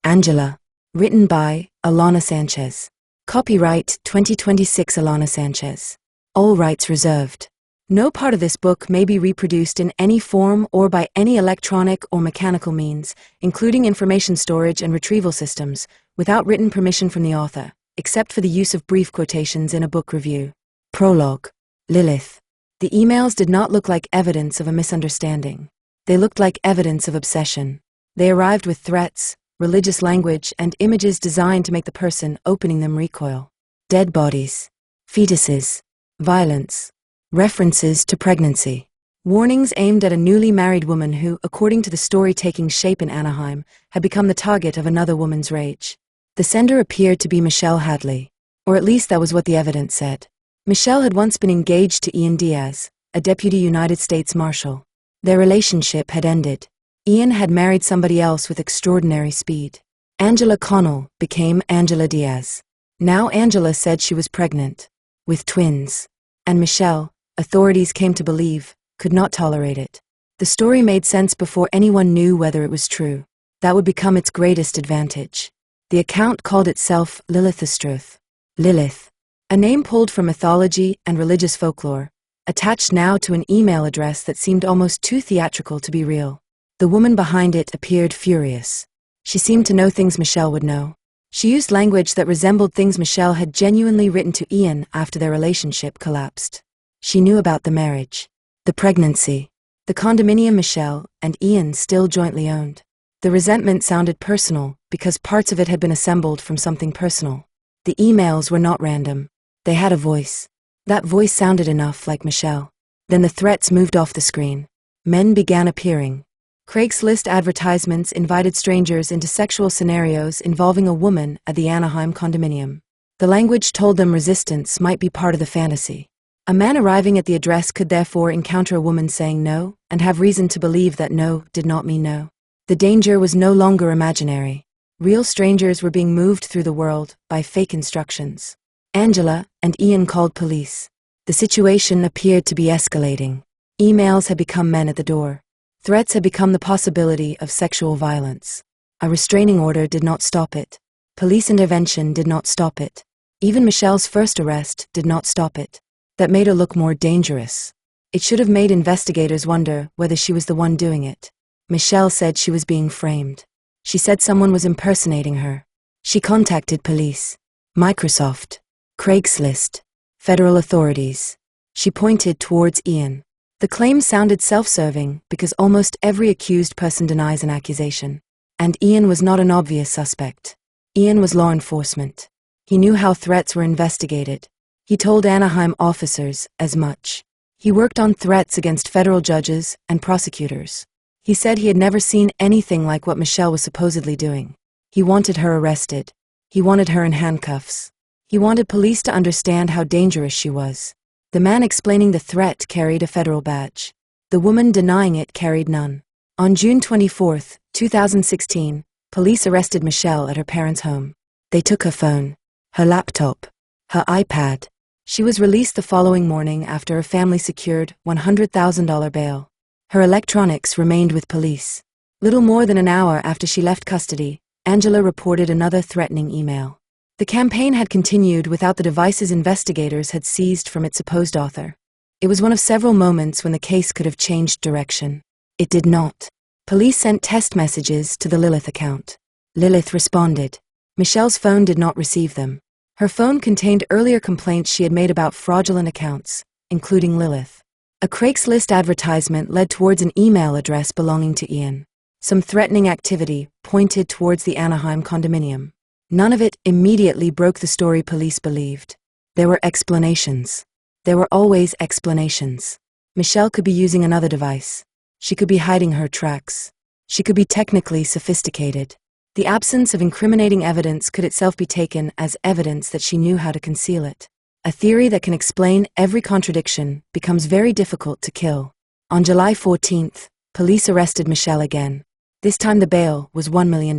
Angela. Written by Alana Sanchez. Copyright 2026 Alana Sanchez. All rights reserved. No part of this book may be reproduced in any form or by any electronic or mechanical means, including information storage and retrieval systems, without written permission from the author, except for the use of brief quotations in a book review. Prologue. Lilith. The emails did not look like evidence of a misunderstanding. They looked like evidence of obsession. They arrived with threats, religious language, and images designed to make the person opening them recoil. Dead bodies. Fetuses. Violence. References to pregnancy. Warnings aimed at a newly married woman who, according to the story taking shape in Anaheim, had become the target of another woman's rage. The sender appeared to be Michelle Hadley. Or at least that was what the evidence said. Michelle had once been engaged to Ian Diaz, a deputy United States Marshal. Their relationship had ended. Ian had married somebody else with extraordinary speed. Angela Connell became Angela Diaz. Now Angela said she was pregnant. With twins. And Michelle, authorities came to believe, could not tolerate it. The story made sense before anyone knew whether it was true. That would become its greatest advantage. The account called itself Lilithustruth. Lilith. A name pulled from mythology and religious folklore, attached now to an email address that seemed almost too theatrical to be real. The woman behind it appeared furious. She seemed to know things Michelle would know. She used language that resembled things Michelle had genuinely written to Ian after their relationship collapsed. She knew about the marriage, the pregnancy, the condominium Michelle and Ian still jointly owned. The resentment sounded personal because parts of it had been assembled from something personal. The emails were not random. They had a voice. That voice sounded enough like Michelle. Then the threats moved off the screen. Men began appearing. Craigslist advertisements invited strangers into sexual scenarios involving a woman at the Anaheim condominium. The language told them resistance might be part of the fantasy. A man arriving at the address could therefore encounter a woman saying no, and have reason to believe that no did not mean no. The danger was no longer imaginary. Real strangers were being moved through the world by fake instructions. Angela and Ian called police. The situation appeared to be escalating. Emails had become men at the door. Threats had become the possibility of sexual violence. A restraining order did not stop it. Police intervention did not stop it. Even Michelle's first arrest did not stop it. That made her look more dangerous. It should have made investigators wonder whether she was the one doing it. Michelle said she was being framed. She said someone was impersonating her. She contacted police, Microsoft, Craigslist, federal authorities. She pointed towards Ian. The claim sounded self-serving because almost every accused person denies an accusation. And Ian was not an obvious suspect. Ian was law enforcement. He knew how threats were investigated. He told Anaheim officers as much. He worked on threats against federal judges and prosecutors. He said he had never seen anything like what Michelle was supposedly doing. He wanted her arrested. He wanted her in handcuffs. He wanted police to understand how dangerous she was. The man explaining the threat carried a federal badge. The woman denying it carried none. On June 24, 2016, police arrested Michelle at her parents' home. They took her phone, her laptop, her iPad. She was released the following morning after her family secured $100,000 bail. Her electronics remained with police. Little more than an hour after she left custody, Angela reported another threatening email. The campaign had continued without the devices investigators had seized from its supposed author. It was one of several moments when the case could have changed direction. It did not. Police sent test messages to the Lilith account. Lilith responded. Michelle's phone did not receive them. Her phone contained earlier complaints she had made about fraudulent accounts, including Lilith. A Craigslist advertisement led towards an email address belonging to Ian. Some threatening activity pointed towards the Anaheim condominium. None of it immediately broke the story police believed. There were explanations. There were always explanations. Michelle could be using another device. She could be hiding her tracks. She could be technically sophisticated. The absence of incriminating evidence could itself be taken as evidence that she knew how to conceal it. A theory that can explain every contradiction becomes very difficult to kill. On July 14th, police arrested Michelle again. This time the bail was $1 million.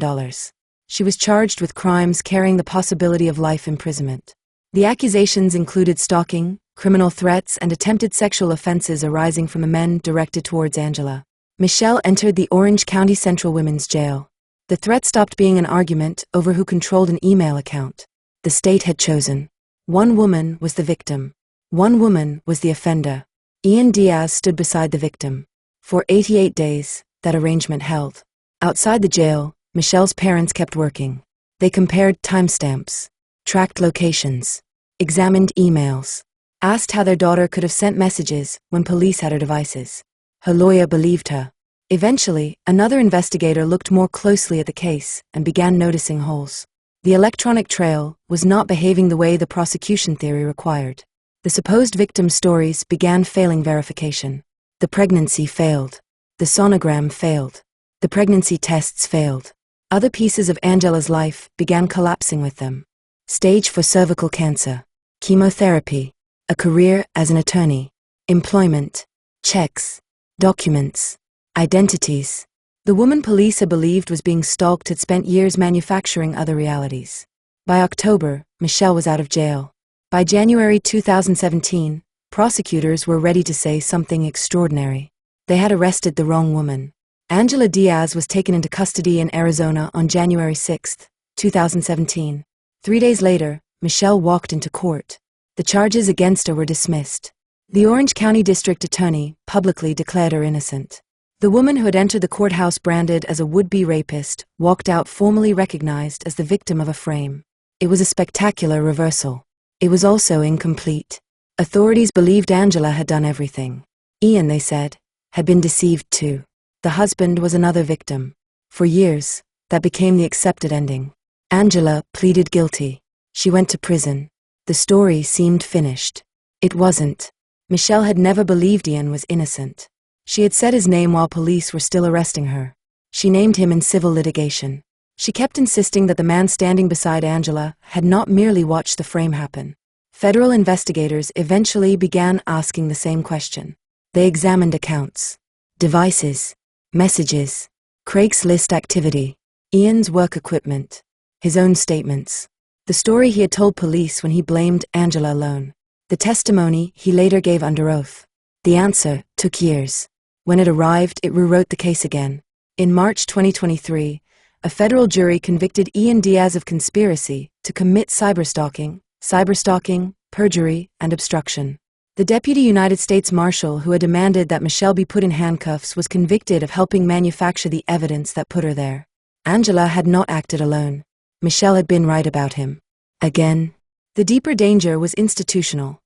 She was charged with crimes carrying the possibility of life imprisonment. The accusations included stalking, criminal threats, and attempted sexual offenses arising from the men directed towards Angela. Michelle entered the Orange County Central Women's Jail. The threat stopped being an argument over who controlled an email account. The state had chosen. One woman was the victim. One woman was the offender. Ian Diaz stood beside the victim. For 88 days, that arrangement held. Outside the jail, Michelle's parents kept working. They compared timestamps, tracked locations, examined emails, asked how their daughter could have sent messages when police had her devices. Her lawyer believed her. Eventually, another investigator looked more closely at the case and began noticing holes. The electronic trail was not behaving the way the prosecution theory required. The supposed victim's stories began failing verification. The pregnancy failed. The sonogram failed. The pregnancy tests failed. Other pieces of Angela's life began collapsing with them. Stage for cervical cancer. Chemotherapy. A career as an attorney. Employment. Checks. Documents. Identities. The woman police had believed was being stalked had spent years manufacturing other realities. By October, Michelle was out of jail. By January 2017, prosecutors were ready to say something extraordinary. They had arrested the wrong woman. Angela Diaz was taken into custody in Arizona on January 6, 2017. 3 days later, Michelle walked into court. The charges against her were dismissed. The Orange County District Attorney publicly declared her innocent. The woman who had entered the courthouse branded as a would-be rapist walked out formally recognized as the victim of a frame. It was a spectacular reversal. It was also incomplete. Authorities believed Angela had done everything. Ian, they said, had been deceived too. The husband was another victim. For years, that became the accepted ending. Angela pleaded guilty. She went to prison. The story seemed finished. It wasn't. Michelle had never believed Ian was innocent. She had said his name while police were still arresting her. She named him in civil litigation. She kept insisting that the man standing beside Angela had not merely watched the frame happen. Federal investigators eventually began asking the same question. They examined accounts, devices, messages, Craigslist activity, Ian's work equipment, his own statements. The story he had told police when he blamed Angela alone. The testimony he later gave under oath. The answer took years. When it arrived, it rewrote the case again. In March 2023, a federal jury convicted Ian Diaz of conspiracy to commit cyberstalking, perjury, and obstruction. The deputy United States Marshal who had demanded that Michelle be put in handcuffs was convicted of helping manufacture the evidence that put her there. Angela had not acted alone. Michelle had been right about him. Again. The deeper danger was institutional.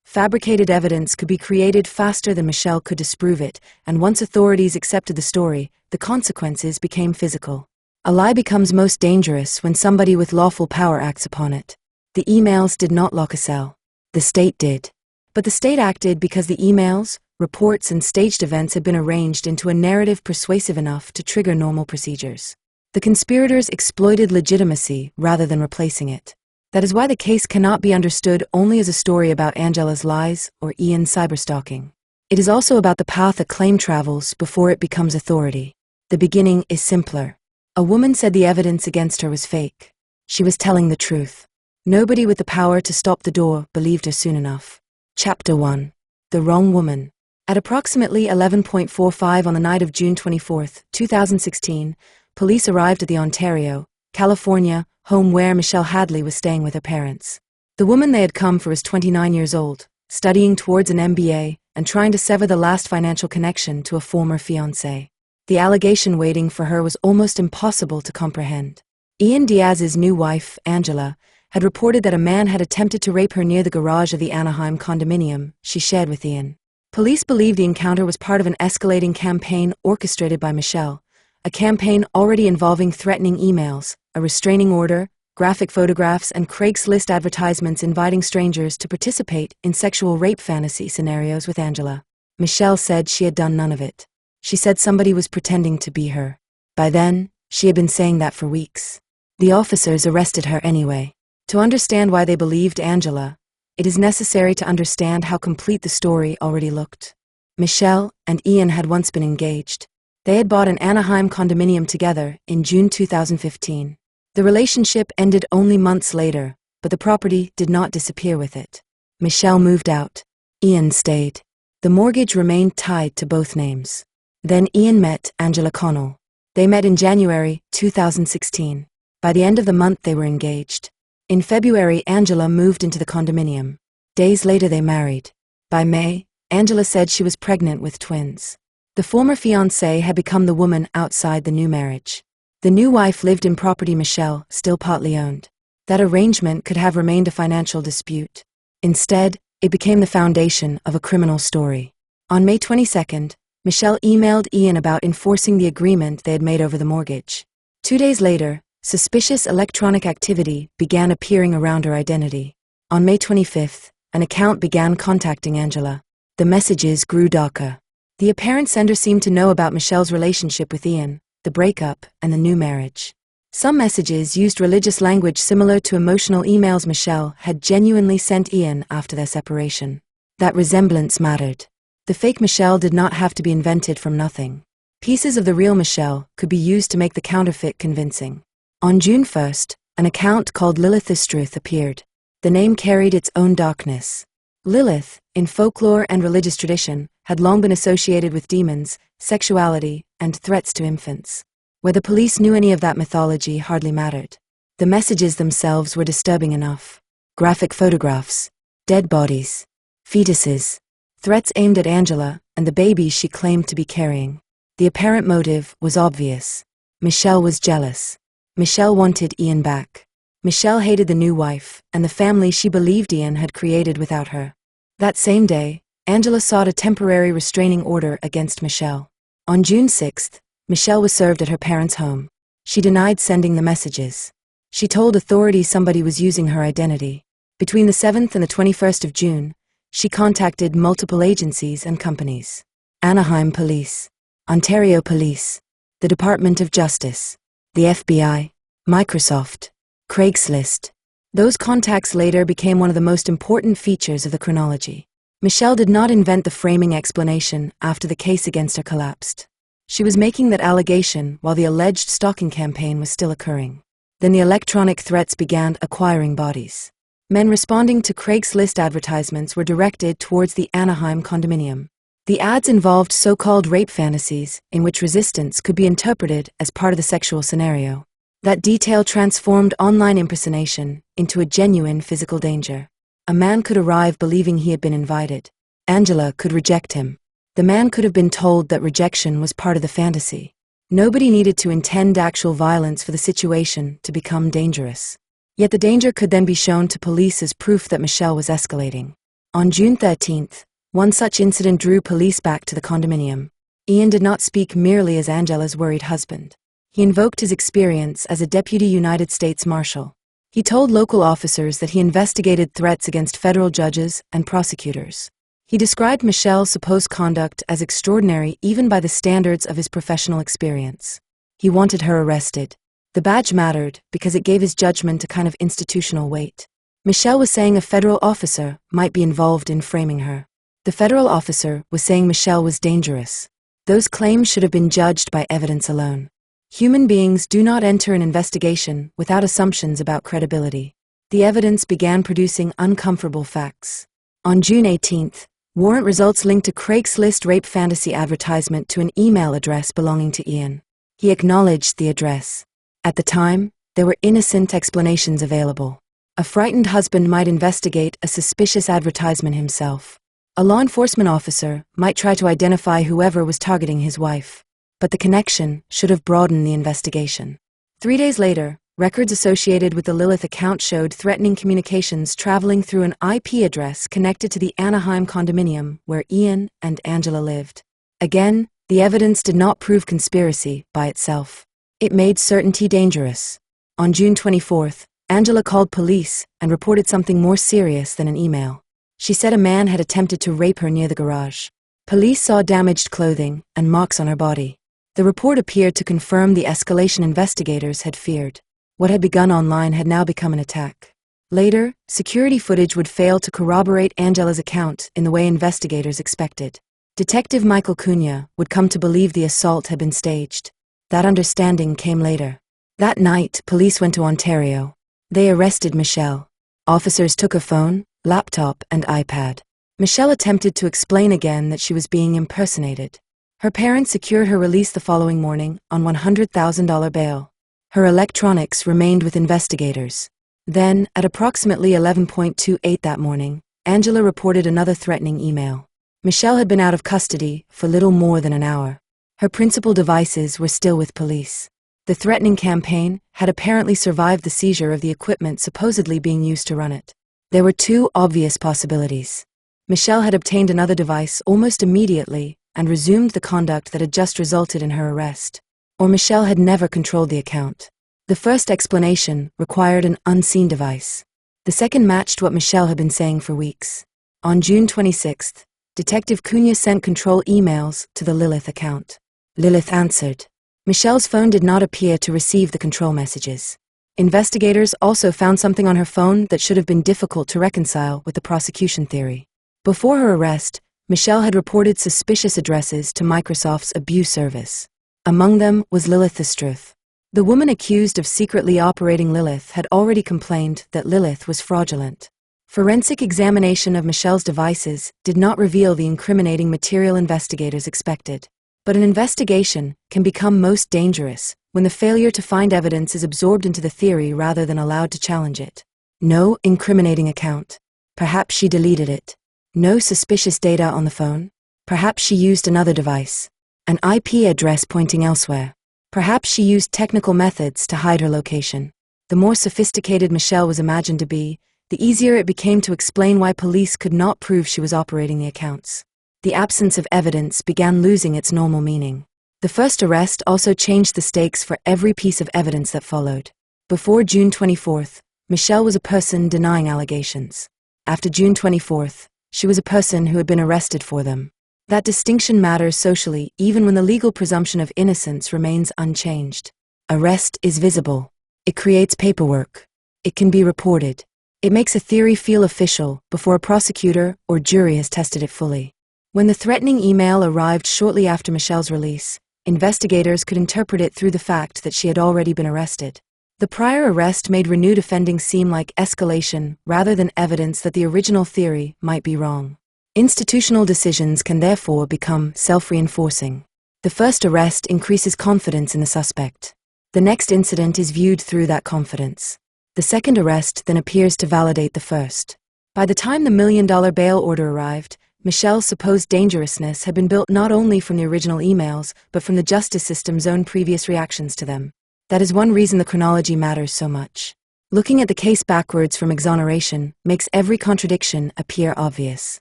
Fabricated evidence could be created faster than Michelle could disprove it, and once authorities accepted the story, the consequences became physical. A lie becomes most dangerous when somebody with lawful power acts upon it. The emails did not lock a cell. The state did. But the state acted because the emails, reports, and staged events had been arranged into a narrative persuasive enough to trigger normal procedures. The conspirators exploited legitimacy rather than replacing it. That is why the case cannot be understood only as a story about Angela's lies or Ian's cyberstalking. It is also about the path a claim travels before it becomes authority. The beginning is simpler. A woman said the evidence against her was fake. She was telling the truth. Nobody with the power to stop the door believed her soon enough. Chapter 1. The Wrong Woman. At approximately 11:45 on the night of June 24, 2016, police arrived at the Ontario, California, home where Michelle Hadley was staying with her parents. The woman they had come for was 29 years old, studying towards an MBA, and trying to sever the last financial connection to a former fiancé. The allegation waiting for her was almost impossible to comprehend. Ian Diaz's new wife, Angela, had reported that a man had attempted to rape her near the garage of the Anaheim condominium she shared with Ian. Police believe the encounter was part of an escalating campaign orchestrated by Michelle, a campaign already involving threatening emails, a restraining order, graphic photographs, and Craigslist advertisements inviting strangers to participate in sexual rape fantasy scenarios with Angela. Michelle said she had done none of it. She said somebody was pretending to be her. By then, she had been saying that for weeks. The officers arrested her anyway. To understand why they believed Angela, it is necessary to understand how complete the story already looked. Michelle and Ian had once been engaged. They had bought an Anaheim condominium together in June 2015. The relationship ended only months later, but the property did not disappear with it. Michelle moved out. Ian stayed. The mortgage remained tied to both names. Then Ian met Angela Connell. They met in January 2016. By the end of the month they were engaged. In February, Angela moved into the condominium. Days later they married. By May, Angela said she was pregnant with twins. The former fiancé had become the woman outside the new marriage. The new wife lived in property Michelle still partly owned. That arrangement could have remained a financial dispute. Instead, it became the foundation of a criminal story. On May 22nd, Michelle emailed Ian about enforcing the agreement they had made over the mortgage. 2 days later, suspicious electronic activity began appearing around her identity. On May 25th, an account began contacting Angela. The messages grew darker. The apparent sender seemed to know about Michelle's relationship with Ian, the breakup, and the new marriage. Some messages used religious language similar to emotional emails Michelle had genuinely sent Ian after their separation. That resemblance mattered. The fake Michelle did not have to be invented from nothing. Pieces of the real Michelle could be used to make the counterfeit convincing. On June 1st, an account called Lilith Istruth appeared. The name carried its own darkness. Lilith, in folklore and religious tradition, had long been associated with demons, sexuality, and threats to infants. Whether police knew any of that mythology hardly mattered. The messages themselves were disturbing enough. Graphic photographs, dead bodies, fetuses, threats aimed at Angela and the baby she claimed to be carrying. The apparent motive was obvious. Michelle was jealous. Michelle wanted Ian back. Michelle hated the new wife and the family she believed Ian had created without her. That same day, Angela sought a temporary restraining order against Michelle. On June 6th, Michelle was served at her parents' home. She denied sending the messages. She told authorities somebody was using her identity. Between the 7th and the 21st of June, she contacted multiple agencies and companies. Anaheim Police, Ontario Police, the Department of Justice, the FBI, Microsoft, Craigslist. Those contacts later became one of the most important features of the chronology. Michelle did not invent the framing explanation after the case against her collapsed. She was making that allegation while the alleged stalking campaign was still occurring. Then the electronic threats began acquiring bodies. Men responding to Craigslist advertisements were directed towards the Anaheim condominium. The ads involved so-called rape fantasies, in which resistance could be interpreted as part of the sexual scenario. That detail transformed online impersonation into a genuine physical danger. A man could arrive believing he had been invited. Angela could reject him. The man could have been told that rejection was part of the fantasy. Nobody needed to intend actual violence for the situation to become dangerous. Yet the danger could then be shown to police as proof that Michelle was escalating. On June 13th, one such incident drew police back to the condominium. Ian did not speak merely as Angela's worried husband. He invoked his experience as a deputy United States Marshal. He told local officers that he investigated threats against federal judges and prosecutors. He described Michelle's supposed conduct as extraordinary even by the standards of his professional experience. He wanted her arrested. The badge mattered because it gave his judgment a kind of institutional weight. Michelle was saying a federal officer might be involved in framing her. The federal officer was saying Michelle was dangerous. Those claims should have been judged by evidence alone. Human beings do not enter an investigation without assumptions about credibility. The evidence began producing uncomfortable facts. On June 18th, warrant results linked a Craigslist rape fantasy advertisement to an email address belonging to Ian. He acknowledged the address. At the time, there were innocent explanations available. A frightened husband might investigate a suspicious advertisement himself. A law enforcement officer might try to identify whoever was targeting his wife. But the connection should have broadened the investigation. 3 days later, records associated with the Lilith account showed threatening communications traveling through an IP address connected to the Anaheim condominium where Ian and Angela lived. Again, the evidence did not prove conspiracy by itself. It made certainty dangerous. On June 24th, Angela called police and reported something more serious than an email. She said a man had attempted to rape her near the garage. Police saw damaged clothing and marks on her body. The report appeared to confirm the escalation investigators had feared. What had begun online had now become an attack. Later, security footage would fail to corroborate Angela's account in the way investigators expected. Detective Michael Cunha would come to believe the assault had been staged. That understanding came later. That night, police went to Ontario. They arrested Michelle. Officers took a phone, laptop, and iPad. Michelle attempted to explain again that she was being impersonated. Her parents secured her release the following morning on $100,000 bail. Her electronics remained with investigators. Then, at approximately 11:28 that morning, Angela reported another threatening email. Michelle had been out of custody for little more than an hour. Her principal devices were still with police. The threatening campaign had apparently survived the seizure of the equipment supposedly being used to run it. There were two obvious possibilities. Michelle had obtained another device almost immediately and resumed the conduct that had just resulted in her arrest. Or Michelle had never controlled the account. The first explanation required an unseen device. The second matched what Michelle had been saying for weeks. On June 26th, Detective Cunha sent control emails to the Lilith account. Lilith answered. Michelle's phone did not appear to receive the control messages. Investigators also found something on her phone that should have been difficult to reconcile with the prosecution theory. Before her arrest, Michelle had reported suspicious addresses to Microsoft's abuse service. Among them was Lilith Estruth. The woman accused of secretly operating Lilith had already complained that Lilith was fraudulent. Forensic examination of Michelle's devices did not reveal the incriminating material investigators expected. But an investigation can become most dangerous when the failure to find evidence is absorbed into the theory rather than allowed to challenge it. No incriminating account. Perhaps she deleted it. No suspicious data on the phone. Perhaps she used another device. An IP address pointing elsewhere. Perhaps she used technical methods to hide her location. The more sophisticated Michelle was imagined to be, the easier it became to explain why police could not prove she was operating the accounts. The absence of evidence began losing its normal meaning. The first arrest also changed the stakes for every piece of evidence that followed. Before June 24th, Michelle was a person denying allegations. After June 24th, she was a person who had been arrested for them. That distinction matters socially even when the legal presumption of innocence remains unchanged. Arrest is visible. It creates paperwork. It can be reported. It makes a theory feel official before a prosecutor or jury has tested it fully. When the threatening email arrived shortly after Michelle's release, investigators could interpret it through the fact that she had already been arrested. The prior arrest made renewed offending seem like escalation rather than evidence that the original theory might be wrong. Institutional decisions can therefore become self-reinforcing. The first arrest increases confidence in the suspect. The next incident is viewed through that confidence. The second arrest then appears to validate the first. By the time the $1 million bail order arrived, Michelle's supposed dangerousness had been built not only from the original emails, but from the justice system's own previous reactions to them. That is one reason the chronology matters so much. Looking at the case backwards from exoneration makes every contradiction appear obvious.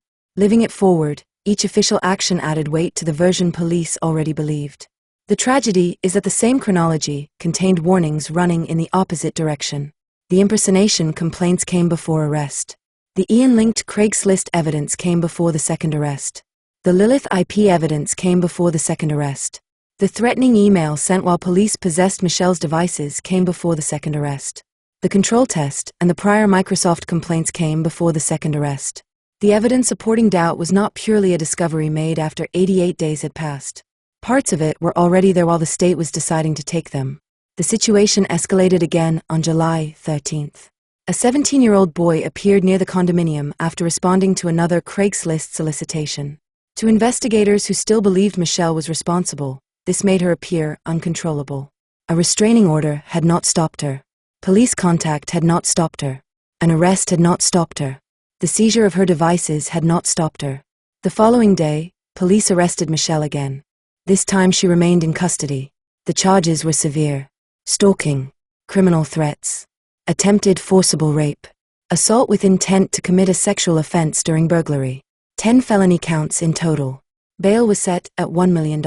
Living it forward, each official action added weight to the version police already believed. The tragedy is that the same chronology contained warnings running in the opposite direction. The impersonation complaints came before arrest. The Ian-linked Craigslist evidence came before the second arrest. The Lilith IP evidence came before the second arrest. The threatening email sent while police possessed Michelle's devices came before the second arrest. The control test and the prior Microsoft complaints came before the second arrest. The evidence supporting doubt was not purely a discovery made after 88 days had passed. Parts of it were already there while the state was deciding to take them. The situation escalated again on July 13th. A 17-year-old boy appeared near the condominium after responding to another Craigslist solicitation. To investigators who still believed Michelle was responsible, this made her appear uncontrollable. A restraining order had not stopped her. Police contact had not stopped her. An arrest had not stopped her. The seizure of her devices had not stopped her. The following day, police arrested Michelle again. This time she remained in custody. The charges were severe. Stalking, criminal threats, attempted forcible rape, assault with intent to commit a sexual offense during burglary. 10 felony counts in total. Bail was set at $1 million.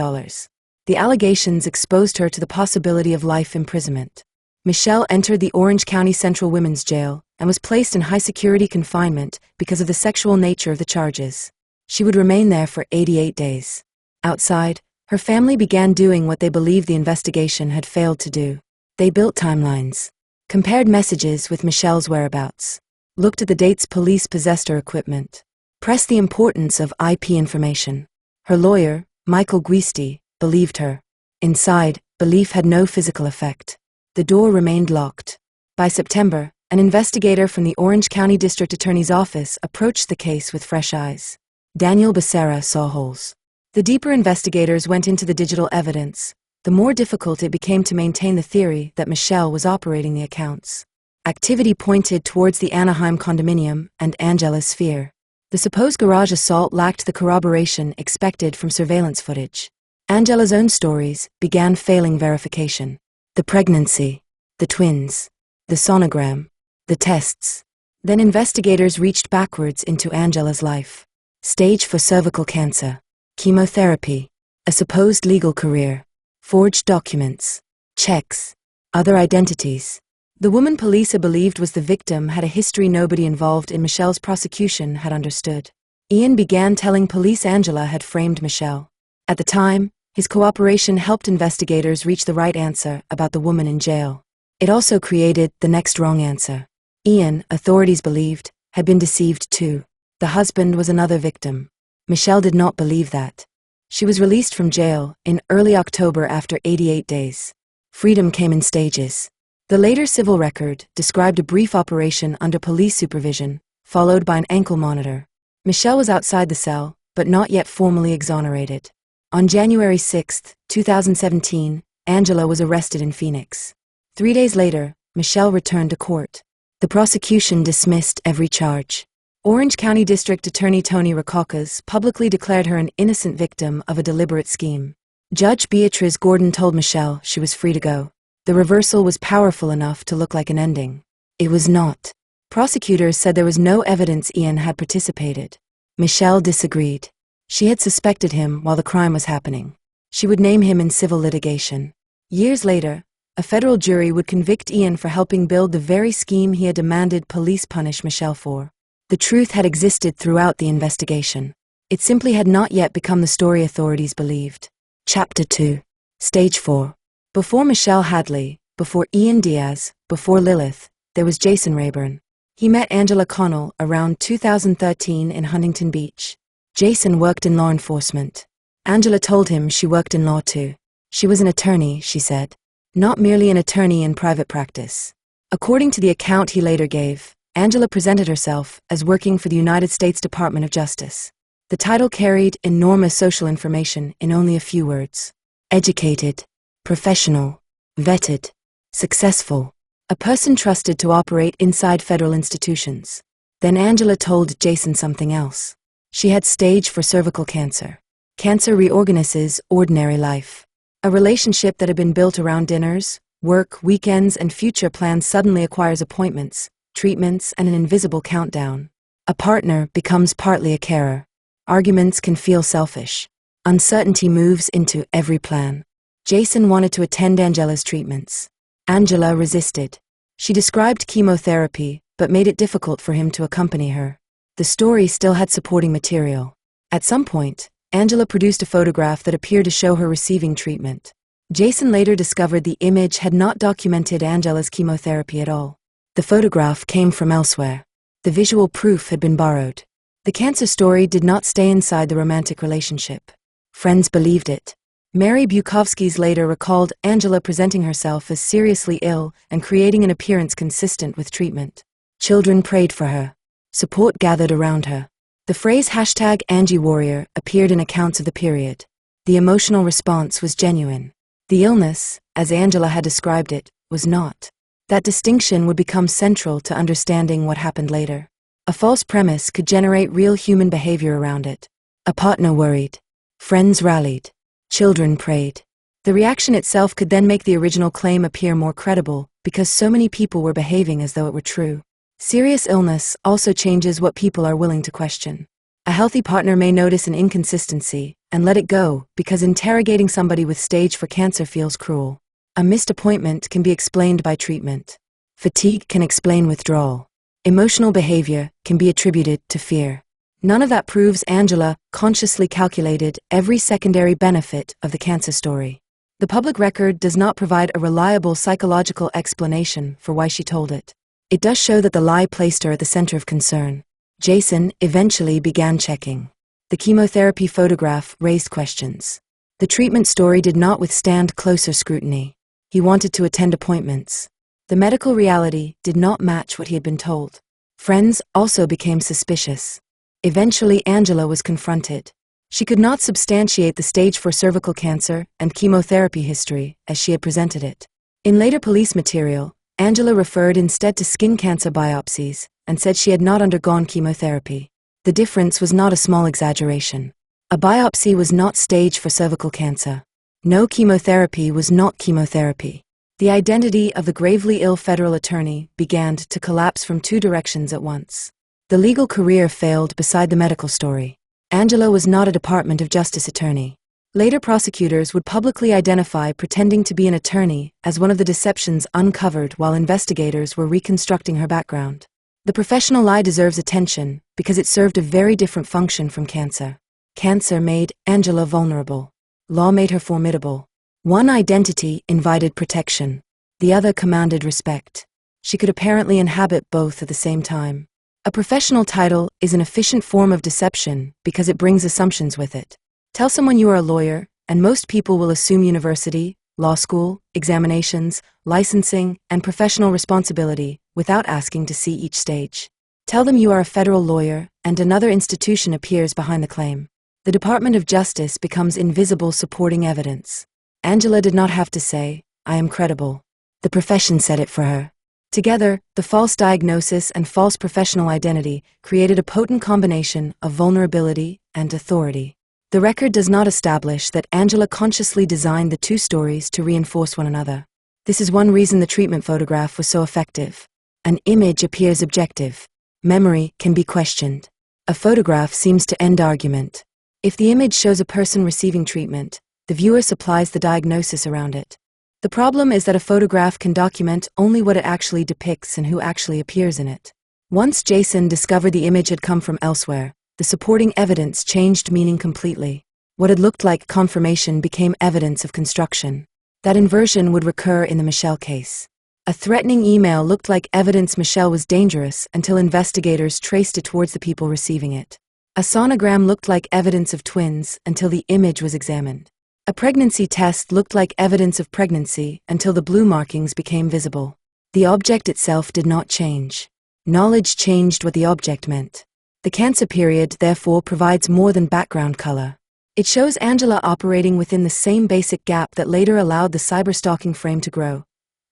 The allegations exposed her to the possibility of life imprisonment. Michelle entered the Orange County Central Women's Jail and was placed in high-security confinement because of the sexual nature of the charges. She would remain there for 88 days. Outside, her family began doing what they believed the investigation had failed to do. They built timelines, compared messages with Michelle's whereabouts, looked at the dates police possessed her equipment, pressed the importance of IP information. Her lawyer, Michael Guisti, believed her. Inside, belief had no physical effect. The door remained locked. By September, an investigator from the Orange County District Attorney's Office approached the case with fresh eyes. Daniel Becerra saw holes. The deeper investigators went into the digital evidence, the more difficult it became to maintain the theory that Michelle was operating the accounts. Activity pointed towards the Anaheim condominium and Angela's sphere. The supposed garage assault lacked the corroboration expected from surveillance footage. Angela's own stories began failing verification. The pregnancy, the twins, the sonogram, the tests. Then investigators reached backwards into Angela's life. Stage for cervical cancer, chemotherapy, a supposed legal career, forged documents, checks, other identities. The woman police believed was the victim had a history nobody involved in Michelle's prosecution had understood. Ian began telling police Angela had framed Michelle. At the time, his cooperation helped investigators reach the right answer about the woman in jail. It also created the next wrong answer. Ian, authorities believed, had been deceived too. The husband was another victim. Michelle did not believe that. She was released from jail in early October after 88 days. Freedom came in stages. The later civil record described a brief operation under police supervision, followed by an ankle monitor. Michelle was outside the cell, but not yet formally exonerated. On January 6, 2017, Angela was arrested in Phoenix. 3 days later, Michelle returned to court. The prosecution dismissed every charge. Orange County District Attorney Tony Rackauckas publicly declared her an innocent victim of a deliberate scheme. Judge Beatrice Gordon told Michelle she was free to go. The reversal was powerful enough to look like an ending. It was not. Prosecutors said there was no evidence Ian had participated. Michelle disagreed. She had suspected him while the crime was happening. She would name him in civil litigation. Years later, a federal jury would convict Ian for helping build the very scheme he had demanded police punish Michelle for. The truth had existed throughout the investigation. It simply had not yet become the story authorities believed. Chapter 2. Stage 4. Before Michelle Hadley, before Ian Diaz, before Lilith, there was Jason Rayburn. He met Angela Connell around 2013 in Huntington Beach. Jason worked in law enforcement. Angela told him she worked in law too. She was an attorney, she said. Not merely an attorney in private practice. According to the account he later gave, Angela presented herself as working for the United States Department of Justice. The title carried enormous social information in only a few words. Educated, professional, vetted, successful, a person trusted to operate inside federal institutions. Then Angela told Jason something else. She had stage for cervical cancer. Cancer reorganizes ordinary life. A relationship that had been built around dinners, work, weekends, and future plans suddenly acquires appointments, treatments, and an invisible countdown. A partner becomes partly a carer. Arguments can feel selfish. Uncertainty moves into every plan. Jason wanted to attend Angela's treatments. Angela resisted. She described chemotherapy, but made it difficult for him to accompany her. The story still had supporting material. At some point, Angela produced a photograph that appeared to show her receiving treatment. Jason later discovered the image had not documented Angela's chemotherapy at all. The photograph came from elsewhere. The visual proof had been borrowed. The cancer story did not stay inside the romantic relationship. Friends believed it. Mary Bukowski's later recalled Angela presenting herself as seriously ill and creating an appearance consistent with treatment. Children prayed for her. Support gathered around her. The phrase #AngieWarrior appeared in accounts of the period. The emotional response was genuine. The illness, as Angela had described it, was not. That distinction would become central to understanding what happened later. A false premise could generate real human behavior around it. A partner worried. Friends rallied. Children prayed. The reaction itself could then make the original claim appear more credible, because so many people were behaving as though it were true. Serious illness also changes what people are willing to question. A healthy partner may notice an inconsistency and let it go because interrogating somebody with stage 4 cancer feels cruel. A missed appointment can be explained by treatment. Fatigue can explain withdrawal. Emotional behavior can be attributed to fear. None of that proves Angela consciously calculated every secondary benefit of the cancer story. The public record does not provide a reliable psychological explanation for why she told it. It does show that the lie placed her at the center of concern. Jason eventually began checking. The chemotherapy photograph raised questions. The treatment story did not withstand closer scrutiny. He wanted to attend appointments. The medical reality did not match what he had been told. Friends also became suspicious. Eventually Angela was confronted. She could not substantiate the stage 4 cervical cancer and chemotherapy history as she had presented it. In later police material, Angela referred instead to skin cancer biopsies and said she had not undergone chemotherapy. The difference was not a small exaggeration. A biopsy was not stage 4 cervical cancer. No chemotherapy was not chemotherapy. The identity of the gravely ill federal attorney began to collapse from two directions at once. The legal career failed beside the medical story. Angela was not a Department of Justice attorney. Later prosecutors would publicly identify pretending to be an attorney as one of the deceptions uncovered while investigators were reconstructing her background. The professional lie deserves attention because it served a very different function from cancer. Cancer made Angela vulnerable. Law made her formidable. One identity invited protection. The other commanded respect. She could apparently inhabit both at the same time. A professional title is an efficient form of deception because it brings assumptions with it. Tell someone you are a lawyer, and most people will assume university, law school, examinations, licensing, and professional responsibility without asking to see each stage. Tell them you are a federal lawyer, and another institution appears behind the claim. The Department of Justice becomes invisible supporting evidence. Angela did not have to say, "I am credible." The profession said it for her. Together, the false diagnosis and false professional identity created a potent combination of vulnerability and authority. The record does not establish that Angela consciously designed the two stories to reinforce one another. This is one reason the treatment photograph was so effective. An image appears objective. Memory can be questioned. A photograph seems to end argument. If the image shows a person receiving treatment, the viewer supplies the diagnosis around it. The problem is that a photograph can document only what it actually depicts and who actually appears in it. Once Jason discovered the image had come from elsewhere, the supporting evidence changed meaning completely. What had looked like confirmation became evidence of construction. That inversion would recur in the Michelle case. A threatening email looked like evidence Michelle was dangerous until investigators traced it towards the people receiving it. A sonogram looked like evidence of twins until the image was examined. A pregnancy test looked like evidence of pregnancy until the blue markings became visible. The object itself did not change. Knowledge changed what the object meant. The cancer period, therefore, provides more than background color. It shows Angela operating within the same basic gap that later allowed the cyberstalking frame to grow.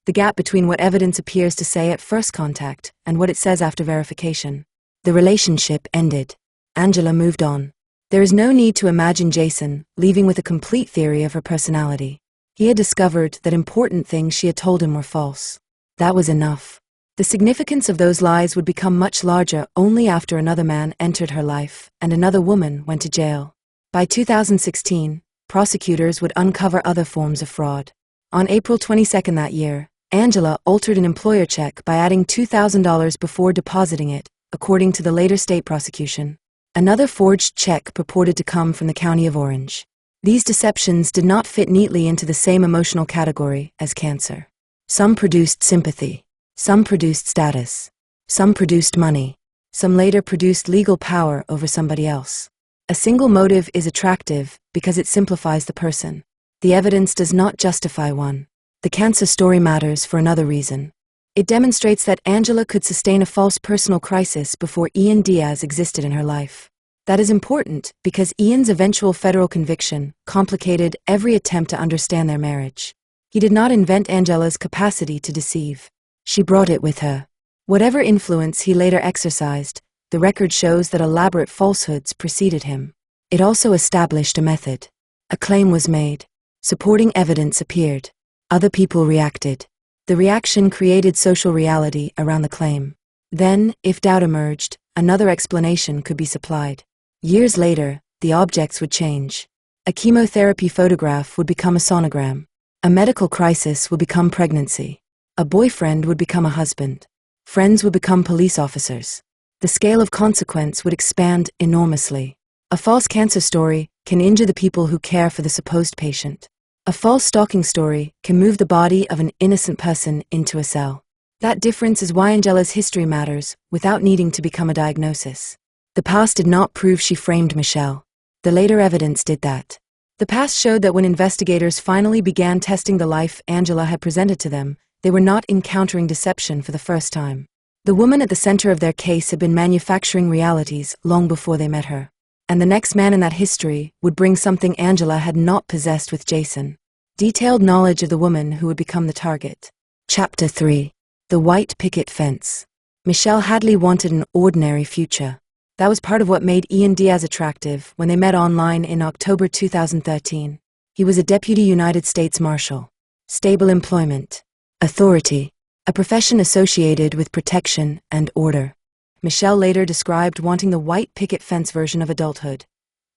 The gap between what evidence appears to say at first contact and what it says after verification. The relationship ended. Angela moved on. There is no need to imagine Jason leaving with a complete theory of her personality. He had discovered that important things she had told him were false. That was enough. The significance of those lies would become much larger only after another man entered her life and another woman went to jail. By 2016, prosecutors would uncover other forms of fraud. On April 22 that year, Angela altered an employer check by adding $2,000 before depositing it, according to the later state prosecution. Another forged check purported to come from the County of Orange. These deceptions did not fit neatly into the same emotional category as cancer. Some produced sympathy. Some produced status. Some produced money. Some later produced legal power over somebody else. A single motive is attractive because it simplifies the person. The evidence does not justify one. The cancer story matters for another reason. It demonstrates that Angela could sustain a false personal crisis before Ian Diaz existed in her life. That is important because Ian's eventual federal conviction complicated every attempt to understand their marriage. He did not invent Angela's capacity to deceive. She brought it with her. Whatever influence he later exercised, the record shows that elaborate falsehoods preceded him. It also established a method. A claim was made. Supporting evidence appeared. Other people reacted. The reaction created social reality around the claim. Then, if doubt emerged, another explanation could be supplied. Years later, the objects would change. A chemotherapy photograph would become a sonogram. A medical crisis would become pregnancy. A boyfriend would become a husband. Friends would become police officers. The scale of consequence would expand enormously. A false cancer story can injure the people who care for the supposed patient. A false stalking story can move the body of an innocent person into a cell. That difference is why Angela's history matters, without needing to become a diagnosis. The past did not prove she framed Michelle. The later evidence did that. The past showed that when investigators finally began testing the life Angela had presented to them, they were not encountering deception for the first time. The woman at the center of their case had been manufacturing realities long before they met her. and the next man in that history would bring something Angela had not possessed with Jason: detailed knowledge of the woman who would become the target. Chapter 3. The White Picket Fence. Michelle Hadley wanted an ordinary future. That was part of what made Ian Diaz attractive when they met online in October 2013. He was a deputy United States Marshal. Stable employment. Authority. A profession associated with protection and order. Michelle later described wanting the white picket fence version of adulthood.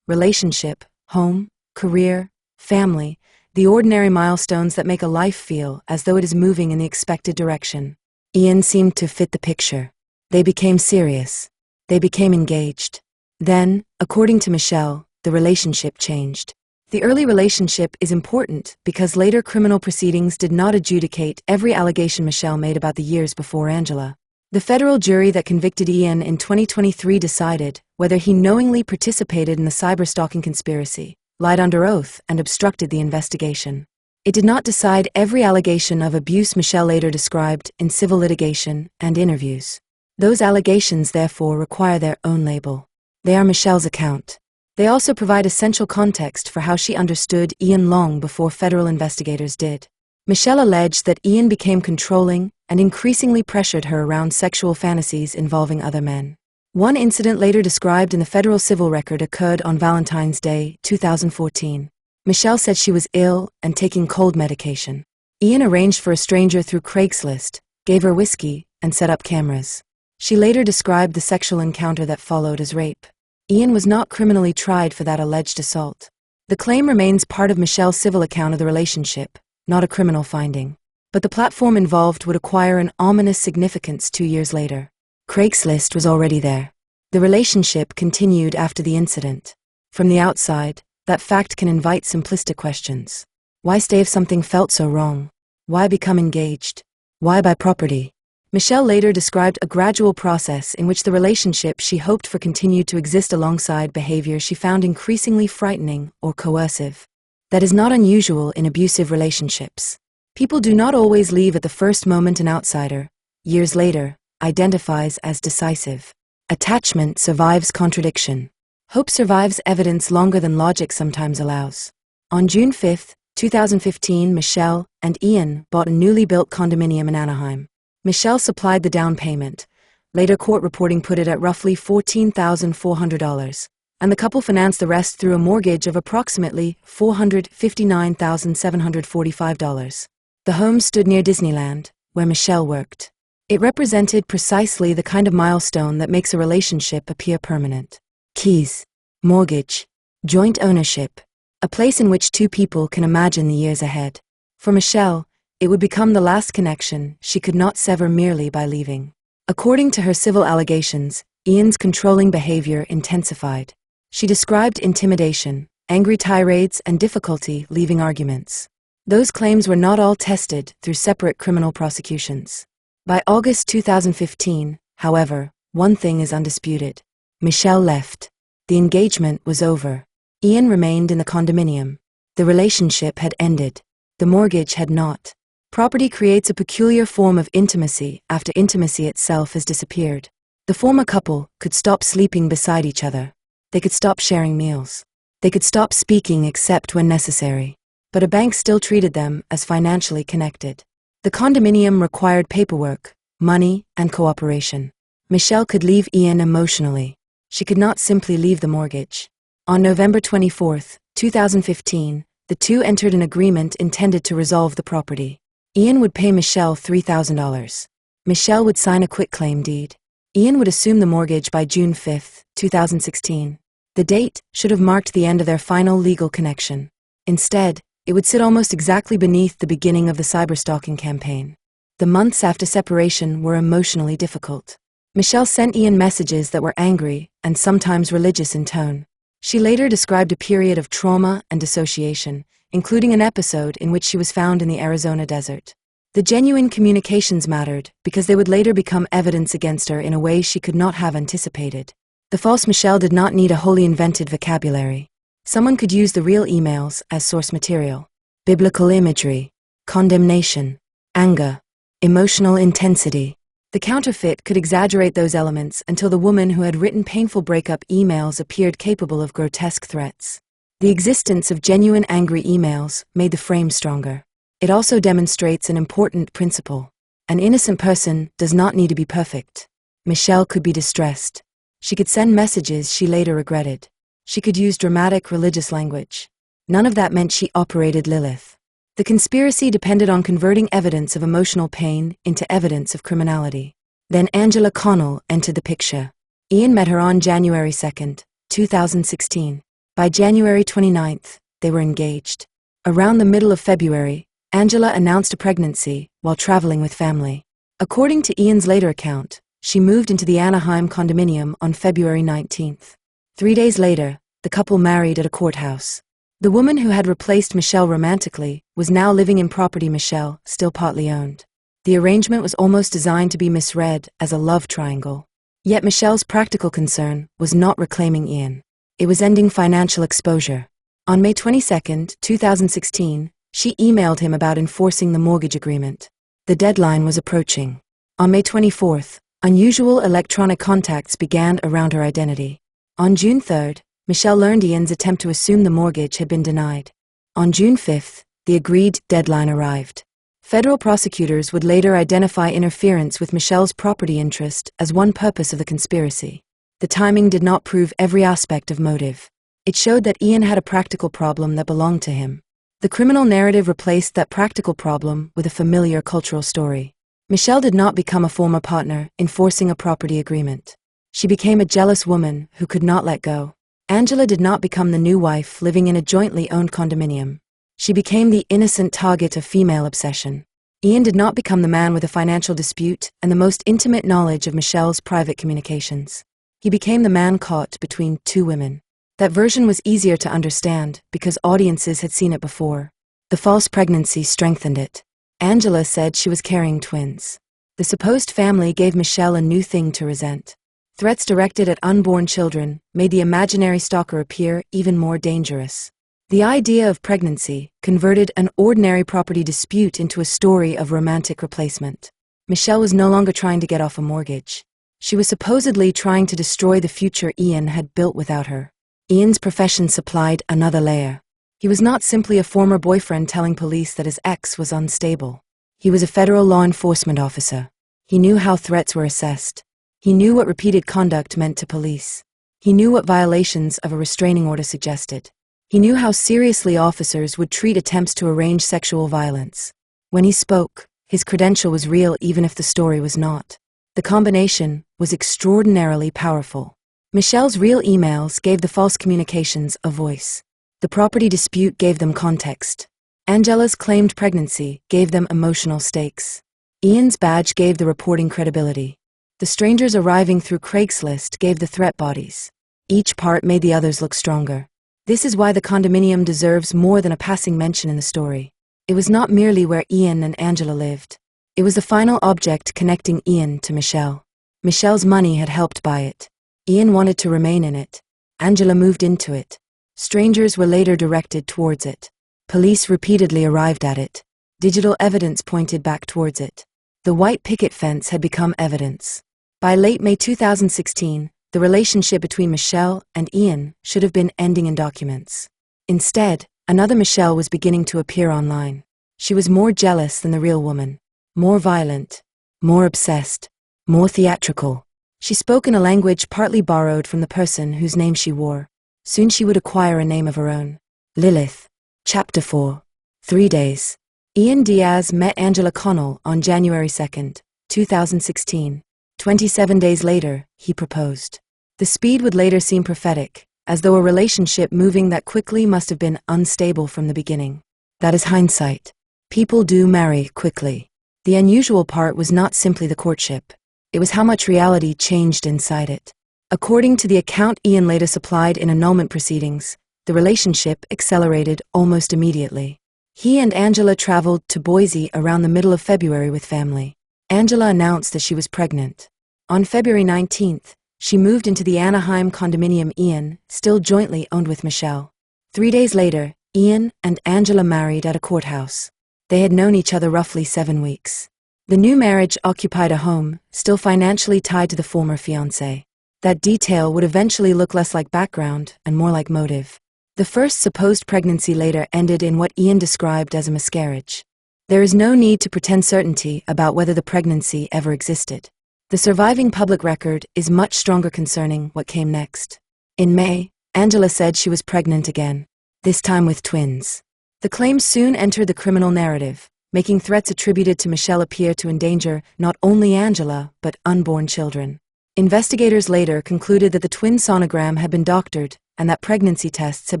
Relationship, home, career, family, the ordinary milestones that make a life feel as though it is moving in the expected direction. Ian seemed to fit the picture. They became serious. They became engaged. Then, according to Michelle, the relationship changed. The early relationship is important because later criminal proceedings did not adjudicate every allegation Michelle made about the years before Angela. The federal jury that convicted Ian in 2023 decided whether he knowingly participated in the cyberstalking conspiracy, lied under oath, and obstructed the investigation. It did not decide every allegation of abuse Michelle later described in civil litigation and interviews. Those allegations therefore require their own label. They are Michelle's account. They also provide essential context for how she understood Ian long before federal investigators did. Michelle alleged that Ian became controlling and increasingly pressured her around sexual fantasies involving other men. One incident later described in the federal civil record occurred on Valentine's Day, 2014. Michelle said she was ill and taking cold medication. Ian arranged for a stranger through Craigslist, gave her whiskey, and set up cameras. She later described the sexual encounter that followed as rape. Ian was not criminally tried for that alleged assault. The claim remains part of Michelle's civil account of the relationship, not a criminal finding. But the platform involved would acquire an ominous significance 2 years later. Craigslist was already there. The relationship continued after the incident. From the outside, that fact can invite simplistic questions. Why stay if something felt so wrong? Why become engaged? Why buy property? Michelle later described a gradual process in which the relationship she hoped for continued to exist alongside behavior she found increasingly frightening or coercive. That is not unusual in abusive relationships. People do not always leave at the first moment an outsider, years later, identifies as decisive. Attachment survives contradiction. Hope survives evidence longer than logic sometimes allows. On June 5, 2015, Michelle and Ian bought a newly built condominium in Anaheim. Michelle supplied the down payment. Later court reporting put it at roughly $14,400, and the couple financed the rest through a mortgage of approximately $459,745. The home stood near Disneyland, where Michelle worked. It represented precisely the kind of milestone that makes a relationship appear permanent. Keys, mortgage, joint ownership, a place in which two people can imagine the years ahead. For Michelle, it would become the last connection she could not sever merely by leaving. According to her civil allegations, Ian's controlling behavior intensified. She described intimidation, angry tirades, and difficulty leaving arguments. Those claims were not all tested through separate criminal prosecutions. By August 2015, however, one thing is undisputed. Michelle left. The engagement was over. Ian remained in the condominium. The relationship had ended. The mortgage had not. Property creates a peculiar form of intimacy after intimacy itself has disappeared. The former couple could stop sleeping beside each other. They could stop sharing meals. They could stop speaking except when necessary. But a bank still treated them as financially connected. The condominium required paperwork, money, and cooperation. Michelle could leave Ian emotionally. She could not simply leave the mortgage. On November 24, 2015, the two entered an agreement intended to resolve the property. Ian would pay Michelle $3,000. Michelle would sign a quitclaim deed. Ian would assume the mortgage by June 5, 2016. The date should have marked the end of their final legal connection. Instead, it would sit almost exactly beneath the beginning of the cyberstalking campaign. The months after separation were emotionally difficult. Michelle sent Ian messages that were angry and sometimes religious in tone. She later described a period of trauma and dissociation, including an episode in which she was found in the Arizona desert. The genuine communications mattered because they would later become evidence against her in a way she could not have anticipated. The false Michelle did not need a wholly invented vocabulary. Someone could use the real emails as source material. Biblical imagery, condemnation, anger, emotional intensity. The counterfeit could exaggerate those elements until the woman who had written painful breakup emails appeared capable of grotesque threats. The existence of genuine angry emails made the frame stronger. It also demonstrates an important principle. An innocent person does not need to be perfect. Michelle could be distressed. She could send messages she later regretted. She could use dramatic religious language. None of that meant she operated Lilith. The conspiracy depended on converting evidence of emotional pain into evidence of criminality. Then Angela Connell entered the picture. Ian met her on January 2, 2016. By January 29th, they were engaged. Around the middle of February, Angela announced a pregnancy while traveling with family. According to Ian's later account, she moved into the Anaheim condominium on February 19th. 3 days later, the couple married at a courthouse. The woman who had replaced Michelle romantically was now living in property Michelle still partly owned. The arrangement was almost designed to be misread as a love triangle. Yet Michelle's practical concern was not reclaiming Ian. It was ending financial exposure. On May 22, 2016, she emailed him about enforcing the mortgage agreement. The deadline was approaching. On May 24th, unusual electronic contacts began around her identity. On June 3rd, Michelle learned Ian's attempt to assume the mortgage had been denied. On June 5th, the agreed deadline arrived. Federal prosecutors would later identify interference with Michelle's property interest as one purpose of the conspiracy. The timing did not prove every aspect of motive. It showed that Ian had a practical problem that belonged to him. The criminal narrative replaced that practical problem with a familiar cultural story. Michelle did not become a former partner enforcing a property agreement. She became a jealous woman who could not let go. Angela did not become the new wife living in a jointly owned condominium. She became the innocent target of female obsession. Ian did not become the man with a financial dispute and the most intimate knowledge of Michelle's private communications. He became the man caught between two women. That version was easier to understand because audiences had seen it before. The false pregnancy strengthened it. Angela said she was carrying twins. The supposed family gave Michelle a new thing to resent. Threats directed at unborn children made the imaginary stalker appear even more dangerous. The idea of pregnancy converted an ordinary property dispute into a story of romantic replacement. Michelle was no longer trying to get off a mortgage. She was supposedly trying to destroy the future Ian had built without her. Ian's profession supplied another layer. He was not simply a former boyfriend telling police that his ex was unstable. He was a federal law enforcement officer. He knew how threats were assessed. He knew what repeated conduct meant to police. He knew what violations of a restraining order suggested. He knew how seriously officers would treat attempts to arrange sexual violence. When he spoke, his credential was real even if the story was not. The combination was extraordinarily powerful. Michelle's real emails gave the false communications a voice. The property dispute gave them context. Angela's claimed pregnancy gave them emotional stakes. Ian's badge gave the reporting credibility. The strangers arriving through Craigslist gave the threat bodies. Each part made the others look stronger. This is why the condominium deserves more than a passing mention in the story. It was not merely where Ian and Angela lived. It was the final object connecting Ian to Michelle. Michelle's money had helped buy it. Ian wanted to remain in it. Angela moved into it. Strangers were later directed towards it. Police repeatedly arrived at it. Digital evidence pointed back towards it. The white picket fence had become evidence. By late May 2016, the relationship between Michelle and Ian should have been ending in documents. Instead, another Michelle was beginning to appear online. She was more jealous than the real woman. More violent. More obsessed. More theatrical. She spoke in a language partly borrowed from the person whose name she wore. Soon she would acquire a name of her own. Lilith. Chapter 4. 3 days. Ian Diaz met Angela Connell on January 2, 2016. 27 days later, he proposed. The speed would later seem prophetic, as though a relationship moving that quickly must have been unstable from the beginning. That is hindsight. People do marry quickly. The unusual part was not simply the courtship. It was how much reality changed inside it. According to the account Ian later supplied in annulment proceedings, the relationship accelerated almost immediately. He and Angela traveled to Boise around the middle of February with family. Angela announced that she was pregnant. On February 19th, she moved into the Anaheim condominium Ian still jointly owned with Michelle. 3 days later, Ian and Angela married at a courthouse. They had known each other roughly 7 weeks. The new marriage occupied a home, still financially tied to the former fiancé. That detail would eventually look less like background and more like motive. The first supposed pregnancy later ended in what Ian described as a miscarriage. There is no need to pretend certainty about whether the pregnancy ever existed. The surviving public record is much stronger concerning what came next. In May, Angela said she was pregnant again, this time with twins. The claims soon entered the criminal narrative, making threats attributed to Michelle appear to endanger not only Angela, but unborn children. Investigators later concluded that the twin sonogram had been doctored and that pregnancy tests had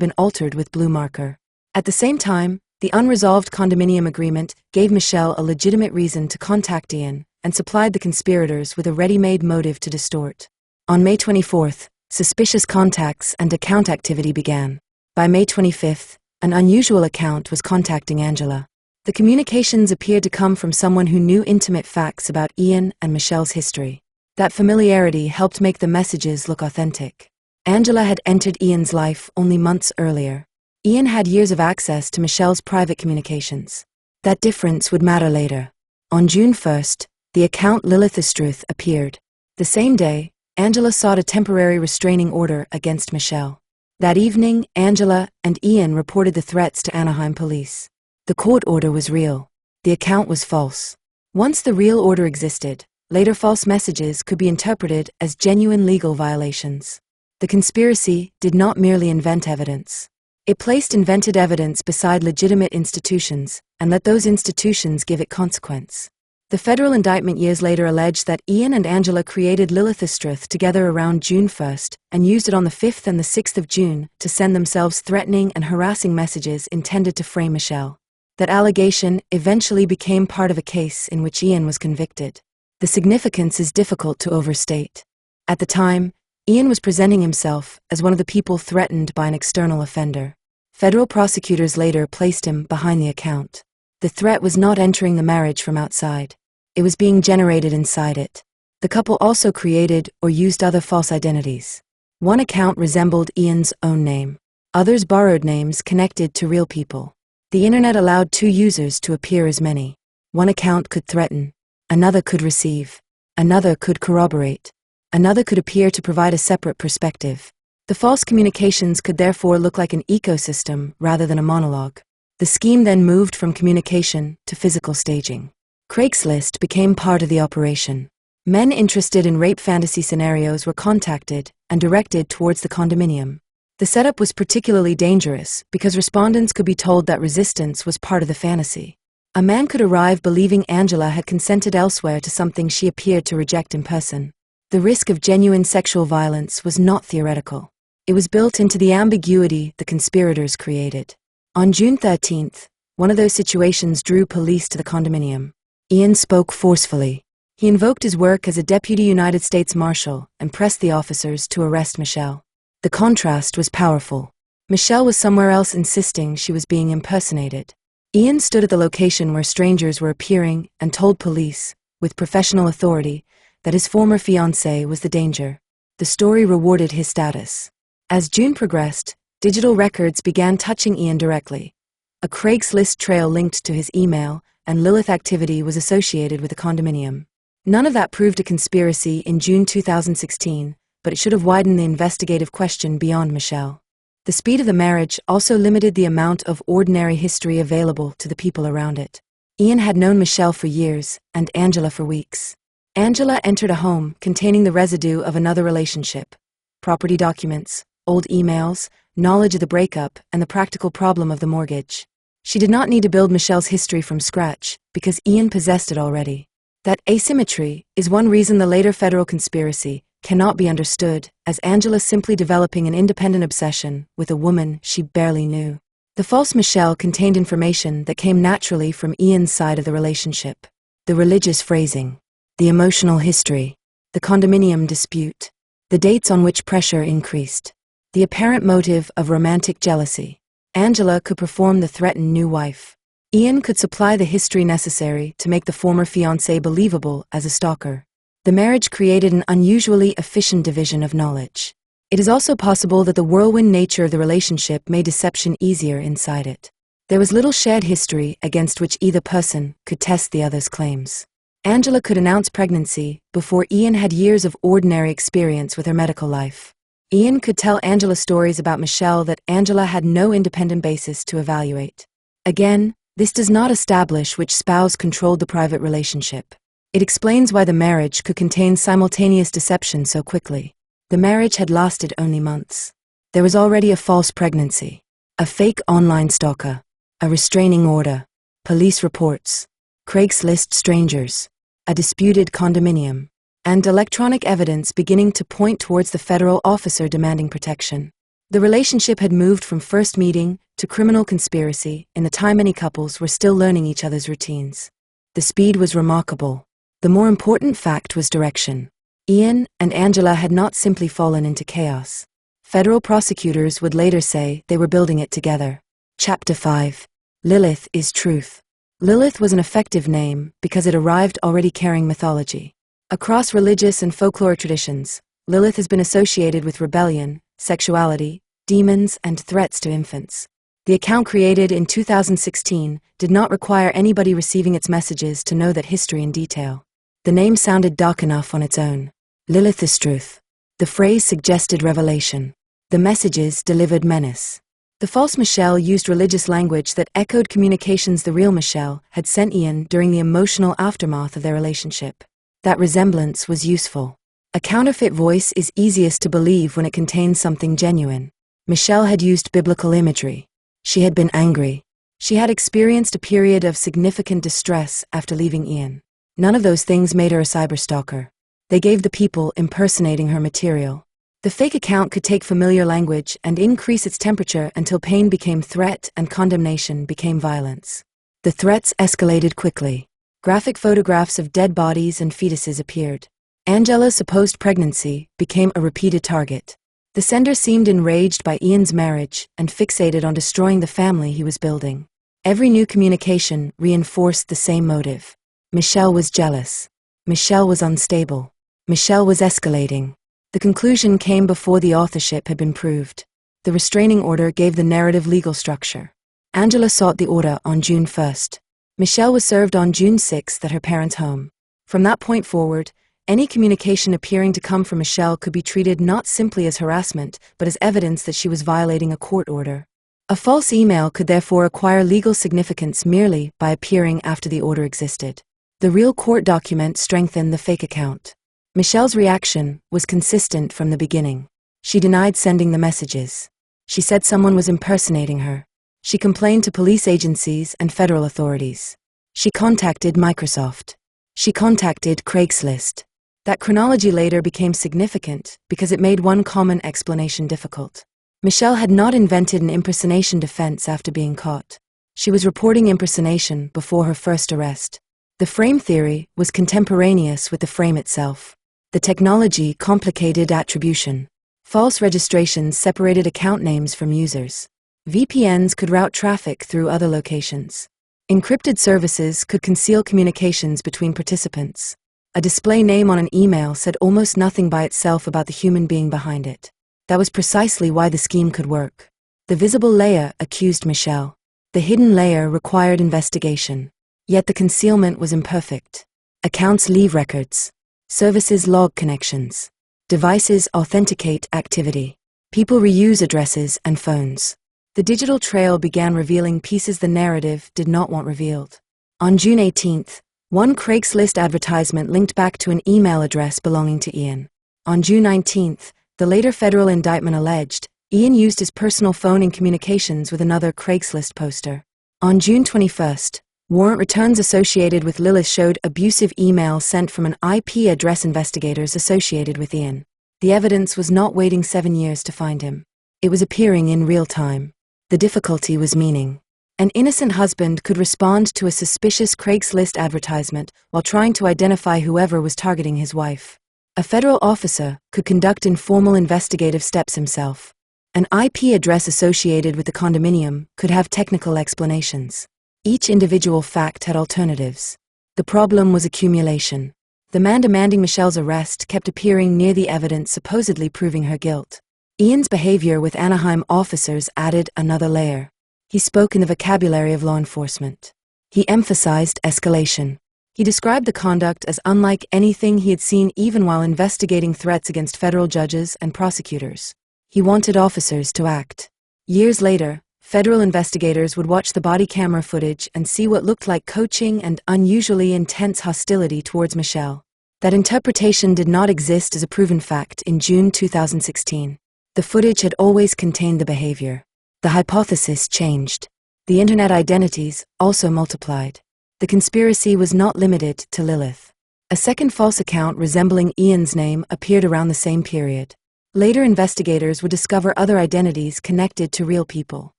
been altered with blue marker. At the same time, the unresolved condominium agreement gave Michelle a legitimate reason to contact Ian and supplied the conspirators with a ready-made motive to distort. On May 24th, suspicious contacts and account activity began. By May 25th, an unusual account was contacting Angela. The communications appeared to come from someone who knew intimate facts about Ian and Michelle's history. That familiarity helped make the messages look authentic. Angela had entered Ian's life only months earlier. Ian had years of access to Michelle's private communications. That difference would matter later. On June 1st, the account Lilith Estruth appeared. The same day, Angela sought a temporary restraining order against Michelle. That evening, Angela and Ian reported the threats to Anaheim police. The court order was real. The account was false. Once the real order existed, later false messages could be interpreted as genuine legal violations. The conspiracy did not merely invent evidence. It placed invented evidence beside legitimate institutions and let those institutions give it consequence. The federal indictment years later alleged that Ian and Angela created Lilith Estruth together around June 1st and used it on the 5th and the 6th of June to send themselves threatening and harassing messages intended to frame Michelle. That allegation eventually became part of a case in which Ian was convicted. The significance is difficult to overstate. At the time, Ian was presenting himself as one of the people threatened by an external offender. Federal prosecutors later placed him behind the account. The threat was not entering the marriage from outside. It was being generated inside it. The couple also created or used other false identities. One account resembled Ian's own name. Others borrowed names connected to real people. The internet allowed two users to appear as many. One account could threaten. Another could receive. Another could corroborate. Another could appear to provide a separate perspective. The false communications could therefore look like an ecosystem rather than a monologue. The scheme then moved from communication to physical staging. Craigslist became part of the operation. Men interested in rape fantasy scenarios were contacted and directed towards the condominium. The setup was particularly dangerous because respondents could be told that resistance was part of the fantasy. A man could arrive believing Angela had consented elsewhere to something she appeared to reject in person. The risk of genuine sexual violence was not theoretical. It was built into the ambiguity the conspirators created. On June 13th, one of those situations drew police to the condominium. Ian spoke forcefully. He invoked his work as a deputy United States Marshal and pressed the officers to arrest Michelle. The contrast was powerful. Michelle was somewhere else insisting she was being impersonated. Ian stood at the location where strangers were appearing and told police, with professional authority, that his former fiancée was the danger. The story rewarded his status. As June progressed, digital records began touching Ian directly. A Craigslist trail linked to his email, and Lilith activity was associated with the condominium. None of that proved a conspiracy in June 2016, but it should have widened the investigative question beyond Michelle. The speed of the marriage also limited the amount of ordinary history available to the people around it. Ian had known Michelle for years, and Angela for weeks. Angela entered a home containing the residue of another relationship. Property documents, old emails, knowledge of the breakup, and the practical problem of the mortgage. She did not need to build Michelle's history from scratch, because Ian possessed it already. That asymmetry is one reason the later federal conspiracy cannot be understood as Angela simply developing an independent obsession with a woman she barely knew. The false Michelle contained information that came naturally from Ian's side of the relationship. The religious phrasing, the emotional history, the condominium dispute, the dates on which pressure increased, the apparent motive of romantic jealousy. Angela could perform the threatened new wife. Ian could supply the history necessary to make the former fiancé believable as a stalker. The marriage created an unusually efficient division of knowledge. It is also possible that the whirlwind nature of the relationship made deception easier inside it. There was little shared history against which either person could test the other's claims. Angela could announce pregnancy before Ian had years of ordinary experience with her medical life. Ian could tell Angela stories about Michelle that Angela had no independent basis to evaluate. Again, this does not establish which spouse controlled the private relationship. It explains why the marriage could contain simultaneous deception so quickly. The marriage had lasted only months. There was already a false pregnancy, a fake online stalker, a restraining order, police reports, Craigslist strangers, a disputed condominium, and electronic evidence beginning to point towards the federal officer demanding protection. The relationship had moved from first meeting to criminal conspiracy in the time many couples were still learning each other's routines. The speed was remarkable. The more important fact was direction. Ian and Angela had not simply fallen into chaos. Federal prosecutors would later say they were building it together. Chapter 5. Lilith is Truth. Lilith was an effective name because it arrived already carrying mythology. Across religious and folklore traditions, Lilith has been associated with rebellion, sexuality, demons, and threats to infants. The account created in 2016 did not require anybody receiving its messages to know that history in detail. The name sounded dark enough on its own. Lilith is Truth. The phrase suggested revelation. The messages delivered menace. The false Michelle used religious language that echoed communications the real Michelle had sent Ian during the emotional aftermath of their relationship. That resemblance was useful. A counterfeit voice is easiest to believe when it contains something genuine. Michelle had used biblical imagery. She had been angry. She had experienced a period of significant distress after leaving Ian. None of those things made her a cyberstalker. They gave the people impersonating her material. The fake account could take familiar language and increase its temperature until pain became threat and condemnation became violence. The threats escalated quickly. Graphic photographs of dead bodies and fetuses appeared. Angela's supposed pregnancy became a repeated target. The sender seemed enraged by Ian's marriage and fixated on destroying the family he was building. Every new communication reinforced the same motive. Michelle was jealous. Michelle was unstable. Michelle was escalating. The conclusion came before the authorship had been proved. The restraining order gave the narrative legal structure. Angela sought the order on June 1st. Michelle was served on June 6th at her parents' home. From that point forward, any communication appearing to come from Michelle could be treated not simply as harassment, but as evidence that she was violating a court order. A false email could therefore acquire legal significance merely by appearing after the order existed. The real court document strengthened the fake account. Michelle's reaction was consistent from the beginning. She denied sending the messages. She said someone was impersonating her. She complained to police agencies and federal authorities. She contacted Microsoft. She contacted Craigslist. That chronology later became significant because it made one common explanation difficult. Michelle had not invented an impersonation defense after being caught. She was reporting impersonation before her first arrest. The frame theory was contemporaneous with the frame itself. The technology complicated attribution. False registrations separated account names from users. VPNs could route traffic through other locations. Encrypted services could conceal communications between participants. A display name on an email said almost nothing by itself about the human being behind it. That was precisely why the scheme could work. The visible layer accused Michelle. The hidden layer required investigation. Yet the concealment was imperfect. Accounts leave records. Services log connections. Devices authenticate activity. People reuse addresses and phones. The digital trail began revealing pieces the narrative did not want revealed. On June 18th, one Craigslist advertisement linked back to an email address belonging to Ian. On June 19th, the later federal indictment alleged Ian used his personal phone in communications with another Craigslist poster. On June 21st, warrant returns associated with Lilith showed abusive emails sent from an IP address investigators associated with Ian. The evidence was not waiting 7 years to find him. It was appearing in real time. The difficulty was meaning. An innocent husband could respond to a suspicious Craigslist advertisement while trying to identify whoever was targeting his wife. A federal officer could conduct informal investigative steps himself. An IP address associated with the condominium could have technical explanations. Each individual fact had alternatives. The problem was accumulation. The man demanding Michelle's arrest kept appearing near the evidence supposedly proving her guilt. Ian's behavior with Anaheim officers added another layer. He spoke in the vocabulary of law enforcement. He emphasized escalation. He described the conduct as unlike anything he had seen even while investigating threats against federal judges and prosecutors. He wanted officers to act. Years later, federal investigators would watch the body camera footage and see what looked like coaching and unusually intense hostility towards Michelle. That interpretation did not exist as a proven fact in June 2016. The footage had always contained the behaviour. The hypothesis changed. The internet identities also multiplied. The conspiracy was not limited to Lilith. A second false account resembling Ian's name appeared around the same period. Later investigators would discover other identities connected to real people.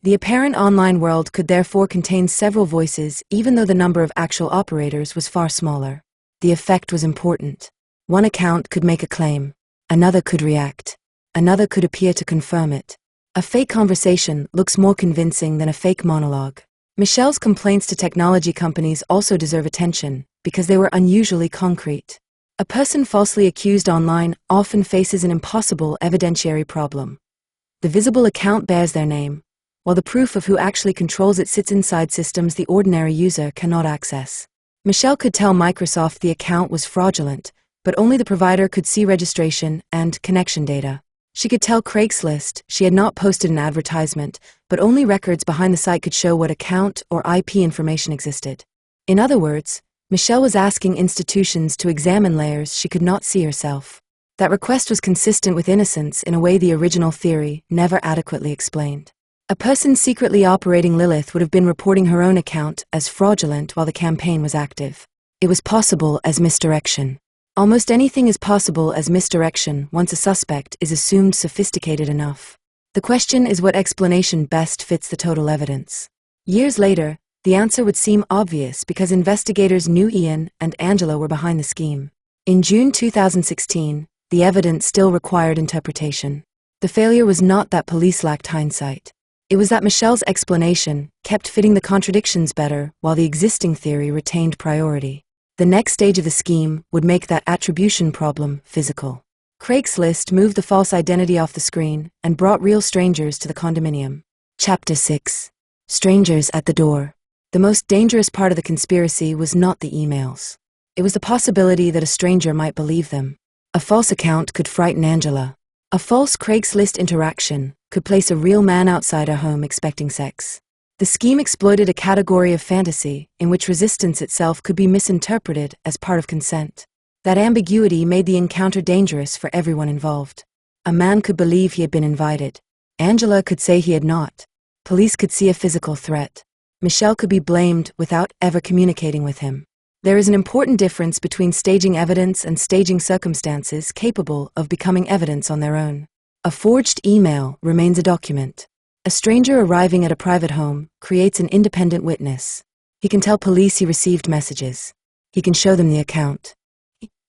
The apparent online world could therefore contain several voices, even though the number of actual operators was far smaller. The effect was important. One account could make a claim. Another could react. Another could appear to confirm it. A fake conversation looks more convincing than a fake monologue. Michelle's complaints to technology companies also deserve attention, because they were unusually concrete. A person falsely accused online often faces an impossible evidentiary problem. The visible account bears their name, while the proof of who actually controls it sits inside systems the ordinary user cannot access. Michelle could tell Microsoft the account was fraudulent, but only the provider could see registration and connection data. She could tell Craigslist she had not posted an advertisement, but only records behind the site could show what account or IP information existed. In other words, Michelle was asking institutions to examine layers she could not see herself. That request was consistent with innocence in a way the original theory never adequately explained. A person secretly operating Lilith would have been reporting her own account as fraudulent while the campaign was active. It was possible as misdirection. Almost anything is possible as misdirection once a suspect is assumed sophisticated enough. The question is what explanation best fits the total evidence. Years later, the answer would seem obvious because investigators knew Ian and Angela were behind the scheme. In June 2016, the evidence still required interpretation. The failure was not that police lacked hindsight. It was that Michelle's explanation kept fitting the contradictions better while the existing theory retained priority. The next stage of the scheme would make that attribution problem physical. Craigslist moved the false identity off the screen and brought real strangers to the condominium. Chapter 6. Strangers at the door. The most dangerous part of the conspiracy was not the emails. It was the possibility that a stranger might believe them. A false account could frighten Angela. A false Craigslist interaction could place a real man outside her home expecting sex. The scheme exploited a category of fantasy in which resistance itself could be misinterpreted as part of consent. That ambiguity made the encounter dangerous for everyone involved. A man could believe he had been invited. Angela could say he had not. Police could see a physical threat. Michelle could be blamed without ever communicating with him. There is an important difference between staging evidence and staging circumstances capable of becoming evidence on their own. A forged email remains a document. A stranger arriving at a private home creates an independent witness. He can tell police he received messages. He can show them the account.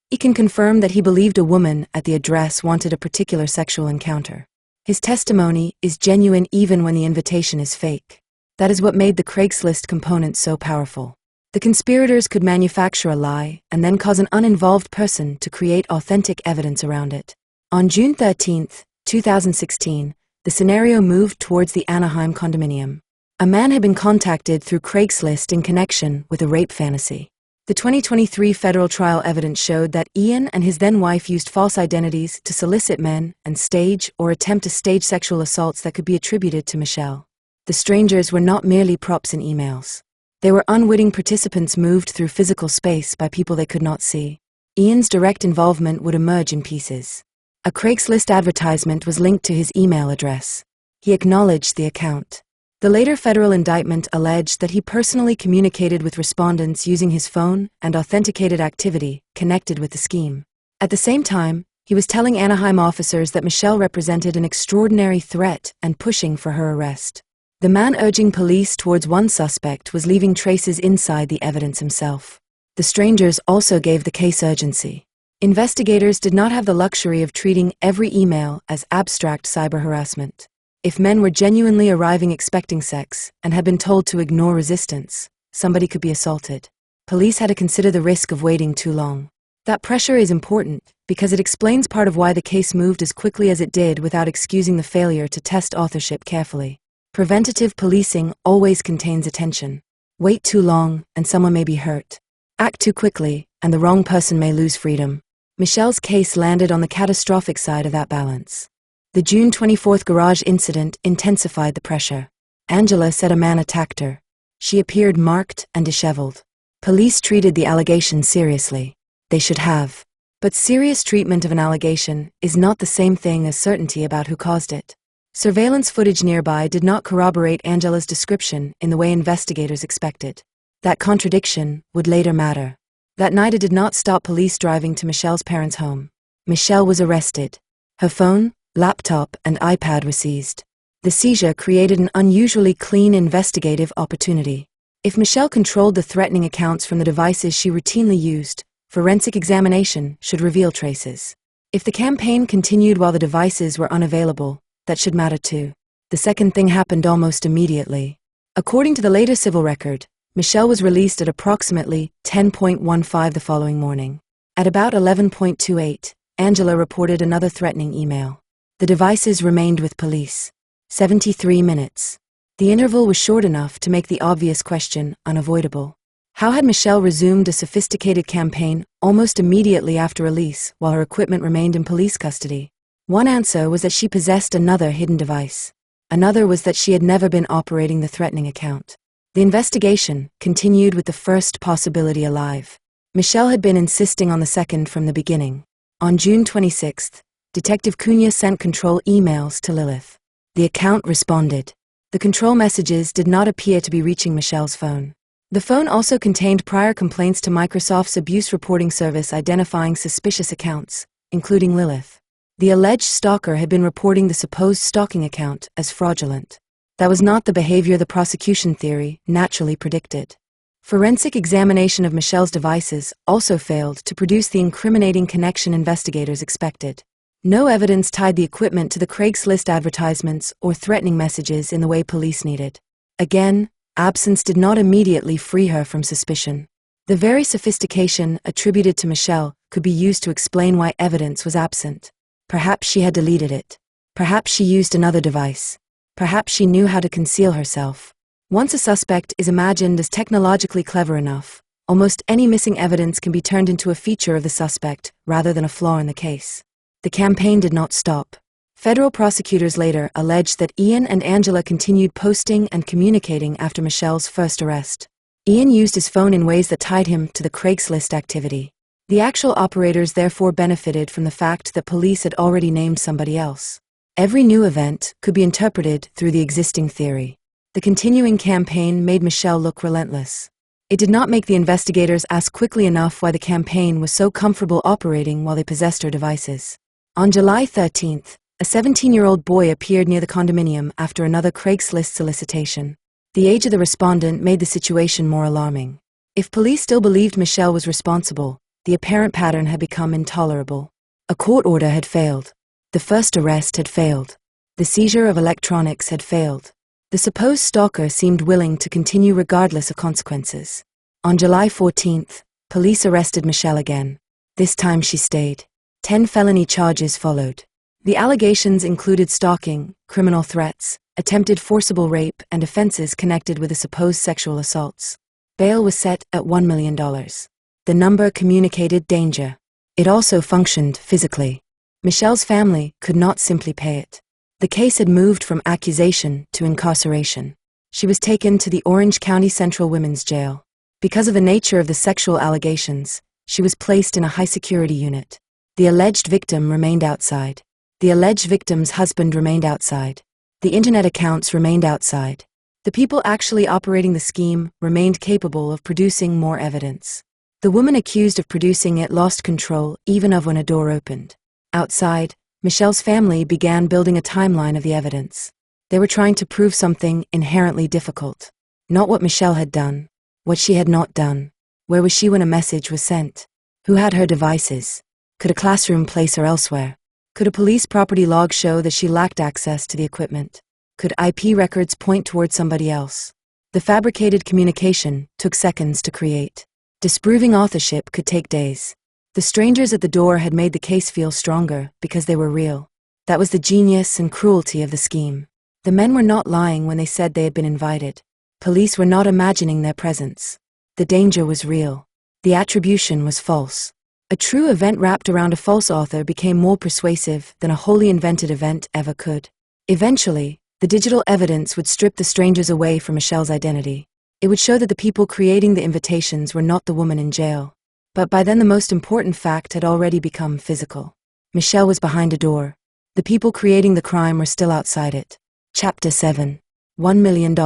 He can confirm that he believed a woman at the address wanted a particular sexual encounter. His testimony is genuine even when the invitation is fake. That is what made the Craigslist component so powerful. The conspirators could manufacture a lie and then cause an uninvolved person to create authentic evidence around it. On June 13, 2016, the scenario moved towards the Anaheim condominium. A man had been contacted through Craigslist in connection with a rape fantasy. The 2023 federal trial evidence showed that Ian and his then-wife used false identities to solicit men and stage or attempt to stage sexual assaults that could be attributed to Michelle. The strangers were not merely props in emails. They were unwitting participants moved through physical space by people they could not see. Ian's direct involvement would emerge in pieces. A Craigslist advertisement was linked to his email address. He acknowledged the account. The later federal indictment alleged that he personally communicated with respondents using his phone and authenticated activity connected with the scheme. At the same time, he was telling Anaheim officers that Michelle represented an extraordinary threat and pushing for her arrest. The man urging police towards one suspect was leaving traces inside the evidence himself. The strangers also gave the case urgency. Investigators did not have the luxury of treating every email as abstract cyber harassment. If men were genuinely arriving expecting sex and had been told to ignore resistance, somebody could be assaulted. Police had to consider the risk of waiting too long. That pressure is important because it explains part of why the case moved as quickly as it did without excusing the failure to test authorship carefully. Preventative policing always contains attention. Wait too long and someone may be hurt. Act too quickly, and the wrong person may lose freedom. Michelle's case landed on the catastrophic side of that balance. The June 24th garage incident intensified the pressure. Angela said a man attacked her. She appeared marked and disheveled. Police treated the allegation seriously. They should have. But serious treatment of an allegation is not the same thing as certainty about who caused it. Surveillance footage nearby did not corroborate Angela's description in the way investigators expected. That contradiction would later matter. That night it did not stop police driving to Michelle's parents' home. Michelle was arrested. Her phone, laptop, and iPad were seized. The seizure created an unusually clean investigative opportunity. If Michelle controlled the threatening accounts from the devices she routinely used, forensic examination should reveal traces. If the campaign continued while the devices were unavailable, that should matter too. The second thing happened almost immediately. According to the later civil record, Michelle was released at approximately 10:15 the following morning. At about 11:28, Angela reported another threatening email. The devices remained with police. 73 minutes. The interval was short enough to make the obvious question unavoidable. How had Michelle resumed a sophisticated campaign almost immediately after release while her equipment remained in police custody? One answer was that she possessed another hidden device. Another was that she had never been operating the threatening account. The investigation continued with the first possibility alive. Michelle had been insisting on the second from the beginning. On June 26th, Detective Cunha sent control emails to Lilith. The account responded. The control messages did not appear to be reaching Michelle's phone. The phone also contained prior complaints to Microsoft's abuse reporting service identifying suspicious accounts, including Lilith. The alleged stalker had been reporting the supposed stalking account as fraudulent. That was not the behavior the prosecution theory naturally predicted. Forensic examination of Michelle's devices also failed to produce the incriminating connection investigators expected. No evidence tied the equipment to the Craigslist advertisements or threatening messages in the way police needed. Again, absence did not immediately free her from suspicion. The very sophistication attributed to Michelle could be used to explain why evidence was absent. Perhaps she had deleted it. Perhaps she used another device. Perhaps she knew how to conceal herself. Once a suspect is imagined as technologically clever enough, almost any missing evidence can be turned into a feature of the suspect rather than a flaw in the case. The campaign did not stop. Federal prosecutors later alleged that Ian and Angela continued posting and communicating after Michelle's first arrest. Ian used his phone in ways that tied him to the Craigslist activity. The actual operators therefore benefited from the fact that police had already named somebody else. Every new event could be interpreted through the existing theory. The continuing campaign made Michelle look relentless. It did not make the investigators ask quickly enough why the campaign was so comfortable operating while they possessed her devices. On July 13th, a 17-year-old boy appeared near the condominium after another Craigslist solicitation. The age of the respondent made the situation more alarming. If police still believed Michelle was responsible, the apparent pattern had become intolerable. A court order had failed. The first arrest had failed. The seizure of electronics had failed. The supposed stalker seemed willing to continue regardless of consequences. On July 14th, police arrested Michelle again. This time she stayed. 10 felony charges followed. The allegations included stalking, criminal threats, attempted forcible rape, and offenses connected with the supposed sexual assaults. Bail was set at $1 million. The number communicated danger. It also functioned physically. Michelle's family could not simply pay it. The case had moved from accusation to incarceration. She was taken to the Orange County Central Women's Jail. Because of the nature of the sexual allegations, she was placed in a high-security unit. The alleged victim remained outside. The alleged victim's husband remained outside. The internet accounts remained outside. The people actually operating the scheme remained capable of producing more evidence. The woman accused of producing it lost control even of when a door opened. Outside, Michelle's family began building a timeline of the evidence. They were trying to prove something inherently difficult. Not what Michelle had done. What she had not done. Where was she when a message was sent? Who had her devices? Could a classroom place her elsewhere? Could a police property log show that she lacked access to the equipment? Could IP records point toward somebody else? The fabricated communication took seconds to create. Disproving authorship could take days. The strangers at the door had made the case feel stronger because they were real. That was the genius and cruelty of the scheme. The men were not lying when they said they had been invited. Police were not imagining their presence. The danger was real. The attribution was false. A true event wrapped around a false author became more persuasive than a wholly invented event ever could. Eventually, the digital evidence would strip the strangers away from Michelle's identity. It would show that the people creating the invitations were not the woman in jail. But by then the most important fact had already become physical. Michelle was behind a door. The people creating the crime were still outside it. Chapter 7. $1 million.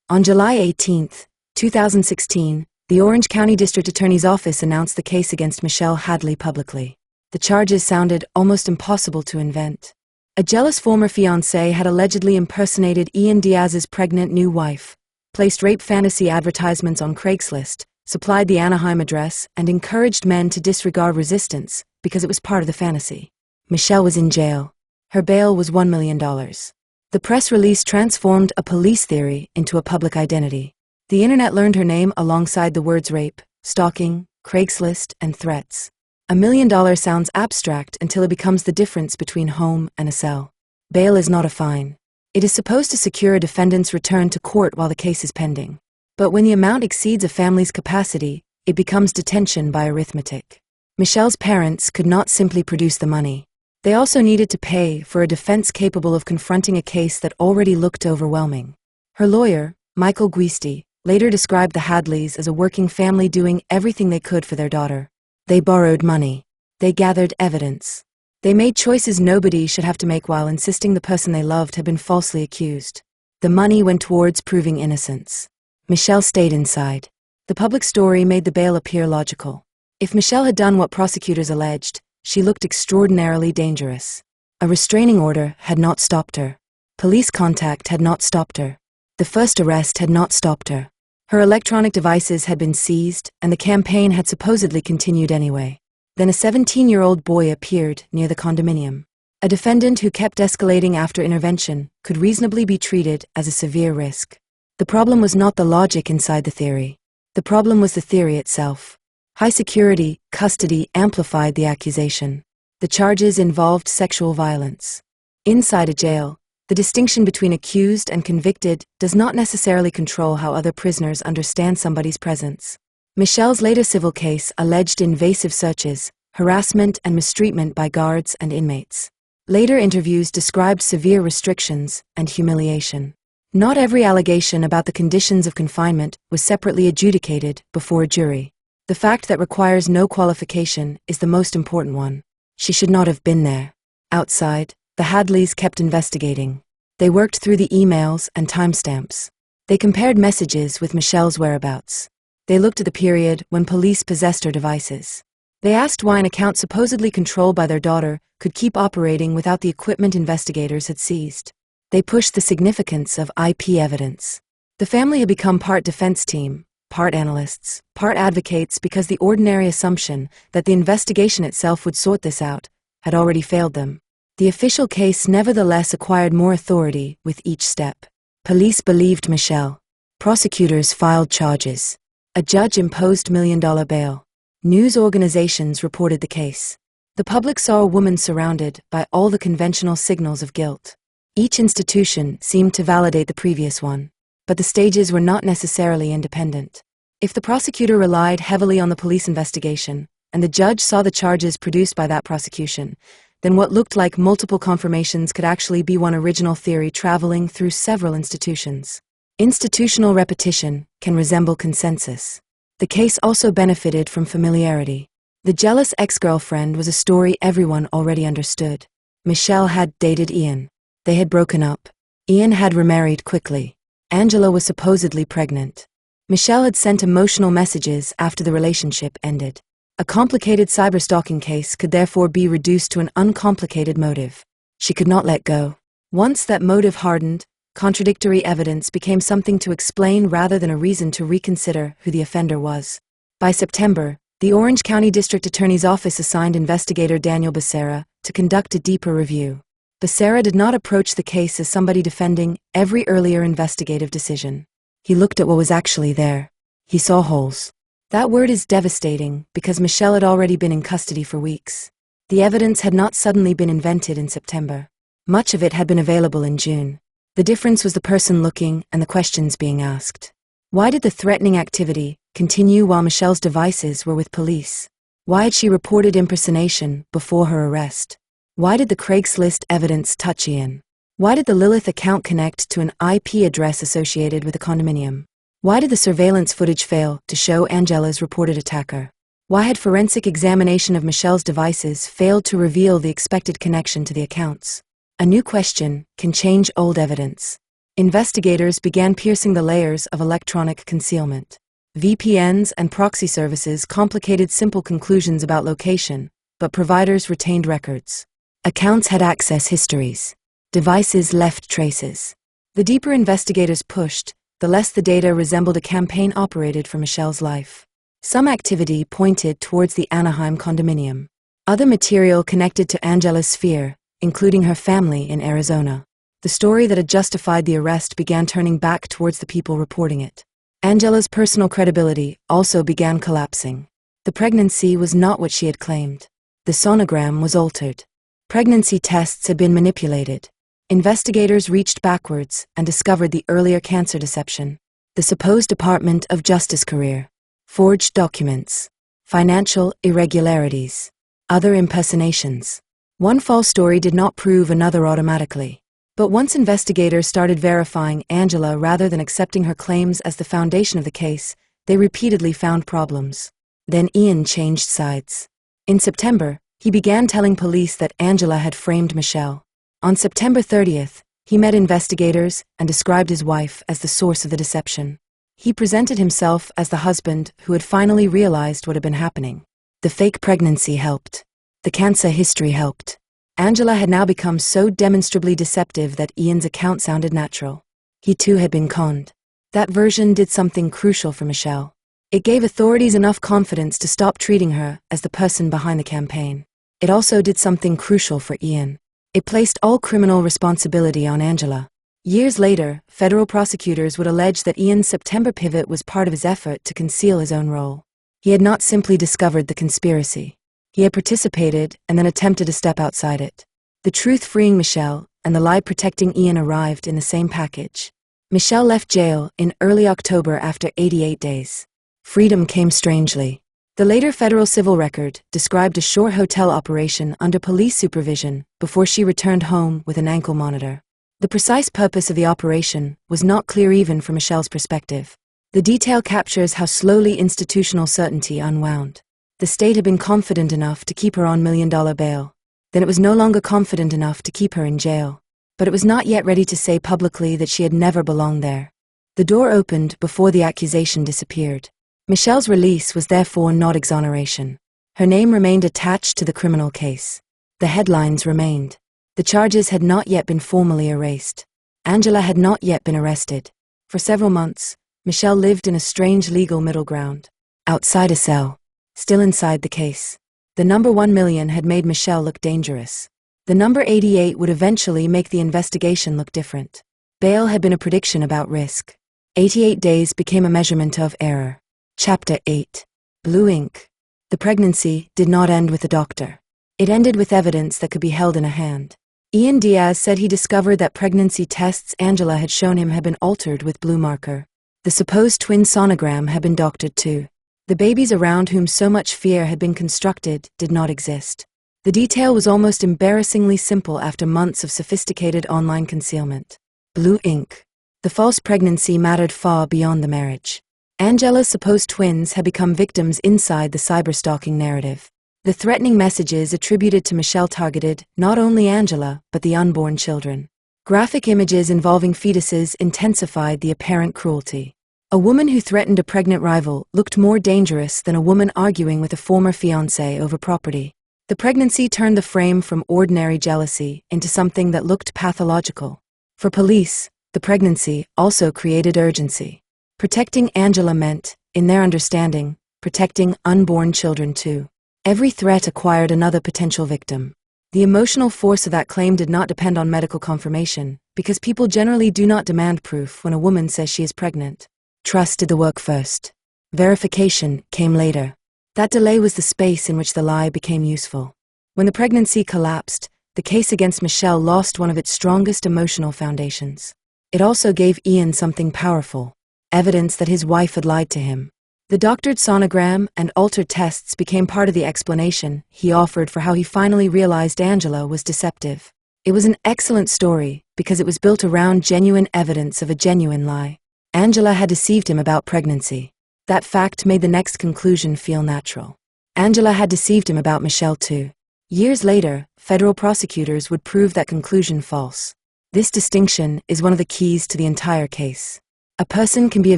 On July 18, 2016, the Orange County District Attorney's Office announced the case against Michelle Hadley publicly. The charges sounded almost impossible to invent. A jealous former fiancé had allegedly impersonated Ian Diaz's pregnant new wife, placed rape fantasy advertisements on Craigslist, supplied the Anaheim address, and encouraged men to disregard resistance because it was part of the fantasy. Michelle was in jail. Her bail was $1 million. The press release transformed a police theory into a public identity. The internet learned her name alongside the words rape, stalking, Craigslist, and threats. $1 million sounds abstract until it becomes the difference between home and a cell. Bail is not a fine. It is supposed to secure a defendant's return to court while the case is pending. But when the amount exceeds a family's capacity, it becomes detention by arithmetic. Michelle's parents could not simply produce the money. They also needed to pay for a defense capable of confronting a case that already looked overwhelming. Her lawyer, Michael Guisti, later described the Hadleys as a working family doing everything they could for their daughter. They borrowed money. They gathered evidence. They made choices nobody should have to make while insisting the person they loved had been falsely accused. The money went towards proving innocence. Michelle stayed inside. The public story made the bail appear logical. If Michelle had done what prosecutors alleged, she looked extraordinarily dangerous. A restraining order had not stopped her. Police contact had not stopped her. The first arrest had not stopped her. Her electronic devices had been seized, and the campaign had supposedly continued anyway. Then a 17-year-old boy appeared near the condominium. A defendant who kept escalating after intervention could reasonably be treated as a severe risk. The problem was not the logic inside the theory. The problem was the theory itself. High security, custody amplified the accusation. The charges involved sexual violence. Inside a jail, the distinction between accused and convicted does not necessarily control how other prisoners understand somebody's presence. Michelle's later civil case alleged invasive searches, harassment and mistreatment by guards and inmates. Later interviews described severe restrictions and humiliation. Not every allegation about the conditions of confinement was separately adjudicated before a jury. The fact that requires no qualification is the most important one. She should not have been there. Outside, the Hadleys kept investigating. They worked through the emails and timestamps. They compared messages with Michelle's whereabouts. They looked at the period when police possessed her devices. They asked why an account supposedly controlled by their daughter could keep operating without the equipment investigators had seized. They pushed the significance of IP evidence. The family had become part defense team, part analysts, part advocates because the ordinary assumption that the investigation itself would sort this out had already failed them. The official case nevertheless acquired more authority with each step. Police believed Michelle. Prosecutors filed charges. A judge imposed $1 million bail. News organizations reported the case. The public saw a woman surrounded by all the conventional signals of guilt. Each institution seemed to validate the previous one, but the stages were not necessarily independent. If the prosecutor relied heavily on the police investigation, and the judge saw the charges produced by that prosecution, then what looked like multiple confirmations could actually be one original theory traveling through several institutions. Institutional repetition can resemble consensus. The case also benefited from familiarity. The jealous ex-girlfriend was a story everyone already understood. Michelle had dated Ian. They had broken up. Ian had remarried quickly. Angela was supposedly pregnant. Michelle had sent emotional messages after the relationship ended. A complicated cyberstalking case could therefore be reduced to an uncomplicated motive. She could not let go. Once that motive hardened, contradictory evidence became something to explain rather than a reason to reconsider who the offender was. By September, the Orange County District Attorney's Office assigned investigator Daniel Becerra to conduct a deeper review. Becerra did not approach the case as somebody defending every earlier investigative decision. He looked at what was actually there. He saw holes. That word is devastating because Michelle had already been in custody for weeks. The evidence had not suddenly been invented in September. Much of it had been available in June. The difference was the person looking and the questions being asked. Why did the threatening activity, continue while Michelle's devices were with police? Why had she reported impersonation before her arrest? Why did the Craigslist evidence touch Ian? Why did the Lilith account connect to an IP address associated with a condominium? Why did the surveillance footage fail to show Angela's reported attacker? Why had forensic examination of Michelle's devices failed to reveal the expected connection to the accounts? A new question can change old evidence. Investigators began piercing the layers of electronic concealment. VPNs and proxy services complicated simple conclusions about location, but providers retained records. Accounts had access histories. Devices left traces. The deeper investigators pushed, the less the data resembled a campaign operated for Michelle's life. Some activity pointed towards the Anaheim condominium. Other material connected to Angela's sphere, including her family in Arizona. The story that had justified the arrest began turning back towards the people reporting it. Angela's personal credibility also began collapsing. The pregnancy was not what she had claimed. The sonogram was altered. Pregnancy tests had been manipulated. Investigators reached backwards and discovered the earlier cancer deception. The supposed Department of Justice career. Forged documents. Financial irregularities. Other impersonations. One false story did not prove another automatically. But once investigators started verifying Angela rather than accepting her claims as the foundation of the case, they repeatedly found problems. Then Ian changed sides. In September, he began telling police that Angela had framed Michelle. On September 30th, he met investigators and described his wife as the source of the deception. He presented himself as the husband who had finally realized what had been happening. The fake pregnancy helped. The cancer history helped. Angela had now become so demonstrably deceptive that Ian's account sounded natural. He too had been conned. That version did something crucial for Michelle. It gave authorities enough confidence to stop treating her as the person behind the campaign. It also did something crucial for Ian. It placed all criminal responsibility on Angela. Years later, federal prosecutors would allege that Ian's September pivot was part of his effort to conceal his own role. He had not simply discovered the conspiracy. He had participated and then attempted to step outside it. The truth freeing Michelle and the lie protecting Ian arrived in the same package. Michelle left jail in early October after 88 days. Freedom came strangely. The later federal civil record described a short hotel operation under police supervision before she returned home with an ankle monitor. The precise purpose of the operation was not clear even from Michelle's perspective. The detail captures how slowly institutional certainty unwound. The state had been confident enough to keep her on $1 million bail. Then it was no longer confident enough to keep her in jail. But it was not yet ready to say publicly that she had never belonged there. The door opened before the accusation disappeared. Michelle's release was therefore not exoneration. Her name remained attached to the criminal case. The headlines remained. The charges had not yet been formally erased. Angela had not yet been arrested. For several months, Michelle lived in a strange legal middle ground. Outside a cell. Still inside the case. The number 1 million had made Michelle look dangerous. The number 88 would eventually make the investigation look different. Bail had been a prediction about risk. 88 days became a measurement of error. Chapter 8. Blue ink. The pregnancy did not end with the doctor. It ended with evidence that could be held in a hand. Ian Diaz said he discovered that pregnancy tests Angela had shown him had been altered with blue marker. The supposed twin sonogram had been doctored too. The babies around whom so much fear had been constructed did not exist. The detail was almost embarrassingly simple after months of sophisticated online concealment. Blue ink. The false pregnancy mattered far beyond the marriage. Angela's supposed twins had become victims inside the cyberstalking narrative. The threatening messages attributed to Michelle targeted not only Angela, but the unborn children. Graphic images involving fetuses intensified the apparent cruelty. A woman who threatened a pregnant rival looked more dangerous than a woman arguing with a former fiancé over property. The pregnancy turned the frame from ordinary jealousy into something that looked pathological. For police, the pregnancy also created urgency. Protecting Angela meant, in their understanding, protecting unborn children too. Every threat acquired another potential victim. The emotional force of that claim did not depend on medical confirmation, because people generally do not demand proof when a woman says she is pregnant. Trust did the work first. Verification came later. That delay was the space in which the lie became useful. When the pregnancy collapsed, the case against Michelle lost one of its strongest emotional foundations. It also gave Ian something powerful. Evidence that his wife had lied to him. The doctored sonogram and altered tests became part of the explanation he offered for how he finally realized Angela was deceptive. It was an excellent story because it was built around genuine evidence of a genuine lie. Angela had deceived him about pregnancy. That fact made the next conclusion feel natural. Angela had deceived him about Michelle too. Years later, federal prosecutors would prove that conclusion false. This distinction is one of the keys to the entire case. A person can be a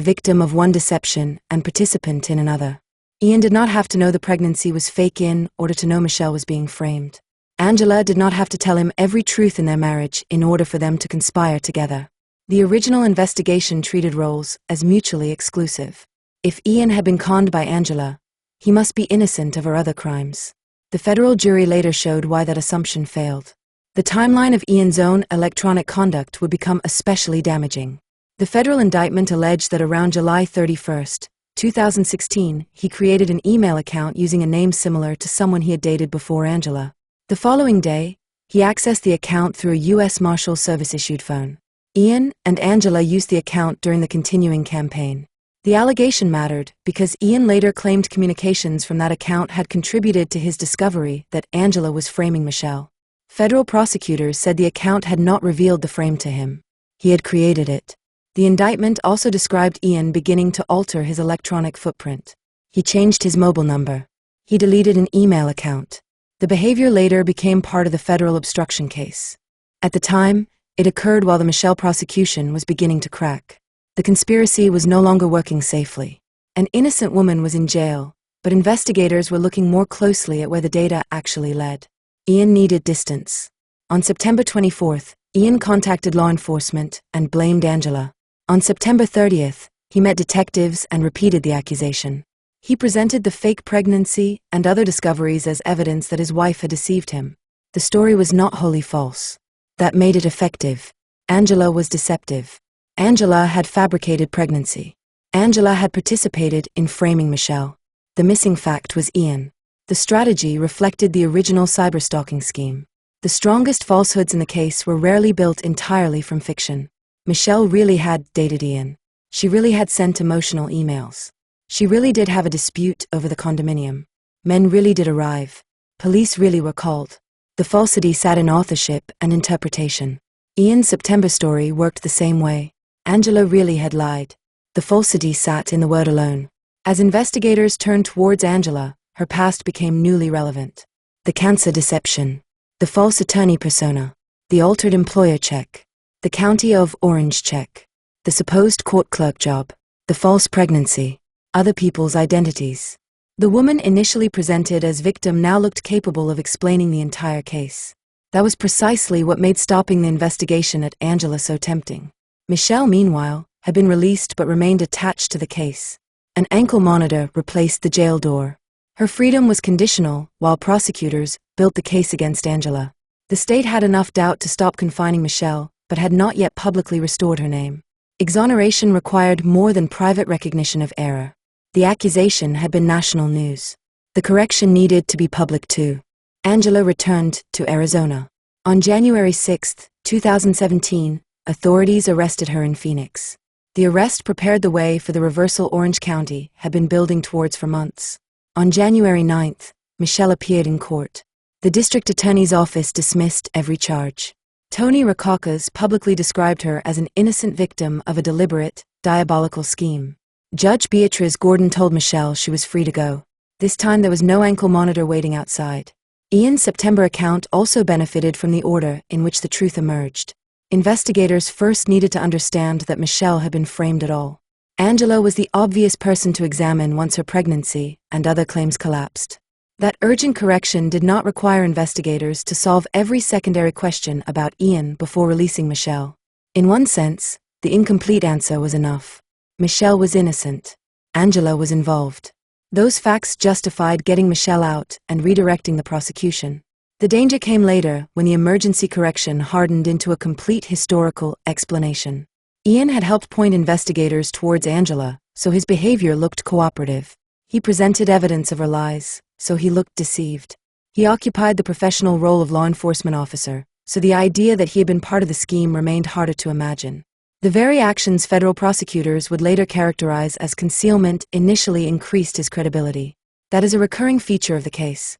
victim of one deception and participant in another. Ian did not have to know the pregnancy was fake in order to know Michelle was being framed. Angela did not have to tell him every truth in their marriage in order for them to conspire together. The original investigation treated roles as mutually exclusive. If Ian had been conned by Angela, he must be innocent of her other crimes. The federal jury later showed why that assumption failed. The timeline of Ian's own electronic conduct would become especially damaging. The federal indictment alleged that around July 31, 2016, he created an email account using a name similar to someone he had dated before Angela. The following day, he accessed the account through a U.S. Marshal Service-issued phone. Ian and Angela used the account during the continuing campaign. The allegation mattered because Ian later claimed communications from that account had contributed to his discovery that Angela was framing Michelle. Federal prosecutors said the account had not revealed the frame to him. He had created it. The indictment also described Ian beginning to alter his electronic footprint. He changed his mobile number. He deleted an email account. The behavior later became part of the federal obstruction case. At the time, it occurred while the Michelle prosecution was beginning to crack. The conspiracy was no longer working safely. An innocent woman was in jail, but investigators were looking more closely at where the data actually led. Ian needed distance. On September 24th, Ian contacted law enforcement and blamed Angela. On September 30th, he met detectives and repeated the accusation. He presented the fake pregnancy and other discoveries as evidence that his wife had deceived him. The story was not wholly false. That made it effective. Angela was deceptive. Angela had fabricated pregnancy. Angela had participated in framing Michelle. The missing fact was Ian. The strategy reflected the original cyberstalking scheme. The strongest falsehoods in the case were rarely built entirely from fiction. Michelle really had dated Ian. She really had sent emotional emails. She really did have a dispute over the condominium. Men really did arrive. Police really were called. The falsity sat in authorship and interpretation. Ian's September story worked the same way. Angela really had lied. The falsity sat in the word alone. As investigators turned towards Angela, her past became newly relevant. The cancer deception. The false attorney persona. The altered employer check. The County of Orange check. The supposed court clerk job. The false pregnancy. Other people's identities. The woman initially presented as victim now looked capable of explaining the entire case. That was precisely what made stopping the investigation at Angela so tempting. Michelle, meanwhile, had been released but remained attached to the case. An ankle monitor replaced the jail door. Her freedom was conditional while prosecutors built the case against Angela. The state had enough doubt to stop confining Michelle, but had not yet publicly restored her name. Exoneration required more than private recognition of error. The accusation had been national news. The correction needed to be public too. Angela returned to Arizona. On January 6, 2017, authorities arrested her in Phoenix. The arrest prepared the way for the reversal Orange County had been building towards for months. On January 9, Michelle appeared in court. The district attorney's office dismissed every charge. Tony Rackauckas publicly described her as an innocent victim of a deliberate, diabolical scheme. Judge Beatrice Gordon told Michelle she was free to go. This time there was no ankle monitor waiting outside. Ian's September account also benefited from the order in which the truth emerged. Investigators first needed to understand that Michelle had been framed at all. Angela was the obvious person to examine once her pregnancy and other claims collapsed. That urgent correction did not require investigators to solve every secondary question about Ian before releasing Michelle. In one sense, the incomplete answer was enough. Michelle was innocent. Angela was involved. Those facts justified getting Michelle out and redirecting the prosecution. The danger came later when the emergency correction hardened into a complete historical explanation. Ian had helped point investigators towards Angela, so his behavior looked cooperative. He presented evidence of her lies, so he looked deceived. He occupied the professional role of law enforcement officer, so the idea that he had been part of the scheme remained harder to imagine. The very actions federal prosecutors would later characterize as concealment initially increased his credibility. That is a recurring feature of the case.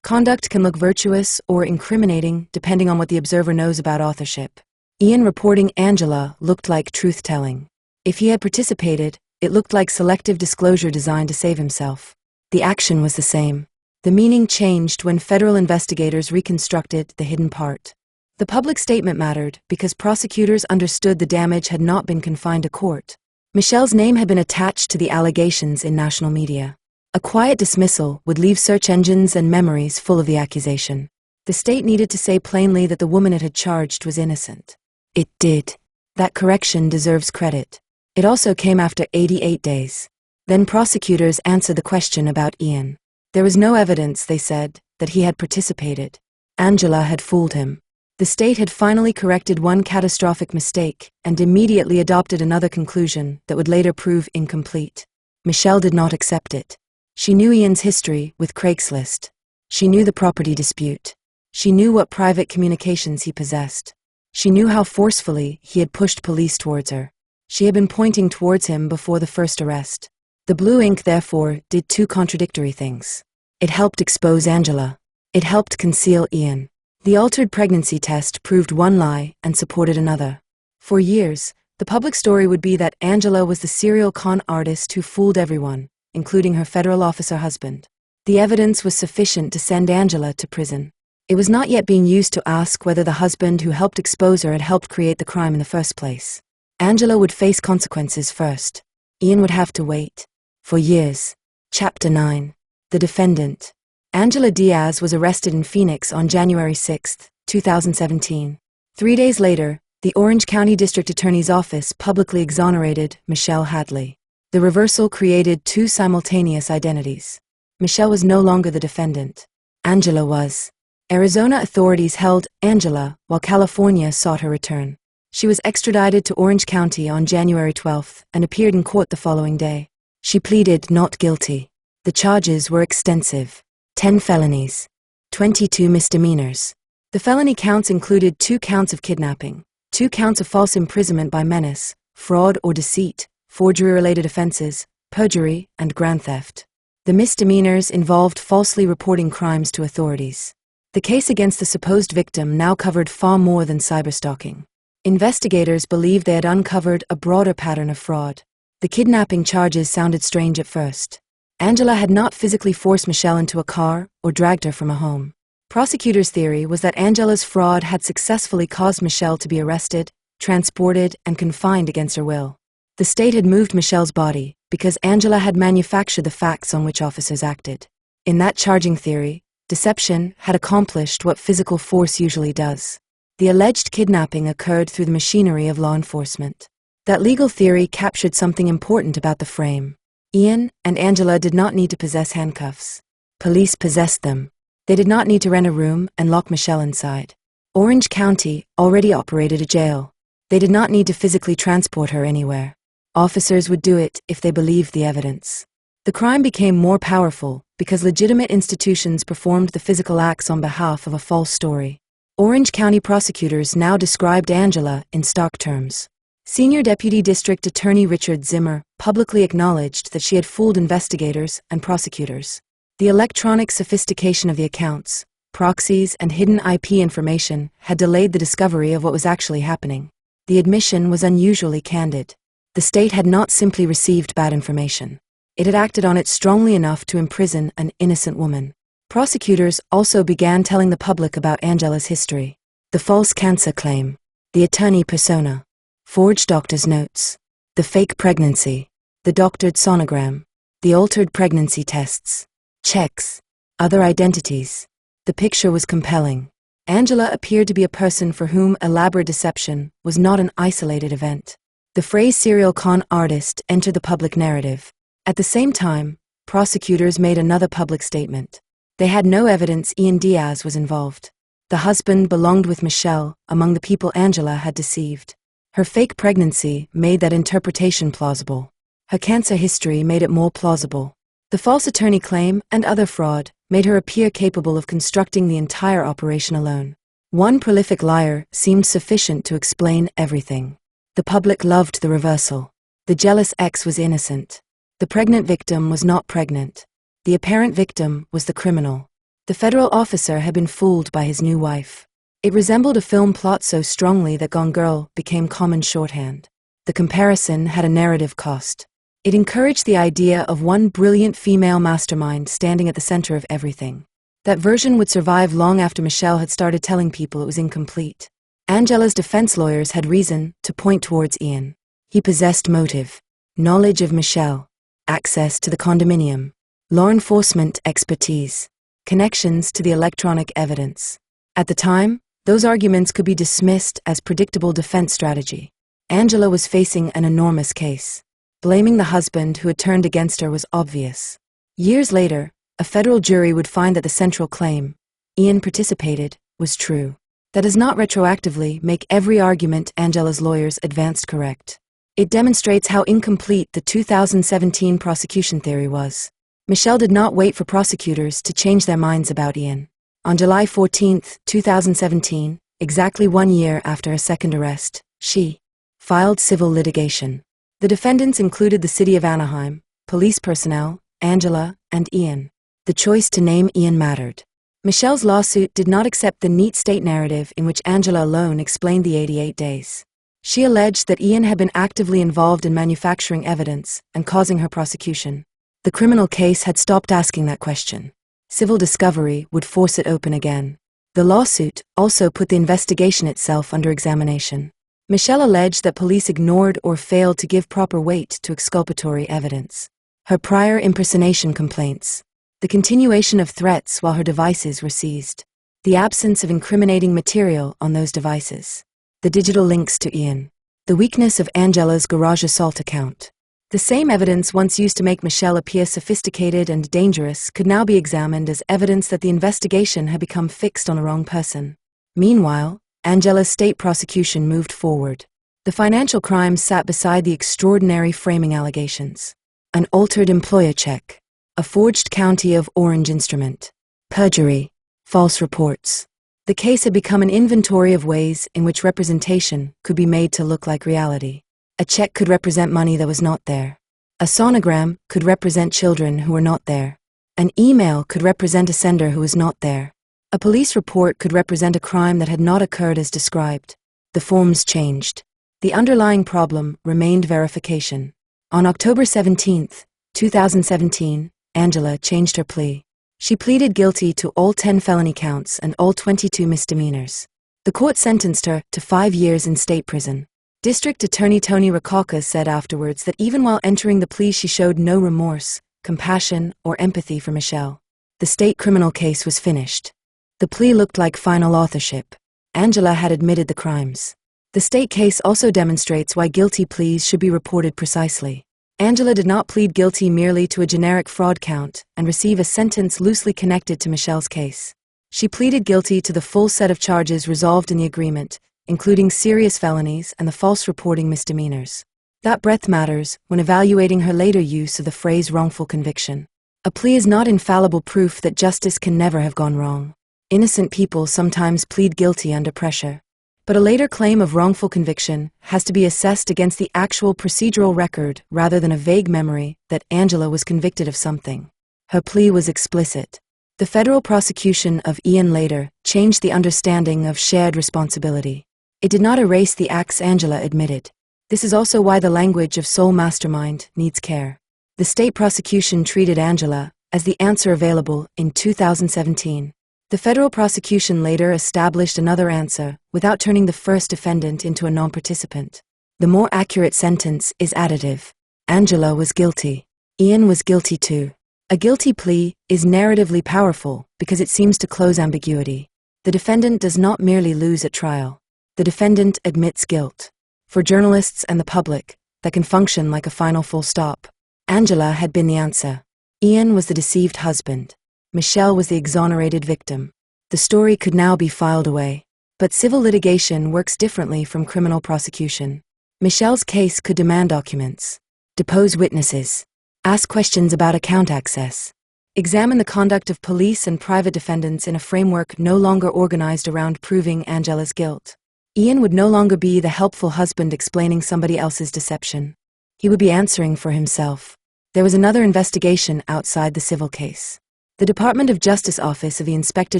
Conduct can look virtuous or incriminating depending on what the observer knows about authorship. Ian reporting Angela looked like truth-telling. If he had participated, it looked like selective disclosure designed to save himself. The action was the same. The meaning changed when federal investigators reconstructed the hidden part. The public statement mattered because prosecutors understood the damage had not been confined to court. Michelle's name had been attached to the allegations in national media. A quiet dismissal would leave search engines and memories full of the accusation. The state needed to say plainly that the woman it had charged was innocent. It did. That correction deserves credit. It also came after 88 days. Then prosecutors answered the question about Ian. There was no evidence, they said, that he had participated. Angela had fooled him. The state had finally corrected one catastrophic mistake and immediately adopted another conclusion that would later prove incomplete. Michelle did not accept it. She knew Ian's history with Craigslist. She knew the property dispute. She knew what private communications he possessed. She knew how forcefully he had pushed police towards her. She had been pointing towards him before the first arrest. The blue ink, therefore, did two contradictory things. It helped expose Angela. It helped conceal Ian. The altered pregnancy test proved one lie and supported another. For years, the public story would be that Angela was the serial con artist who fooled everyone, including her federal officer husband. The evidence was sufficient to send Angela to prison. It was not yet being used to ask whether the husband who helped expose her had helped create the crime in the first place. Angela would face consequences first. Ian would have to wait. For years. Chapter 9. The Defendant. Angela Diaz was arrested in Phoenix on January 6, 2017. 3 days later, the Orange County District Attorney's Office publicly exonerated Michelle Hadley. The reversal created two simultaneous identities. Michelle was no longer the defendant. Angela was. Arizona authorities held Angela while California sought her return. She was extradited to Orange County on January 12 and appeared in court the following day. She pleaded not guilty. The charges were extensive. 10 felonies. 22 misdemeanors. The felony counts included 2 counts of kidnapping, 2 counts of false imprisonment by menace, fraud or deceit, forgery-related offenses, perjury, and grand theft. The misdemeanors involved falsely reporting crimes to authorities. The case against the supposed victim now covered far more than cyberstalking. Investigators believed they had uncovered a broader pattern of fraud. The kidnapping charges sounded strange at first. Angela had not physically forced Michelle into a car or dragged her from a home. Prosecutors' theory was that Angela's fraud had successfully caused Michelle to be arrested, transported, and confined against her will. The state had moved Michelle's body because Angela had manufactured the facts on which officers acted. In that charging theory, deception had accomplished what physical force usually does. The alleged kidnapping occurred through the machinery of law enforcement. That legal theory captured something important about the frame. Ian and Angela did not need to possess handcuffs. Police possessed them. They did not need to rent a room and lock Michelle inside. Orange County already operated a jail. They did not need to physically transport her anywhere. Officers would do it if they believed the evidence. The crime became more powerful because legitimate institutions performed the physical acts on behalf of a false story. Orange County prosecutors now described Angela in stark terms. Senior Deputy District Attorney Richard Zimmer publicly acknowledged that she had fooled investigators and prosecutors. The electronic sophistication of the accounts, proxies, and hidden IP information had delayed the discovery of what was actually happening. The admission was unusually candid. The state had not simply received bad information. It had acted on it strongly enough to imprison an innocent woman. Prosecutors also began telling the public about Angela's history. The false cancer claim, the attorney persona, forged doctor's notes, the fake pregnancy, the doctored sonogram, the altered pregnancy tests, checks, other identities. The picture was compelling. Angela appeared to be a person for whom elaborate deception was not an isolated event. The phrase serial con artist entered the public narrative. At the same time, prosecutors made another public statement. They had no evidence Ian Diaz was involved. The husband belonged with Michelle among the people Angela had deceived. Her fake pregnancy made that interpretation plausible. Her cancer history made it more plausible. The false attorney claim and other fraud made her appear capable of constructing the entire operation alone. One prolific liar seemed sufficient to explain everything. The public loved the reversal. The jealous ex was innocent. The pregnant victim was not pregnant. The apparent victim was the criminal. The federal officer had been fooled by his new wife. It resembled a film plot so strongly that Gone Girl became common shorthand. The comparison had a narrative cost. It encouraged the idea of one brilliant female mastermind standing at the center of everything. That version would survive long after Michelle had started telling people it was incomplete. Angela's defense lawyers had reason to point towards Ian. He possessed motive, knowledge of Michelle, access to the condominium, law enforcement expertise, connections to the electronic evidence. At the time, those arguments could be dismissed as predictable defense strategy. Angela was facing an enormous case. Blaming the husband who had turned against her was obvious. Years later, a federal jury would find that the central claim, Ian participated, was true. That does not retroactively make every argument Angela's lawyers advanced correct. It demonstrates how incomplete the 2017 prosecution theory was. Michelle did not wait for prosecutors to change their minds about Ian. On July 14, 2017, exactly 1 year after her second arrest, she filed civil litigation. The defendants included the city of Anaheim, police personnel, Angela, and Ian. The choice to name Ian mattered. Michelle's lawsuit did not accept the neat state narrative in which Angela alone explained the 88 days. She alleged that Ian had been actively involved in manufacturing evidence and causing her prosecution. The criminal case had stopped asking that question. Civil discovery would force it open again. The lawsuit also put the investigation itself under examination. Michelle alleged that police ignored or failed to give proper weight to exculpatory evidence. Her prior impersonation complaints, the continuation of threats while her devices were seized, the absence of incriminating material on those devices, the digital links to Ian, the weakness of Angela's garage assault account. The same evidence once used to make Michelle appear sophisticated and dangerous could now be examined as evidence that the investigation had become fixed on the wrong person. Meanwhile, Angela's state prosecution moved forward. The financial crimes sat beside the extraordinary framing allegations. An altered employer check, a forged County of Orange instrument, perjury, false reports. The case had become an inventory of ways in which representation could be made to look like reality. A check could represent money that was not there. A sonogram could represent children who were not there. An email could represent a sender who was not there. A police report could represent a crime that had not occurred as described. The forms changed. The underlying problem remained verification. On October 17, 2017, Angela changed her plea. She pleaded guilty to all 10 felony counts and all 22 misdemeanors. The court sentenced her to 5 years in state prison. District Attorney Tony Rakalka said afterwards that even while entering the plea she showed no remorse, compassion, or empathy for Michelle. The state criminal case was finished. The plea looked like final authorship. Angela had admitted the crimes. The state case also demonstrates why guilty pleas should be reported precisely. Angela did not plead guilty merely to a generic fraud count and receive a sentence loosely connected to Michelle's case. She pleaded guilty to the full set of charges resolved in the agreement, including serious felonies and the false reporting misdemeanors. That breadth matters when evaluating her later use of the phrase wrongful conviction. A plea is not infallible proof that justice can never have gone wrong. Innocent people sometimes plead guilty under pressure. But a later claim of wrongful conviction has to be assessed against the actual procedural record rather than a vague memory that Angela was convicted of something. Her plea was explicit. The federal prosecution of Ian later changed the understanding of shared responsibility. It did not erase the acts Angela admitted. This is also why the language of sole mastermind needs care. The state prosecution treated Angela as the answer available in 2017. The federal prosecution later established another answer without turning the first defendant into a non-participant. The more accurate sentence is additive. Angela was guilty. Ian was guilty too. A guilty plea is narratively powerful because it seems to close ambiguity. The defendant does not merely lose at trial. The defendant admits guilt. For journalists and the public, that can function like a final full stop. Angela had been the answer. Ian was the deceived husband. Michelle was the exonerated victim. The story could now be filed away. But civil litigation works differently from criminal prosecution. Michelle's case could demand documents, depose witnesses, ask questions about account access, examine the conduct of police and private defendants in a framework no longer organized around proving Angela's guilt. Ian would no longer be the helpful husband explaining somebody else's deception. He would be answering for himself. There was another investigation outside the civil case. The Department of Justice Office of the Inspector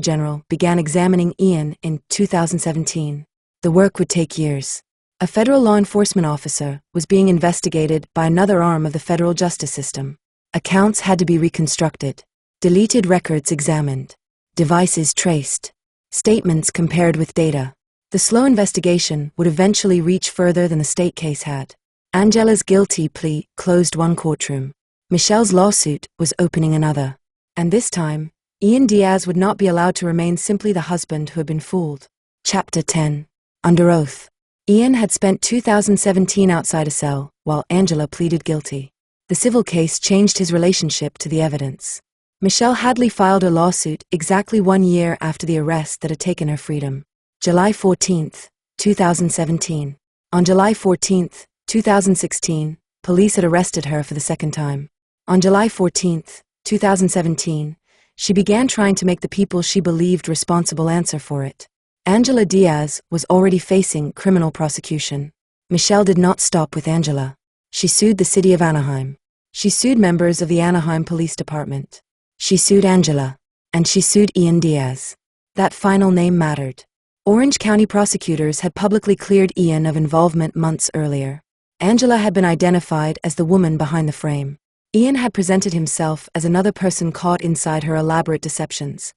General began examining Ian in 2017. The work would take years. A federal law enforcement officer was being investigated by another arm of the federal justice system. Accounts had to be reconstructed, deleted records examined, devices traced, statements compared with data. The slow investigation would eventually reach further than the state case had. Angela's guilty plea closed one courtroom. Michelle's lawsuit was opening another. And this time, Ian Diaz would not be allowed to remain simply the husband who had been fooled. Chapter 10. Under oath. Ian had spent 2017 outside a cell, while Angela pleaded guilty. The civil case changed his relationship to the evidence. Michelle Hadley filed a lawsuit exactly 1 year after the arrest that had taken her freedom. July 14, 2017. On July 14, 2016, police had arrested her for the second time. On July 14, 2017, she began trying to make the people she believed responsible answer for it. Angela Diaz was already facing criminal prosecution. Michelle did not stop with Angela. She sued the city of Anaheim. She sued members of the Anaheim Police Department. She sued Angela. And she sued Ian Diaz. That final name mattered. Orange County prosecutors had publicly cleared Ian of involvement months earlier. Angela had been identified as the woman behind the frame. Ian had presented himself as another person caught inside her elaborate deceptions.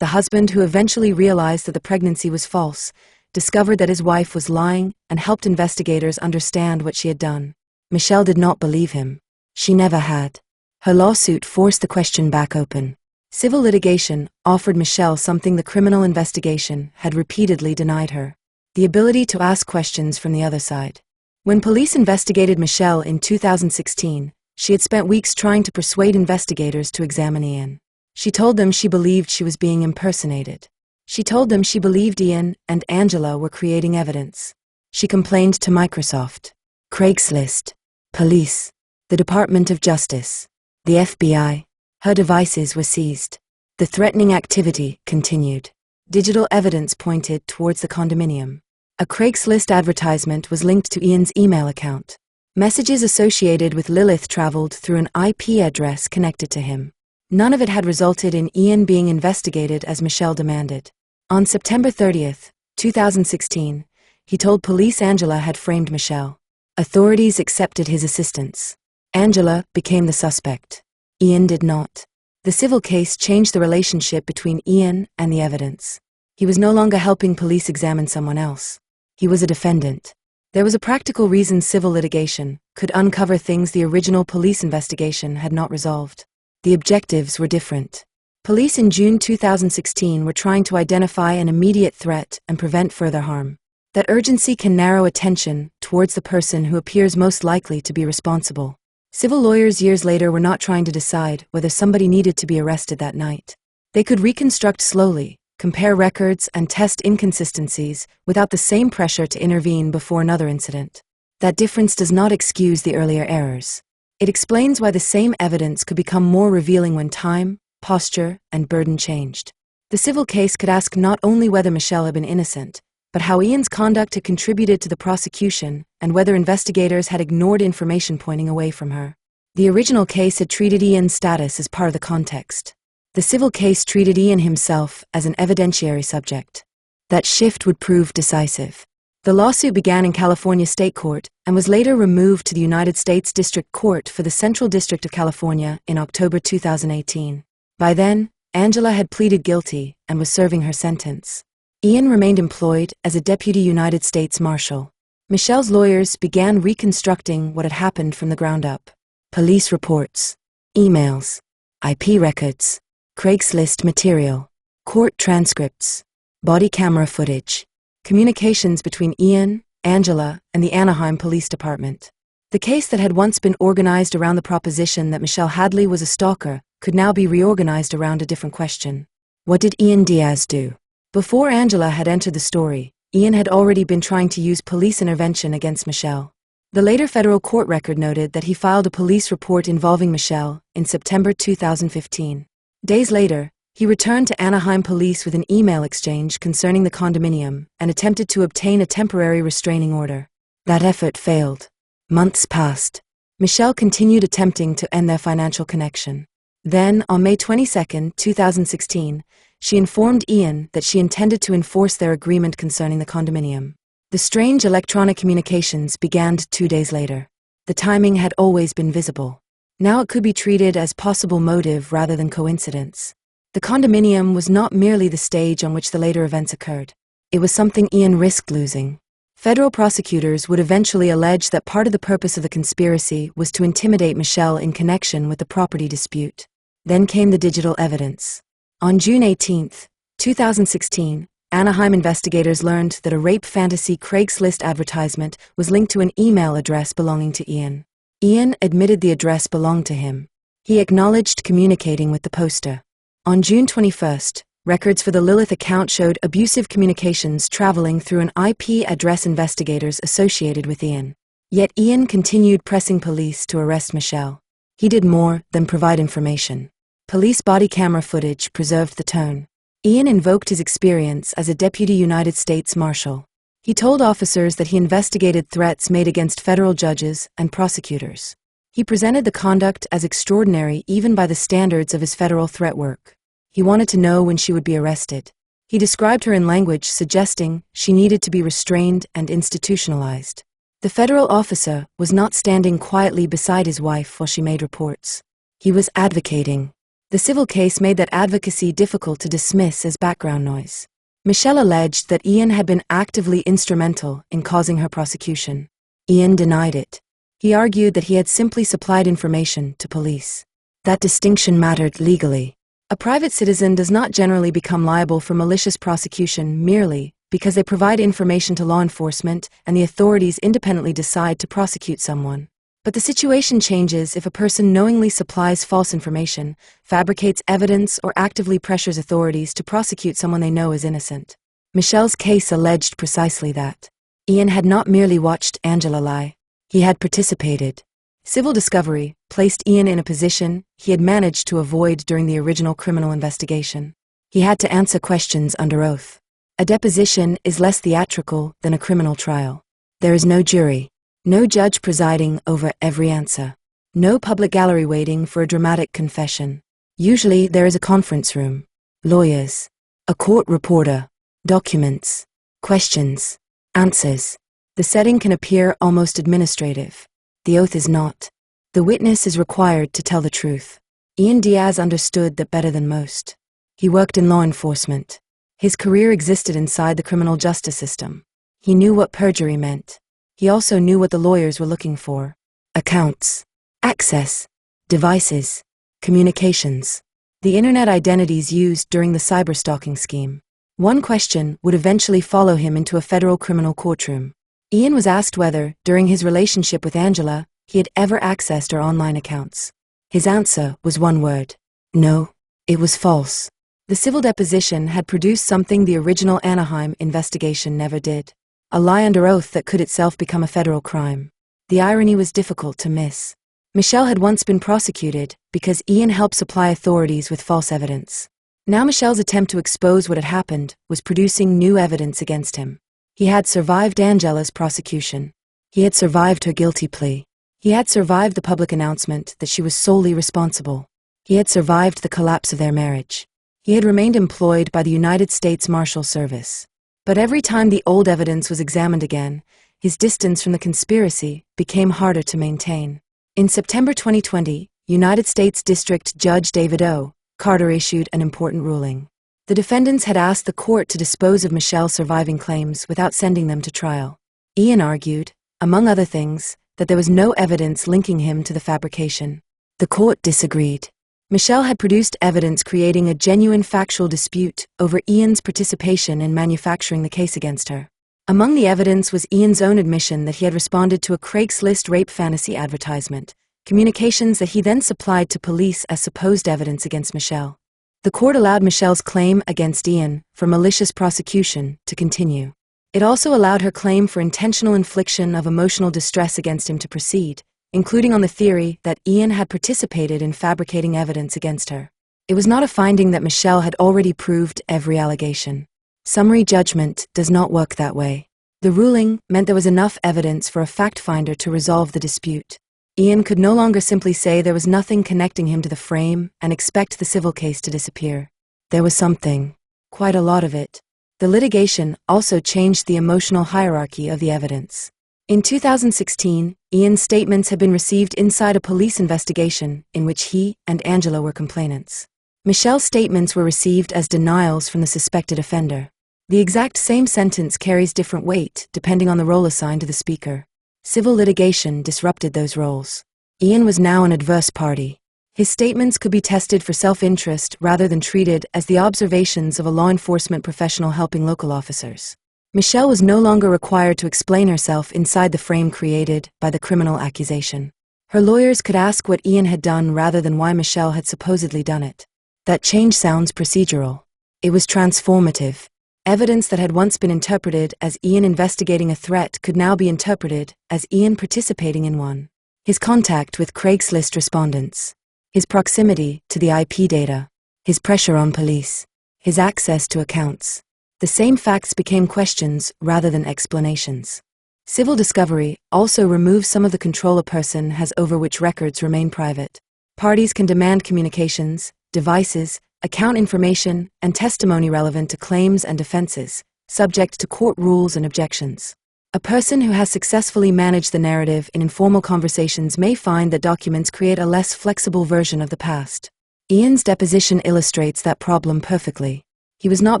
The husband who eventually realized that the pregnancy was false, discovered that his wife was lying, and helped investigators understand what she had done. Michelle did not believe him. She never had. Her lawsuit forced the question back open. Civil litigation offered Michelle something the criminal investigation had repeatedly denied her: the ability to ask questions from the other side. When police investigated Michelle in 2016, she had spent weeks trying to persuade investigators to examine Ian. She told them she believed she was being impersonated. She told them she believed Ian and Angela were creating evidence. She complained to Microsoft, Craigslist, police, the Department of Justice, the FBI. Her devices were seized. The threatening activity continued. Digital evidence pointed towards the condominium. A Craigslist advertisement was linked to Ian's email account. Messages associated with Lilith traveled through an IP address connected to him. None of it had resulted in Ian being investigated as Michelle demanded. On September 30, 2016, he told police Angela had framed Michelle. Authorities accepted his assistance. Angela became the suspect. Ian did not. The civil case changed the relationship between Ian and the evidence. He was no longer helping police examine someone else. He was a defendant. There was a practical reason civil litigation could uncover things the original police investigation had not resolved. The objectives were different. Police in June 2016 were trying to identify an immediate threat and prevent further harm. That urgency can narrow attention towards the person who appears most likely to be responsible. Civil lawyers years later were not trying to decide whether somebody needed to be arrested that night. They could reconstruct slowly, compare records, and test inconsistencies without the same pressure to intervene before another incident. That difference does not excuse the earlier errors. It explains why the same evidence could become more revealing when time, posture, and burden changed. The civil case could ask not only whether Michelle had been innocent, but how Ian's conduct had contributed to the prosecution and whether investigators had ignored information pointing away from her. The original case had treated Ian's status as part of the context. The civil case treated Ian himself as an evidentiary subject. That shift would prove decisive. The lawsuit began in California State Court and was later removed to the United States District Court for the Central District of California in October 2018. By then, Angela had pleaded guilty and was serving her sentence. Ian remained employed as a deputy United States Marshal. Michelle's lawyers began reconstructing what had happened from the ground up. Police reports, emails, IP records, Craigslist material, court transcripts, body camera footage, communications between Ian, Angela, and the Anaheim Police Department. The case that had once been organized around the proposition that Michelle Hadley was a stalker could now be reorganized around a different question. What did Ian Diaz do? Before Angela had entered the story, Ian had already been trying to use police intervention against Michelle. The later federal court record noted that he filed a police report involving Michelle in September 2015. Days later, He returned to Anaheim police with an email exchange concerning the condominium and attempted to obtain a temporary restraining order. That effort failed. Months passed. Michelle continued attempting to end their financial connection. Then, on May 22, 2016, she informed Ian that she intended to enforce their agreement concerning the condominium. The strange electronic communications began 2 days later. The timing had always been visible. Now it could be treated as possible motive rather than coincidence. The condominium was not merely the stage on which the later events occurred. It was something Ian risked losing. Federal prosecutors would eventually allege that part of the purpose of the conspiracy was to intimidate Michelle in connection with the property dispute. Then came the digital evidence. On June 18, 2016, Anaheim investigators learned that a rape fantasy Craigslist advertisement was linked to an email address belonging to Ian. Ian admitted the address belonged to him. He acknowledged communicating with the poster. On June 21, records for the Lilith account showed abusive communications traveling through an IP address investigators associated with Ian. Yet Ian continued pressing police to arrest Michelle. He did more than provide information. Police body camera footage preserved the tone. Ian invoked his experience as a deputy United States Marshal. He told officers that he investigated threats made against federal judges and prosecutors. He presented the conduct as extraordinary even by the standards of his federal threat work. He wanted to know when she would be arrested. He described her in language suggesting she needed to be restrained and institutionalized. The federal officer was not standing quietly beside his wife while she made reports. He was advocating. The civil case made that advocacy difficult to dismiss as background noise. Michelle alleged that Ian had been actively instrumental in causing her prosecution. Ian denied it. He argued that he had simply supplied information to police. That distinction mattered legally. A private citizen does not generally become liable for malicious prosecution merely because they provide information to law enforcement and the authorities independently decide to prosecute someone. But the situation changes if a person knowingly supplies false information, fabricates evidence, or actively pressures authorities to prosecute someone they know is innocent. Michelle's case alleged precisely that. Ian had not merely watched Angela lie. He had participated. Civil discovery placed Ian in a position he had managed to avoid during the original criminal investigation. He had to answer questions under oath. A deposition is less theatrical than a criminal trial. There is no jury. No judge presiding over every answer. No public gallery waiting for a dramatic confession. Usually there is a conference room, lawyers, a court reporter, documents, questions, answers. The setting can appear almost administrative. The oath is not. The witness is required to tell the truth. Ian Diaz understood that better than most. He worked in law enforcement. His career existed inside the criminal justice system. He knew what perjury meant. He also knew what the lawyers were looking for. Accounts, access, devices, communications. The internet identities used during the cyberstalking scheme. One question would eventually follow him into a federal criminal courtroom. Ian was asked whether, during his relationship with Angela, he had ever accessed her online accounts. His answer was one word. No, it was false. The civil deposition had produced something the original Anaheim investigation never did. A lie under oath that could itself become a federal crime. The irony was difficult to miss. Michelle had once been prosecuted because Ian helped supply authorities with false evidence. Now Michelle's attempt to expose what had happened was producing new evidence against him. He had survived Angela's prosecution. He had survived her guilty plea. He had survived the public announcement that she was solely responsible. He had survived the collapse of their marriage. He had remained employed by the United States Marshal Service. But every time the old evidence was examined again, his distance from the conspiracy became harder to maintain. In September 2020, United States District Judge David O. Carter issued an important ruling. The defendants had asked the court to dispose of Michelle's surviving claims without sending them to trial. Ian argued, among other things, that there was no evidence linking him to the fabrication. The court disagreed. Michelle had produced evidence creating a genuine factual dispute over Ian's participation in manufacturing the case against her. Among the evidence was Ian's own admission that he had responded to a Craigslist rape fantasy advertisement, communications that he then supplied to police as supposed evidence against Michelle. The court allowed Michelle's claim against Ian for malicious prosecution to continue. It also allowed her claim for intentional infliction of emotional distress against him to proceed, including on the theory that Ian had participated in fabricating evidence against her. It was not a finding that Michelle had already proved every allegation. Summary judgment does not work that way. The ruling meant there was enough evidence for a fact finder to resolve the dispute. Ian could no longer simply say there was nothing connecting him to the frame and expect the civil case to disappear. There was something. Quite a lot of it. The litigation also changed the emotional hierarchy of the evidence. In 2016, Ian's statements had been received inside a police investigation in which he and Angela were complainants. Michelle's statements were received as denials from the suspected offender. The exact same sentence carries different weight depending on the role assigned to the speaker. Civil litigation disrupted those roles. Ian was now an adverse party. His statements could be tested for self-interest rather than treated as the observations of a law enforcement professional helping local officers. Michelle was no longer required to explain herself inside the frame created by the criminal accusation. Her lawyers could ask what Ian had done rather than why Michelle had supposedly done it. That change sounds procedural. It was transformative. Evidence that had once been interpreted as Ian investigating a threat could now be interpreted as Ian participating in one. His contact with Craigslist respondents. His proximity to the IP data. His pressure on police. His access to accounts. The same facts became questions rather than explanations. Civil discovery also removes some of the control a person has over which records remain private. Parties can demand communications, devices, account information, and testimony relevant to claims and defenses, subject to court rules and objections. A person who has successfully managed the narrative in informal conversations may find that documents create a less flexible version of the past. Ian's deposition illustrates that problem perfectly. He was not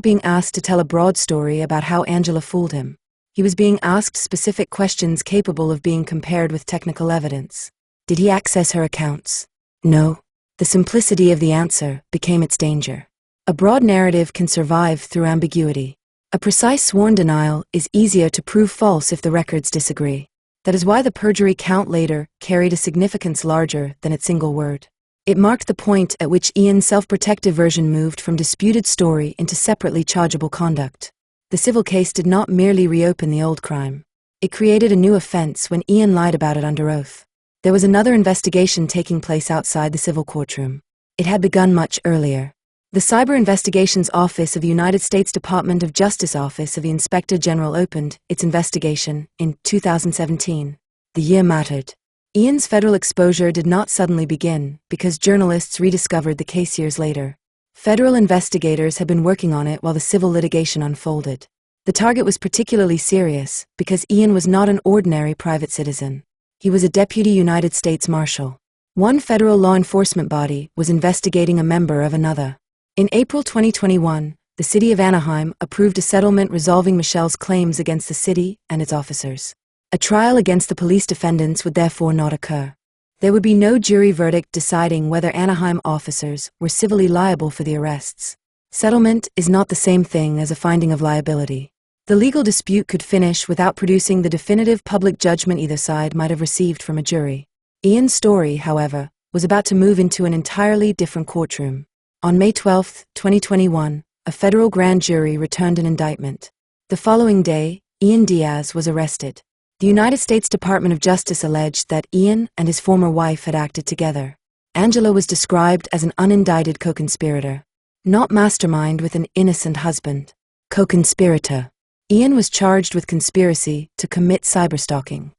being asked to tell a broad story about how Angela fooled him. He was being asked specific questions capable of being compared with technical evidence. Did he access her accounts? No. The simplicity of the answer became its danger. A broad narrative can survive through ambiguity. A precise sworn denial is easier to prove false if the records disagree. That is why the perjury count later carried a significance larger than its single word. It marked the point at which Ian's self-protective version moved from disputed story into separately chargeable conduct. The civil case did not merely reopen the old crime. It created a new offense when Ian lied about it under oath. There was another investigation taking place outside the civil courtroom. It had begun much earlier. The Cyber Investigations Office of the United States Department of Justice Office of the Inspector General opened its investigation in 2017. The year mattered. Ian's federal exposure did not suddenly begin because journalists rediscovered the case years later. Federal investigators had been working on it while the civil litigation unfolded. The target was particularly serious because Ian was not an ordinary private citizen. He was a deputy United States Marshal. One federal law enforcement body was investigating a member of another. In April 2021, the city of Anaheim approved a settlement resolving Michelle's claims against the city and its officers. A trial against the police defendants would therefore not occur. There would be no jury verdict deciding whether Anaheim officers were civilly liable for the arrests. Settlement is not the same thing as a finding of liability. The legal dispute could finish without producing the definitive public judgment either side might have received from a jury. Ian's story, however, was about to move into an entirely different courtroom. On May 12, 2021, a federal grand jury returned an indictment. The following day, Ian Diaz was arrested. The United States Department of Justice alleged that Ian and his former wife had acted together. Angela was described as an unindicted co-conspirator. Not mastermind with an innocent husband. Co-conspirator. Ian was charged with conspiracy to commit cyberstalking.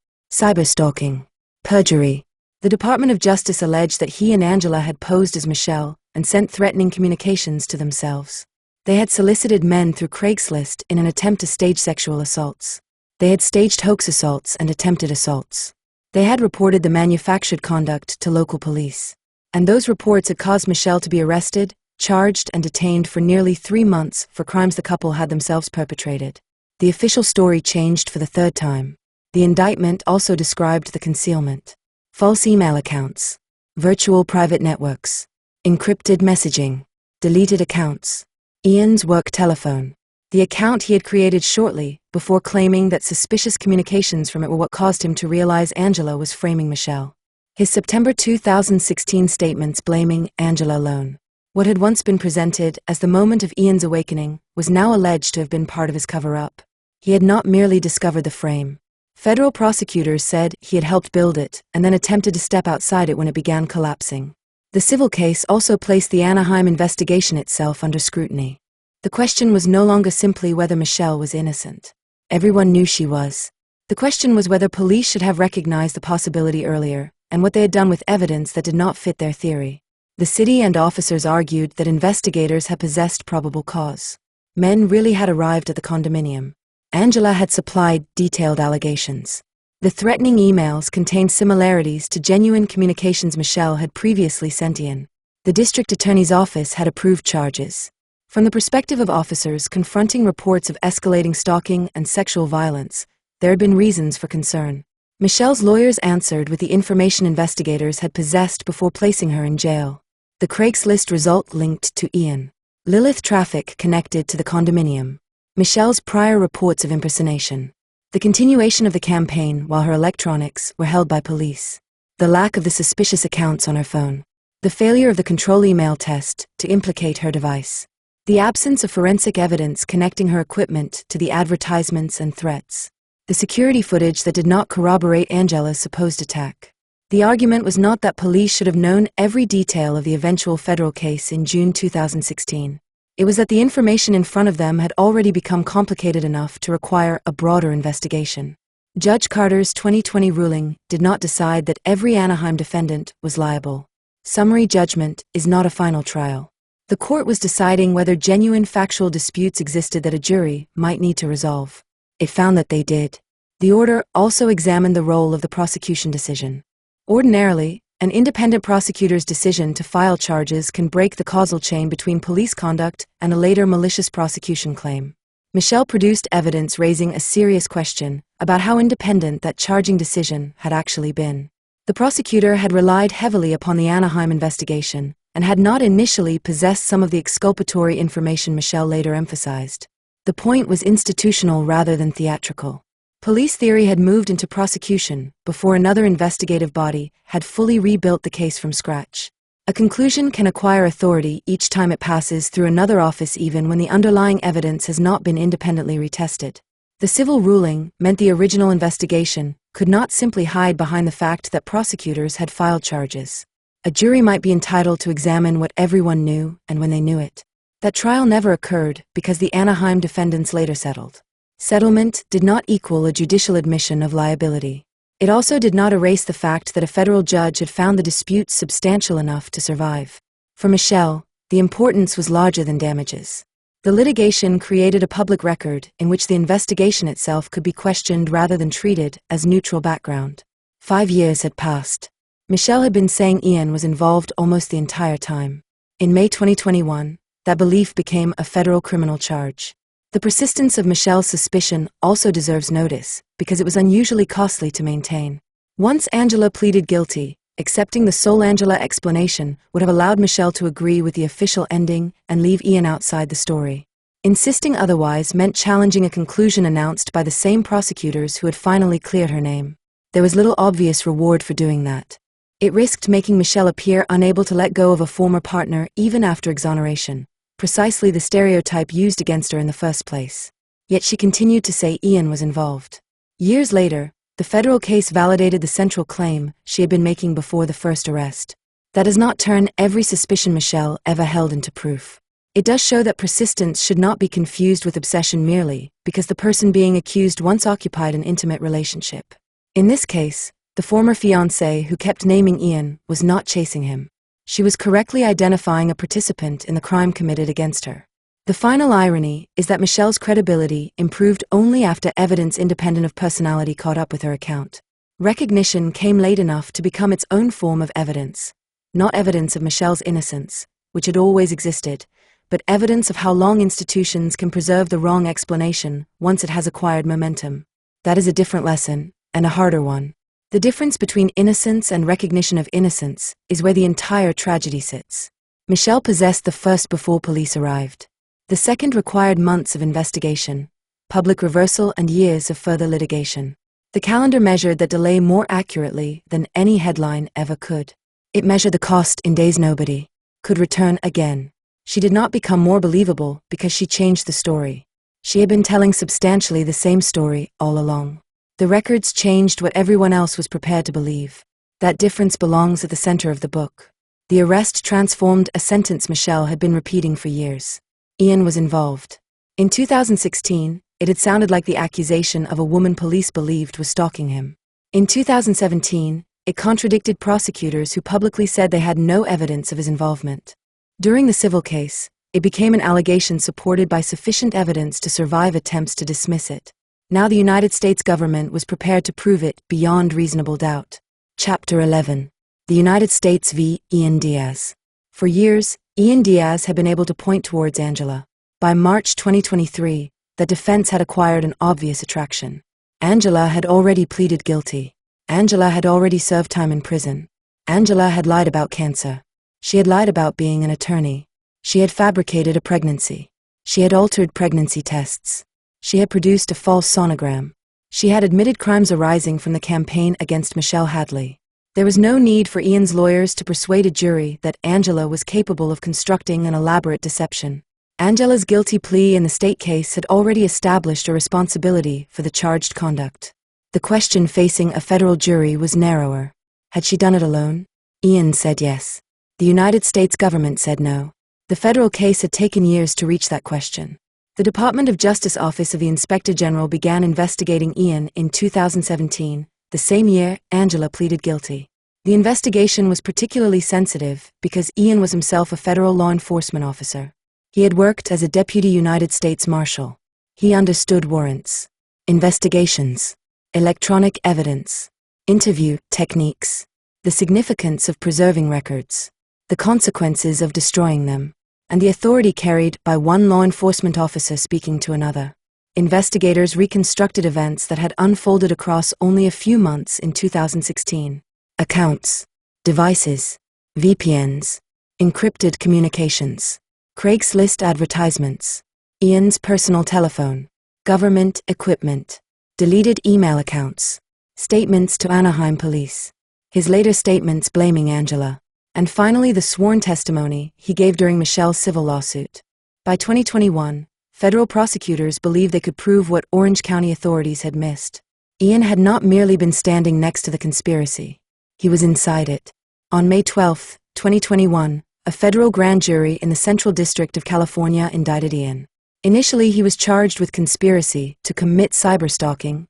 Perjury. The Department of Justice alleged that he and Angela had posed as Michelle and sent threatening communications to themselves. They had solicited men through Craigslist in an attempt to stage sexual assaults. They had staged hoax assaults and attempted assaults. They had reported the manufactured conduct to local police. And those reports had caused Michelle to be arrested, charged and detained for nearly 3 months for crimes the couple had themselves perpetrated. The official story changed for the third time. The indictment also described the concealment. False email accounts. Virtual private networks. Encrypted messaging. Deleted accounts. Ian's work telephone. The account he had created shortly before claiming that suspicious communications from it were what caused him to realize Angela was framing Michelle. His September 2016 statements blaming Angela alone. What had once been presented as the moment of Ian's awakening was now alleged to have been part of his cover-up. He had not merely discovered the frame. Federal prosecutors said he had helped build it and then attempted to step outside it when it began collapsing. The civil case also placed the Anaheim investigation itself under scrutiny. The question was no longer simply whether Michelle was innocent. Everyone knew she was. The question was whether police should have recognized the possibility earlier, and what they had done with evidence that did not fit their theory. The city and officers argued that investigators had possessed probable cause. Men really had arrived at the condominium. Angela had supplied detailed allegations. The threatening emails contained similarities to genuine communications Michelle had previously sent Ian. The district attorney's office had approved charges. From the perspective of officers confronting reports of escalating stalking and sexual violence, there had been reasons for concern. Michelle's lawyers answered with the information investigators had possessed before placing her in jail. The Craigslist result linked to Ian. Lilith traffic connected to the condominium. Michelle's prior reports of impersonation. The continuation of the campaign while her electronics were held by police. The lack of the suspicious accounts on her phone. The failure of the control email test to implicate her device. The absence of forensic evidence connecting her equipment to the advertisements and threats. The security footage that did not corroborate Angela's supposed attack. The argument was not that police should have known every detail of the eventual federal case in June 2016. It was that the information in front of them had already become complicated enough to require a broader investigation. Judge Carter's 2020 ruling did not decide that every Anaheim defendant was liable. Summary judgment is not a final trial. The court was deciding whether genuine factual disputes existed that a jury might need to resolve. It found that they did. The order also examined the role of the prosecution decision. Ordinarily, an independent prosecutor's decision to file charges can break the causal chain between police conduct and a later malicious prosecution claim. Michelle produced evidence raising a serious question about how independent that charging decision had actually been. The prosecutor had relied heavily upon the Anaheim investigation and had not initially possessed some of the exculpatory information Michelle later emphasized. The point was institutional rather than theatrical. Police theory had moved into prosecution before another investigative body had fully rebuilt the case from scratch. A conclusion can acquire authority each time it passes through another office even when the underlying evidence has not been independently retested. The civil ruling meant the original investigation could not simply hide behind the fact that prosecutors had filed charges. A jury might be entitled to examine what everyone knew and when they knew it. That trial never occurred because the Anaheim defendants later settled. Settlement did not equal a judicial admission of liability. It also did not erase the fact that a federal judge had found the disputes substantial enough to survive. For Michelle, the importance was larger than damages. The litigation created a public record in which the investigation itself could be questioned rather than treated as neutral background. 5 years had passed. Michelle had been saying Ian was involved almost the entire time. In May 2021, that belief became a federal criminal charge. The persistence of Michelle's suspicion also deserves notice, because it was unusually costly to maintain. Once Angela pleaded guilty, accepting the sole Angela explanation would have allowed Michelle to agree with the official ending and leave Ian outside the story. Insisting otherwise meant challenging a conclusion announced by the same prosecutors who had finally cleared her name. There was little obvious reward for doing that. It risked making Michelle appear unable to let go of a former partner even after exoneration. Precisely the stereotype used against her in the first place. Yet she continued to say Ian was involved. Years later, the federal case validated the central claim she had been making before the first arrest. That does not turn every suspicion Michelle ever held into proof. It does show that persistence should not be confused with obsession merely because the person being accused once occupied an intimate relationship. In this case, the former fiancé who kept naming Ian was not chasing him. She was correctly identifying a participant in the crime committed against her. The final irony is that Michelle's credibility improved only after evidence independent of personality caught up with her account. Recognition came late enough to become its own form of evidence. Not evidence of Michelle's innocence, which had always existed, but evidence of how long institutions can preserve the wrong explanation once it has acquired momentum. That is a different lesson, and a harder one. The difference between innocence and recognition of innocence is where the entire tragedy sits. Michelle possessed the first before police arrived. The second required months of investigation, public reversal and years of further litigation. The calendar measured that delay more accurately than any headline ever could. It measured the cost in days nobody could return again. She did not become more believable because she changed the story. She had been telling substantially the same story all along. The records changed what everyone else was prepared to believe. That difference belongs at the center of the book. The arrest transformed a sentence Michelle had been repeating for years. Ian was involved. In 2016, it had sounded like the accusation of a woman police believed was stalking him. In 2017, it contradicted prosecutors who publicly said they had no evidence of his involvement. During the civil case, it became an allegation supported by sufficient evidence to survive attempts to dismiss it. Now the United States government was prepared to prove it beyond reasonable doubt. Chapter 11. The United States v. Ian Diaz. For years, Ian Diaz had been able to point towards Angela. By March 2023, the defense had acquired an obvious attraction. Angela had already pleaded guilty. Angela had already served time in prison. Angela had lied about cancer. She had lied about being an attorney. She had fabricated a pregnancy. She had altered pregnancy tests. She had produced a false sonogram. She had admitted crimes arising from the campaign against Michelle Hadley. There was no need for Ian's lawyers to persuade a jury that Angela was capable of constructing an elaborate deception. Angela's guilty plea in the state case had already established a responsibility for the charged conduct. The question facing a federal jury was narrower. Had she done it alone? Ian said yes. The United States government said no. The federal case had taken years to reach that question. The Department of Justice Office of the Inspector General began investigating Ian in 2017, the same year Angela pleaded guilty. The investigation was particularly sensitive because Ian was himself a federal law enforcement officer. He had worked as a deputy United States Marshal. He understood warrants, investigations, electronic evidence, interview techniques, the significance of preserving records, the consequences of destroying them, and the authority carried by one law enforcement officer speaking to another. Investigators reconstructed events that had unfolded across only a few months in 2016. Accounts, devices, VPNs, encrypted communications, Craigslist advertisements, Ian's personal telephone, government equipment, deleted email accounts, statements to Anaheim police, his later statements blaming Angela, and finally the sworn testimony he gave during Michelle's civil lawsuit. By 2021, federal prosecutors believed they could prove what Orange County authorities had missed. Ian had not merely been standing next to the conspiracy. He was inside it. On May 12, 2021, a federal grand jury in the Central District of California indicted Ian. Initially, he was charged with conspiracy to commit cyberstalking,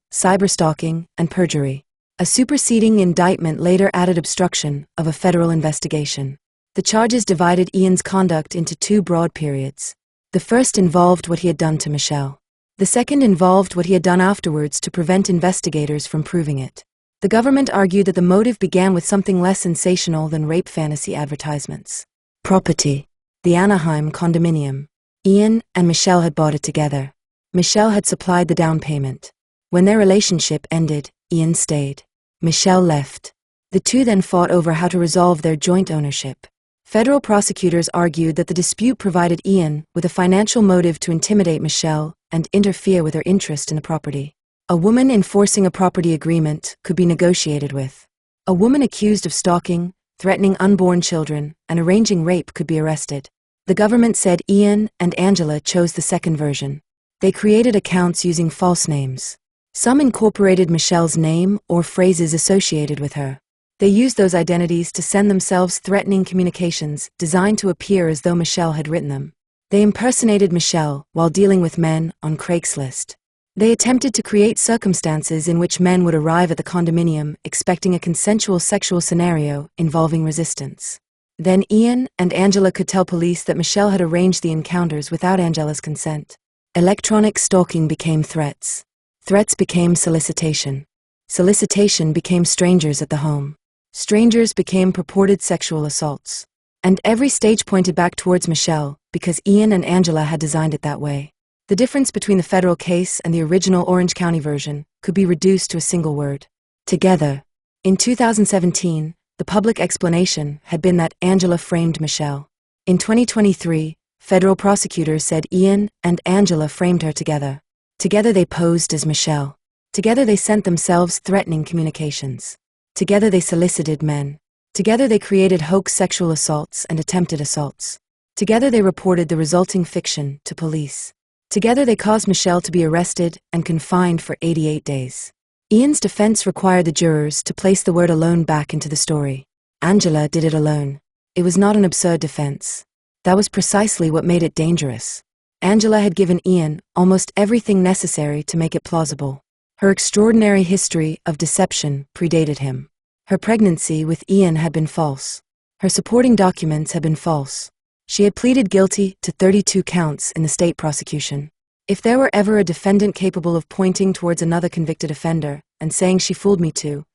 and perjury. A superseding indictment later added obstruction of a federal investigation. The charges divided Ian's conduct into two broad periods. The first involved what he had done to Michelle. The second involved what he had done afterwards to prevent investigators from proving it. The government argued that the motive began with something less sensational than rape fantasy advertisements. Property. The Anaheim condominium. Ian and Michelle had bought it together. Michelle had supplied the down payment. When their relationship ended, Ian stayed. Michelle left. The two then fought over how to resolve their joint ownership. Federal prosecutors argued that the dispute provided Ian with a financial motive to intimidate Michelle and interfere with her interest in the property. A woman enforcing a property agreement could be negotiated with. A woman accused of stalking, threatening unborn children, and arranging rape could be arrested. The government said Ian and Angela chose the second version. They created accounts using false names. Some incorporated Michelle's name or phrases associated with her. They used those identities to send themselves threatening communications designed to appear as though Michelle had written them. They impersonated Michelle while dealing with men on Craigslist. They attempted to create circumstances in which men would arrive at the condominium expecting a consensual sexual scenario involving resistance. Then Ian and Angela could tell police that Michelle had arranged the encounters without Angela's consent. Electronic stalking became threats. Threats became solicitation. Solicitation became strangers at the home. Strangers became purported sexual assaults. And every stage pointed back towards Michelle because Ian and Angela had designed it that way. The difference between the federal case and the original Orange County version could be reduced to a single word: together. In 2017, the public explanation had been that Angela framed Michelle. In 2023, federal prosecutors said Ian and Angela framed her together. Together they posed as Michelle. Together they sent themselves threatening communications. Together they solicited men. Together they created hoax sexual assaults and attempted assaults. Together they reported the resulting fiction to police. Together they caused Michelle to be arrested and confined for 88 days. Ian's defense required the jurors to place the word alone back into the story. Angela did it alone. It was not an absurd defense. That was precisely what made it dangerous. Angela had given Ian almost everything necessary to make it plausible. Her extraordinary history of deception predated him. Her pregnancy with Ian had been false. Her supporting documents had been false. She had pleaded guilty to 32 counts in the state prosecution. If there were ever a defendant capable of pointing towards another convicted offender and saying she fooled me too,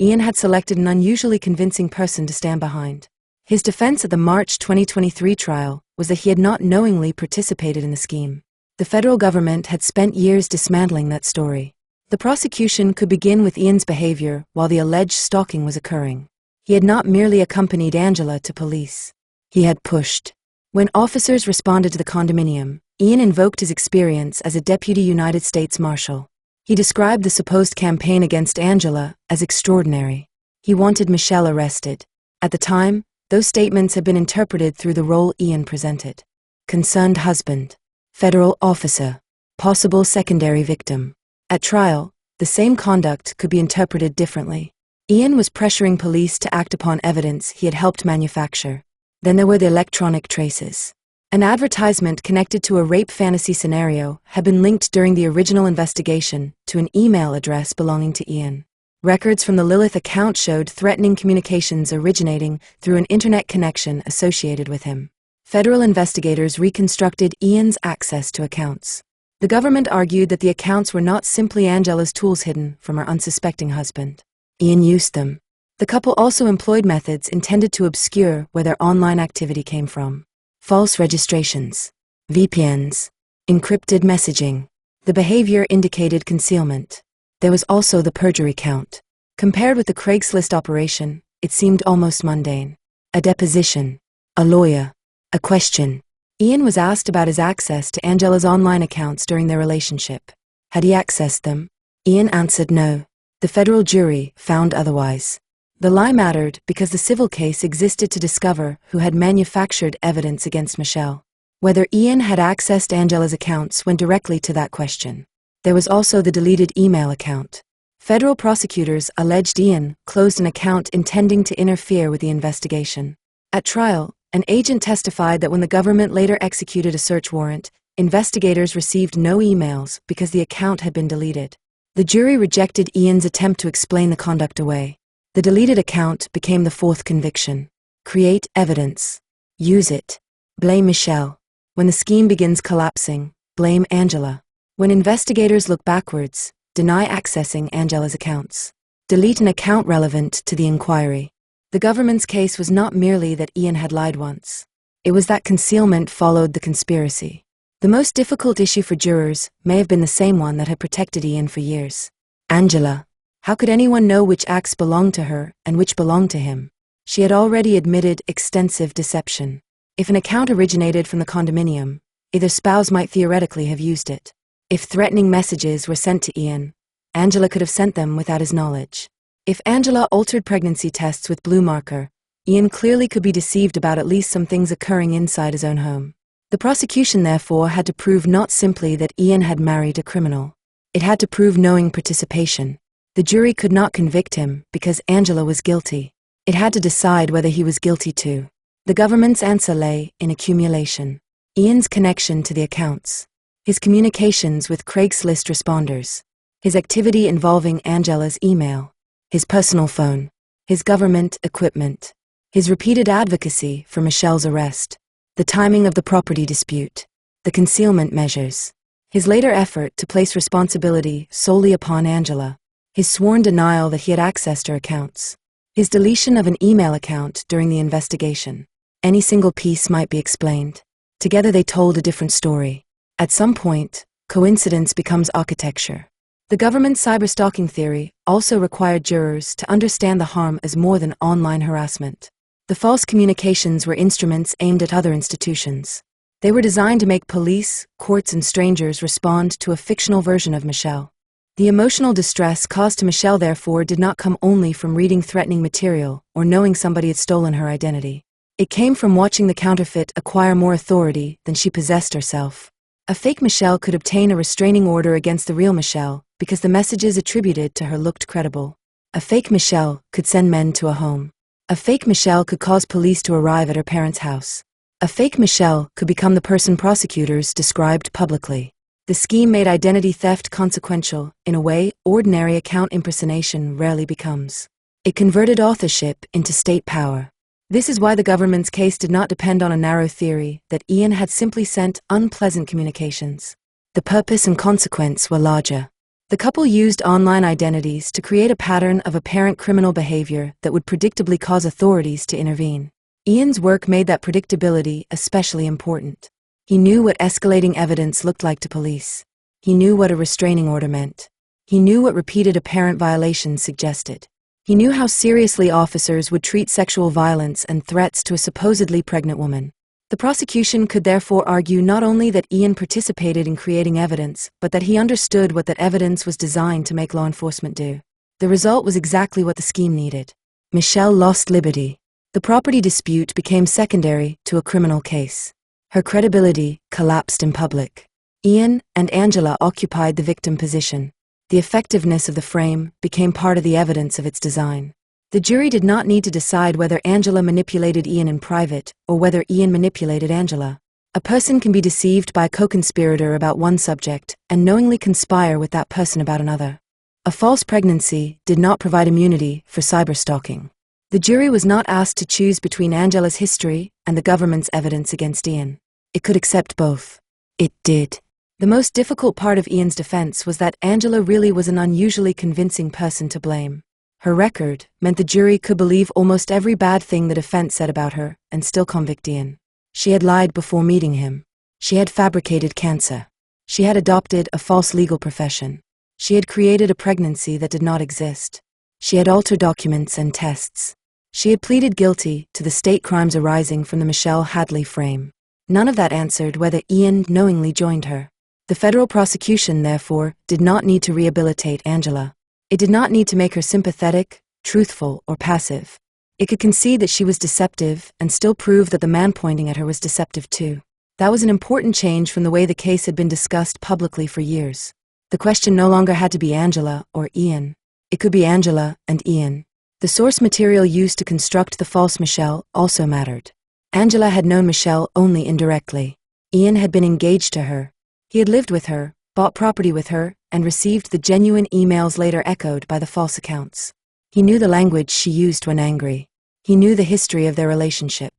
Ian had selected an unusually convincing person to stand behind. His defense at the March 2023 trial was that he had not knowingly participated in the scheme. The federal government had spent years dismantling that story. The prosecution could begin with Ian's behaviour while the alleged stalking was occurring. He had not merely accompanied Angela to police. He had pushed. When officers responded to the condominium, Ian invoked his experience as a deputy United States Marshal. He described the supposed campaign against Angela as extraordinary. He wanted Michelle arrested. At the time, those statements had been interpreted through the role Ian presented. Concerned husband, federal officer, possible secondary victim. At trial, the same conduct could be interpreted differently. Ian was pressuring police to act upon evidence he had helped manufacture. Then there were the electronic traces. An advertisement connected to a rape fantasy scenario had been linked during the original investigation to an email address belonging to Ian. Records from the Lilith account showed threatening communications originating through an internet connection associated with him. Federal investigators reconstructed Ian's access to accounts. The government argued that the accounts were not simply Angela's tools hidden from her unsuspecting husband. Ian used them. The couple also employed methods intended to obscure where their online activity came from. False registrations, VPNs, encrypted messaging. The behavior indicated concealment. There was also the perjury count. Compared with the Craigslist operation, it seemed almost mundane. A deposition, a lawyer, a question. Ian was asked about his access to Angela's online accounts during their relationship. Had he accessed them? Ian answered no. The federal jury found otherwise. The lie mattered because the civil case existed to discover who had manufactured evidence against Michelle. Whether Ian had accessed Angela's accounts went directly to that question. There was also the deleted email account. Federal prosecutors alleged Ian closed an account intending to interfere with the investigation. At trial, an agent testified that when the government later executed a search warrant, investigators received no emails because the account had been deleted. The jury rejected Ian's attempt to explain the conduct away. The deleted account became the fourth conviction. Create evidence. Use it. Blame Michelle. When the scheme begins collapsing, blame Angela. When investigators look backwards, deny accessing Angela's accounts. Delete an account relevant to the inquiry. The government's case was not merely that Ian had lied once. It was that concealment followed the conspiracy. The most difficult issue for jurors may have been the same one that had protected Ian for years. Angela. How could anyone know which acts belonged to her and which belonged to him? She had already admitted extensive deception. If an account originated from the condominium, either spouse might theoretically have used it. If threatening messages were sent to Ian, Angela could have sent them without his knowledge. If Angela altered pregnancy tests with blue marker, Ian clearly could be deceived about at least some things occurring inside his own home. The prosecution therefore had to prove not simply that Ian had married a criminal. It had to prove knowing participation. The jury could not convict him because Angela was guilty. It had to decide whether he was guilty too. The government's answer lay in accumulation. Ian's connection to the accounts. His communications with Craigslist responders. His activity involving Angela's email. His personal phone. His government equipment. His repeated advocacy for Michelle's arrest. The timing of the property dispute. The concealment measures. His later effort to place responsibility solely upon Angela. His sworn denial that he had accessed her accounts. His deletion of an email account during the investigation. Any single piece might be explained. Together they told a different story. At some point, coincidence becomes architecture. The government's cyberstalking theory also required jurors to understand the harm as more than online harassment. The false communications were instruments aimed at other institutions. They were designed to make police, courts, and strangers respond to a fictional version of Michelle. The emotional distress caused to Michelle, therefore, did not come only from reading threatening material or knowing somebody had stolen her identity. It came from watching the counterfeit acquire more authority than she possessed herself. A fake Michelle could obtain a restraining order against the real Michelle because the messages attributed to her looked credible. A fake Michelle could send men to a home. A fake Michelle could cause police to arrive at her parents' house. A fake Michelle could become the person prosecutors described publicly. The scheme made identity theft consequential in a way ordinary account impersonation rarely becomes. It converted authorship into state power. This is why the government's case did not depend on a narrow theory that Ian had simply sent unpleasant communications. The purpose and consequence were larger. The couple used online identities to create a pattern of apparent criminal behavior that would predictably cause authorities to intervene. Ian's work made that predictability especially important. He knew what escalating evidence looked like to police. He knew what a restraining order meant. He knew what repeated apparent violations suggested. He knew how seriously officers would treat sexual violence and threats to a supposedly pregnant woman. The prosecution could therefore argue not only that Ian participated in creating evidence, but that he understood what that evidence was designed to make law enforcement do. The result was exactly what the scheme needed. Michelle lost liberty. The property dispute became secondary to a criminal case. Her credibility collapsed in public. Ian and Angela occupied the victim position. The effectiveness of the frame became part of the evidence of its design. The jury did not need to decide whether Angela manipulated Ian in private or whether Ian manipulated Angela. A person can be deceived by a co-conspirator about one subject and knowingly conspire with that person about another. A false pregnancy did not provide immunity for cyberstalking. The jury was not asked to choose between Angela's history and the government's evidence against Ian. It could accept both. It did. The most difficult part of Ian's defense was that Angela really was an unusually convincing person to blame. Her record meant the jury could believe almost every bad thing the defense said about her and still convict Ian. She had lied before meeting him. She had fabricated cancer. She had adopted a false legal profession. She had created a pregnancy that did not exist. She had altered documents and tests. She had pleaded guilty to the state crimes arising from the Michelle Hadley frame. None of that answered whether Ian knowingly joined her. The federal prosecution, therefore, did not need to rehabilitate Angela. It did not need to make her sympathetic, truthful, or passive. It could concede that she was deceptive and still prove that the man pointing at her was deceptive too. That was an important change from the way the case had been discussed publicly for years. The question no longer had to be Angela or Ian. It could be Angela and Ian. The source material used to construct the false Michelle also mattered. Angela had known Michelle only indirectly. Ian had been engaged to her. He had lived with her, bought property with her, and received the genuine emails later echoed by the false accounts. He knew the language she used when angry. He knew the history of their relationship.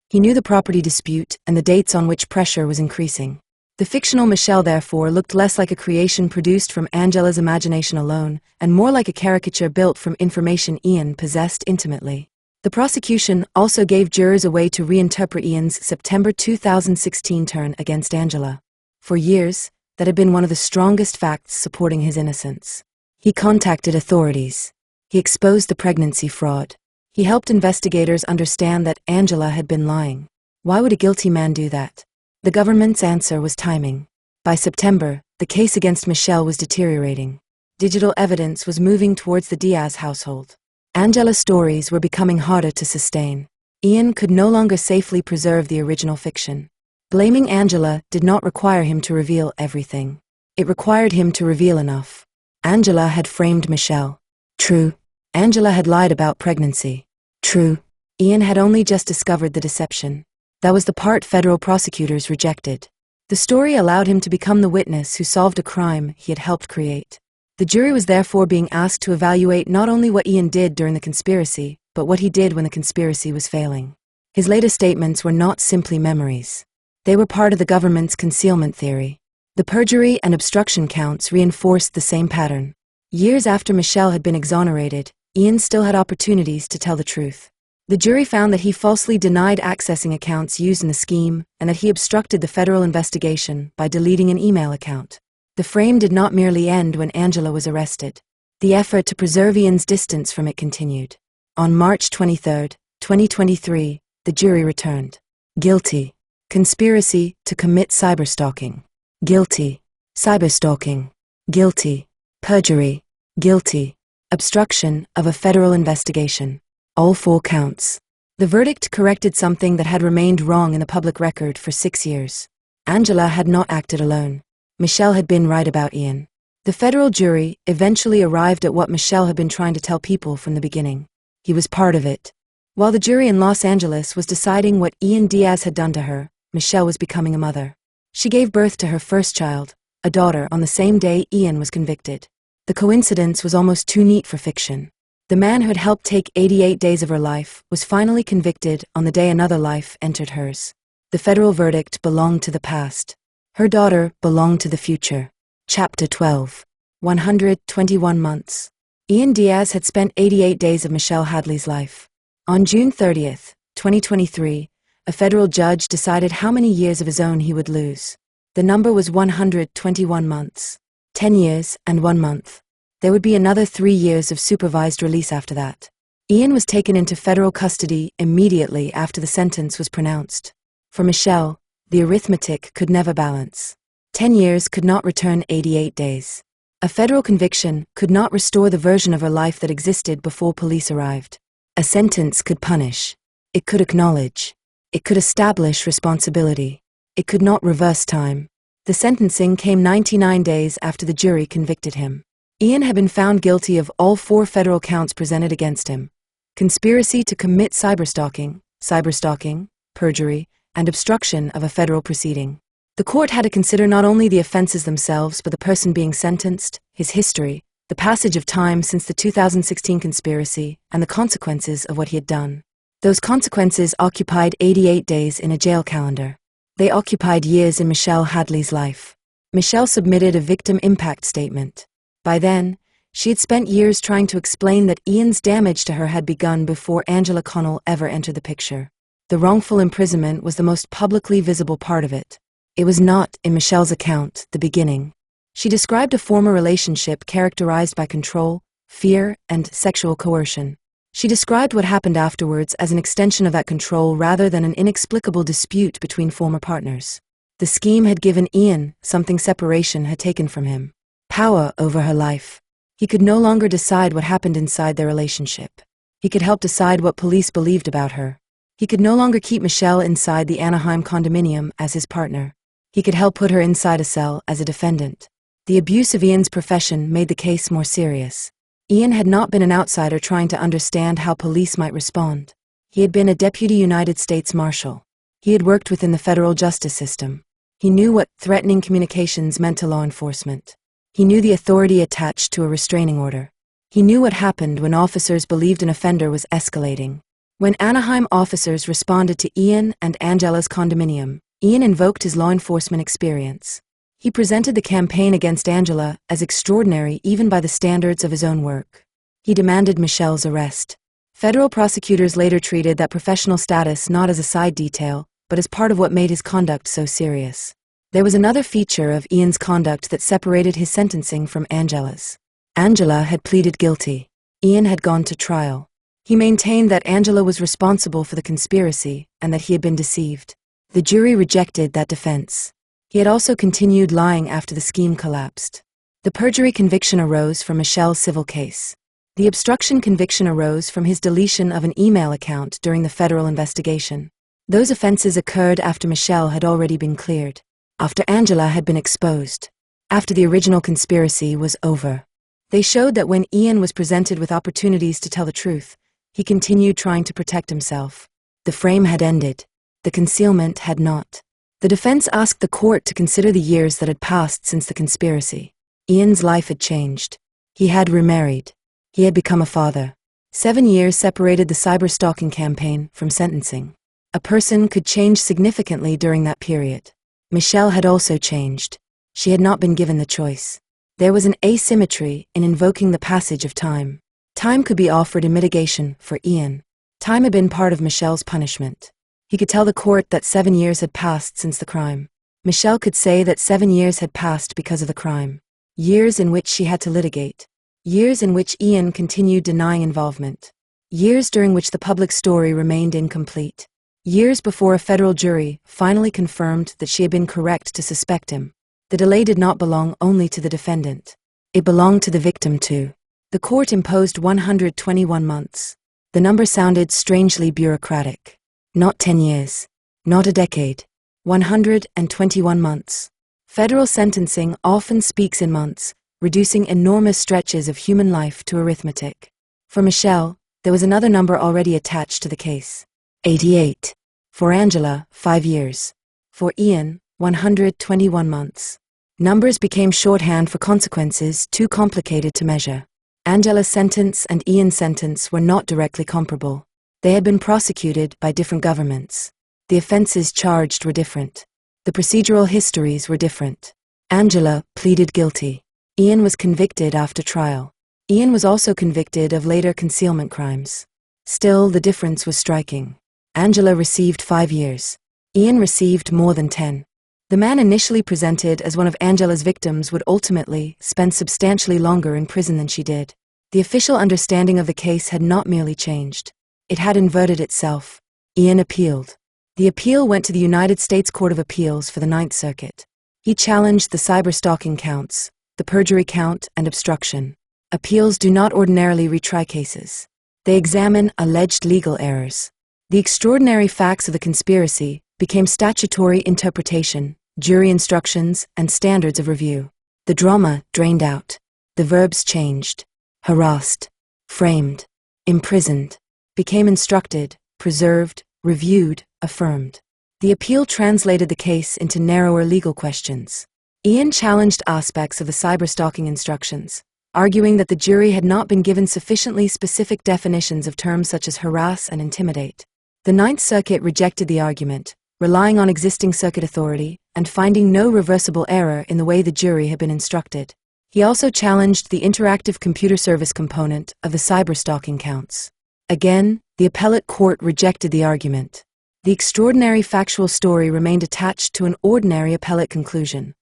He knew the property dispute and the dates on which pressure was increasing. The fictional Michelle, therefore, looked less like a creation produced from Angela's imagination alone, and more like a caricature built from information Ian possessed intimately. The prosecution also gave jurors a way to reinterpret Ian's September 2016 turn against Angela. For years, that had been one of the strongest facts supporting his innocence. He contacted authorities. He exposed the pregnancy fraud. He helped investigators understand that Angela had been lying. Why would a guilty man do that? The government's answer was timing. By September, the case against Michelle was deteriorating. Digital evidence was moving towards the Diaz household. Angela's stories were becoming harder to sustain. Ian could no longer safely preserve the original fiction. Blaming Angela did not require him to reveal everything. It required him to reveal enough. Angela had framed Michelle. True. Angela had lied about pregnancy. True. Ian had only just discovered the deception. That was the part federal prosecutors rejected. The story allowed him to become the witness who solved a crime he had helped create. The jury was therefore being asked to evaluate not only what Ian did during the conspiracy, but what he did when the conspiracy was failing. His latest statements were not simply memories. They were part of the government's concealment theory. The perjury and obstruction counts reinforced the same pattern. Years after Michelle had been exonerated, Ian still had opportunities to tell the truth. The jury found that he falsely denied accessing accounts used in the scheme and that he obstructed the federal investigation by deleting an email account. The frame did not merely end when Angela was arrested. The effort to preserve Ian's distance from it continued. On March 23, 2023, the jury returned. Guilty. Conspiracy to commit cyberstalking. Guilty. Cyberstalking. Guilty. Perjury. Guilty. Obstruction of a federal investigation. All 4 counts. The verdict corrected something that had remained wrong in the public record for 6 years. Angela had not acted alone. Michelle had been right about Ian. The federal jury eventually arrived at what Michelle had been trying to tell people from the beginning. He was part of it. While the jury in Los Angeles was deciding what Ian Diaz had done to her, Michelle was becoming a mother. She gave birth to her first child, a daughter, on the same day Ian was convicted. The coincidence was almost too neat for fiction. The man who had helped take 88 days of her life was finally convicted on the day another life entered hers. The federal verdict belonged to the past. Her daughter belonged to the future. Chapter 12. 121 months. Ian Diaz had spent 88 days of Michelle Hadley's life. On June 30, 2023, a federal judge decided how many years of his own he would lose. The number was 121 months. 10 years and 1 month. There would be another 3 years of supervised release after that. Ian was taken into federal custody immediately after the sentence was pronounced. For Michelle, the arithmetic could never balance. 10 years could not return 88 days. A federal conviction could not restore the version of her life that existed before police arrived. A sentence could punish. It could acknowledge. It could establish responsibility. It could not reverse time. The sentencing came 99 days after the jury convicted him. Ian had been found guilty of all 4 federal counts presented against him: conspiracy to commit cyberstalking, perjury, and obstruction of a federal proceeding. The court had to consider not only the offenses themselves but the person being sentenced, his history, the passage of time since the 2016 conspiracy, and the consequences of what he had done. Those consequences occupied 88 days in a jail calendar. They occupied years in Michelle Hadley's life. Michelle submitted a victim impact statement. By then, she had spent years trying to explain that Ian's damage to her had begun before Angela Connell ever entered the picture. The wrongful imprisonment was the most publicly visible part of it. It was not, in Michelle's account, the beginning. She described a former relationship characterized by control, fear, and sexual coercion. She described what happened afterwards as an extension of that control rather than an inexplicable dispute between former partners. The scheme had given Ian something separation had taken from him: power over her life. He could no longer decide what happened inside their relationship. He could help decide what police believed about her. He could no longer keep Michelle inside the Anaheim condominium as his partner. He could help put her inside a cell as a defendant. The abuse of Ian's profession made the case more serious. Ian had not been an outsider trying to understand how police might respond. He had been a deputy United States Marshal. He had worked within the federal justice system. He knew what threatening communications meant to law enforcement. He knew the authority attached to a restraining order. He knew what happened when officers believed an offender was escalating. When Anaheim officers responded to Ian and Angela's condominium, Ian invoked his law enforcement experience. He presented the campaign against Angela as extraordinary even by the standards of his own work. He demanded Michelle's arrest. Federal prosecutors later treated that professional status not as a side detail, but as part of what made his conduct so serious. There was another feature of Ian's conduct that separated his sentencing from Angela's. Angela had pleaded guilty. Ian had gone to trial. He maintained that Angela was responsible for the conspiracy and that he had been deceived. The jury rejected that defense. He had also continued lying after the scheme collapsed. The perjury conviction arose from Michelle's civil case. The obstruction conviction arose from his deletion of an email account during the federal investigation. Those offenses occurred after Michelle had already been cleared, after Angela had been exposed, after the original conspiracy was over. They showed that when Ian was presented with opportunities to tell the truth, he continued trying to protect himself. The frame had ended. The concealment had not. The defense asked the court to consider the years that had passed since the conspiracy. Ian's life had changed. He had remarried. He had become a father. 7 years separated the cyber-stalking campaign from sentencing. A person could change significantly during that period. Michelle had also changed. She had not been given the choice. There was an asymmetry in invoking the passage of time. Time could be offered in mitigation for Ian. Time had been part of Michelle's punishment. He could tell the court that 7 years had passed since the crime. Michelle could say that 7 years had passed because of the crime. Years in which she had to litigate. Years in which Ian continued denying involvement. Years during which the public story remained incomplete. Years before a federal jury finally confirmed that she had been correct to suspect him. The delay did not belong only to the defendant. It belonged to the victim too. The court imposed 121 months. The number sounded strangely bureaucratic. Not 10 years. Not a decade. 121 months. Federal sentencing often speaks in months, reducing enormous stretches of human life to arithmetic. For Michelle, There was another number already attached to the case. 88. For Angela, 5 years. For Ian, 121 months. Numbers became shorthand for consequences too complicated to measure. Angela's sentence and Ian's sentence were not directly comparable. They had been prosecuted by different governments. The offenses charged were different. The procedural histories were different. Angela pleaded guilty. Ian was convicted after trial. Ian was also convicted of later concealment crimes. Still, the difference was striking. Angela received 5 years. Ian received more than 10. The man initially presented as one of Angela's victims would ultimately spend substantially longer in prison than she did. The official understanding of the case had not merely changed. It had inverted itself. Ian appealed. The appeal went to the United States Court of Appeals for the Ninth Circuit. He challenged the cyberstalking counts, the perjury count, and obstruction. Appeals do not ordinarily retry cases. They examine alleged legal errors. The extraordinary facts of the conspiracy became statutory interpretation, jury instructions, and standards of review. The drama drained out. The verbs changed. Harassed, framed, imprisoned, became instructed, preserved, reviewed, affirmed. The appeal translated the case into narrower legal questions. Ian challenged aspects of the cyberstalking instructions, arguing that the jury had not been given sufficiently specific definitions of terms such as harass and intimidate. The Ninth Circuit rejected the argument, relying on existing circuit authority and finding no reversible error in the way the jury had been instructed. He also challenged the interactive computer service component of the cyberstalking counts. Again, the appellate court rejected the argument. The extraordinary factual story remained attached to an ordinary appellate conclusion.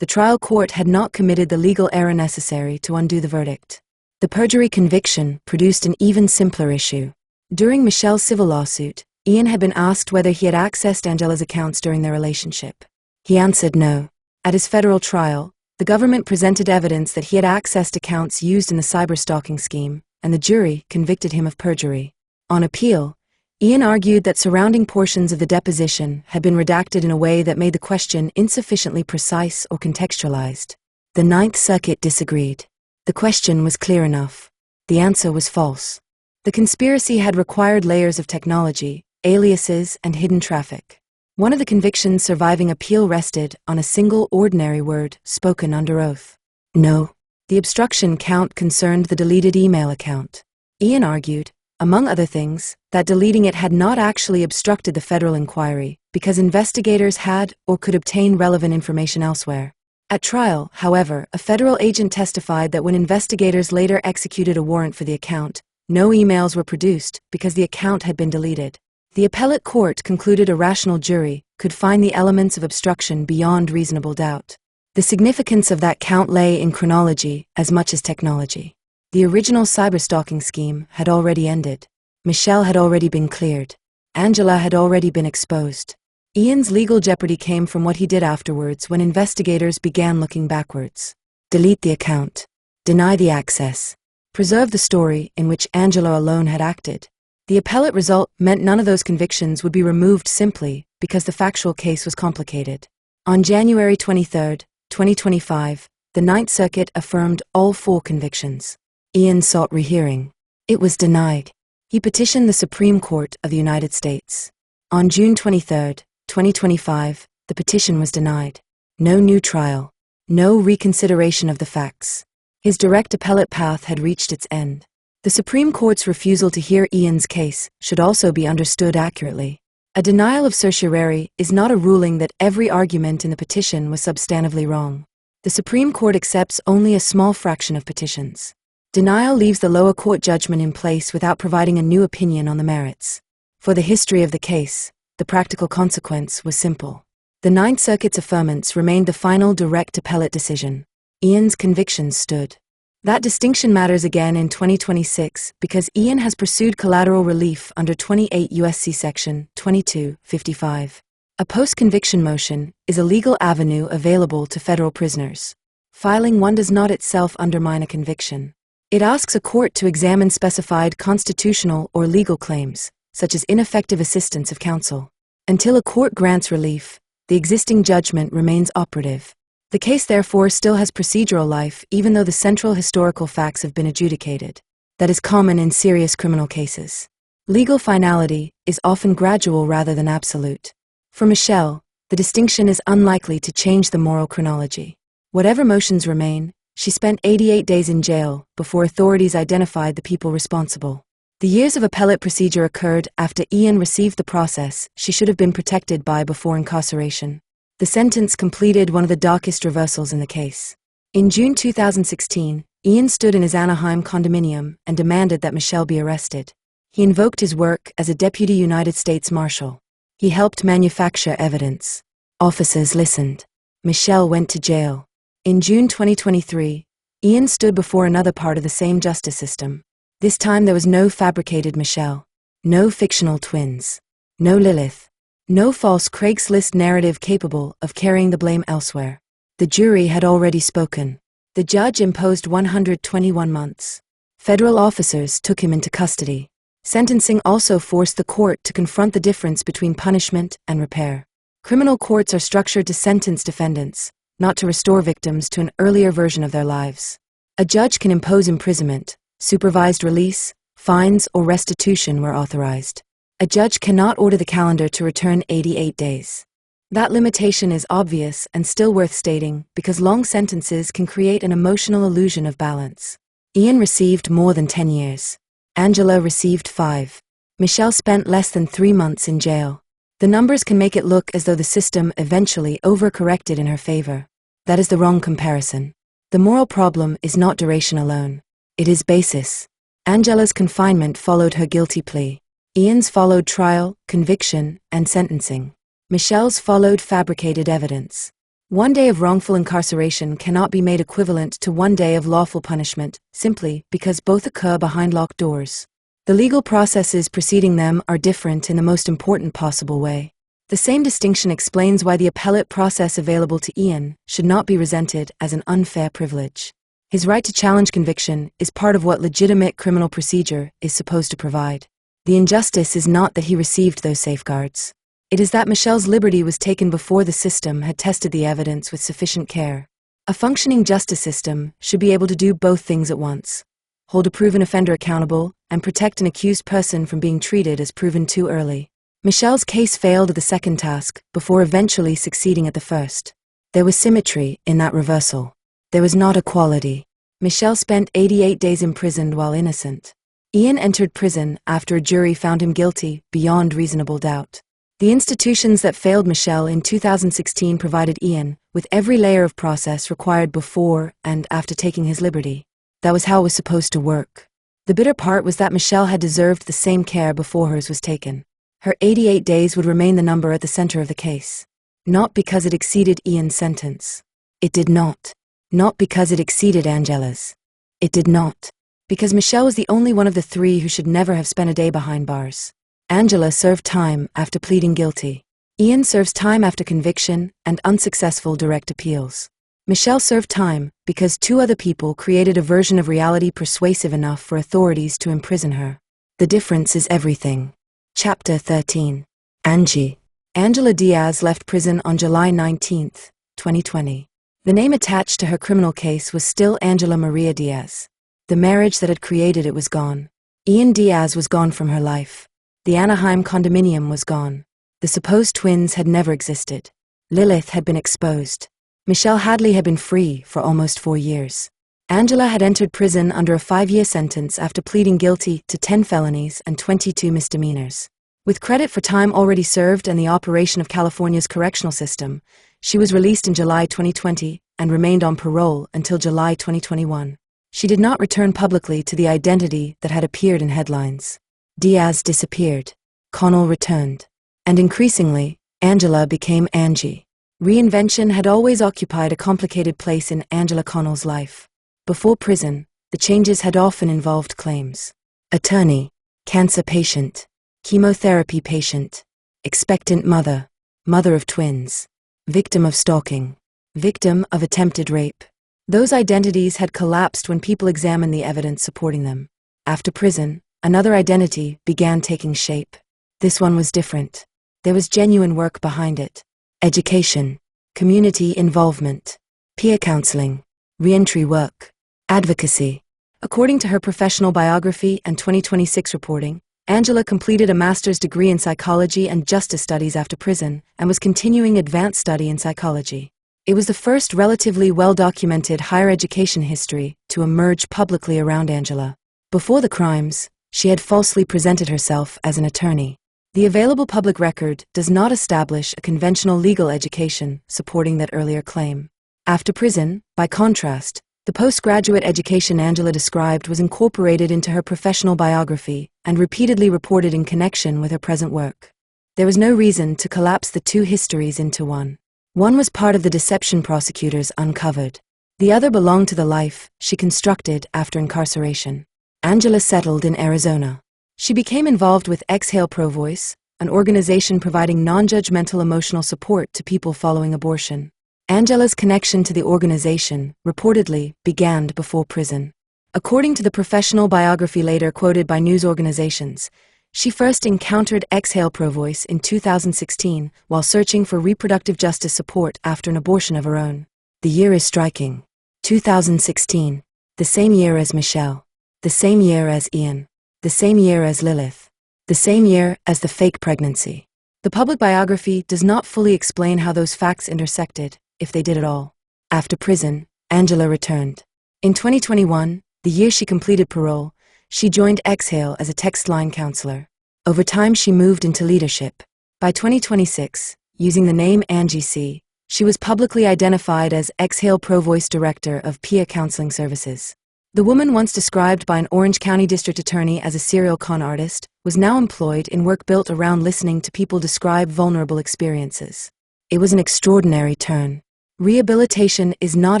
The trial court had not committed the legal error necessary to undo the verdict. The perjury conviction produced an even simpler issue. During Michelle's civil lawsuit, Ian had been asked whether he had accessed Angela's accounts during their relationship. He answered no. At his federal trial, the government presented evidence that he had accessed accounts used in the cyberstalking scheme, and the jury convicted him of perjury. On appeal, Ian argued that surrounding portions of the deposition had been redacted in a way that made the question insufficiently precise or contextualized. The Ninth Circuit disagreed. The question was clear enough. The answer was false. The conspiracy had required layers of technology, aliases, and hidden traffic. One of the convictions surviving appeal rested on a single ordinary word spoken under oath. No. The obstruction count concerned the deleted email account. Ian argued, among other things, that deleting it had not actually obstructed the federal inquiry, because investigators had or could obtain relevant information elsewhere. At trial, however, a federal agent testified that when investigators later executed a warrant for the account, no emails were produced because the account had been deleted. The appellate court concluded a rational jury could find the elements of obstruction beyond reasonable doubt. The significance of that count lay in chronology as much as technology. The original cyberstalking scheme had already ended. Michelle had already been cleared. Angela had already been exposed. Ian's legal jeopardy came from what he did afterwards when investigators began looking backwards. Delete the account. Deny the access. Preserve the story in which Angela alone had acted. The appellate result meant none of those convictions would be removed simply because the factual case was complicated. On January 23, 2025, the Ninth Circuit affirmed all 4 convictions. Ian sought rehearing. It was denied. He petitioned the Supreme Court of the United States. On June 23, 2025, the petition was denied. No new trial. No reconsideration of the facts. His direct appellate path had reached its end. The Supreme Court's refusal to hear Ian's case should also be understood accurately. A denial of certiorari is not a ruling that every argument in the petition was substantively wrong. The Supreme Court accepts only a small fraction of petitions. Denial leaves the lower court judgment in place without providing a new opinion on the merits. For the history of the case, the practical consequence was simple. The Ninth Circuit's affirmance remained the final direct appellate decision. Ian's convictions stood. That distinction matters again in 2026 because Ian has pursued collateral relief under 28 U.S.C. Section 2255. A post-conviction motion is a legal avenue available to federal prisoners. Filing one does not itself undermine a conviction. It asks a court to examine specified constitutional or legal claims, such as ineffective assistance of counsel. Until a court grants relief, the existing judgment remains operative. The case therefore still has procedural life even though the central historical facts have been adjudicated. that is common in serious criminal cases. Legal finality is often gradual rather than absolute. For Michelle, the distinction is unlikely to change the moral chronology. Whatever motions remain, she spent 88 days in jail before authorities identified the people responsible. The years of appellate procedure occurred after Ian received the process she should have been protected by before incarceration. The sentence completed one of the darkest reversals in the case. In June 2016, Ian stood in his Anaheim condominium and demanded that Michelle be arrested. He invoked his work as a deputy United States Marshal. He helped manufacture evidence. Officers listened. Michelle went to jail. In June 2023, Ian stood before another part of the same justice system. This time there was no fabricated Michelle, no fictional twins, no Lilith, no false Craigslist narrative capable of carrying the blame elsewhere. The jury had already spoken. The judge imposed 121 months. Federal officers took him into custody. Sentencing also forced the court to confront the difference between punishment and repair. Criminal courts are structured to sentence defendants, not to restore victims to an earlier version of their lives. A judge can impose imprisonment, supervised release, fines, or restitution where authorized. A judge cannot order the calendar to return 88 days. That limitation is obvious and still worth stating because long sentences can create an emotional illusion of balance. Ian received more than 10 years. Angela received 5. Michelle spent less than 3 months in jail. The numbers can make it look as though the system eventually overcorrected in her favor. That is the wrong comparison. The moral problem is not duration alone. It is basis. Angela's confinement followed her guilty plea. Ian's followed trial, conviction, and sentencing. Michelle's followed fabricated evidence. 1 day of wrongful incarceration cannot be made equivalent to 1 day of lawful punishment, simply because both occur behind locked doors. The legal processes preceding them are different in the most important possible way. The same distinction explains why the appellate process available to Ian should not be resented as an unfair privilege. His right to challenge conviction is part of what legitimate criminal procedure is supposed to provide. The injustice is not that he received those safeguards. It is that Michelle's liberty was taken before the system had tested the evidence with sufficient care. A functioning justice system should be able to do both things at once: hold a proven offender accountable and protect an accused person from being treated as proven too early. Michelle's case failed at the second task before eventually succeeding at the first. There was symmetry in that reversal. There was not equality. Michelle spent 88 days imprisoned while innocent. Ian entered prison after a jury found him guilty beyond reasonable doubt. The institutions that failed Michelle in 2016 provided Ian with every layer of process required before and after taking his liberty. That was how it was supposed to work. The bitter part was that Michelle had deserved the same care before hers was taken. Her 88 days would remain the number at the center of the case. Not because it exceeded Ian's sentence. It did not. Not because it exceeded Angela's. It did not. Because Michelle was the only one of the 3 who should never have spent a day behind bars. Angela served time after pleading guilty. Ian serves time after conviction and unsuccessful direct appeals. Michelle served time because 2 other people created a version of reality persuasive enough for authorities to imprison her. The difference is everything. Chapter 13. Angie. Angela Diaz left prison on July 19, 2020. The name attached to her criminal case was still Angela Maria Diaz. The marriage that had created it was gone. Ian Diaz was gone from her life. The Anaheim condominium was gone. The supposed twins had never existed. Lilith had been exposed. Michelle Hadley had been free for almost 4 years. Angela had entered prison under a 5-year sentence after pleading guilty to 10 felonies and 22 misdemeanors. With credit for time already served and the operation of California's correctional system, she was released in July 2020 and remained on parole until July 2021. She did not return publicly to the identity that had appeared in headlines. Diaz disappeared. Connell returned. And increasingly, Angela became Angie. Reinvention had always occupied a complicated place in Angela Connell's life. Before prison, the changes had often involved claims. Attorney, cancer patient, chemotherapy patient, expectant mother, mother of twins, victim of stalking, victim of attempted rape. Those identities had collapsed when people examined the evidence supporting them. After prison, another identity began taking shape. This one was different. There was genuine work behind it. Education, community involvement, peer counseling, reentry work, advocacy. According to her professional biography and 2026 reporting, Angela completed a master's degree in psychology and justice studies after prison and was continuing advanced study in psychology. It was the first relatively well-documented higher education history to emerge publicly around Angela. Before the crimes, she had falsely presented herself as an attorney. The available public record does not establish a conventional legal education supporting that earlier claim. After prison, by contrast, the postgraduate education Angela described was incorporated into her professional biography and repeatedly reported in connection with her present work. There was no reason to collapse the two histories into one. One was part of the deception prosecutors uncovered. The other belonged to the life she constructed after incarceration. Angela settled in Arizona. She became involved with Exhale Pro Voice, an organization providing non-judgmental emotional support to people following abortion. Angela's connection to the organization, reportedly, began before prison. According to the professional biography later quoted by news organizations, she first encountered Exhale Pro Voice in 2016 while searching for reproductive justice support after an abortion of her own. The year is striking. 2016. The same year as Michelle. The same year as Ian. The same year as Lilith. The same year as the fake pregnancy. The public biography does not fully explain how those facts intersected, if they did at all. After prison, Angela returned. In 2021, the year she completed parole, she joined Exhale as a text line counselor. Over time she moved into leadership. By 2026, using the name Angie C., she was publicly identified as Exhale Pro Voice Director of Peer Counseling Services. The woman once described by an Orange County district attorney as a serial con artist was now employed in work built around listening to people describe vulnerable experiences. It was an extraordinary turn. Rehabilitation is not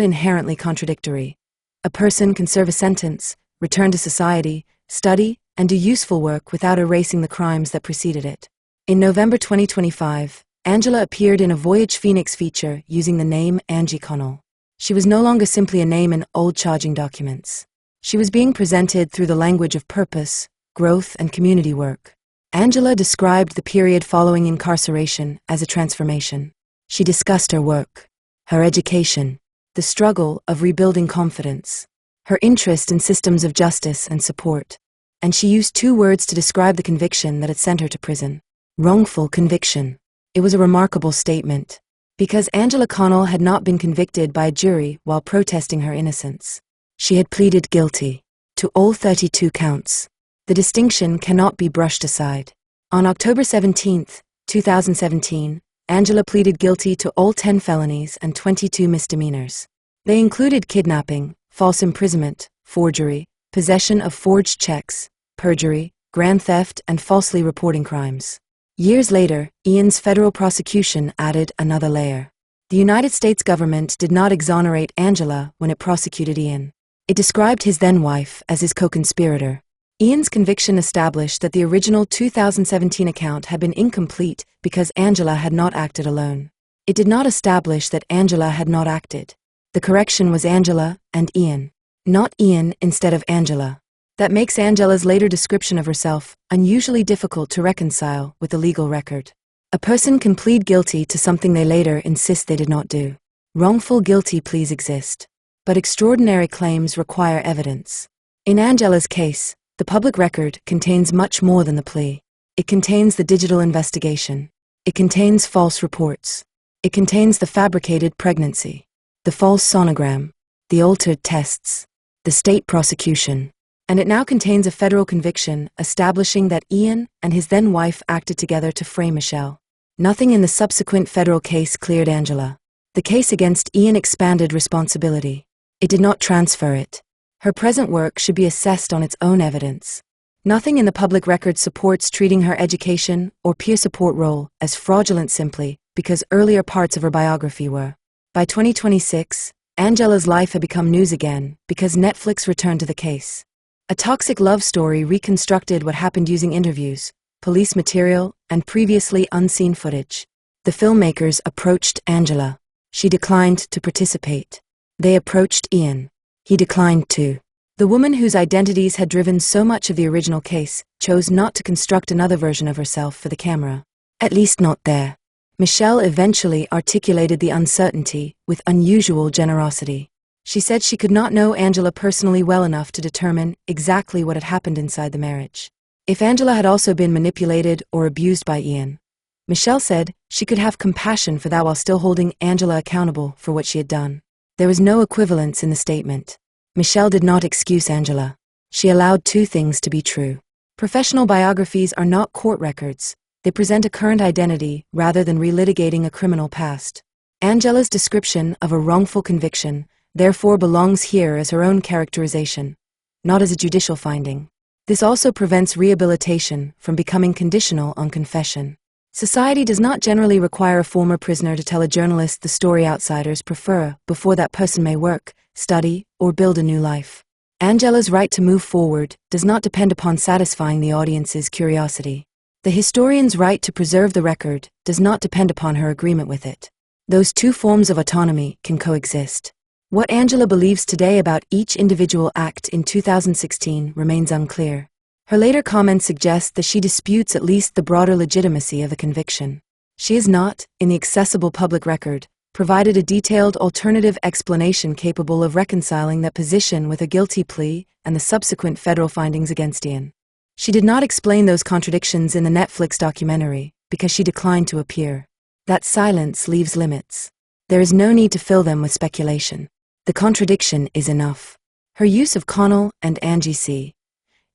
inherently contradictory. A person can serve a sentence, return to society, study, and do useful work without erasing the crimes that preceded it. In November 2025, Angela appeared in a Voyage Phoenix feature using the name Angie Connell. She was no longer simply a name in old charging documents. She was being presented through the language of purpose, growth, and community work. Angela described the period following incarceration as a transformation. She discussed her work, her education, the struggle of rebuilding confidence, her interest in systems of justice and support. And she used two words to describe the conviction that had sent her to prison: wrongful conviction. It was a remarkable statement, because Angela Connell had not been convicted by a jury while protesting her innocence. She had pleaded guilty to all 32 counts. The distinction cannot be brushed aside. On October 17, 2017, Angela pleaded guilty to all 10 felonies and 22 misdemeanors. They included kidnapping, false imprisonment, forgery, possession of forged checks, perjury, grand theft, and falsely reporting crimes. Years later, Ian's federal prosecution added another layer. The United States government did not exonerate Angela when it prosecuted Ian. It described his then-wife as his co-conspirator. Ian's conviction established that the original 2017 account had been incomplete because Angela had not acted alone. It did not establish that Angela had not acted. The correction was Angela and Ian, not Ian instead of Angela. That makes Angela's later description of herself unusually difficult to reconcile with the legal record. A person can plead guilty to something they later insist they did not do. Wrongful guilty pleas exist, but extraordinary claims require evidence. In Angela's case, the public record contains much more than the plea. It contains the digital investigation. It contains false reports. It contains the fabricated pregnancy, the false sonogram, the altered tests, the state prosecution. And it now contains a federal conviction establishing that Ian and his then-wife acted together to frame Michelle. Nothing in the subsequent federal case cleared Angela. The case against Ian expanded responsibility. It did not transfer it. Her present work should be assessed on its own evidence. Nothing in the public record supports treating her education or peer support role as fraudulent simply because earlier parts of her biography were. By 2026, Angela's life had become news again because Netflix returned to the case. A toxic love story reconstructed what happened using interviews, police material, and previously unseen footage. The filmmakers approached Angela. She declined to participate. They approached Ian. He declined too. The woman whose identities had driven so much of the original case chose not to construct another version of herself for the camera. At least not there. Michelle eventually articulated the uncertainty with unusual generosity. She said she could not know Angela personally well enough to determine exactly what had happened inside the marriage. If Angela had also been manipulated or abused by Ian, Michelle said she could have compassion for that while still holding Angela accountable for what she had done. There was no equivalence in the statement. Michelle did not excuse Angela. She allowed two things to be true. Professional biographies are not court records. They present a current identity rather than relitigating a criminal past. Angela's description of a wrongful conviction therefore belongs here as her own characterization, not as a judicial finding. This also prevents rehabilitation from becoming conditional on confession. Society does not generally require a former prisoner to tell a journalist the story outsiders prefer before that person may work, study, or build a new life. Angela's right to move forward does not depend upon satisfying the audience's curiosity. The historian's right to preserve the record does not depend upon her agreement with it. Those two forms of autonomy can coexist. What Angela believes today about each individual act in 2016 remains unclear. Her later comments suggest that she disputes at least the broader legitimacy of a conviction. She has not, in the accessible public record, provided a detailed alternative explanation capable of reconciling that position with a guilty plea and the subsequent federal findings against Ian. She did not explain those contradictions in the Netflix documentary because she declined to appear. That silence leaves limits. There is no need to fill them with speculation. The contradiction is enough. Her use of Connell and Angie C.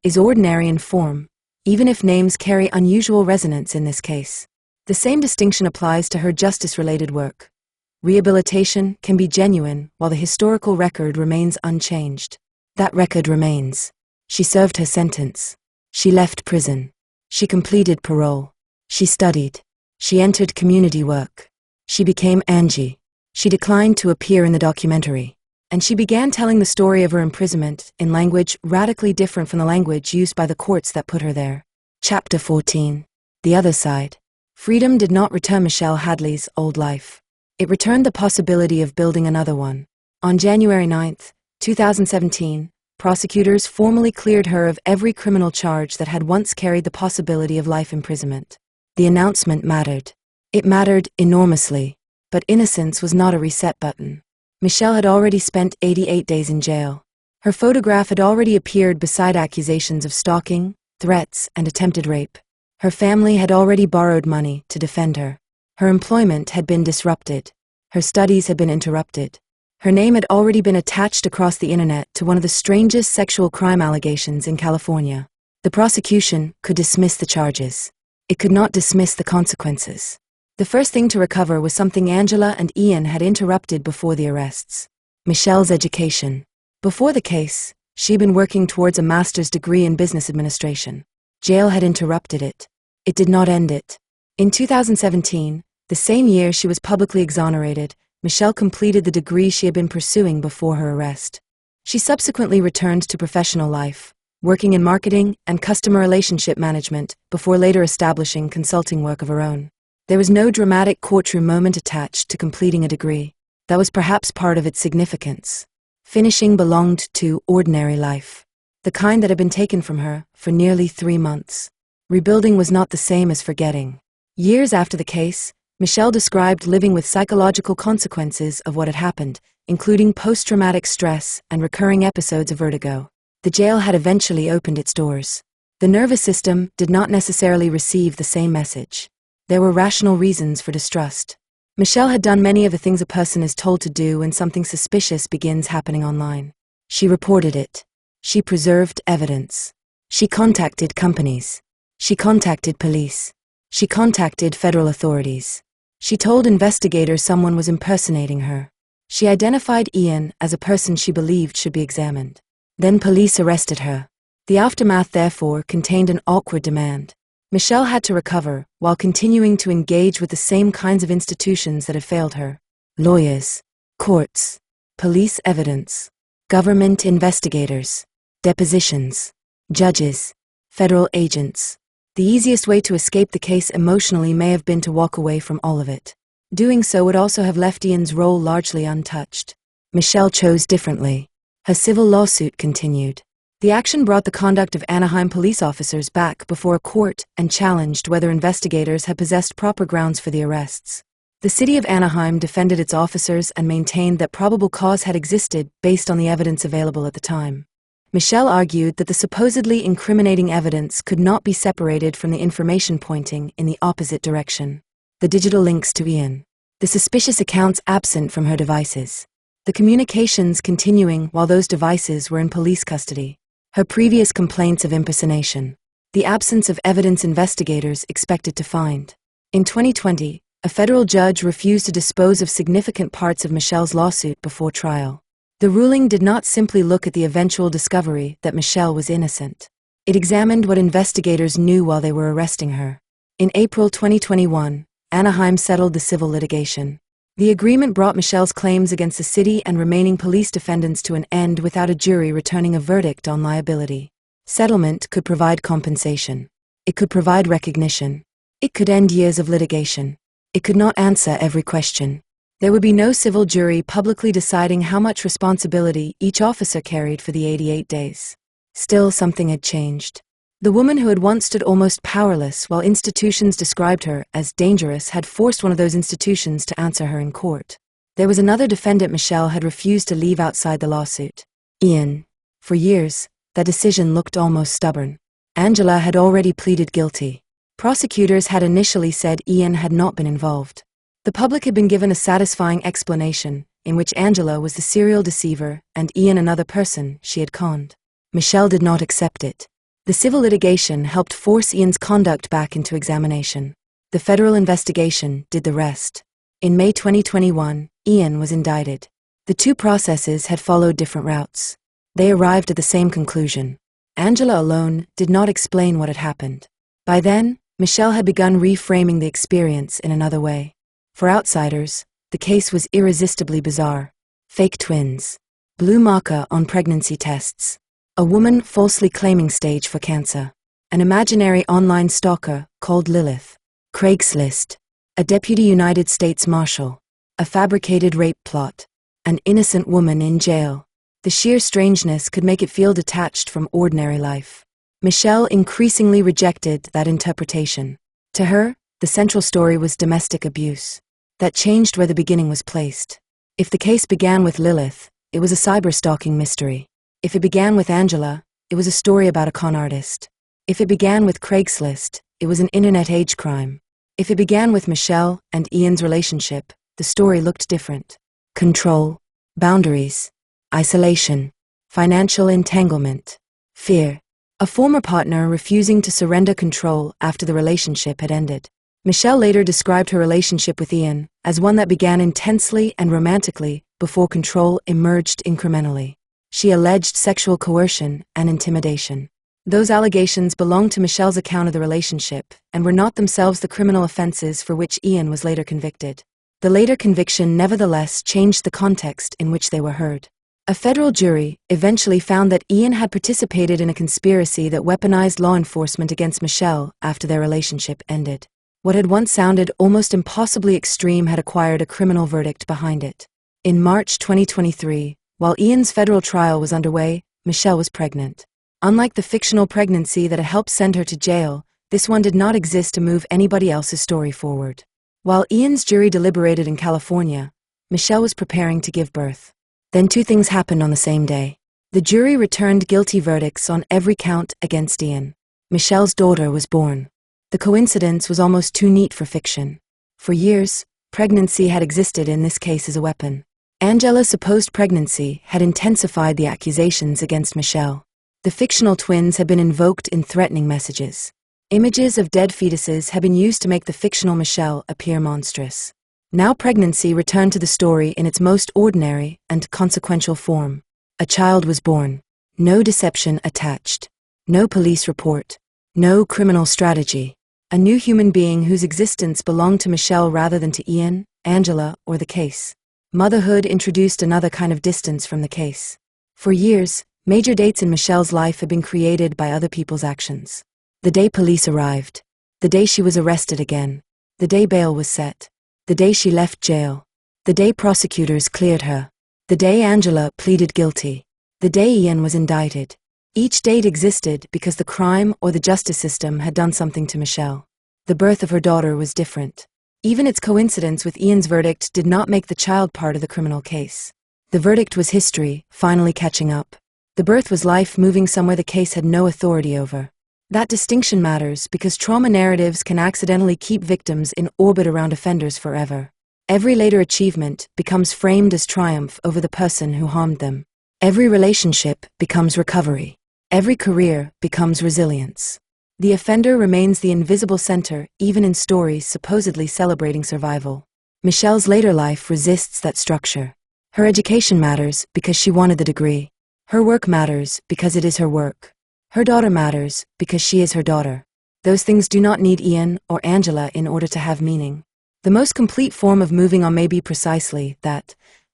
is ordinary in form, even if names carry unusual resonance in this case. The same distinction applies to her justice-related work. Rehabilitation can be genuine while the historical record remains unchanged. That record remains. She served her sentence. She left prison. She completed parole. She studied. She entered community work. She became Angie. She declined to appear in the documentary. And she began telling the story of her imprisonment in language radically different from the language used by the courts that put her there. Chapter 14. The Other Side. Freedom did not return Michelle Hadley's old life. It returned the possibility of building another one. On January 9, 2017, prosecutors formally cleared her of every criminal charge that had once carried the possibility of life imprisonment. The announcement mattered. It mattered enormously, but innocence was not a reset button. Michelle had already spent 88 days in jail. Her photograph had already appeared beside accusations of stalking, threats, and attempted rape. Her family had already borrowed money to defend her. Her employment had been disrupted. Her studies had been interrupted. Her name had already been attached across the internet to one of the strangest sexual crime allegations in California. The prosecution could dismiss the charges. It could not dismiss the consequences. The first thing to recover was something Angela and Ian had interrupted before the arrests: Michelle's education. Before the case, she'd been working towards a master's degree in business administration. Jail had interrupted it. It did not end it. In 2017, the same year she was publicly exonerated, Michelle completed the degree she had been pursuing before her arrest. She subsequently returned to professional life, working in marketing and customer relationship management before later establishing consulting work of her own. There was no dramatic courtroom moment attached to completing a degree. That was perhaps part of its significance. Finishing belonged to ordinary life, the kind that had been taken from her for nearly 3 months. Rebuilding was not the same as forgetting. Years after the case, Michelle described living with psychological consequences of what had happened, including post-traumatic stress and recurring episodes of vertigo. The jail had eventually opened its doors. The nervous system did not necessarily receive the same message. There were rational reasons for distrust. Michelle had done many of the things a person is told to do when something suspicious begins happening online. She reported it. She preserved evidence. She contacted companies. She contacted police. She contacted federal authorities. She told investigators someone was impersonating her. She identified Ian as a person she believed should be examined. Then police arrested her. The aftermath, therefore, contained an awkward demand. Michelle had to recover while continuing to engage with the same kinds of institutions that had failed her: lawyers, courts, police evidence, government investigators, depositions, judges, federal agents. The easiest way to escape the case emotionally may have been to walk away from all of it. Doing so would also have left Ian's role largely untouched. Michelle chose differently. Her civil lawsuit continued. The action brought the conduct of Anaheim police officers back before a court and challenged whether investigators had possessed proper grounds for the arrests. The city of Anaheim defended its officers and maintained that probable cause had existed based on the evidence available at the time. Michelle argued that the supposedly incriminating evidence could not be separated from the information pointing in the opposite direction. The digital links to Ian. The suspicious accounts absent from her devices. The communications continuing while those devices were in police custody. Her previous complaints of impersonation. The absence of evidence investigators expected to find. In 2020, a federal judge refused to dispose of significant parts of Michelle's lawsuit before trial. The ruling did not simply look at the eventual discovery that Michelle was innocent. It examined what investigators knew while they were arresting her. In April 2021, Anaheim settled the civil litigation. The agreement brought Michelle's claims against the city and remaining police defendants to an end without a jury returning a verdict on liability. Settlement could provide compensation. It could provide recognition. It could end years of litigation. It could not answer every question. There would be no civil jury publicly deciding how much responsibility each officer carried for the 88 days. Still, something had changed. The woman who had once stood almost powerless while institutions described her as dangerous had forced one of those institutions to answer her in court. There was another defendant Michelle had refused to leave outside the lawsuit. Ian. For years, that decision looked almost stubborn. Angela had already pleaded guilty. Prosecutors had initially said Ian had not been involved. The public had been given a satisfying explanation, in which Angela was the serial deceiver and Ian another person she had conned. Michelle did not accept it. The civil litigation helped force Ian's conduct back into examination. The federal investigation did the rest. In May 2021, Ian was indicted. The two processes had followed different routes. They arrived at the same conclusion. Angela alone did not explain what had happened. By then, Michelle had begun reframing the experience in another way. For outsiders, the case was irresistibly bizarre. Fake twins. Blue marker on pregnancy tests. A woman falsely claiming stage for cancer. An imaginary online stalker called Lilith. Craigslist. A deputy United States Marshal. A fabricated rape plot. An innocent woman in jail. The sheer strangeness could make it feel detached from ordinary life. Michelle increasingly rejected that interpretation. To her, the central story was domestic abuse. That changed where the beginning was placed. If the case began with Lilith, it was a cyber-stalking mystery. If it began with Angela, it was a story about a con artist. If it began with Craigslist, it was an internet-age crime. If it began with Michelle and Ian's relationship, the story looked different. Control, boundaries, isolation, financial entanglement, fear. A former partner refusing to surrender control after the relationship had ended. Michelle later described her relationship with Ian as one that began intensely and romantically before control emerged incrementally. She alleged sexual coercion and intimidation. Those allegations belonged to Michelle's account of the relationship and were not themselves the criminal offenses for which Ian was later convicted. The later conviction nevertheless changed the context in which they were heard. A federal jury eventually found that Ian had participated in a conspiracy that weaponized law enforcement against Michelle after their relationship ended. What had once sounded almost impossibly extreme had acquired a criminal verdict behind it. In March 2023, while Ian's federal trial was underway, Michelle was pregnant. Unlike the fictional pregnancy that had helped send her to jail, this one did not exist to move anybody else's story forward. While Ian's jury deliberated in California, Michelle was preparing to give birth. Then two things happened on the same day. The jury returned guilty verdicts on every count against Ian. Michelle's daughter was born. The coincidence was almost too neat for fiction. For years, pregnancy had existed in this case as a weapon. Angela's supposed pregnancy had intensified the accusations against Michelle. The fictional twins had been invoked in threatening messages. Images of dead fetuses had been used to make the fictional Michelle appear monstrous. Now pregnancy returned to the story in its most ordinary and consequential form. A child was born. No deception attached. No police report. No criminal strategy. A new human being whose existence belonged to Michelle rather than to Ian, Angela, or the case. Motherhood introduced another kind of distance from the case. For years, major dates in Michelle's life had been created by other people's actions. The day police arrived. The day she was arrested again. The day bail was set. The day she left jail. The day prosecutors cleared her. The day Angela pleaded guilty. The day Ian was indicted. Each date existed because the crime or the justice system had done something to Michelle. The birth of her daughter was different. Even its coincidence with Ian's verdict did not make the child part of the criminal case. The verdict was history, finally catching up. The birth was life moving somewhere the case had no authority over. That distinction matters because trauma narratives can accidentally keep victims in orbit around offenders forever. Every later achievement becomes framed as triumph over the person who harmed them. Every relationship becomes recovery. Every career becomes resilience. The offender remains the invisible center, even in stories supposedly celebrating survival. Michelle's later life resists that structure. Her education matters because she wanted the degree. Her work matters because it is her work. Her daughter matters because she is her daughter. Those things do not need Ian or Angela in order to have meaning. The most complete form of moving on may be precisely that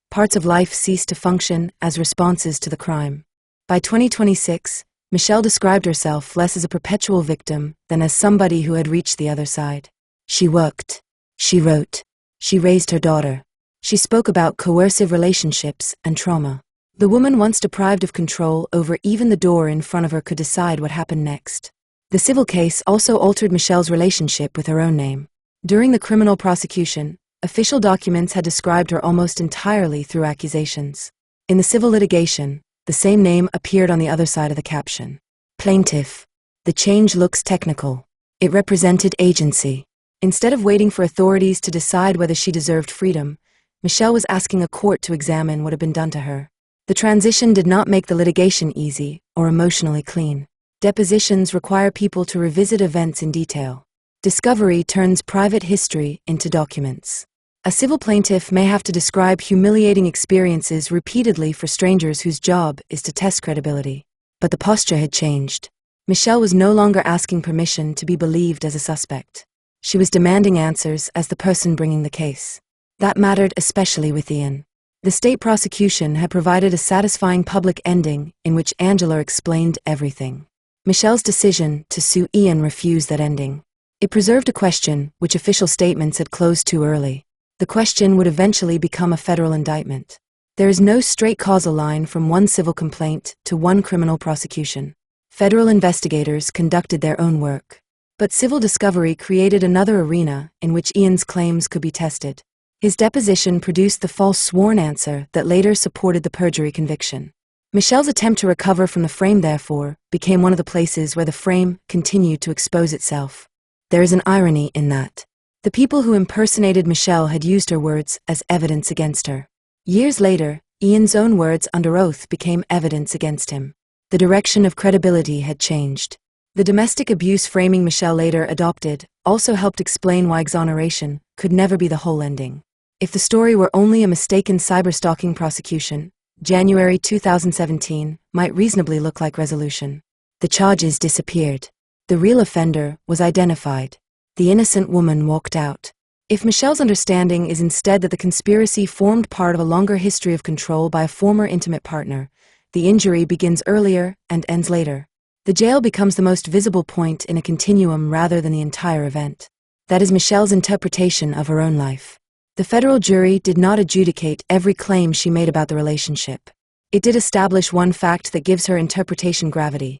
parts of life cease to function as responses to the crime. By 2026, Michelle described herself less as a perpetual victim than as somebody who had reached the other side. She worked. She wrote. She raised her daughter. She spoke about coercive relationships and trauma. The woman once deprived of control over even the door in front of her could decide what happened next. The civil case also altered Michelle's relationship with her own name. During the criminal prosecution, official documents had described her almost entirely through accusations. In the civil litigation, the same name appeared on the other side of the caption. Plaintiff. The change looks technical. It represented agency. Instead of waiting for authorities to decide whether she deserved freedom, Michelle was asking a court to examine what had been done to her. The transition did not make the litigation easy or emotionally clean. Depositions require people to revisit events in detail. Discovery turns private history into documents. A civil plaintiff may have to describe humiliating experiences repeatedly for strangers whose job is to test credibility. But the posture had changed. Michelle was no longer asking permission to be believed as a suspect. She was demanding answers as the person bringing the case. That mattered especially with Ian. The state prosecution had provided a satisfying public ending in which Angela explained everything. Michelle's decision to sue Ian refused that ending. It preserved a question which official statements had closed too early. The question would eventually become a federal indictment. There is no straight causal line from one civil complaint to one criminal prosecution. Federal investigators conducted their own work. But civil discovery created another arena in which Ian's claims could be tested. His deposition produced the false sworn answer that later supported the perjury conviction. Michelle's attempt to recover from the frame, therefore, became one of the places where the frame continued to expose itself. There is an irony in that. The people who impersonated Michelle had used her words as evidence against her. Years later, Ian's own words under oath became evidence against him. The direction of credibility had changed. The domestic abuse framing Michelle later adopted also helped explain why exoneration could never be the whole ending. If the story were only a mistaken cyberstalking prosecution, January 2017 might reasonably look like resolution. The charges disappeared. The real offender was identified. The innocent woman walked out. If Michelle's understanding is instead that the conspiracy formed part of a longer history of control by a former intimate partner, the injury begins earlier and ends later. The jail becomes the most visible point in a continuum rather than the entire event. That is Michelle's interpretation of her own life. The federal jury did not adjudicate every claim she made about the relationship. It did establish one fact that gives her interpretation gravity.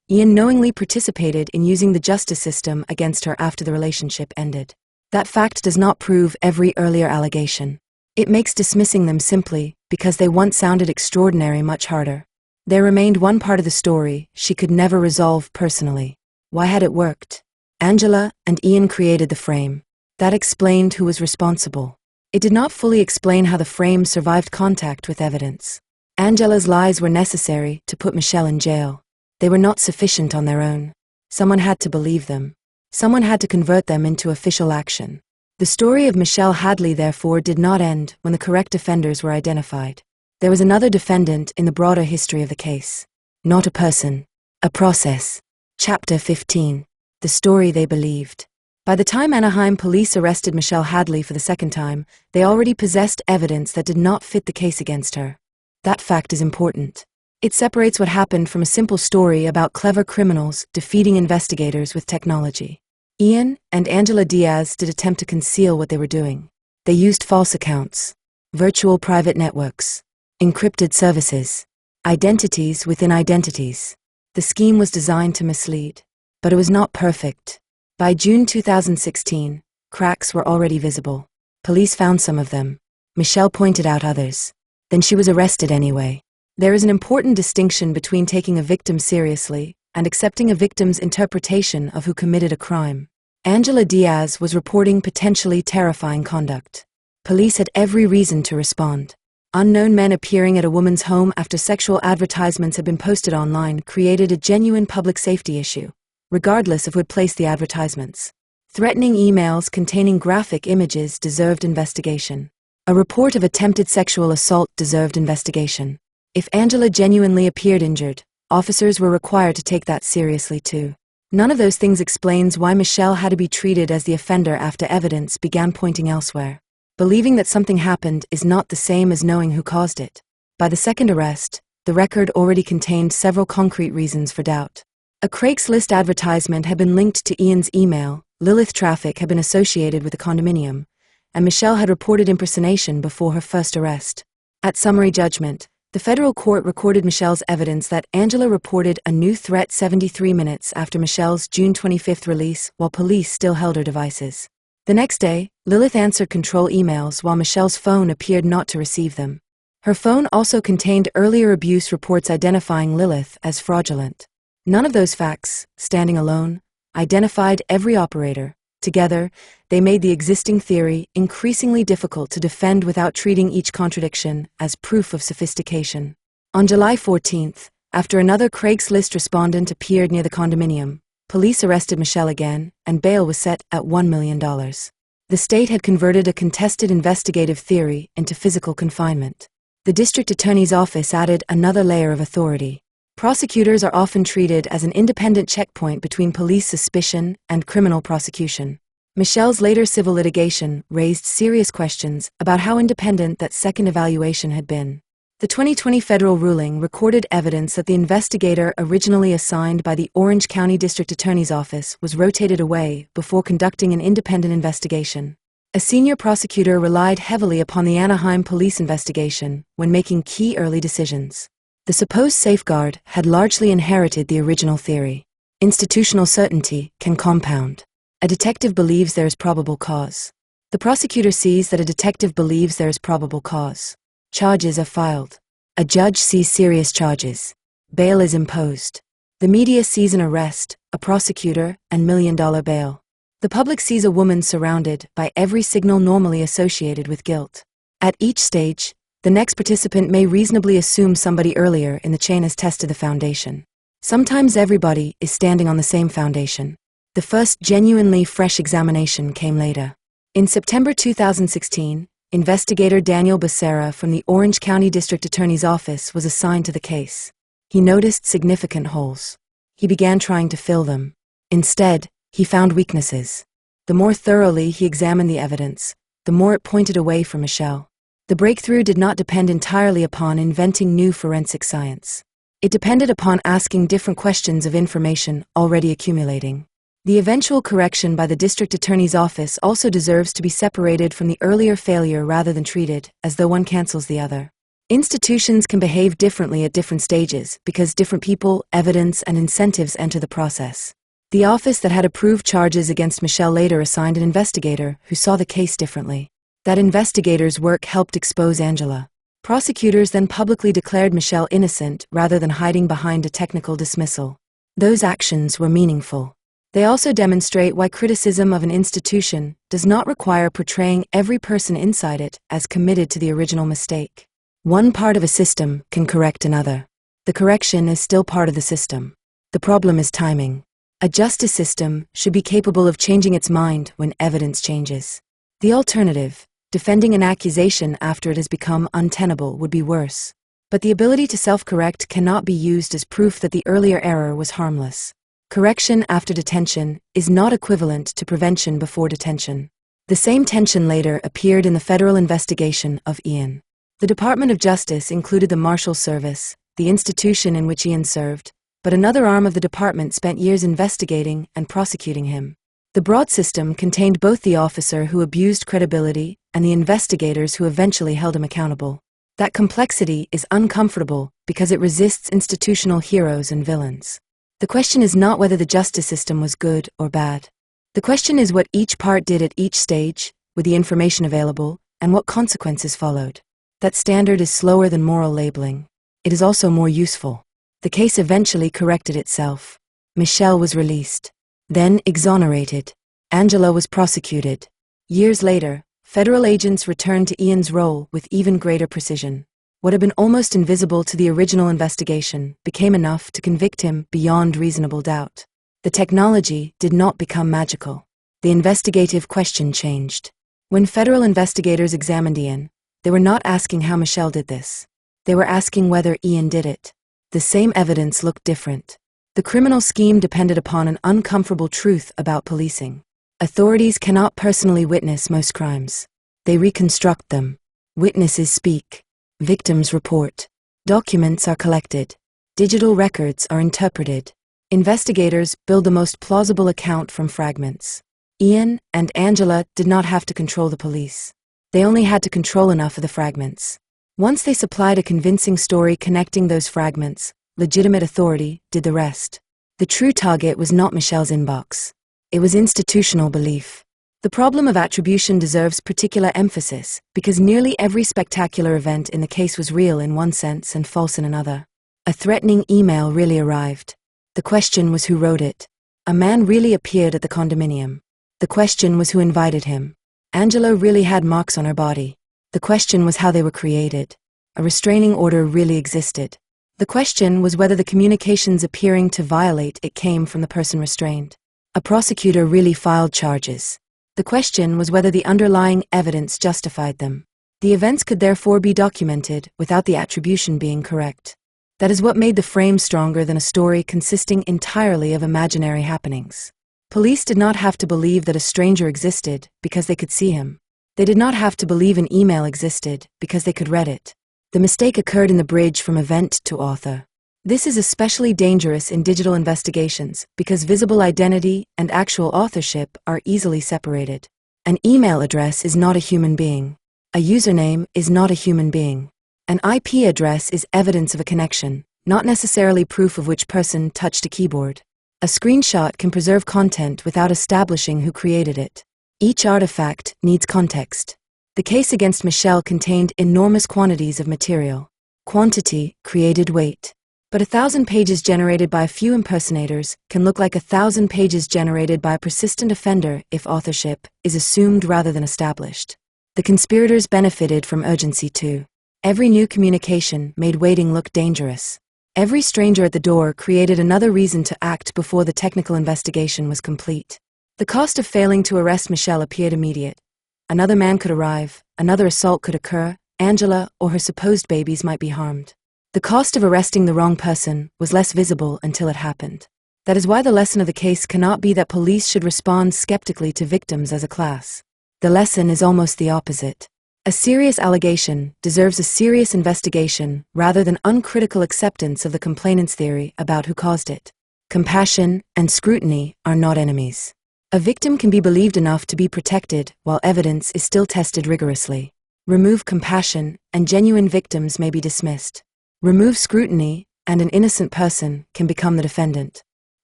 Ian knowingly participated in using the justice system against her after the relationship ended. That fact does not prove every earlier allegation. It makes dismissing them simply because they once sounded extraordinary much harder. There remained one part of the story she could never resolve personally. Why had it worked? Angela and Ian created the frame. That explained who was responsible. It did not fully explain how the frame survived contact with evidence. Angela's lies were necessary to put Michelle in jail. They were not sufficient on their own. Someone had to believe them. Someone had to convert them into official action. The story of Michelle Hadley, therefore, did not end when the correct offenders were identified. There was another defendant in the broader history of the case. Not a person. A process. Chapter 15. The story they believed. By the time Anaheim police arrested Michelle Hadley for the second time, they already possessed evidence that did not fit the case against her. That fact is important. It separates what happened from a simple story about clever criminals defeating investigators with technology. Ian and Angela Diaz did attempt to conceal what they were doing. They used false accounts, virtual private networks, encrypted services, identities within identities. The scheme was designed to mislead, but it was not perfect. By June 2016, cracks were already visible. Police found some of them. Michelle pointed out others. Then she was arrested anyway. There is an important distinction between taking a victim seriously and accepting a victim's interpretation of who committed a crime. Angela Diaz was reporting potentially terrifying conduct. Police had every reason to respond. Unknown men appearing at a woman's home after sexual advertisements had been posted online created a genuine public safety issue, regardless of who had placed the advertisements. Threatening emails containing graphic images deserved investigation. A report of attempted sexual assault deserved investigation. If Angela genuinely appeared injured, officers were required to take that seriously too. None of those things explains why Michelle had to be treated as the offender after evidence began pointing elsewhere. Believing that something happened is not the same as knowing who caused it. By the second arrest, the record already contained several concrete reasons for doubt. A Craigslist advertisement had been linked to Ian's email, Lilith traffic had been associated with the condominium, and Michelle had reported impersonation before her first arrest. At summary judgment, the federal court recorded Michelle's evidence that Angela reported a new threat 73 minutes after Michelle's June 25 release while police still held her devices. The next day, Lilith answered control emails while Michelle's phone appeared not to receive them. Her phone also contained earlier abuse reports identifying Lilith as fraudulent. None of those facts, standing alone, identified every operator. Together, they made the existing theory increasingly difficult to defend without treating each contradiction as proof of sophistication. On July 14, after another Craigslist respondent appeared near the condominium, police arrested Michelle again, and bail was set at $1 million. The state had converted a contested investigative theory into physical confinement. The district attorney's office added another layer of authority. Prosecutors are often treated as an independent checkpoint between police suspicion and criminal prosecution. Michelle's later civil litigation raised serious questions about how independent that second evaluation had been. The 2020 federal ruling recorded evidence that the investigator originally assigned by the Orange County District Attorney's Office was rotated away before conducting an independent investigation. A senior prosecutor relied heavily upon the Anaheim police investigation when making key early decisions. The supposed safeguard had largely inherited the original theory. Institutional certainty can compound. A detective believes there is probable cause. The prosecutor sees that a detective believes there is probable cause. Charges are filed. A judge sees serious charges. Bail is imposed. The media sees an arrest, a prosecutor, and million-dollar bail. The public sees a woman surrounded by every signal normally associated with guilt. At each stage, the next participant may reasonably assume somebody earlier in the chain has tested the foundation. Sometimes everybody is standing on the same foundation. The first genuinely fresh examination came later. In September 2016, investigator Daniel Becerra from the Orange County District Attorney's Office was assigned to the case. He noticed significant holes. He began trying to fill them. Instead, he found weaknesses. The more thoroughly he examined the evidence, the more it pointed away from Michelle. The breakthrough did not depend entirely upon inventing new forensic science. It depended upon asking different questions of information already accumulating. The eventual correction by the district attorney's office also deserves to be separated from the earlier failure rather than treated as though one cancels the other. Institutions can behave differently at different stages because different people, evidence, and incentives enter the process. The office that had approved charges against Michelle later assigned an investigator who saw the case differently. That investigator's work helped expose Angela. Prosecutors then publicly declared Michelle innocent rather than hiding behind a technical dismissal. Those actions were meaningful. They also demonstrate why criticism of an institution does not require portraying every person inside it as committed to the original mistake. One part of a system can correct another. The correction is still part of the system. The problem is timing. A justice system should be capable of changing its mind when evidence changes. The alternative, defending an accusation after it has become untenable, would be worse. But the ability to self-correct cannot be used as proof that the earlier error was harmless. Correction after detention is not equivalent to prevention before detention. The same tension later appeared in the federal investigation of Ian. The Department of Justice included the Marshal Service, the institution in which Ian served, but another arm of the department spent years investigating and prosecuting him. The broad system contained both the officer who abused credibility and the investigators who eventually held him accountable. That complexity is uncomfortable because it resists institutional heroes and villains. The question is not whether the justice system was good or bad. The question is what each part did at each stage, with the information available, and what consequences followed. That standard is slower than moral labeling. It is also more useful. The case eventually corrected itself. Michelle was released, then exonerated. Angela was prosecuted. Years later, federal agents returned to Ian's role with even greater precision. What had been almost invisible to the original investigation became enough to convict him beyond reasonable doubt. The technology did not become magical. The investigative question changed. When federal investigators examined Ian, they were not asking how Michelle did this. They were asking whether Ian did it. The same evidence looked different. The criminal scheme depended upon an uncomfortable truth about policing. Authorities cannot personally witness most crimes. They reconstruct them. Witnesses speak. Victims report. Documents are collected. Digital records are interpreted. Investigators build the most plausible account from fragments. Ian and Angela did not have to control the police. They only had to control enough of the fragments. Once they supplied a convincing story connecting those fragments, legitimate authority did the rest. The true target was not Michelle's inbox. It was institutional belief. The problem of attribution deserves particular emphasis because nearly every spectacular event in the case was real in one sense and false in another. A threatening email really arrived. The question was who wrote it. A man really appeared at the condominium. The question was who invited him. Angela really had marks on her body. The question was how they were created. A restraining order really existed. The question was whether the communications appearing to violate it came from the person restrained. A prosecutor really filed charges. The question was whether the underlying evidence justified them. The events could therefore be documented without the attribution being correct. That is what made the frame stronger than a story consisting entirely of imaginary happenings. Police did not have to believe that a stranger existed because they could see him. They did not have to believe an email existed because they could read it. The mistake occurred in the bridge from event to author. This is especially dangerous in digital investigations because visible identity and actual authorship are easily separated. An email address is not a human being. A username is not a human being. An IP address is evidence of a connection, not necessarily proof of which person touched a keyboard. A screenshot can preserve content without establishing who created it. Each artifact needs context. The case against Michelle contained enormous quantities of material. Quantity created weight. But 1,000 pages generated by a few impersonators can look like 1,000 pages generated by a persistent offender if authorship is assumed rather than established. The conspirators benefited from urgency too. Every new communication made waiting look dangerous. Every stranger at the door created another reason to act before the technical investigation was complete. The cost of failing to arrest Michelle appeared immediate. Another man could arrive, another assault could occur, Angela or her supposed babies might be harmed. The cost of arresting the wrong person was less visible until it happened. That is why the lesson of the case cannot be that police should respond skeptically to victims as a class. The lesson is almost the opposite. A serious allegation deserves a serious investigation rather than uncritical acceptance of the complainant's theory about who caused it. Compassion and scrutiny are not enemies. A victim can be believed enough to be protected while evidence is still tested rigorously. Remove compassion and genuine victims may be dismissed. Remove scrutiny, and an innocent person can become the defendant.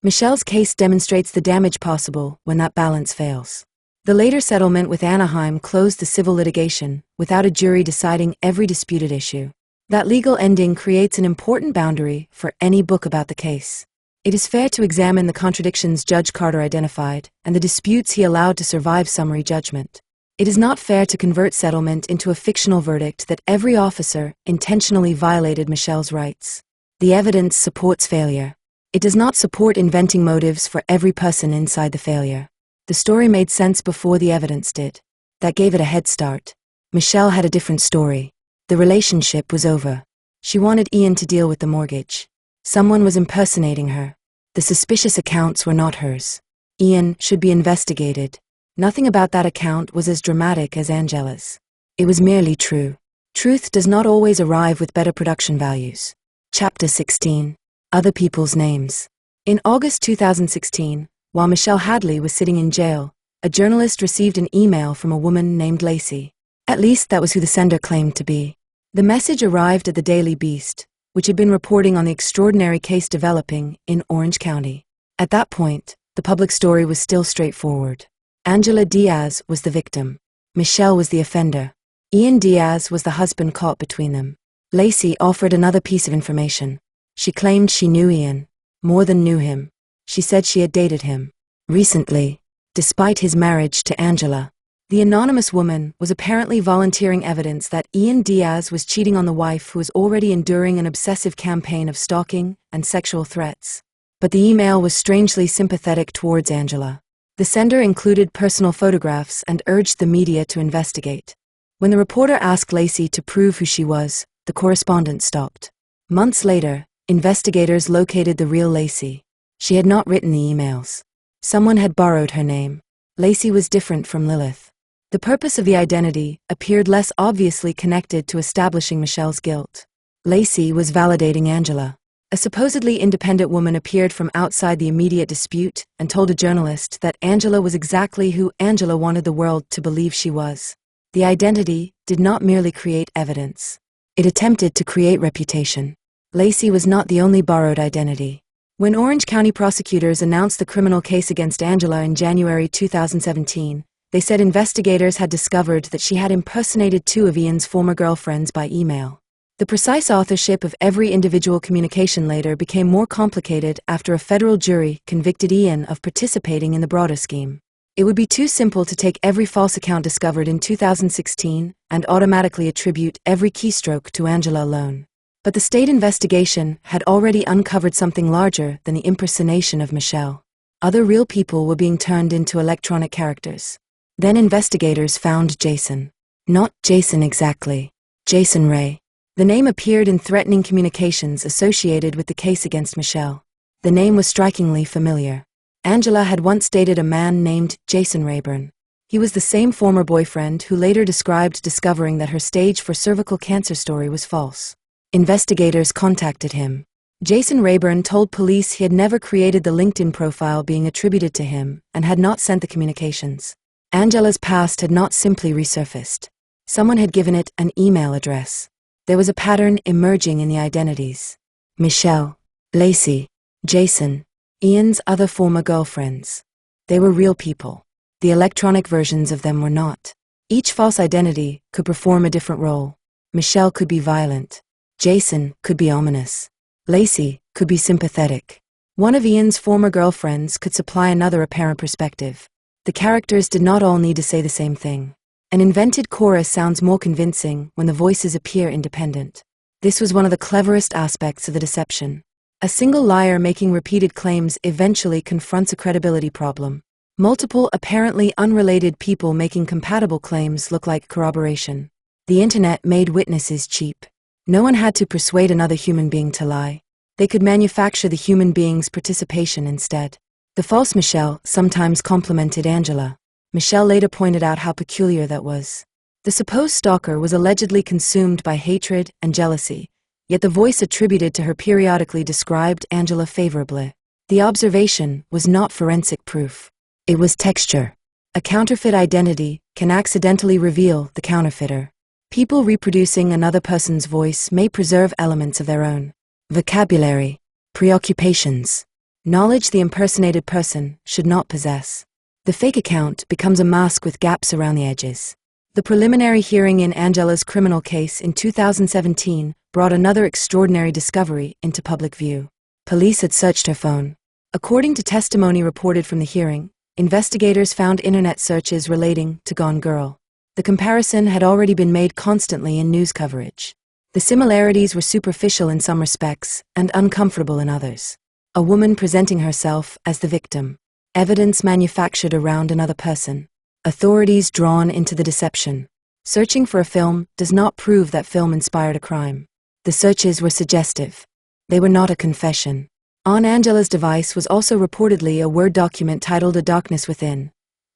Michelle's case demonstrates the damage possible when that balance fails. The later settlement with Anaheim closed the civil litigation without a jury deciding every disputed issue. That legal ending creates an important boundary for any book about the case. It is fair to examine the contradictions Judge Carter identified and the disputes he allowed to survive summary judgment. It is not fair to convert settlement into a fictional verdict that every officer intentionally violated Michelle's rights. The evidence supports failure. It does not support inventing motives for every person inside the failure. The story made sense before the evidence did. That gave it a head start. Michelle had a different story. The relationship was over. She wanted Ian to deal with the mortgage. Someone was impersonating her. The suspicious accounts were not hers. Ian should be investigated. Nothing about that account was as dramatic as Angela's. It was merely true. Truth does not always arrive with better production values. Chapter 16. Other People's Names. In August 2016, while Michelle Hadley was sitting in jail, a journalist received an email from a woman named Lacey. At least that was who the sender claimed to be. The message arrived at the Daily Beast, which had been reporting on the extraordinary case developing in Orange County. At that point, the public story was still straightforward. Angela Diaz was the victim. Michelle was the offender. Ian Diaz was the husband caught between them. Lacey offered another piece of information. She claimed she knew Ian. More than knew him. She said she had dated him recently. Despite his marriage to Angela, the anonymous woman was apparently volunteering evidence that Ian Diaz was cheating on the wife who was already enduring an obsessive campaign of stalking and sexual threats. But the email was strangely sympathetic towards Angela. The sender included personal photographs and urged the media to investigate. When the reporter asked Lacey to prove who she was, the correspondent stopped. Months later, investigators located the real Lacey. She had not written the emails. Someone had borrowed her name. Lacey was different from Lilith. The purpose of the identity appeared less obviously connected to establishing Michelle's guilt. Lacey was validating Angela. A supposedly independent woman appeared from outside the immediate dispute and told a journalist that Angela was exactly who Angela wanted the world to believe she was. The identity did not merely create evidence. It attempted to create reputation. Lacey was not the only borrowed identity. When Orange County prosecutors announced the criminal case against Angela in January 2017, they said investigators had discovered that she had impersonated 2 of Ian's former girlfriends by email. The precise authorship of every individual communication later became more complicated after a federal jury convicted Ian of participating in the broader scheme. It would be too simple to take every false account discovered in 2016 and automatically attribute every keystroke to Angela alone. But the state investigation had already uncovered something larger than the impersonation of Michelle. Other real people were being turned into electronic characters. Then investigators found Jason. Not Jason exactly. Jason Ray. The name appeared in threatening communications associated with the case against Michelle. The name was strikingly familiar. Angela had once dated a man named Jason Rayburn. He was the same former boyfriend who later described discovering that her stage for cervical cancer story was false. Investigators contacted him. Jason Rayburn told police he had never created the LinkedIn profile being attributed to him and had not sent the communications. Angela's past had not simply resurfaced. Someone had given it an email address. There was a pattern emerging in the identities. Michelle, Lacey, Jason, Ian's other former girlfriends. They were real people. The electronic versions of them were not. Each false identity could perform a different role. Michelle could be violent. Jason could be ominous. Lacey could be sympathetic. One of Ian's former girlfriends could supply another apparent perspective. The characters did not all need to say the same thing. An invented chorus sounds more convincing when the voices appear independent. This was one of the cleverest aspects of the deception. A single liar making repeated claims eventually confronts a credibility problem. Multiple apparently unrelated people making compatible claims look like corroboration. The internet made witnesses cheap. No one had to persuade another human being to lie. They could manufacture the human being's participation instead. The false Michelle sometimes complimented Angela. Michelle later pointed out how peculiar that was. The supposed stalker was allegedly consumed by hatred and jealousy, yet the voice attributed to her periodically described Angela favorably. The observation was not forensic proof. It was texture. A counterfeit identity can accidentally reveal the counterfeiter. People reproducing another person's voice may preserve elements of their own. Vocabulary, preoccupations, knowledge the impersonated person should not possess. The fake account becomes a mask with gaps around the edges. The preliminary hearing in Angela's criminal case in 2017 brought another extraordinary discovery into public view. Police had searched her phone. According to testimony reported from the hearing, investigators found internet searches relating to Gone Girl. The comparison had already been made constantly in news coverage. The similarities were superficial in some respects and uncomfortable in others. A woman presenting herself as the victim. Evidence manufactured around another person. Authorities drawn into the deception. Searching for a film does not prove that film inspired a crime. The searches were suggestive. They were not a confession. On Angela's device was also reportedly a Word document titled A Darkness Within.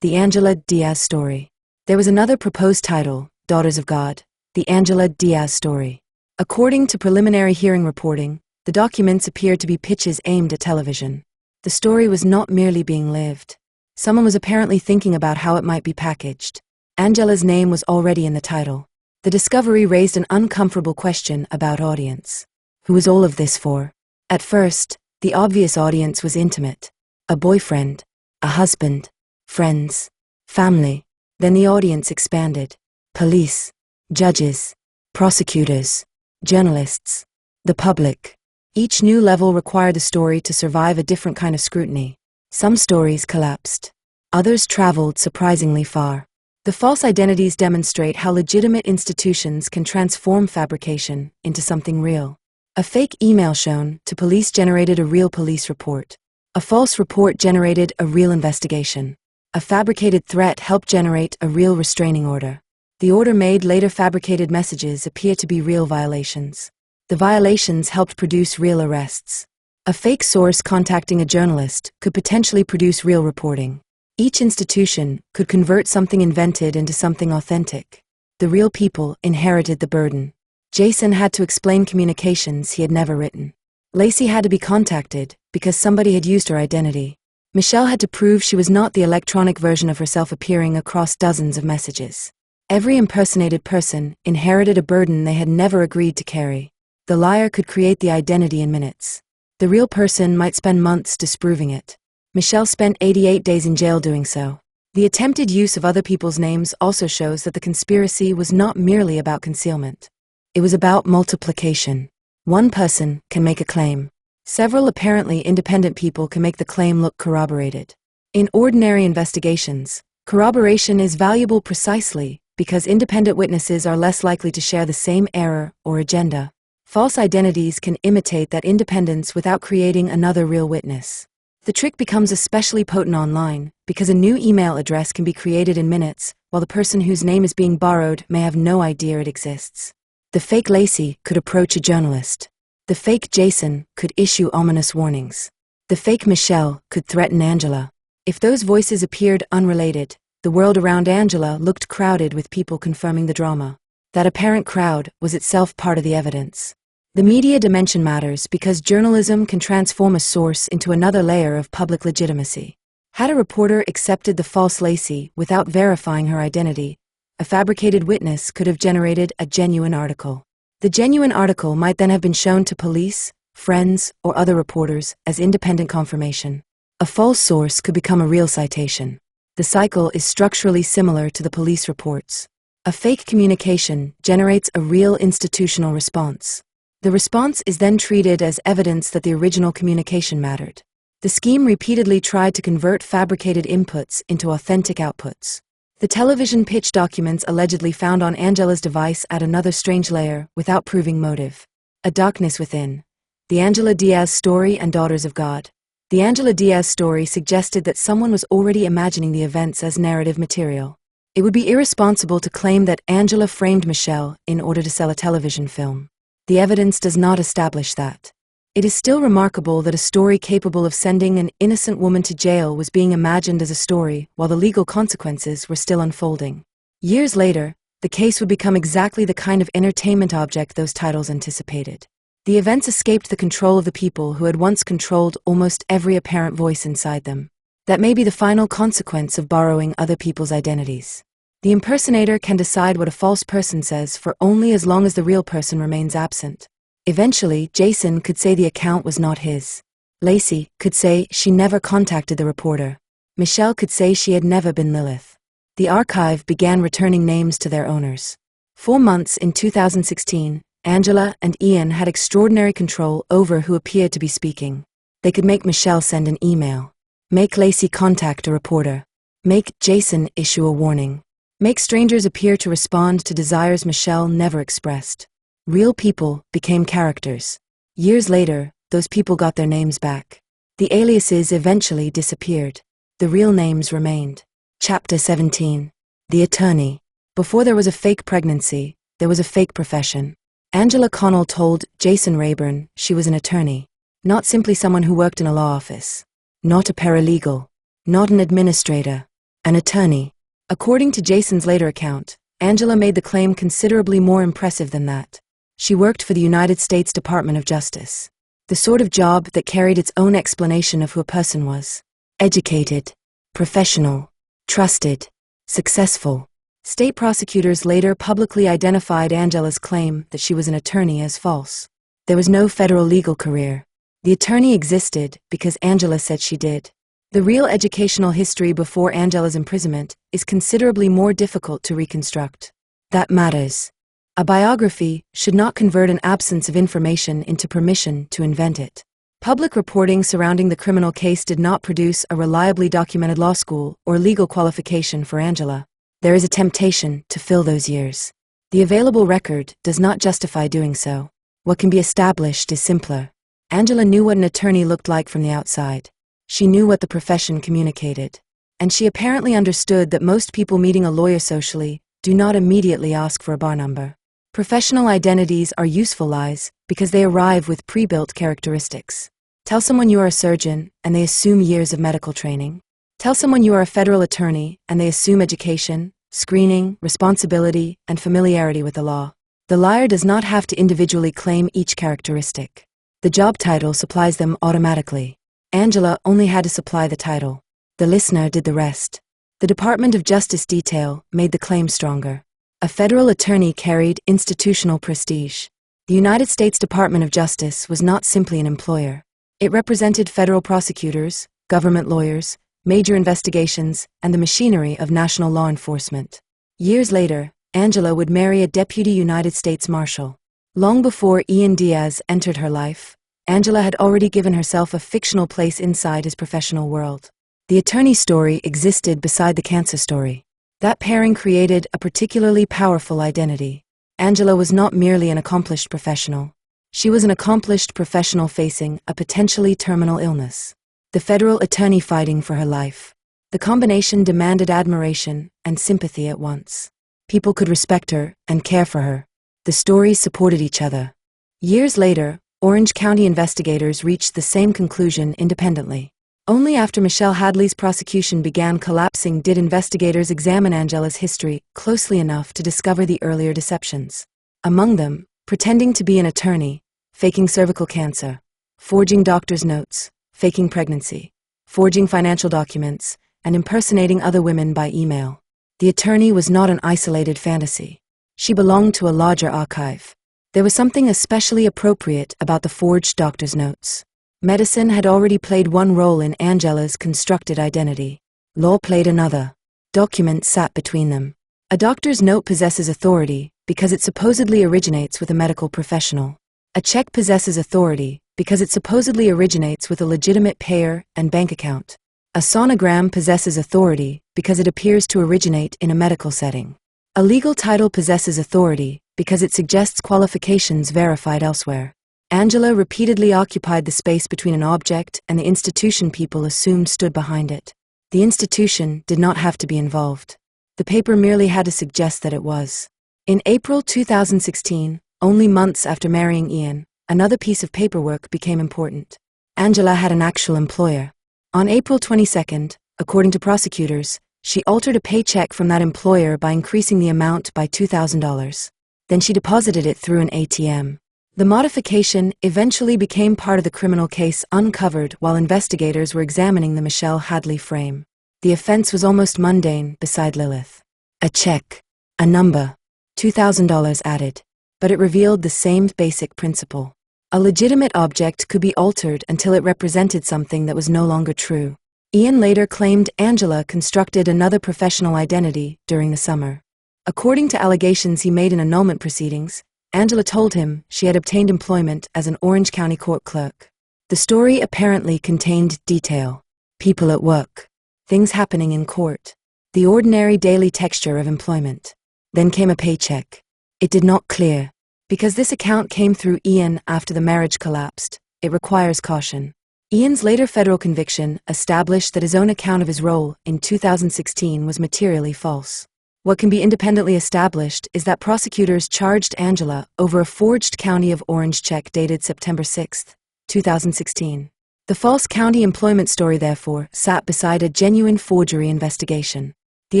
The Angela Diaz Story. There was another proposed title, Daughters of God. The Angela Diaz Story. According to preliminary hearing reporting, the documents appeared to be pitches aimed at television. The story was not merely being lived. Someone was apparently thinking about how it might be packaged. Angela's name was already in the title. The discovery raised an uncomfortable question about audience. Who was all of this for? At first, the obvious audience was intimate. a boyfriend, a husband, friends, family. Then the audience expanded. Police, judges, prosecutors, journalists, the public. Each new level required the story to survive a different kind of scrutiny. Some stories collapsed. Others traveled surprisingly far. The false identities demonstrate how legitimate institutions can transform fabrication into something real. A fake email shown to police generated a real police report. A false report generated a real investigation. A fabricated threat helped generate a real restraining order. The order made later fabricated messages appear to be real violations. The violations helped produce real arrests. A fake source contacting a journalist could potentially produce real reporting. Each institution could convert something invented into something authentic. The real people inherited the burden. Jason had to explain communications he had never written. Lacey had to be contacted because somebody had used her identity. Michelle had to prove she was not the electronic version of herself appearing across dozens of messages. Every impersonated person inherited a burden they had never agreed to carry. The liar could create the identity in minutes. The real person might spend months disproving it. Michelle spent 88 days in jail doing so. The attempted use of other people's names also shows that the conspiracy was not merely about concealment. It was about multiplication. One person can make a claim. Several apparently independent people can make the claim look corroborated. In ordinary investigations, corroboration is valuable precisely because independent witnesses are less likely to share the same error or agenda. False identities can imitate that independence without creating another real witness. The trick becomes especially potent online because a new email address can be created in minutes, while the person whose name is being borrowed may have no idea it exists. The fake Lacey could approach a journalist. The fake Jason could issue ominous warnings. The fake Michelle could threaten Angela. If those voices appeared unrelated, the world around Angela looked crowded with people confirming the drama. That apparent crowd was itself part of the evidence. The media dimension matters because journalism can transform a source into another layer of public legitimacy. Had a reporter accepted the false Lacey without verifying her identity, a fabricated witness could have generated a genuine article. The genuine article might then have been shown to police, friends, or other reporters as independent confirmation. A false source could become a real citation. The cycle is structurally similar to the police reports. A fake communication generates a real institutional response. The response is then treated as evidence that the original communication mattered. The scheme repeatedly tried to convert fabricated inputs into authentic outputs. The television pitch documents allegedly found on Angela's device add another strange layer without proving motive. A darkness within. The Angela Diaz story and Daughters of God. The Angela Diaz story suggested that someone was already imagining the events as narrative material. It would be irresponsible to claim that Angela framed Michelle in order to sell a television film. The evidence does not establish that. It is still remarkable that a story capable of sending an innocent woman to jail was being imagined as a story while the legal consequences were still unfolding. Years later, the case would become exactly the kind of entertainment object those titles anticipated. The events escaped the control of the people who had once controlled almost every apparent voice inside them. That may be the final consequence of borrowing other people's identities. The impersonator can decide what a false person says for only as long as the real person remains absent. Eventually, Jason could say the account was not his. Lacey could say she never contacted the reporter. Michelle could say she had never been Lilith. The archive began returning names to their owners. 4 months in 2016, Angela and Ian had extraordinary control over who appeared to be speaking. They could make Michelle send an email. Make Lacey contact a reporter. Make Jason issue a warning. Make strangers appear to respond to desires Michelle never expressed. Real people became characters. Years later, those people got their names back. The aliases eventually disappeared. The real names remained. Chapter 17. The Attorney. Before there was a fake pregnancy, there was a fake profession. Angela Connell told Jason Rayburn she was an attorney. Not simply someone who worked in a law office. Not a paralegal. Not an administrator. An attorney. According to Jason's later account, Angela made the claim considerably more impressive than that. She worked for the United States Department of Justice. The sort of job that carried its own explanation of who a person was. Educated. Professional. Trusted. Successful. State prosecutors later publicly identified Angela's claim that she was an attorney as false. There was no federal legal career. The attorney existed because Angela said she did. The real educational history before Angela's imprisonment is considerably more difficult to reconstruct. That matters. A biography should not convert an absence of information into permission to invent it. Public reporting surrounding the criminal case did not produce a reliably documented law school or legal qualification for Angela. There is a temptation to fill those years. The available record does not justify doing so. What can be established is simpler. Angela knew what an attorney looked like from the outside. She knew what the profession communicated. And she apparently understood that most people meeting a lawyer socially do not immediately ask for a bar number. Professional identities are useful lies because they arrive with pre-built characteristics. Tell someone you are a surgeon, and they assume years of medical training. Tell someone you are a federal attorney, and they assume education, screening, responsibility, and familiarity with the law. The liar does not have to individually claim each characteristic. The job title supplies them automatically. Angela only had to supply the title. The listener did the rest. The Department of Justice detail made the claim stronger. A federal attorney carried institutional prestige. The United States Department of Justice was not simply an employer. It represented federal prosecutors, government lawyers, major investigations, and the machinery of national law enforcement. Years later, Angela would marry a deputy United States Marshal. Long before Ian Diaz entered her life, Angela had already given herself a fictional place inside his professional world. The attorney story existed beside the cancer story. That pairing created a particularly powerful identity. Angela was not merely an accomplished professional. She was an accomplished professional facing a potentially terminal illness. The federal attorney fighting for her life. The combination demanded admiration and sympathy at once. People could respect her and care for her. The stories supported each other. Years later, Orange County investigators reached the same conclusion independently. Only after Michelle Hadley's prosecution began collapsing did investigators examine Angela's history closely enough to discover the earlier deceptions. Among them, pretending to be an attorney, faking cervical cancer, forging doctor's notes, faking pregnancy, forging financial documents, and impersonating other women by email. The attorney was not an isolated fantasy. She belonged to a larger archive. There was something especially appropriate about the forged doctor's notes. Medicine had already played one role in Angela's constructed identity. Law played another. Documents sat between them. A doctor's note possesses authority because it supposedly originates with a medical professional. A check possesses authority because it supposedly originates with a legitimate payer and bank account. A sonogram possesses authority because it appears to originate in a medical setting. A legal title possesses authority because it suggests qualifications verified elsewhere. Angela repeatedly occupied the space between an object and the institution people assumed stood behind it. The institution did not have to be involved. The paper merely had to suggest that it was. In April 2016, only months after marrying Ian, another piece of paperwork became important. Angela had an actual employer. On April 22, according to prosecutors, she altered a paycheck from that employer by increasing the amount by $2,000. Then she deposited it through an ATM. The modification eventually became part of the criminal case uncovered while investigators were examining the Michelle Hadley frame. The offense was almost mundane beside Lilith. A check. A number. $2,000 added. But it revealed the same basic principle. A legitimate object could be altered until it represented something that was no longer true. Ian later claimed Angela constructed another professional identity during the summer. According to allegations he made in annulment proceedings, Angela told him she had obtained employment as an Orange County court clerk. The story apparently contained detail. People at work. Things happening in court. The ordinary daily texture of employment. Then came a paycheck. It did not clear. Because this account came through Ian after the marriage collapsed, it requires caution. Ian's later federal conviction established that his own account of his role in 2016 was materially false. What can be independently established is that prosecutors charged Angela over a forged County of Orange check dated September 6, 2016. The false county employment story, therefore, sat beside a genuine forgery investigation. The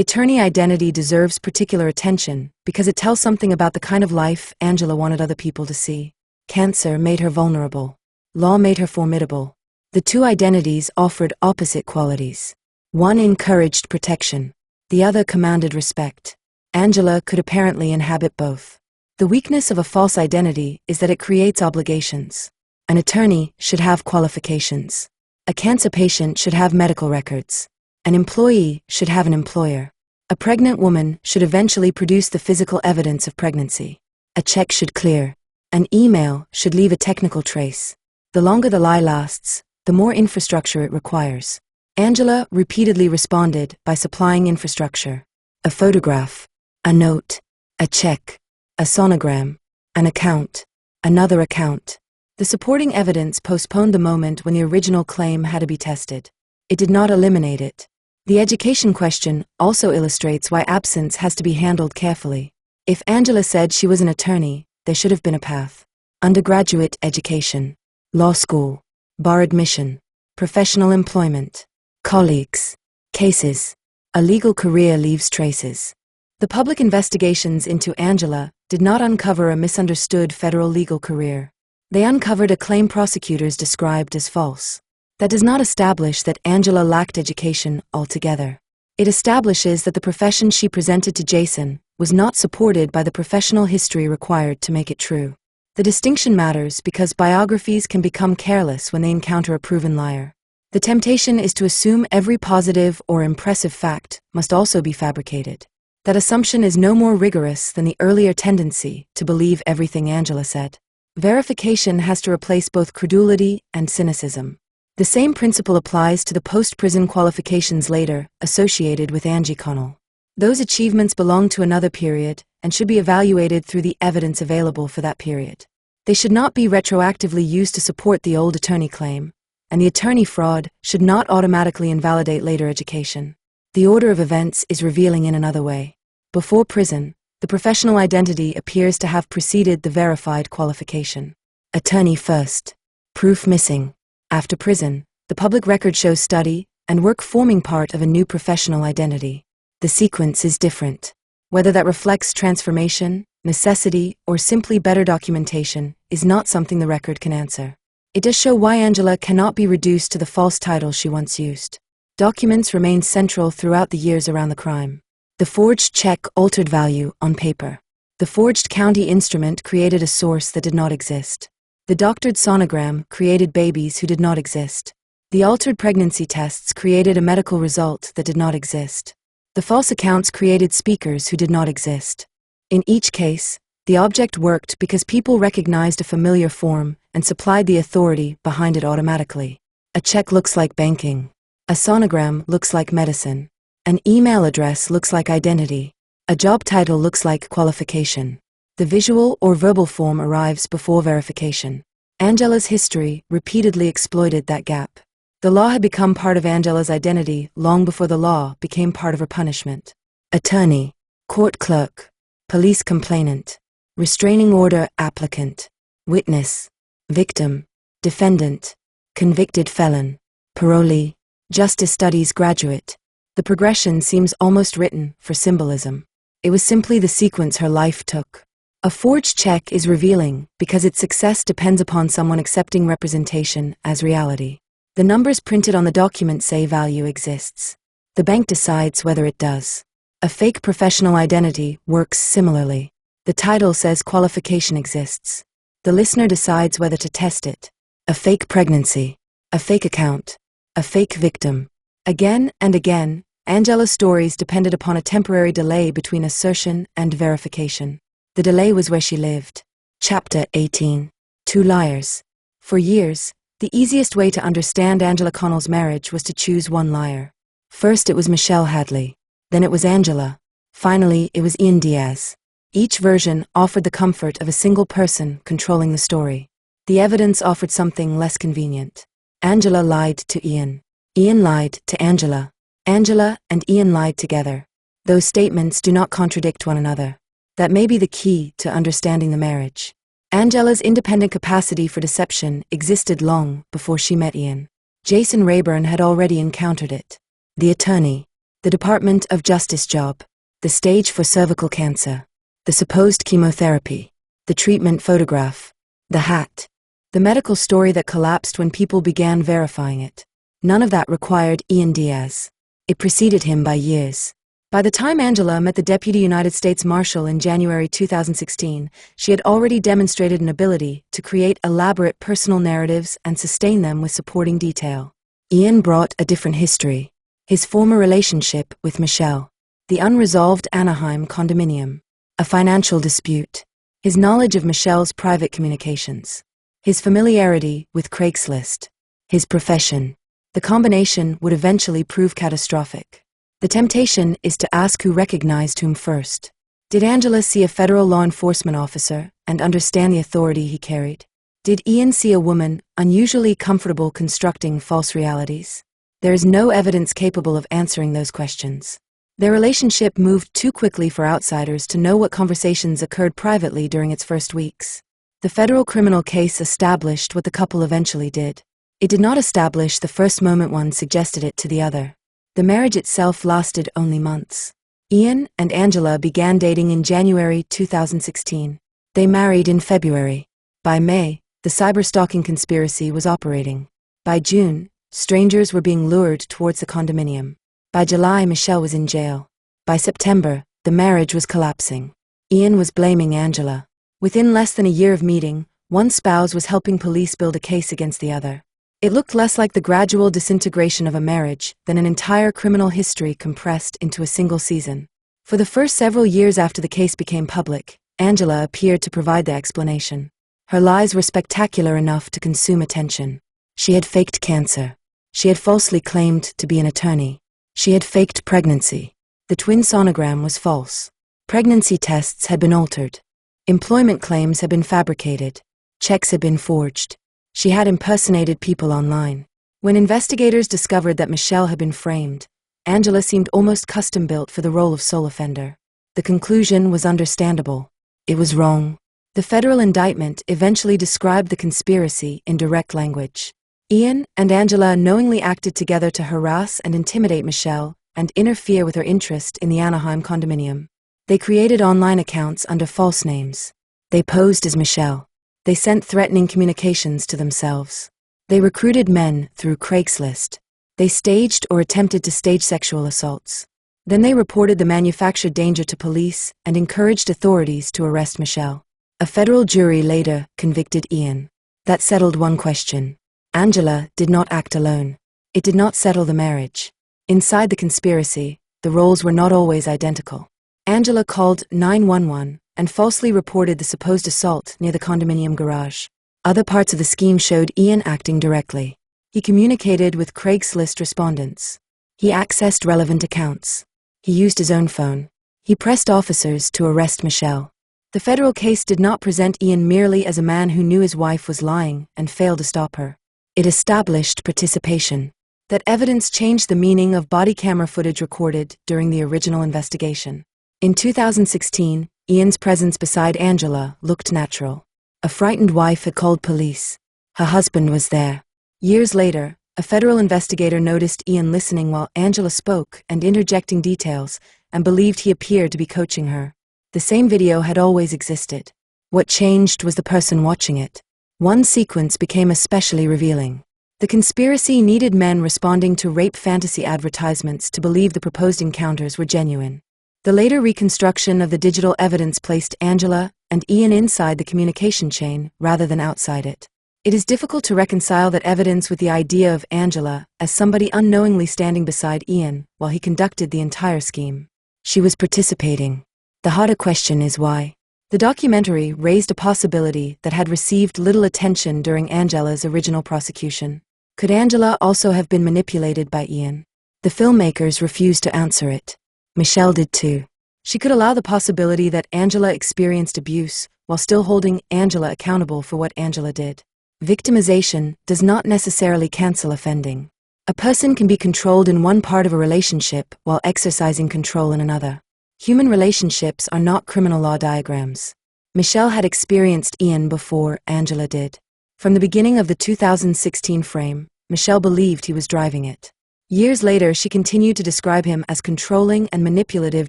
attorney identity deserves particular attention because it tells something about the kind of life Angela wanted other people to see. Cancer made her vulnerable. Law made her formidable. The two identities offered opposite qualities. One encouraged protection. The other commanded respect. Angela could apparently inhabit both. The weakness of a false identity is that it creates obligations. An attorney should have qualifications. A cancer patient should have medical records. An employee should have an employer. A pregnant woman should eventually produce the physical evidence of pregnancy. A check should clear. An email should leave a technical trace. The longer the lie lasts, the more infrastructure it requires. Angela repeatedly responded by supplying infrastructure. A photograph, a note, a check, a sonogram, an account, another account. The supporting evidence postponed the moment when the original claim had to be tested. It did not eliminate it. The education question also illustrates why absence has to be handled carefully. If Angela said she was an attorney, there should have been a path. Undergraduate education, law school, bar admission, professional employment, colleagues, cases. A legal career leaves traces. The public investigations into Angela did not uncover a misunderstood federal legal career. They uncovered a claim prosecutors described as false. That does not establish that Angela lacked education altogether. It establishes that the profession she presented to Jason was not supported by the professional history required to make it true. The distinction matters because biographies can become careless when they encounter a proven liar. The temptation is to assume every positive or impressive fact must also be fabricated. That assumption is no more rigorous than the earlier tendency to believe everything Angela said. Verification has to replace both credulity and cynicism. The same principle applies to the post-prison qualifications later associated with Angie Connell. Those achievements belong to another period and should be evaluated through the evidence available for that period. They should not be retroactively used to support the old attorney claim, and the attorney fraud should not automatically invalidate later education. The order of events is revealing in another way. Before prison, the professional identity appears to have preceded the verified qualification. Attorney first. Proof missing. After prison, the public record shows study and work forming part of a new professional identity. The sequence is different. Whether that reflects transformation, necessity, or simply better documentation is not something the record can answer. It does show why Angela cannot be reduced to the false title she once used. Documents remained central throughout the years around the crime. The forged check altered value on paper. The forged county instrument created a source that did not exist. The doctored sonogram created babies who did not exist. The altered pregnancy tests created a medical result that did not exist. The false accounts created speakers who did not exist. In each case, the object worked because people recognized a familiar form and supplied the authority behind it automatically. A check looks like banking. A sonogram looks like medicine. An email address looks like identity. A job title looks like qualification. The visual or verbal form arrives before verification. Angela's history repeatedly exploited that gap. The law had become part of Angela's identity long before the law became part of her punishment. Attorney, court clerk, police complainant, restraining order applicant, witness, victim, defendant, convicted felon, parolee, justice studies graduate. The progression seems almost written for symbolism. It was simply the sequence her life took. A forged check is revealing because its success depends upon someone accepting representation as reality. The numbers printed on the document say value exists. The bank decides whether it does. A fake professional identity works similarly. The title says qualification exists. The listener decides whether to test it. A fake pregnancy. A fake account. A fake victim. Again and again, Angela's stories depended upon a temporary delay between assertion and verification. The delay was where she lived. Chapter 18. Two Liars. For years, the easiest way to understand Angela Connell's marriage was to choose one liar. First it was Michelle Hadley. Then it was Angela. Finally, it was Ian Diaz. Each version offered the comfort of a single person controlling the story. The evidence offered something less convenient. Angela lied to Ian. Ian lied to Angela. Angela and Ian lied together. Those statements do not contradict one another. That may be the key to understanding the marriage. Angela's independent capacity for deception existed long before she met Ian. Jason Rayburn had already encountered it. The attorney, the Department of Justice job, the stage for cervical cancer, the supposed chemotherapy, the treatment photograph, the hat, the medical story that collapsed when people began verifying it. None of that required Ian Diaz. It preceded him by years. By the time Angela met the Deputy United States Marshal in January 2016, she had already demonstrated an ability to create elaborate personal narratives and sustain them with supporting detail. Ian brought a different history. His former relationship with Michelle, the unresolved Anaheim condominium, a financial dispute, his knowledge of Michelle's private communications, his familiarity with Craigslist, his profession. The combination would eventually prove catastrophic. The temptation is to ask who recognized whom first. Did Angela see a federal law enforcement officer and understand the authority he carried? Did Ian see a woman unusually comfortable constructing false realities? There is no evidence capable of answering those questions. Their relationship moved too quickly for outsiders to know what conversations occurred privately during its first weeks. The federal criminal case established what the couple eventually did. It did not establish the first moment one suggested it to the other. The marriage itself lasted only months. Ian and Angela began dating in January 2016. They married in February. By May, the cyberstalking conspiracy was operating. By June, strangers were being lured towards the condominium. By July, Michelle was in jail. By September, the marriage was collapsing. Ian was blaming Angela. Within less than a year of meeting, one spouse was helping police build a case against the other. It looked less like the gradual disintegration of a marriage than an entire criminal history compressed into a single season. For the first several years after the case became public, Angela appeared to provide the explanation. Her lies were spectacular enough to consume attention. She had faked cancer. She had falsely claimed to be an attorney. She had faked pregnancy. The twin sonogram was false. Pregnancy tests had been altered. Employment claims had been fabricated. Checks had been forged. She had impersonated people online. When investigators discovered that Michelle had been framed, Angela seemed almost custom-built for the role of sole offender. The conclusion was understandable. It was wrong. The federal indictment eventually described the conspiracy in direct language. Ian and Angela knowingly acted together to harass and intimidate Michelle and interfere with her interest in the Anaheim condominium. They created online accounts under false names. They posed as Michelle. They sent threatening communications to themselves. They recruited men through Craigslist. They staged or attempted to stage sexual assaults. Then they reported the manufactured danger to police and encouraged authorities to arrest Michelle. A federal jury later convicted Ian. That settled one question. Angela did not act alone. It did not settle the marriage. Inside the conspiracy, the roles were not always identical. Angela called 911 and falsely reported the supposed assault near the condominium garage. Other parts of the scheme showed Ian acting directly. He communicated with Craigslist respondents. He accessed relevant accounts. He used his own phone. He pressed officers to arrest Michelle. The federal case did not present Ian merely as a man who knew his wife was lying and failed to stop her. It established participation. That evidence changed the meaning of body camera footage recorded during the original investigation. In 2016, Ian's presence beside Angela looked natural. A frightened wife had called police. Her husband was there. Years later, a federal investigator noticed Ian listening while Angela spoke and interjecting details, and believed he appeared to be coaching her. The same video had always existed. What changed was the person watching it. One sequence became especially revealing. The conspiracy needed men responding to rape fantasy advertisements to believe the proposed encounters were genuine. The later reconstruction of the digital evidence placed Angela and Ian inside the communication chain rather than outside it. It is difficult to reconcile that evidence with the idea of Angela as somebody unknowingly standing beside Ian while he conducted the entire scheme. She was participating. The harder question is why. The documentary raised a possibility that had received little attention during Angela's original prosecution. Could Angela also have been manipulated by Ian? The filmmakers refused to answer it. Michelle did too. She could allow the possibility that Angela experienced abuse while still holding Angela accountable for what Angela did. Victimization does not necessarily cancel offending. A person can be controlled in one part of a relationship while exercising control in another. Human relationships are not criminal law diagrams. Michelle had experienced Ian before Angela did. From the beginning of the 2016 frame, Michelle believed he was driving it. Years later, she continued to describe him as controlling and manipulative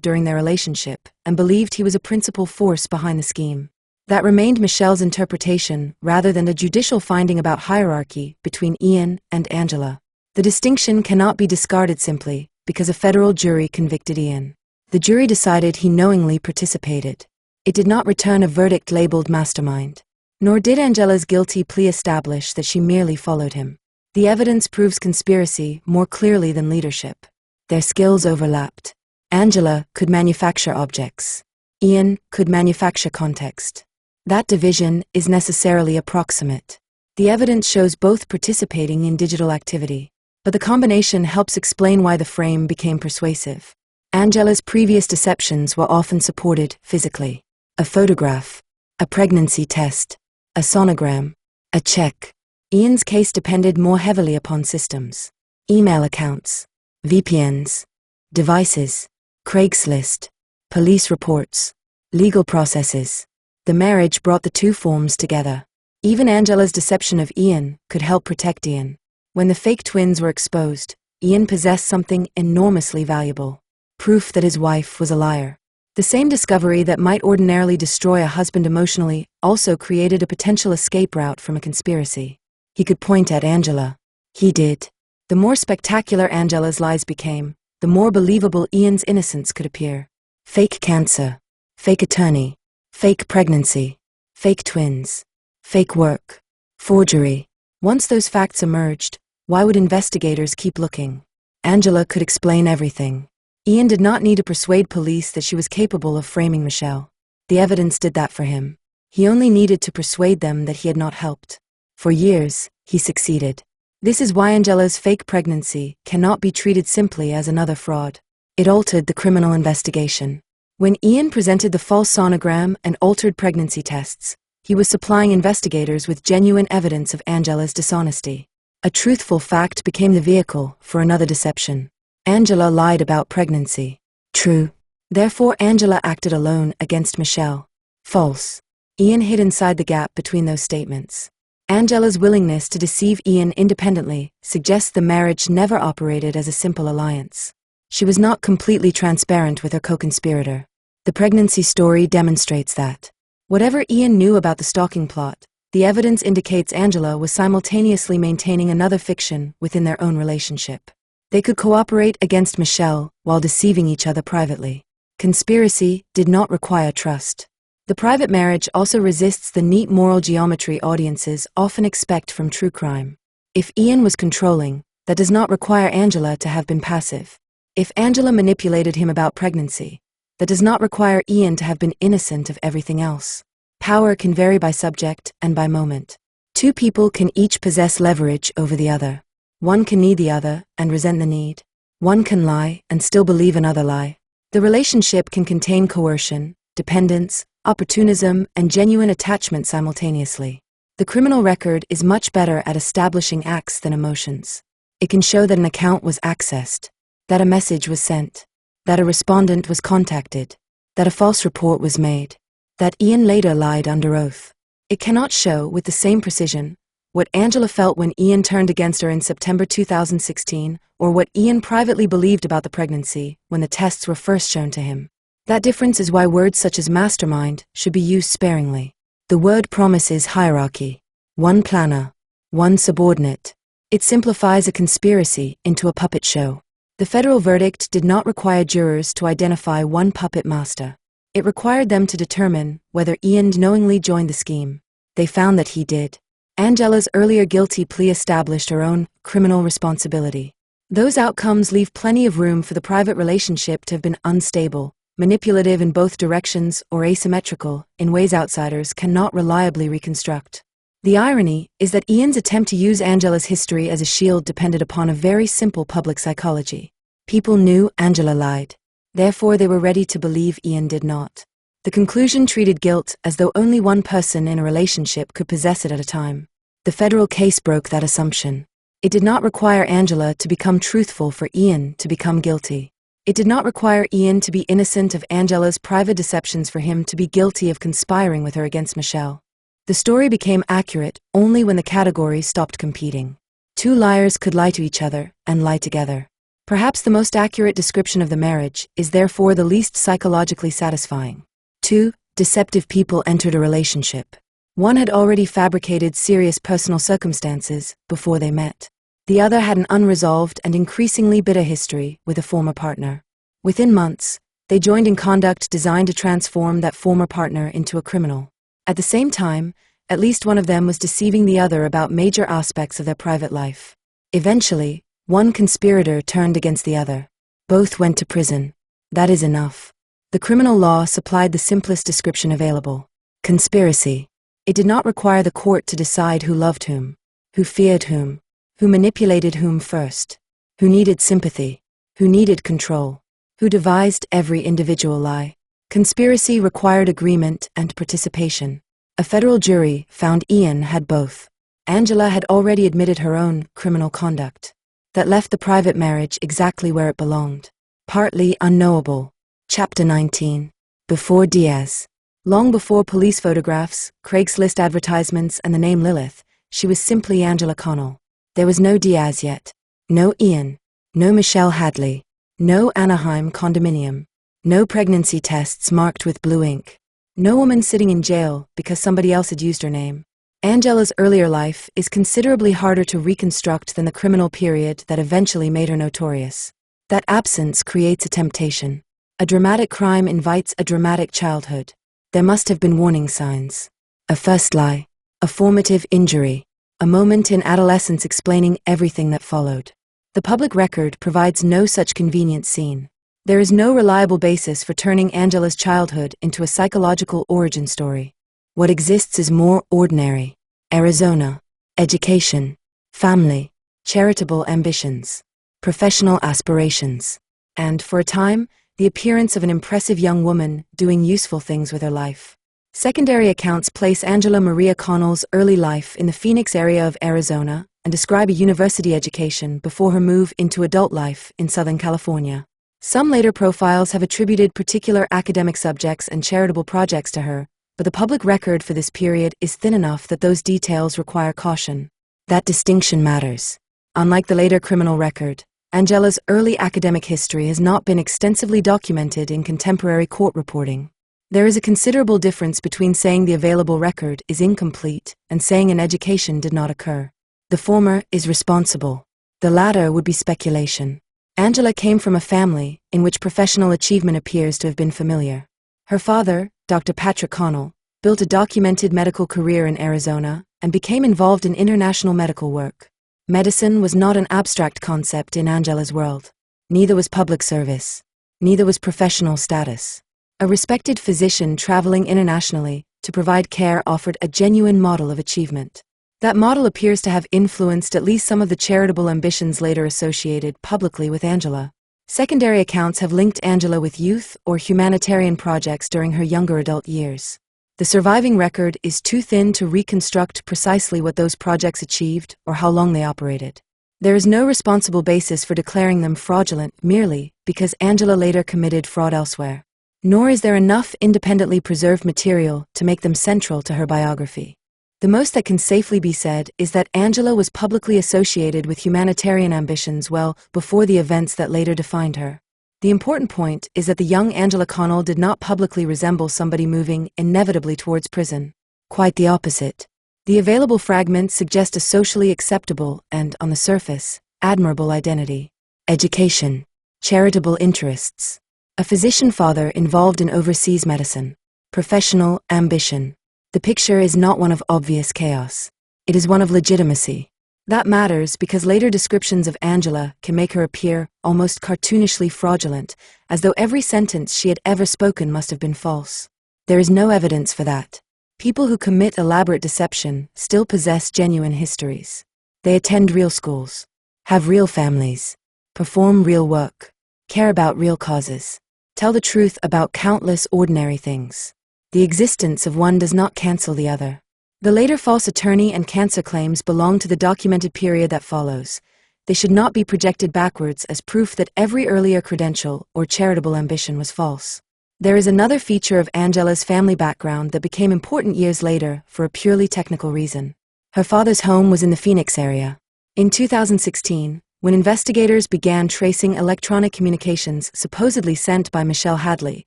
during their relationship, and believed he was a principal force behind the scheme. That remained Michelle's interpretation rather than a judicial finding about hierarchy between Ian and Angela. The distinction cannot be discarded simply because a federal jury convicted Ian. The jury decided he knowingly participated. It did not return a verdict labeled mastermind. Nor did Angela's guilty plea establish that she merely followed him. The evidence proves conspiracy more clearly than leadership. Their skills overlapped. Angela could manufacture objects. Ian could manufacture context. That division is necessarily approximate. The evidence shows both participating in digital activity, but the combination helps explain why the frame became persuasive. Angela's previous deceptions were often supported physically. A photograph, a pregnancy test, a sonogram, a check. Ian's case depended more heavily upon systems. Email accounts, VPNs, devices, Craigslist, police reports, legal processes. The marriage brought the two forms together. Even Angela's deception of Ian could help protect Ian. When the fake twins were exposed, Ian possessed something enormously valuable: proof that his wife was a liar. The same discovery that might ordinarily destroy a husband emotionally also created a potential escape route from a conspiracy. He could point at Angela. He did. The more spectacular Angela's lies became, the more believable Ian's innocence could appear. Fake cancer, fake attorney, fake pregnancy, fake twins, fake work, forgery. Once those facts emerged, why would investigators keep looking? Angela could explain everything. Ian did not need to persuade police that she was capable of framing Michelle. The evidence did that for him. He only needed to persuade them that he had not helped. For years, he succeeded. This is why Angela's fake pregnancy cannot be treated simply as another fraud. It altered the criminal investigation. When Ian presented the false sonogram and altered pregnancy tests, he was supplying investigators with genuine evidence of Angela's dishonesty. A truthful fact became the vehicle for another deception. Angela lied about pregnancy. True. Therefore, Angela acted alone against Michelle. False. Ian hid inside the gap between those statements. Angela's willingness to deceive Ian independently suggests the marriage never operated as a simple alliance. She was not completely transparent with her co-conspirator. The pregnancy story demonstrates that. Whatever Ian knew about the stalking plot, the evidence indicates Angela was simultaneously maintaining another fiction within their own relationship. They could cooperate against Michelle while deceiving each other privately. Conspiracy did not require trust. The private marriage also resists the neat moral geometry audiences often expect from true crime. If Ian was controlling, that does not require Angela to have been passive. If Angela manipulated him about pregnancy, that does not require Ian to have been innocent of everything else. Power can vary by subject and by moment. Two people can each possess leverage over the other. One can need the other and resent the need. One can lie and still believe another lie. The relationship can contain coercion, dependence, opportunism, and genuine attachment simultaneously. The criminal record is much better at establishing acts than emotions. It can show that an account was accessed, that a message was sent, that a respondent was contacted, that a false report was made, that Ian later lied under oath. It cannot show with the same precision what Angela felt when Ian turned against her in September 2016, or what Ian privately believed about the pregnancy when the tests were first shown to him. That difference is why words such as mastermind should be used sparingly. The word promises hierarchy. One planner, one subordinate. It simplifies a conspiracy into a puppet show. The federal verdict did not require jurors to identify one puppet master. It required them to determine whether Ian knowingly joined the scheme. They found that he did. Angela's earlier guilty plea established her own criminal responsibility. Those outcomes leave plenty of room for the private relationship to have been unstable, manipulative in both directions, or asymmetrical in ways outsiders cannot reliably reconstruct. The irony is that Ian's attempt to use Angela's history as a shield depended upon a very simple public psychology. People knew Angela lied. Therefore, they were ready to believe Ian did not. The conclusion treated guilt as though only one person in a relationship could possess it at a time. The federal case broke that assumption. It did not require Angela to become truthful for Ian to become guilty. It did not require Ian to be innocent of Angela's private deceptions for him to be guilty of conspiring with her against Michelle. The story became accurate only when the categories stopped competing. Two liars could lie to each other and lie together. Perhaps the most accurate description of the marriage is therefore the least psychologically satisfying. Two deceptive people entered a relationship. One had already fabricated serious personal circumstances before they met. The other had an unresolved and increasingly bitter history with a former partner. Within months, they joined in conduct designed to transform that former partner into a criminal. At the same time, at least one of them was deceiving the other about major aspects of their private life. Eventually, one conspirator turned against the other. Both went to prison. That is enough. The criminal law supplied the simplest description available. Conspiracy. It did not require the court to decide who loved whom, who feared whom, who manipulated whom first, who needed sympathy, who needed control, who devised every individual lie. Conspiracy required agreement and participation. A federal jury found Ian had both. Angela had already admitted her own criminal conduct. That left the private marriage exactly where it belonged. Partly unknowable. Chapter 19. Before Diaz. Long before police photographs, Craigslist advertisements, and the name Lilith, she was simply Angela Connell. There was no Diaz yet. No Ian. No Michelle Hadley. No Anaheim condominium. No pregnancy tests marked with blue ink. No woman sitting in jail because somebody else had used her name. Angela's earlier life is considerably harder to reconstruct than the criminal period that eventually made her notorious. That absence creates a temptation. A dramatic crime invites a dramatic childhood. There must have been warning signs. A first lie. A formative injury. A moment in adolescence explaining everything that followed. The public record provides no such convenient scene. There is no reliable basis for turning Angela's childhood into a psychological origin story. What exists is more ordinary. Arizona. Education. Family. Charitable ambitions. Professional aspirations. And, for a time, the appearance of an impressive young woman doing useful things with her life. Secondary accounts place Angela Maria Connell's early life in the Phoenix area of Arizona and describe a university education before her move into adult life in Southern California. Some later profiles have attributed particular academic subjects and charitable projects to her, but the public record for this period is thin enough that those details require caution. That distinction matters. Unlike the later criminal record, Angela's early academic history has not been extensively documented in contemporary court reporting. There is a considerable difference between saying the available record is incomplete and saying an education did not occur. The former is responsible. The latter would be speculation. Angela came from a family in which professional achievement appears to have been familiar. Her father, Dr. Patrick Connell, built a documented medical career in Arizona and became involved in international medical work. Medicine was not an abstract concept in Angela's world. Neither was public service. Neither was professional status. A respected physician traveling internationally to provide care offered a genuine model of achievement. That model appears to have influenced at least some of the charitable ambitions later associated publicly with Angela. Secondary accounts have linked Angela with youth or humanitarian projects during her younger adult years. The surviving record is too thin to reconstruct precisely what those projects achieved or how long they operated. There is no responsible basis for declaring them fraudulent merely because Angela later committed fraud elsewhere. Nor is there enough independently preserved material to make them central to her biography. The most that can safely be said is that Angela was publicly associated with humanitarian ambitions well before the events that later defined her. The important point is that the young Angela Connell did not publicly resemble somebody moving inevitably towards prison. Quite the opposite. The available fragments suggest a socially acceptable and, on the surface, admirable identity. Education. Charitable interests. A physician father involved in overseas medicine. Professional ambition. The picture is not one of obvious chaos. It is one of legitimacy. That matters because later descriptions of Angela can make her appear almost cartoonishly fraudulent, as though every sentence she had ever spoken must have been false. There is no evidence for that. People who commit elaborate deception still possess genuine histories. They attend real schools, have real families, perform real work, care about real causes, tell the truth about countless ordinary things. The existence of one does not cancel the other. The later false attorney and cancer claims belong to the documented period that follows. They should not be projected backwards as proof that every earlier credential or charitable ambition was false. There is another feature of Angela's family background that became important years later for a purely technical reason. Her father's home was in the Phoenix area. In 2016, when investigators began tracing electronic communications supposedly sent by Michelle Hadley,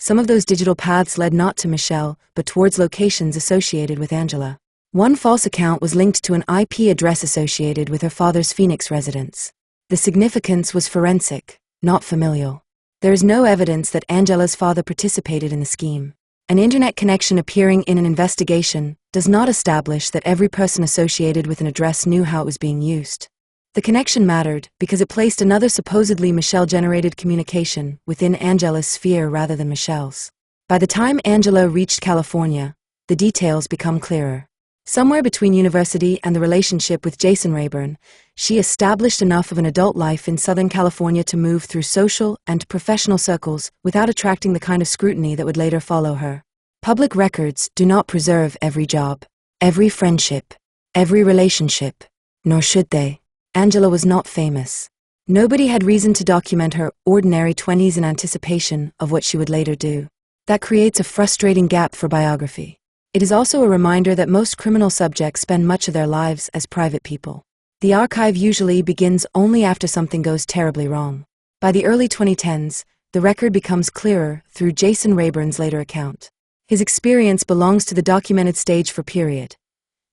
some of those digital paths led not to Michelle, but towards locations associated with Angela. One false account was linked to an IP address associated with her father's Phoenix residence. The significance was forensic, not familial. There is no evidence that Angela's father participated in the scheme. An internet connection appearing in an investigation does not establish that every person associated with an address knew how it was being used. The connection mattered because it placed another supposedly Michelle-generated communication within Angela's sphere rather than Michelle's. By the time Angela reached California, the details become clearer. Somewhere between university and the relationship with Jason Rayburn, she established enough of an adult life in Southern California to move through social and professional circles without attracting the kind of scrutiny that would later follow her. Public records do not preserve every job, every friendship, every relationship, nor should they. Angela was not famous. Nobody had reason to document her ordinary 20s in anticipation of what she would later do. That creates a frustrating gap for biography. It is also a reminder that most criminal subjects spend much of their lives as private people. The archive usually begins only after something goes terribly wrong. By the early 2010s, the record becomes clearer through Jason Rayburn's later account. His experience belongs to the documented stage for period.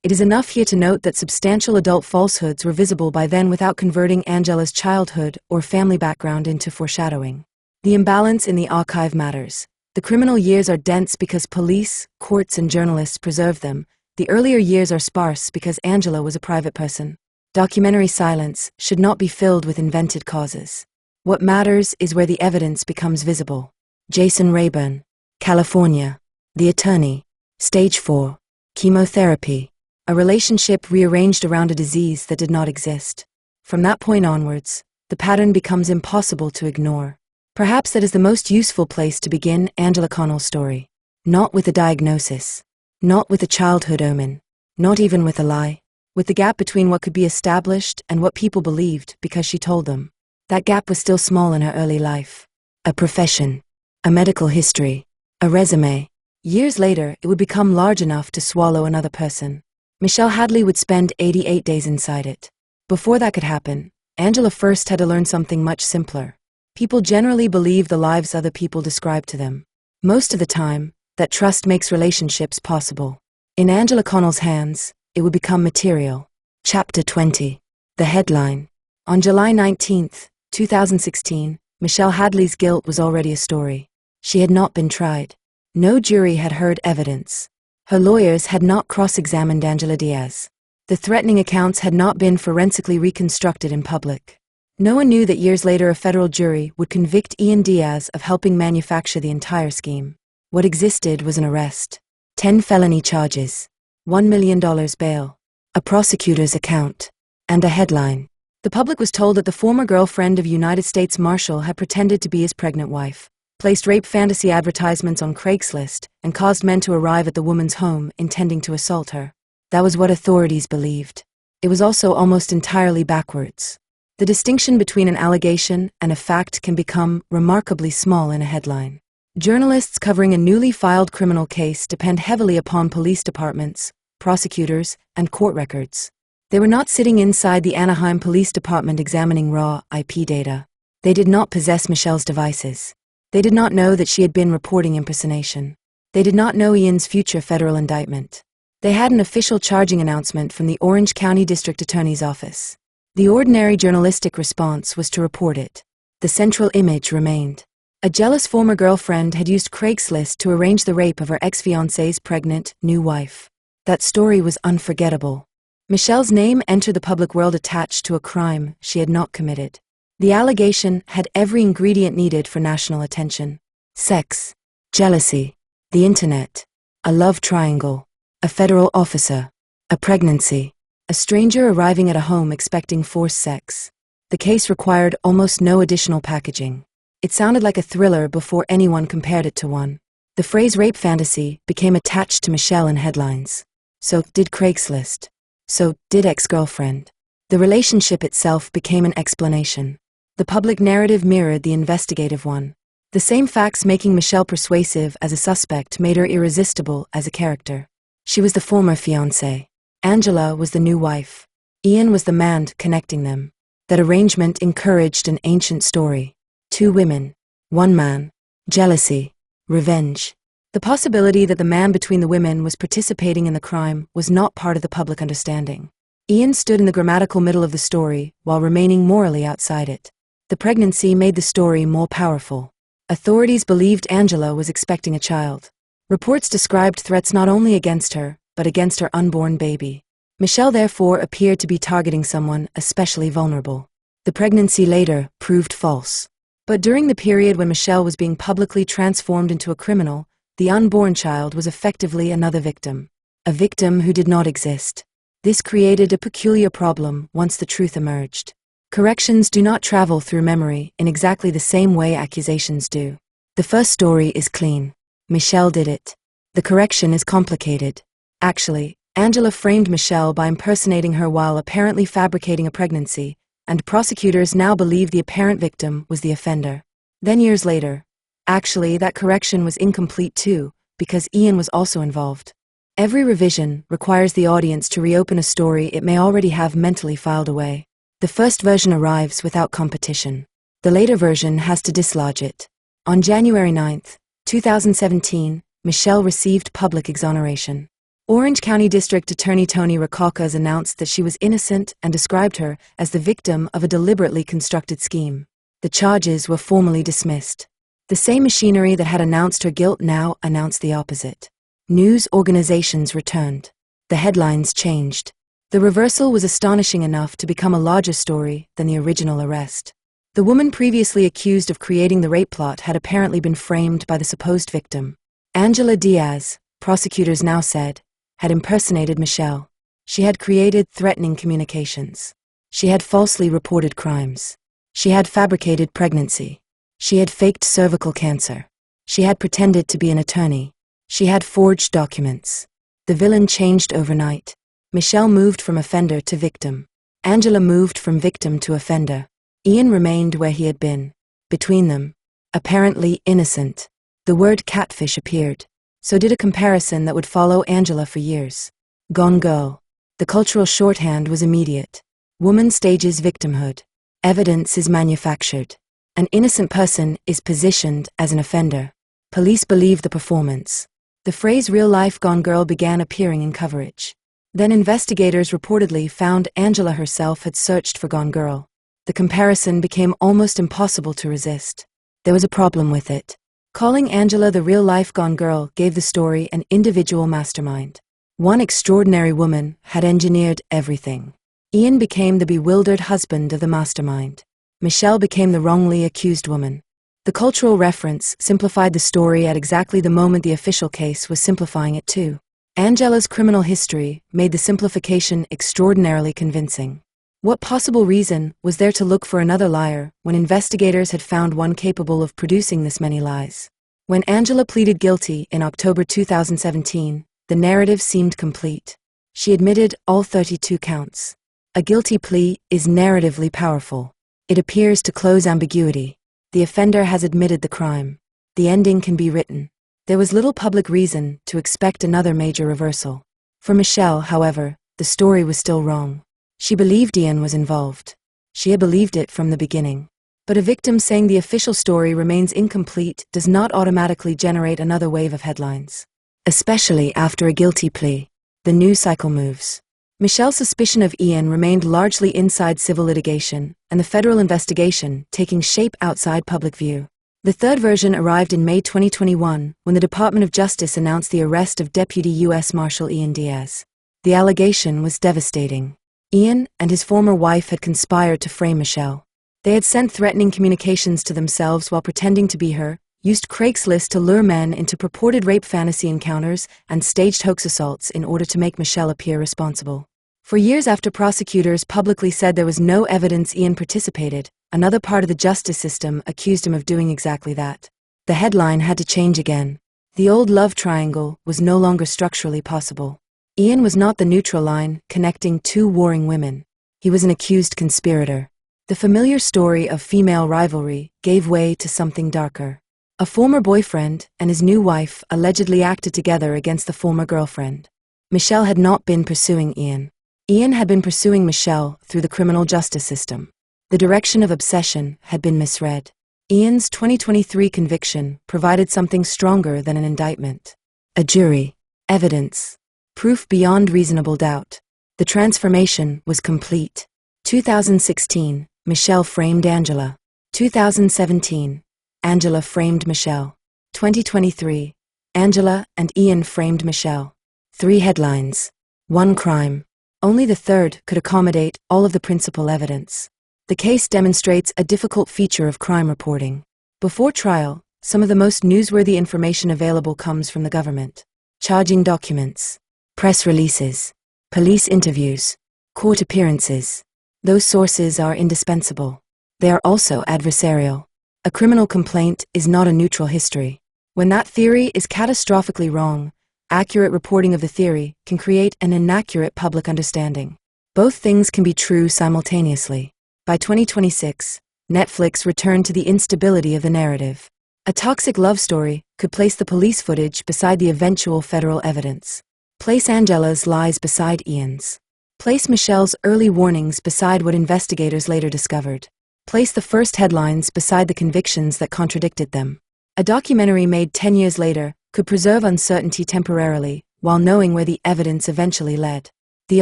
It is enough here to note that substantial adult falsehoods were visible by then without converting Angela's childhood or family background into foreshadowing. The imbalance in the archive matters. The criminal years are dense because police, courts, and journalists preserve them. The earlier years are sparse because Angela was a private person. Documentary silence should not be filled with invented causes. What matters is where the evidence becomes visible. Jason Rayburn, California. The attorney. Stage 4. Chemotherapy. A relationship rearranged around a disease that did not exist. From that point onwards, the pattern becomes impossible to ignore. Perhaps that is the most useful place to begin Angela Connell's story. Not with a diagnosis. Not with a childhood omen. Not even with a lie. With the gap between what could be established and what people believed because she told them. That gap was still small in her early life. A profession. A medical history. A resume. Years later, it would become large enough to swallow another person. Michelle Hadley would spend 88 days inside it. Before that could happen, Angela first had to learn something much simpler. People generally believe the lives other people describe to them. Most of the time, that trust makes relationships possible. In Angela Connell's hands, it would become material. Chapter 20. The headline. On July 19, 2016, Michelle Hadley's guilt was already a story. She had not been tried. No jury had heard evidence. Her lawyers had not cross-examined Angela Diaz. The threatening accounts had not been forensically reconstructed in public. No one knew that years later a federal jury would convict Ian Diaz of helping manufacture the entire scheme. What existed was an arrest. 10 felony charges. $1 million bail. A prosecutor's account. And a headline. The public was told that the former girlfriend of United States Marshal had pretended to be his pregnant wife, placed rape fantasy advertisements on Craigslist, and caused men to arrive at the woman's home intending to assault her. That was what authorities believed. It was also almost entirely backwards. The distinction between an allegation and a fact can become remarkably small in a headline. Journalists covering a newly filed criminal case depend heavily upon police departments, prosecutors, and court records. They were not sitting inside the Anaheim Police Department examining raw IP data. They did not possess Michelle's devices. They did not know that she had been reporting impersonation. They did not know Ian's future federal indictment. They had an official charging announcement from the Orange County District Attorney's Office. The ordinary journalistic response was to report it. The central image remained. A jealous former girlfriend had used Craigslist to arrange the rape of her ex-fiancé's pregnant, new wife. That story was unforgettable. Michelle's name entered the public world attached to a crime she had not committed. The allegation had every ingredient needed for national attention. Sex, jealousy, the internet, a love triangle, a federal officer, a pregnancy, a stranger arriving at a home expecting forced sex. The case required almost no additional packaging. It sounded like a thriller before anyone compared it to one. The phrase rape fantasy became attached to Michelle in headlines. So did Craigslist. So did ex-girlfriend. The relationship itself became an explanation. The public narrative mirrored the investigative one. The same facts making Michelle persuasive as a suspect made her irresistible as a character. She was the former fiancée. Angela was the new wife. Ian was the man connecting them. That arrangement encouraged an ancient story. 2 women. 1 man. Jealousy. Revenge. The possibility that the man between the women was participating in the crime was not part of the public understanding. Ian stood in the grammatical middle of the story while remaining morally outside it. The pregnancy made the story more powerful. Authorities believed Angela was expecting a child. Reports described threats not only against her, but against her unborn baby. Michelle therefore appeared to be targeting someone especially vulnerable. The pregnancy later proved false. But during the period when Michelle was being publicly transformed into a criminal, the unborn child was effectively another victim. A victim who did not exist. This created a peculiar problem once the truth emerged. Corrections do not travel through memory in exactly the same way accusations do. The first story is clean. Michelle did it. The correction is complicated. Actually, Angela framed Michelle by impersonating her while apparently fabricating a pregnancy, and prosecutors now believe the apparent victim was the offender. Then years later, actually that correction was incomplete too, because Ian was also involved. Every revision requires the audience to reopen a story it may already have mentally filed away. The first version arrives without competition. The later version has to dislodge it. On January 9, 2017, Michelle received public exoneration. Orange County District Attorney Tony Rackauckas announced that she was innocent and described her as the victim of a deliberately constructed scheme. The charges were formally dismissed. The same machinery that had announced her guilt now announced the opposite. News organizations returned. The headlines changed. The reversal was astonishing enough to become a larger story than the original arrest. The woman previously accused of creating the rape plot had apparently been framed by the supposed victim. Angela Diaz, prosecutors now said, had impersonated Michelle. She had created threatening communications. She had falsely reported crimes. She had fabricated pregnancy. She had faked cervical cancer. She had pretended to be an attorney. She had forged documents. The villain changed overnight. Michelle moved from offender to victim. Angela moved from victim to offender. Ian remained where he had been. Between them, apparently innocent, the word catfish appeared. So did a comparison that would follow Angela for years. Gone Girl. The cultural shorthand was immediate. Woman stages victimhood. Evidence is manufactured. An innocent person is positioned as an offender. Police believe the performance. The phrase real-life Gone Girl began appearing in coverage. Then investigators reportedly found Angela herself had searched for Gone Girl. The comparison became almost impossible to resist. There was a problem with it. Calling Angela the real-life Gone Girl gave the story an individual mastermind. One extraordinary woman had engineered everything. Ian became the bewildered husband of the mastermind. Michelle became the wrongly accused woman. The cultural reference simplified the story at exactly the moment the official case was simplifying it too. Angela's criminal history made the simplification extraordinarily convincing. What possible reason was there to look for another liar when investigators had found one capable of producing this many lies? When Angela pleaded guilty in October 2017, the narrative seemed complete. She admitted all 32 counts. A guilty plea is narratively powerful. It appears to close ambiguity. The offender has admitted the crime. The ending can be written. There was little public reason to expect another major reversal. For Michelle, however, the story was still wrong. She believed Ian was involved. She had believed it from the beginning. But a victim saying the official story remains incomplete does not automatically generate another wave of headlines. Especially after a guilty plea. The news cycle moves. Michelle's suspicion of Ian remained largely inside civil litigation, and the federal investigation taking shape outside public view. The third version arrived in May 2021, when the Department of Justice announced the arrest of Deputy U.S. Marshal Ian Diaz. The allegation was devastating. Ian and his former wife had conspired to frame Michelle. They had sent threatening communications to themselves while pretending to be her, used Craigslist to lure men into purported rape fantasy encounters, and staged hoax assaults in order to make Michelle appear responsible. For years after prosecutors publicly said there was no evidence Ian participated, another part of the justice system accused him of doing exactly that. The headline had to change again. The old love triangle was no longer structurally possible. Ian was not the neutral line connecting two warring women. He was an accused conspirator. The familiar story of female rivalry gave way to something darker. A former boyfriend and his new wife allegedly acted together against the former girlfriend. Michelle had not been pursuing Ian. Ian had been pursuing Michelle through the criminal justice system. The direction of obsession had been misread. Ian's 2023 conviction provided something stronger than an indictment. A jury. Evidence. Proof beyond reasonable doubt. The transformation was complete. 2016, Michelle framed Angela. 2017, Angela framed Michelle. 2023, Angela and Ian framed Michelle. 3 headlines. 1 crime. Only the third could accommodate all of the principal evidence. The case demonstrates a difficult feature of crime reporting. Before trial, some of the most newsworthy information available comes from the government. Charging documents, press releases, police interviews, court appearances. Those sources are indispensable. They are also adversarial. A criminal complaint is not a neutral history. When that theory is catastrophically wrong, accurate reporting of the theory can create an inaccurate public understanding. Both things can be true simultaneously. By 2026, Netflix returned to the instability of the narrative. A toxic love story could place the police footage beside the eventual federal evidence. Place Angela's lies beside Ian's. Place Michelle's early warnings beside what investigators later discovered. Place the first headlines beside the convictions that contradicted them. A documentary made 10 years later could preserve uncertainty temporarily, while knowing where the evidence eventually led. The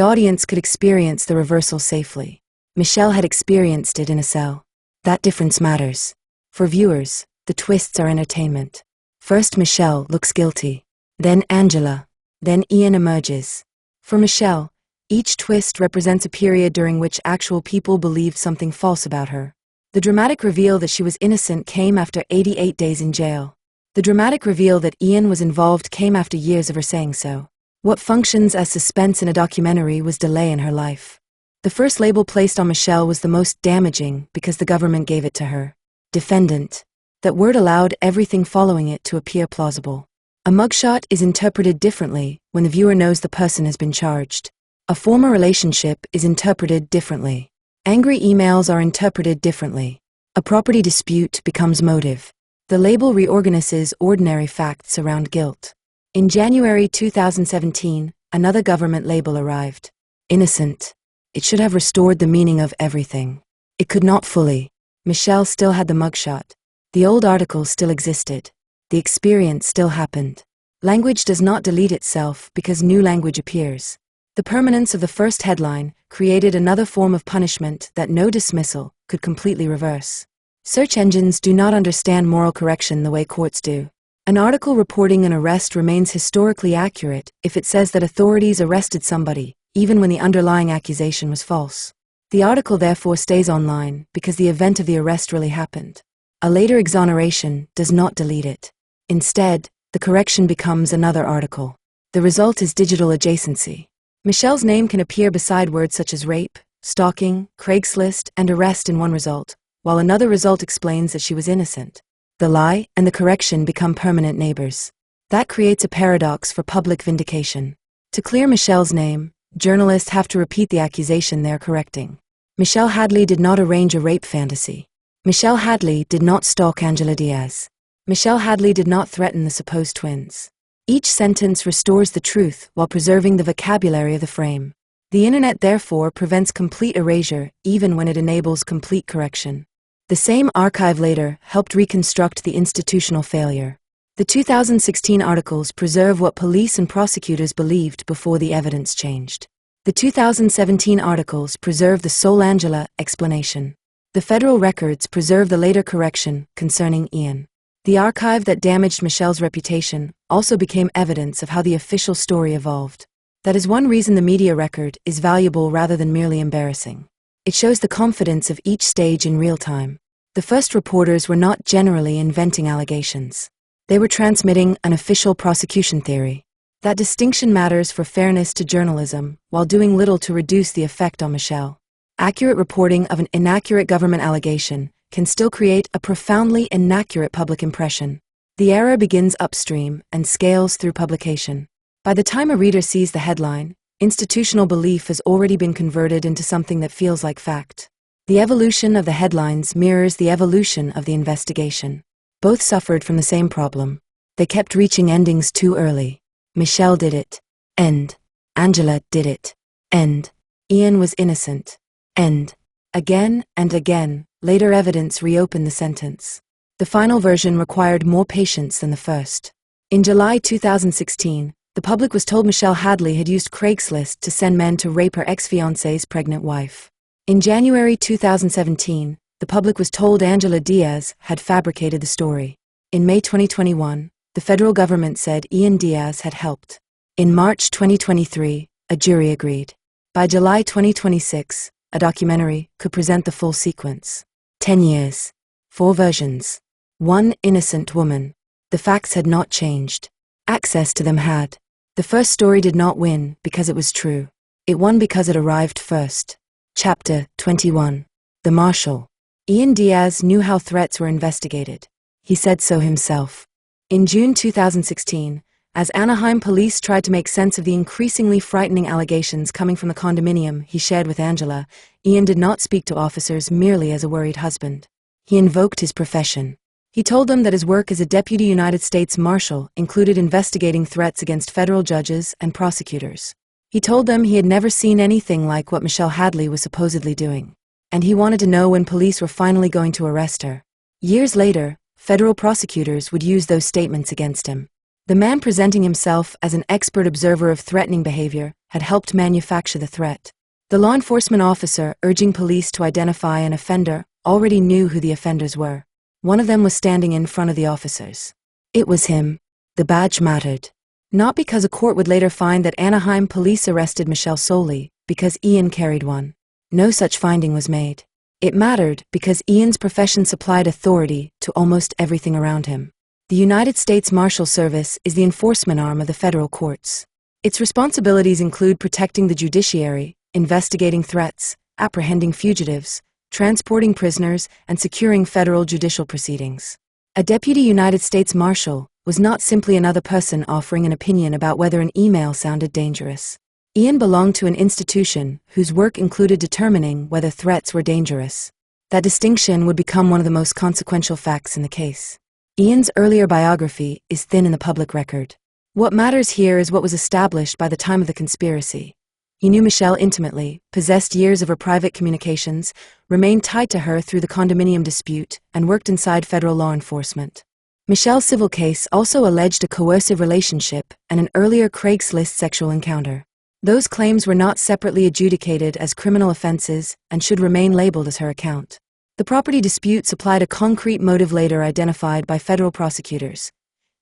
audience could experience the reversal safely. Michelle had experienced it in a cell. That difference matters. For viewers, the twists are entertainment. First Michelle looks guilty. Then Angela. Then Ian emerges. For Michelle, each twist represents a period during which actual people believed something false about her. The dramatic reveal that she was innocent came after 88 days in jail. The dramatic reveal that Ian was involved came after years of her saying so. What functions as suspense in a documentary was delay in her life. The first label placed on Michelle was the most damaging because the government gave it to her. Defendant. That word allowed everything following it to appear plausible. A mugshot is interpreted differently when the viewer knows the person has been charged. A former relationship is interpreted differently. Angry emails are interpreted differently. A property dispute becomes motive. The label reorganizes ordinary facts around guilt. In January 2017, another government label arrived. Innocent. It should have restored the meaning of everything. It could not fully. Michelle still had the mugshot. The old article still existed. The experience still happened. Language does not delete itself because new language appears. The permanence of the first headline created another form of punishment that no dismissal could completely reverse. Search engines do not understand moral correction the way courts do. An article reporting an arrest remains historically accurate if it says that authorities arrested somebody, even when the underlying accusation was false. The article therefore stays online because the event of the arrest really happened. A later exoneration does not delete it. Instead, the correction becomes another article. The result is digital adjacency. Michelle's name can appear beside words such as rape, stalking, Craigslist, and arrest in one result, while another result explains that she was innocent. The lie and the correction become permanent neighbors. That creates a paradox for public vindication. To clear Michelle's name, journalists have to repeat the accusation they're correcting. Michelle Hadley did not arrange a rape fantasy. Michelle Hadley did not stalk Angela Diaz. Michelle Hadley did not threaten the supposed twins. Each sentence restores the truth while preserving the vocabulary of the frame. The internet therefore prevents complete erasure even when it enables complete correction. The same archive later helped reconstruct the institutional failure. The 2016 articles preserve what police and prosecutors believed before the evidence changed. The 2017 articles preserve the sole Angela explanation. The federal records preserve the later correction concerning Ian. The archive that damaged Michelle's reputation also became evidence of how the official story evolved. That is one reason the media record is valuable rather than merely embarrassing. It shows the confidence of each stage in real time. The first reporters were not generally inventing allegations. They were transmitting an official prosecution theory. That distinction matters for fairness to journalism, while doing little to reduce the effect on Michelle. Accurate reporting of an inaccurate government allegation can still create a profoundly inaccurate public impression. The error begins upstream and scales through publication. By the time a reader sees the headline, institutional belief has already been converted into something that feels like fact. The evolution of the headlines mirrors the evolution of the investigation. Both suffered from the same problem. They kept reaching endings too early. Michelle did it. End. Angela did it. End. Ian was innocent. End. Again and again, later evidence reopened the sentence. The final version required more patience than the first. In July 2016, the public was told Michelle Hadley had used Craigslist to send men to rape her ex-fiancé's pregnant wife. In January 2017, the public was told Angela Diaz had fabricated the story. In May 2021, the federal government said Ian Diaz had helped. In March 2023, a jury agreed. By July 2026, a documentary could present the full sequence. 10 years. 4 versions. One innocent woman. The facts had not changed. Access to them had. The first story did not win because it was true. It won because it arrived first. Chapter 21. The Marshal. Ian Diaz knew how threats were investigated. He said so himself. In June 2016, as Anaheim police tried to make sense of the increasingly frightening allegations coming from the condominium he shared with Angela, Ian did not speak to officers merely as a worried husband. He invoked his profession. He told them that his work as a deputy United States Marshal included investigating threats against federal judges and prosecutors. He told them he had never seen anything like what Michelle Hadley was supposedly doing. And he wanted to know when police were finally going to arrest her. Years later, federal prosecutors would use those statements against him. The man presenting himself as an expert observer of threatening behavior had helped manufacture the threat. The law enforcement officer urging police to identify an offender already knew who the offenders were. One of them was standing in front of the officers. It was him. The badge mattered. Not because a court would later find that Anaheim police arrested Michelle solely because Ian carried one. No such finding was made. It mattered because Ian's profession supplied authority to almost everything around him. The United States Marshal Service is the enforcement arm of the federal courts. Its responsibilities include protecting the judiciary, investigating threats, apprehending fugitives, transporting prisoners, and securing federal judicial proceedings. A deputy United States Marshal was not simply another person offering an opinion about whether an email sounded dangerous. Ian belonged to an institution whose work included determining whether threats were dangerous. That distinction would become one of the most consequential facts in the case. Ian's earlier biography is thin in the public record. What matters here is what was established by the time of the conspiracy. He knew Michelle intimately, possessed years of her private communications, remained tied to her through the condominium dispute, and worked inside federal law enforcement. Michelle's civil case also alleged a coercive relationship and an earlier Craigslist sexual encounter. Those claims were not separately adjudicated as criminal offenses and should remain labeled as her account. The property dispute supplied a concrete motive later identified by federal prosecutors.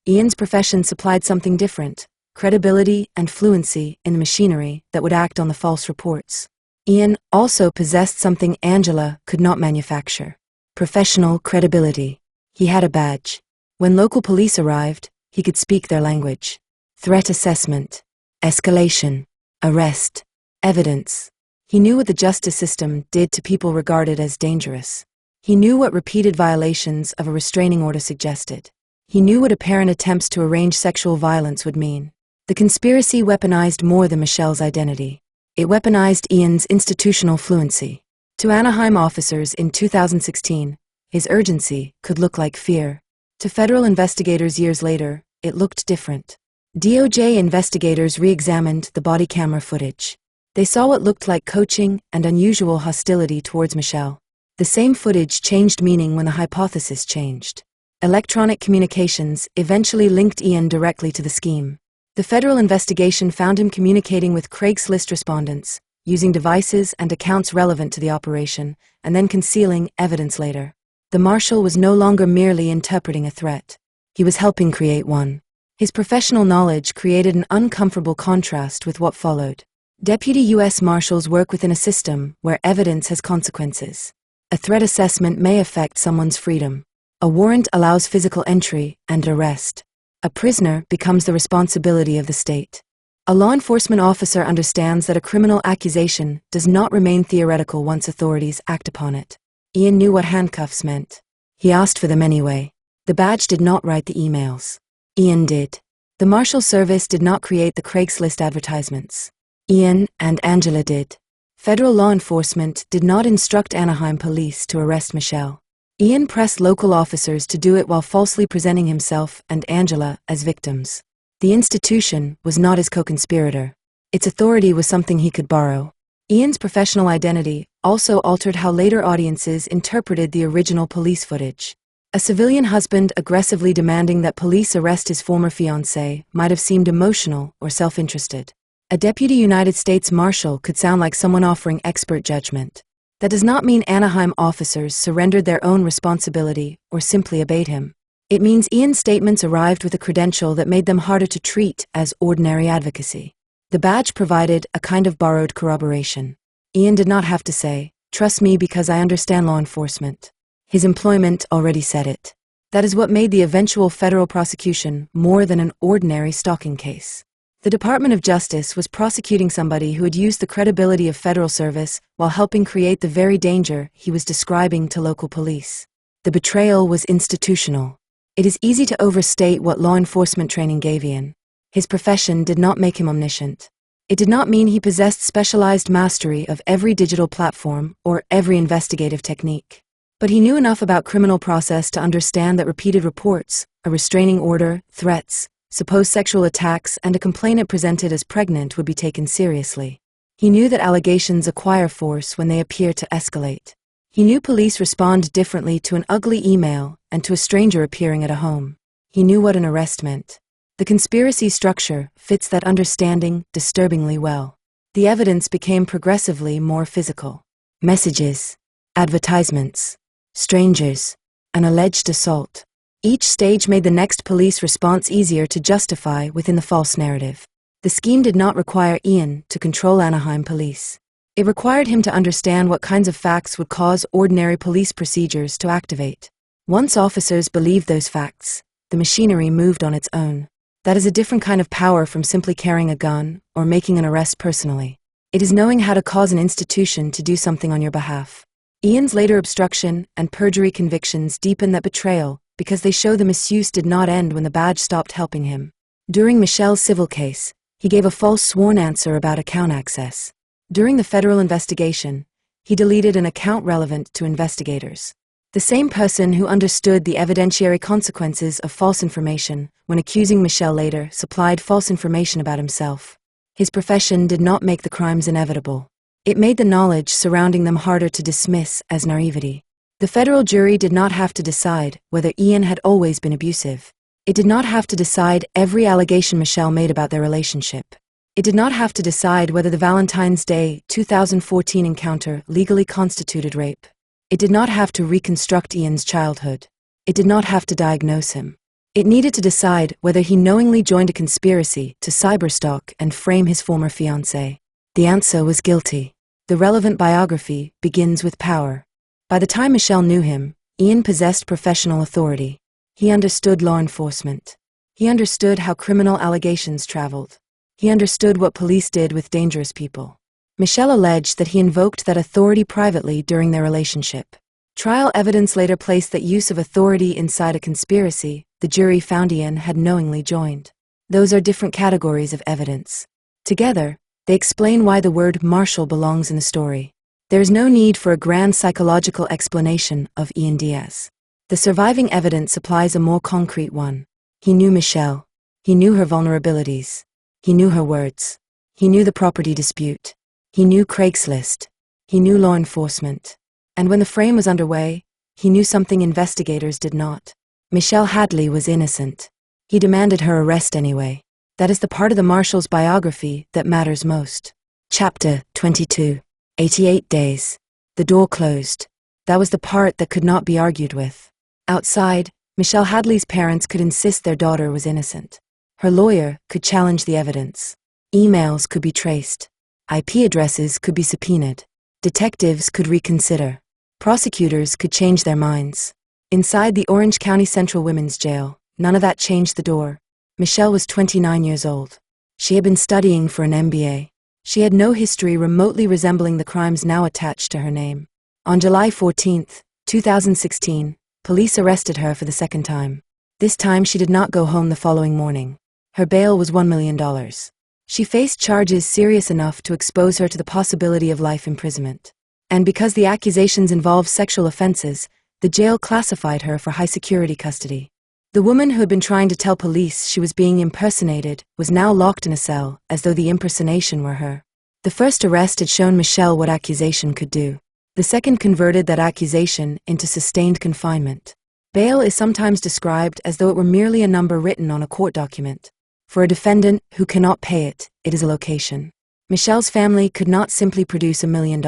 Ian's profession supplied something different: credibility and fluency in the machinery that would act on the false reports. Ian also possessed something Angela could not manufacture: professional credibility. He had a badge. When local police arrived, he could speak their language. Threat assessment, escalation, arrest, evidence. He knew what the justice system did to people regarded as dangerous. He knew what repeated violations of a restraining order suggested. He knew what apparent attempts to arrange sexual violence would mean. The conspiracy weaponized more than Michelle's identity. It weaponized Ian's institutional fluency. To Anaheim officers in 2016, his urgency could look like fear. To federal investigators years later, it looked different. DOJ investigators re-examined the body camera footage. They saw what looked like coaching and unusual hostility towards Michelle. The same footage changed meaning when the hypothesis changed. Electronic communications eventually linked Ian directly to the scheme. The federal investigation found him communicating with Craigslist respondents, using devices and accounts relevant to the operation, and then concealing evidence later. The Marshal was no longer merely interpreting a threat. He was helping create one. His professional knowledge created an uncomfortable contrast with what followed. Deputy U.S. Marshals work within a system where evidence has consequences. A threat assessment may affect someone's freedom. A warrant allows physical entry and arrest. A prisoner becomes the responsibility of the state. A law enforcement officer understands that a criminal accusation does not remain theoretical once authorities act upon it. Ian knew what handcuffs meant. He asked for them anyway. The badge did not write the emails. Ian did. The Marshal Service did not create the Craigslist advertisements. Ian and Angela did. Federal law enforcement did not instruct Anaheim police to arrest Michelle. Ian pressed local officers to do it while falsely presenting himself and Angela as victims. The institution was not his co-conspirator. Its authority was something he could borrow. Ian's professional identity also altered how later audiences interpreted the original police footage. A civilian husband aggressively demanding that police arrest his former fiancée might have seemed emotional or self-interested. A deputy United States Marshal could sound like someone offering expert judgment. That does not mean Anaheim officers surrendered their own responsibility or simply obeyed him. It means Ian's statements arrived with a credential that made them harder to treat as ordinary advocacy. The badge provided a kind of borrowed corroboration. Ian did not have to say, "Trust me because I understand law enforcement." His employment already said it. That is what made the eventual federal prosecution more than an ordinary stalking case. The Department of Justice was prosecuting somebody who had used the credibility of federal service while helping create the very danger he was describing to local police. The betrayal was institutional. It is easy to overstate what law enforcement training gave Ian. His profession did not make him omniscient. It did not mean he possessed specialized mastery of every digital platform or every investigative technique. But he knew enough about criminal process to understand that repeated reports, a restraining order, threats, supposed sexual attacks, and a complainant presented as pregnant would be taken seriously. He knew that allegations acquire force when they appear to escalate. He knew police respond differently to an ugly email and to a stranger appearing at a home. He knew what an arrest meant. The conspiracy structure fits that understanding disturbingly well. The evidence became progressively more physical. Messages, advertisements, strangers, an alleged assault. Each stage made the next police response easier to justify within the false narrative. The scheme did not require Ian to control Anaheim police. It required him to understand what kinds of facts would cause ordinary police procedures to activate. Once officers believed those facts, the machinery moved on its own. That is a different kind of power from simply carrying a gun or making an arrest personally. It is knowing how to cause an institution to do something on your behalf. Ian's later obstruction and perjury convictions deepen that betrayal because they show the misuse did not end when the badge stopped helping him. During Michelle's civil case, he gave a false sworn answer about account access. During the federal investigation, he deleted an account relevant to investigators. The same person who understood the evidentiary consequences of false information when accusing Michelle later supplied false information about himself. His profession did not make the crimes inevitable. It made the knowledge surrounding them harder to dismiss as naivety. The federal jury did not have to decide whether Ian had always been abusive. It did not have to decide every allegation Michelle made about their relationship. It did not have to decide whether the Valentine's Day 2014 encounter legally constituted rape. It did not have to reconstruct Ian's childhood. It did not have to diagnose him. It needed to decide whether he knowingly joined a conspiracy to cyberstalk and frame his former fiancée. The answer was guilty. The relevant biography begins with power. By the time Michelle knew him, Ian possessed professional authority. He understood law enforcement. He understood how criminal allegations traveled. He understood what police did with dangerous people. Michelle alleged that he invoked that authority privately during their relationship. Trial evidence later placed that use of authority inside a conspiracy the jury found Ian had knowingly joined. Those are different categories of evidence. Together, they explain why the word Marshall belongs in the story. There is no need for a grand psychological explanation of Ian Diaz. The surviving evidence supplies a more concrete one. He knew Michelle. He knew her vulnerabilities. He knew her words. He knew the property dispute. He knew Craigslist. He knew law enforcement. And when the frame was underway, he knew something investigators did not. Michelle Hadley was innocent. He demanded her arrest anyway. That is the part of the Marshall's biography that matters most. Chapter 22. 88 days. The door closed. That was the part that could not be argued with. Outside, Michelle Hadley's parents could insist their daughter was innocent. Her lawyer could challenge the evidence. Emails could be traced. IP addresses could be subpoenaed. Detectives could reconsider. Prosecutors could change their minds. Inside the Orange County Central Women's Jail, none of that changed the door. Michelle was 29 years old. She had been studying for an MBA. She had no history remotely resembling the crimes now attached to her name. On July 14, 2016, police arrested her for the second time. This time she did not go home the following morning. Her bail was $1 million. She faced charges serious enough to expose her to the possibility of life imprisonment. And because the accusations involved sexual offenses, the jail classified her for high-security custody. The woman who had been trying to tell police she was being impersonated was now locked in a cell as though the impersonation were her. The first arrest had shown Michelle what accusation could do. The second converted that accusation into sustained confinement. Bail is sometimes described as though it were merely a number written on a court document. For a defendant who cannot pay it, it is a location. Michelle's family could not simply produce $1 million.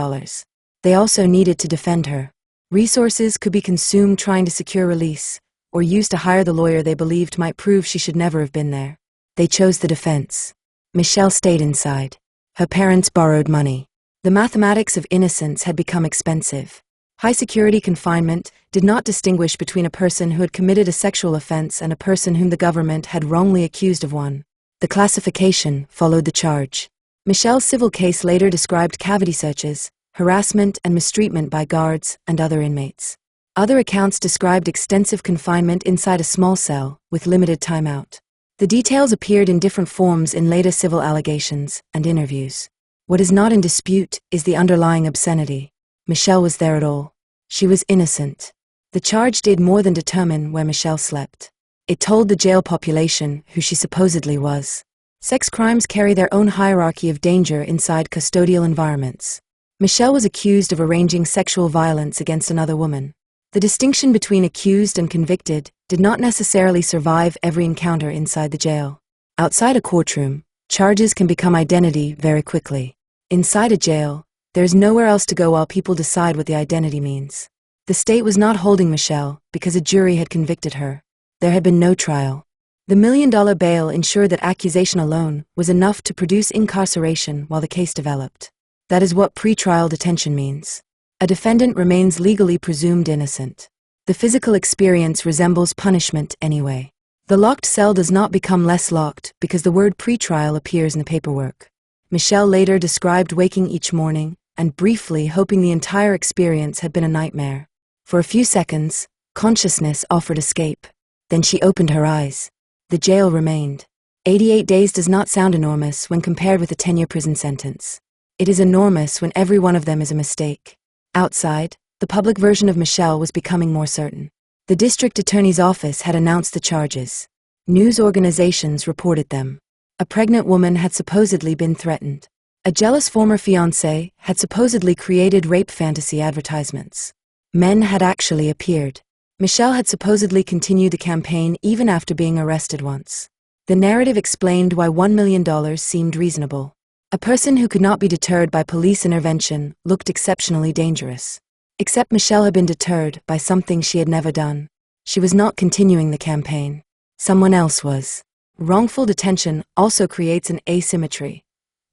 They also needed to defend her. Resources could be consumed trying to secure release, or used to hire the lawyer they believed might prove she should never have been there. They chose the defense. Michelle stayed inside. Her parents borrowed money. The mathematics of innocence had become expensive. High-security confinement did not distinguish between a person who had committed a sexual offense and a person whom the government had wrongly accused of one. The classification followed the charge. Michelle's civil case later described cavity searches, harassment and mistreatment by guards and other inmates. Other accounts described extensive confinement inside a small cell, with limited time out. The details appeared in different forms in later civil allegations and interviews. What is not in dispute is the underlying obscenity. Michelle was there at all. She was innocent. The charge did more than determine where Michelle slept. It told the jail population who she supposedly was. Sex crimes carry their own hierarchy of danger inside custodial environments. Michelle was accused of arranging sexual violence against another woman. The distinction between accused and convicted did not necessarily survive every encounter inside the jail. Outside a courtroom, charges can become identity very quickly. Inside a jail, there is nowhere else to go while people decide what the identity means. The state was not holding Michelle because a jury had convicted her. There had been no trial. The $1 million bail ensured that accusation alone was enough to produce incarceration while the case developed. That is what pretrial detention means. A defendant remains legally presumed innocent. The physical experience resembles punishment anyway. The locked cell does not become less locked because the word pretrial appears in the paperwork. Michelle later described waking each morning and briefly hoping the entire experience had been a nightmare. For a few seconds, consciousness offered escape. Then she opened her eyes. The jail remained. 88 days does not sound enormous when compared with a 10-year prison sentence. It is enormous when every one of them is a mistake. Outside, the public version of Michelle was becoming more certain. The district attorney's office had announced the charges. News organizations reported them. A pregnant woman had supposedly been threatened. A jealous former fiancé had supposedly created rape fantasy advertisements. Men had actually appeared. Michelle had supposedly continued the campaign even after being arrested once. The narrative explained why $1 million seemed reasonable. A person who could not be deterred by police intervention looked exceptionally dangerous. Except Michelle had been deterred by something she had never done. She was not continuing the campaign. Someone else was. Wrongful detention also creates an asymmetry.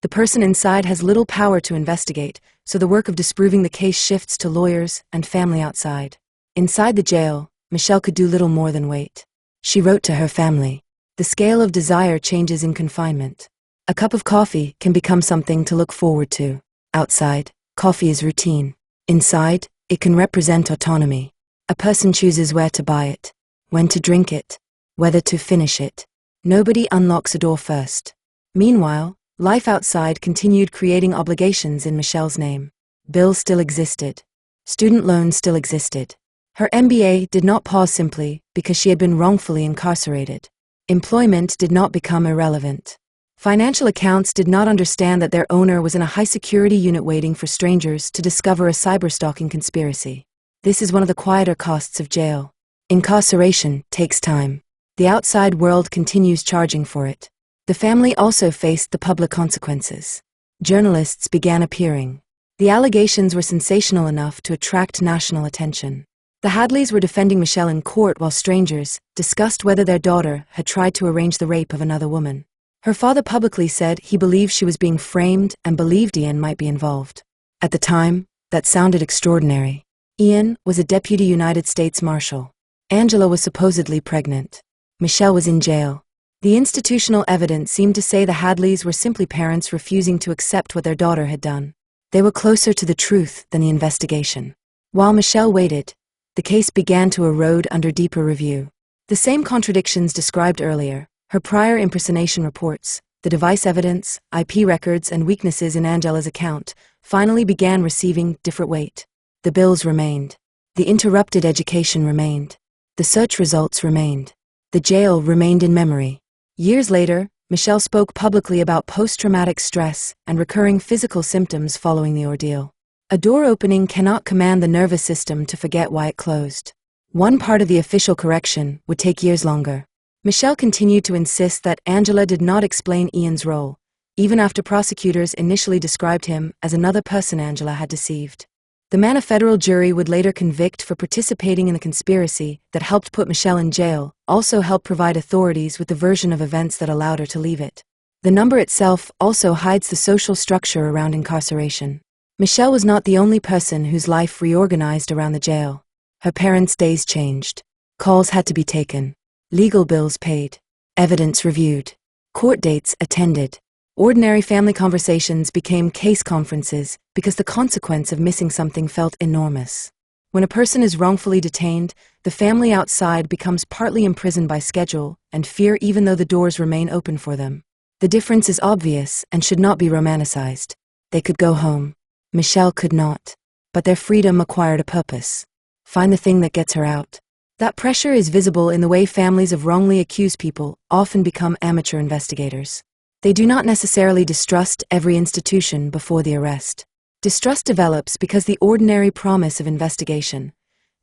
The person inside has little power to investigate, so the work of disproving the case shifts to lawyers and family outside. Inside the jail, Michelle could do little more than wait. She wrote to her family. The scale of desire changes in confinement. A cup of coffee can become something to look forward to. Outside, coffee is routine. Inside, it can represent autonomy. A person chooses where to buy it, when to drink it, whether to finish it. Nobody unlocks a door first. Meanwhile, life outside continued creating obligations in Michelle's name. Bills still existed. Student loans still existed. Her MBA did not pause simply because she had been wrongfully incarcerated. Employment did not become irrelevant. Financial accounts did not understand that their owner was in a high-security unit waiting for strangers to discover a cyberstalking conspiracy. This is one of the quieter costs of jail. Incarceration takes time. The outside world continues charging for it. The family also faced the public consequences. Journalists began appearing. The allegations were sensational enough to attract national attention. The Hadleys were defending Michelle in court while strangers discussed whether their daughter had tried to arrange the rape of another woman. Her father publicly said he believed she was being framed and believed Ian might be involved. At the time, that sounded extraordinary. Ian was a deputy United States Marshal. Angela was supposedly pregnant. Michelle was in jail. The institutional evidence seemed to say the Hadleys were simply parents refusing to accept what their daughter had done. They were closer to the truth than the investigation. While Michelle waited, the case began to erode under deeper review. The same contradictions described earlier, her prior impersonation reports, the device evidence, IP records, and weaknesses in Angela's account, finally began receiving different weight. The bills remained. The interrupted education remained. The search results remained. The jail remained in memory. Years later, Michelle spoke publicly about post-traumatic stress and recurring physical symptoms following the ordeal. A door opening cannot command the nervous system to forget why it closed. One part of the official correction would take years longer. Michelle continued to insist that Angela did not explain Ian's role, even after prosecutors initially described him as another person Angela had deceived. The man a federal jury would later convict for participating in the conspiracy that helped put Michelle in jail also helped provide authorities with the version of events that allowed her to leave it. The number itself also hides the social structure around incarceration. Michelle was not the only person whose life reorganized around the jail. Her parents' days changed. Calls had to be taken. Legal bills paid. Evidence reviewed. Court dates attended. Ordinary family conversations became case conferences because the consequence of missing something felt enormous. When a person is wrongfully detained, the family outside becomes partly imprisoned by schedule and fear even though the doors remain open for them. The difference is obvious and should not be romanticized. They could go home. Michelle could not. But their freedom acquired a purpose. Find the thing that gets her out. That pressure is visible in the way families of wrongly accused people often become amateur investigators. They do not necessarily distrust every institution before the arrest. Distrust develops because the ordinary promise of investigation,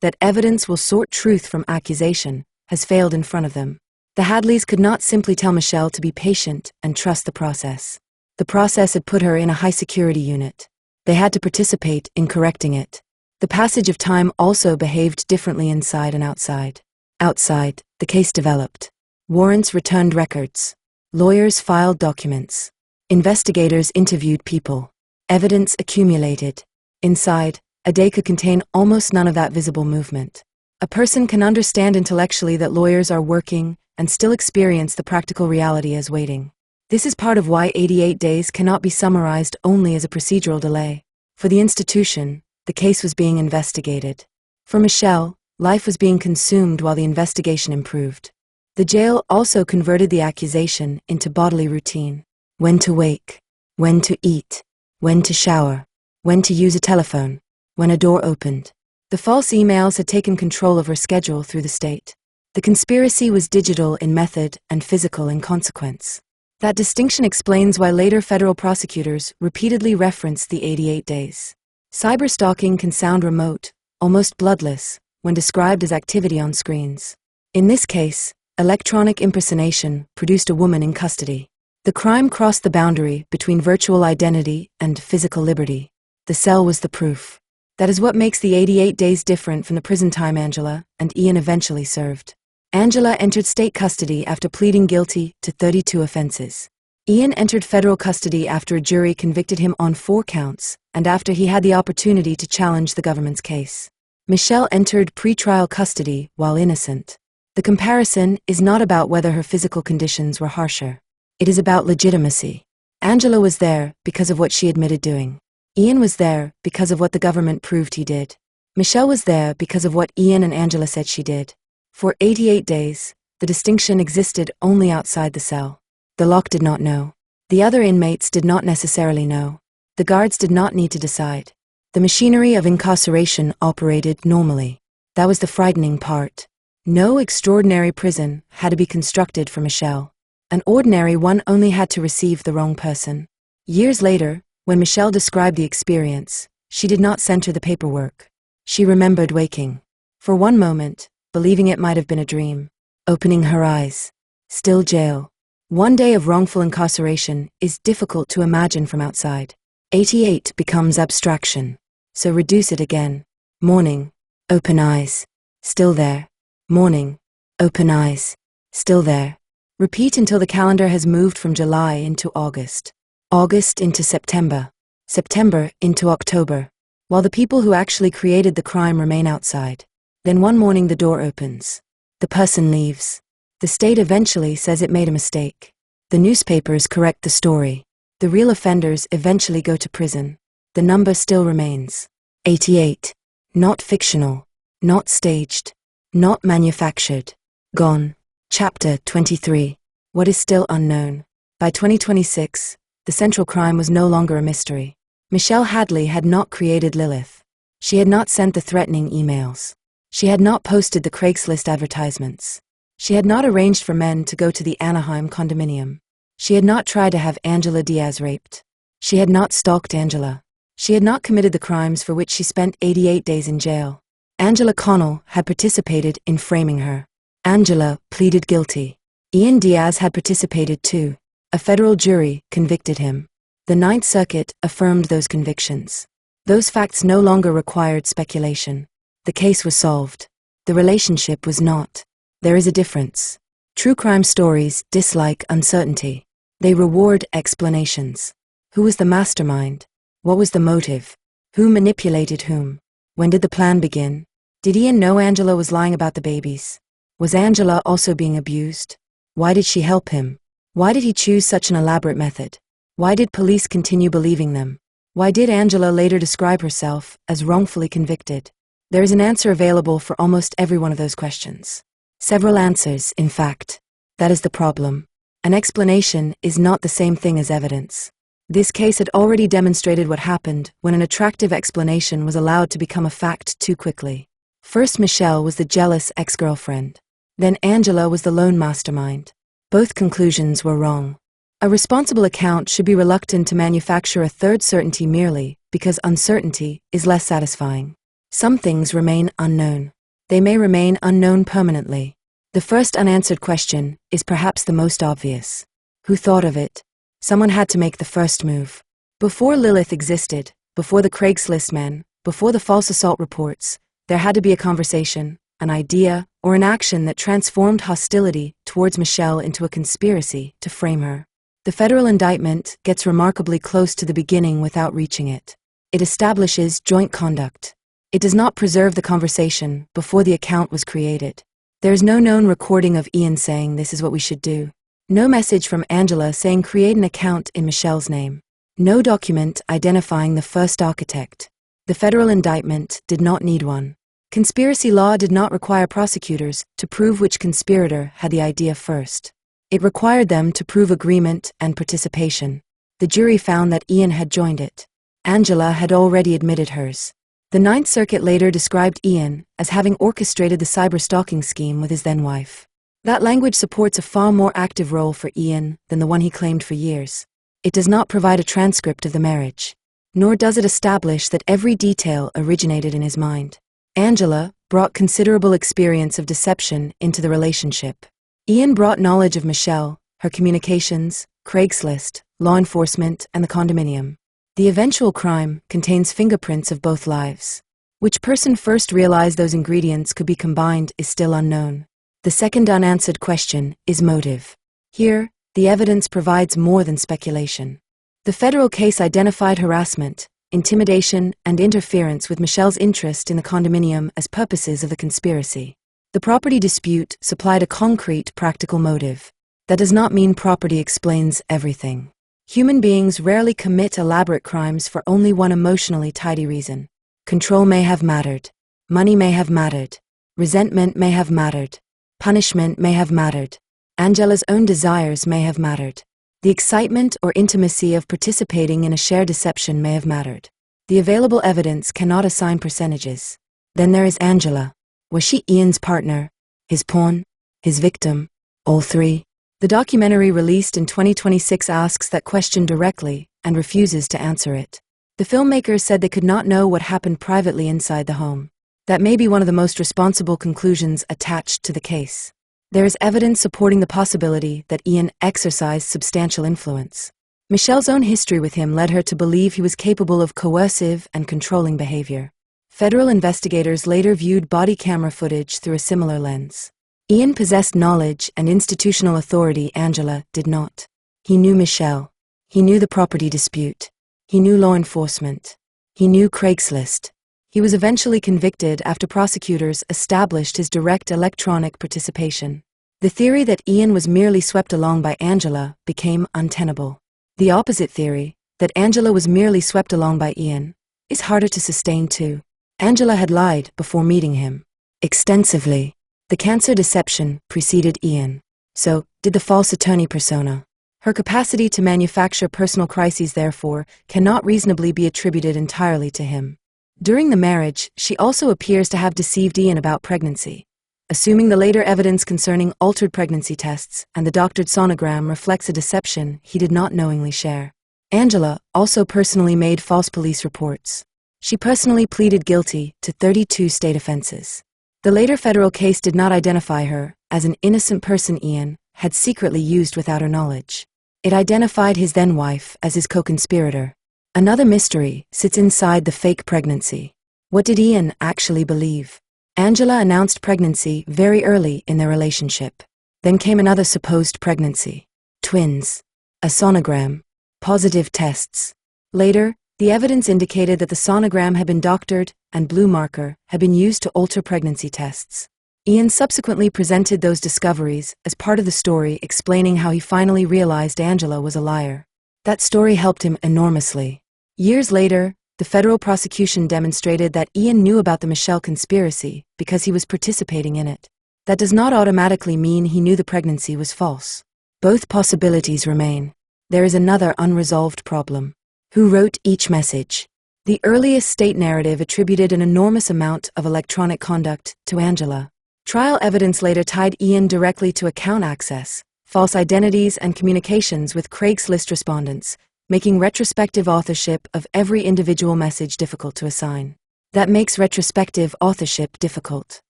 that evidence will sort truth from accusation, has failed in front of them. The Hadleys could not simply tell Michelle to be patient and trust the process. The process had put her in a high-security unit. They had to participate in correcting it. The passage of time also behaved differently inside and outside. Outside, the case developed. Warrants returned records. Lawyers filed documents. Investigators interviewed people. Evidence accumulated. Inside, a day could contain almost none of that visible movement. A person can understand intellectually that lawyers are working and still experience the practical reality as waiting. This is part of why 88 days cannot be summarized only as a procedural delay. For the institution, the case was being investigated. For Michelle, life was being consumed while the investigation improved. The jail also converted the accusation into bodily routine. When to wake, when to eat, when to shower, when to use a telephone, when a door opened. The false emails had taken control of her schedule through the state. The conspiracy was digital in method and physical in consequence. That distinction explains why later federal prosecutors repeatedly referenced the 88 days. Cyberstalking can sound remote, almost bloodless, when described as activity on screens. In this case, electronic impersonation produced a woman in custody. The crime crossed the boundary between virtual identity and physical liberty. The cell was the proof. That is what makes the 88 days different from the prison time Angela and Ian eventually served. Angela entered state custody after pleading guilty to 32 offenses. Ian entered federal custody after a jury convicted him on 4 counts, and after he had the opportunity to challenge the government's case. Michelle entered pretrial custody while innocent. The comparison is not about whether her physical conditions were harsher. It is about legitimacy. Angela was there because of what she admitted doing. Ian was there because of what the government proved he did. Michelle was there because of what Ian and Angela said she did. For 88 days, the distinction existed only outside the cell. The lock did not know. The other inmates did not necessarily know. The guards did not need to decide. The machinery of incarceration operated normally. That was the frightening part. No extraordinary prison had to be constructed for Michelle. An ordinary one only had to receive the wrong person. Years later, when Michelle described the experience, she did not center the paperwork. She remembered waking. For one moment, believing it might have been a dream. Opening her eyes. Still jail. One day of wrongful incarceration is difficult to imagine from outside. 88 becomes abstraction. So reduce it again. Morning. Open eyes. Still there. Morning. Open eyes. Still there. Repeat until the calendar has moved from July into August. August into September. September into October. While the people who actually created the crime remain outside. Then one morning the door opens. The person leaves. The state eventually says it made a mistake. The newspapers correct the story. The real offenders eventually go to prison. The number still remains. 88. Not fictional. Not staged. Not manufactured. Gone. Chapter 23. What is still unknown. By 2026, the central crime was no longer a mystery. Michelle Hadley had not created Lilith. She had not sent the threatening emails. She had not posted the Craigslist advertisements. She had not arranged for men to go to the Anaheim condominium. She had not tried to have Angela Diaz raped. She had not stalked Angela. She had not committed the crimes for which she spent 88 days in jail. Angela Connell had participated in framing her. Angela pleaded guilty. Ian Diaz had participated too. A federal jury convicted him. The Ninth Circuit affirmed those convictions. Those facts no longer required speculation. The case was solved. The relationship was not. There is a difference. True crime stories dislike uncertainty. They reward explanations. Who was the mastermind? What was the motive? Who manipulated whom? When did the plan begin? Did Ian know Angela was lying about the babies? Was Angela also being abused? Why did she help him? Why did he choose such an elaborate method? Why did police continue believing them? Why did Angela later describe herself as wrongfully convicted? There is an answer available for almost every one of those questions. Several answers, in fact. That is the problem. An explanation is not the same thing as evidence. This case had already demonstrated what happened when an attractive explanation was allowed to become a fact too quickly. First, Michelle was the jealous ex-girlfriend. Then Angela was the lone mastermind. Both conclusions were wrong. A responsible account should be reluctant to manufacture a third certainty merely because uncertainty is less satisfying. Some things remain unknown. They may remain unknown permanently. The first unanswered question is perhaps the most obvious. Who thought of it? Someone had to make the first move. Before Lilith existed, before the Craigslist men, before the false assault reports, there had to be a conversation, an idea, or an action that transformed hostility towards Michelle into a conspiracy to frame her. The federal indictment gets remarkably close to the beginning without reaching it. It establishes joint conduct. It does not preserve the conversation before the account was created. There is no known recording of Ian saying this is what we should do. No message from Angela saying create an account in Michelle's name. No document identifying the first architect. The federal indictment did not need one. Conspiracy law did not require prosecutors to prove which conspirator had the idea first. It required them to prove agreement and participation. The jury found that Ian had joined it. Angela had already admitted hers. The Ninth Circuit later described Ian as having orchestrated the cyber-stalking scheme with his then-wife. That language supports a far more active role for Ian than the one he claimed for years. It does not provide a transcript of the marriage. Nor does it establish that every detail originated in his mind. Angela brought considerable experience of deception into the relationship. Ian brought knowledge of Michelle, her communications, Craigslist, law enforcement, and the condominium. The eventual crime contains fingerprints of both lives. Which person first realized those ingredients could be combined is still unknown. The second unanswered question is motive. Here, the evidence provides more than speculation. The federal case identified harassment, intimidation, and interference with Michelle's interest in the condominium as purposes of the conspiracy. The property dispute supplied a concrete, practical motive. That does not mean property explains everything. Human beings rarely commit elaborate crimes for only one emotionally tidy reason. Control may have mattered. Money may have mattered. Resentment may have mattered. Punishment may have mattered. Angela's own desires may have mattered. The excitement or intimacy of participating in a shared deception may have mattered. The available evidence cannot assign percentages. Then there is Angela. Was she Ian's partner? His pawn? His victim? All three? The documentary released in 2026 asks that question directly and refuses to answer it. The filmmakers said they could not know what happened privately inside the home. That may be one of the most responsible conclusions attached to the case. There is evidence supporting the possibility that Ian exercised substantial influence. Michelle's own history with him led her to believe he was capable of coercive and controlling behavior. Federal investigators later viewed body camera footage through a similar lens. Ian possessed knowledge and institutional authority Angela did not. He knew Michelle. He knew the property dispute. He knew law enforcement. He knew Craigslist. He was eventually convicted after prosecutors established his direct electronic participation. The theory that Ian was merely swept along by Angela became untenable. The opposite theory, that Angela was merely swept along by Ian, is harder to sustain too. Angela had lied before meeting him. Extensively. The cancer deception preceded Ian. So, did the false attorney persona. Her capacity to manufacture personal crises, therefore, cannot reasonably be attributed entirely to him. During the marriage, she also appears to have deceived Ian about pregnancy. Assuming the later evidence concerning altered pregnancy tests and the doctored sonogram reflects a deception he did not knowingly share. Angela also personally made false police reports. She personally pleaded guilty to 32 state offenses. The later federal case did not identify her as an innocent person Ian had secretly used without her knowledge. It identified his then-wife as his co-conspirator. Another mystery sits inside the fake pregnancy. What did Ian actually believe? Angela announced pregnancy very early in their relationship. Then came another supposed pregnancy. Twins. A sonogram. Positive tests. Later, the evidence indicated that the sonogram had been doctored and blue marker had been used to alter pregnancy tests. Ian subsequently presented those discoveries as part of the story, explaining how he finally realized Angela was a liar. That story helped him enormously. Years later, the federal prosecution demonstrated that Ian knew about the Michelle conspiracy because he was participating in it. That does not automatically mean he knew the pregnancy was false. Both possibilities remain. There is another unresolved problem. Who wrote each message? The earliest state narrative attributed an enormous amount of electronic conduct to Angela. Trial evidence later tied Ian directly to account access, false identities, and communications with Craigslist respondents, making retrospective authorship of every individual message difficult to assign. That makes retrospective authorship difficult.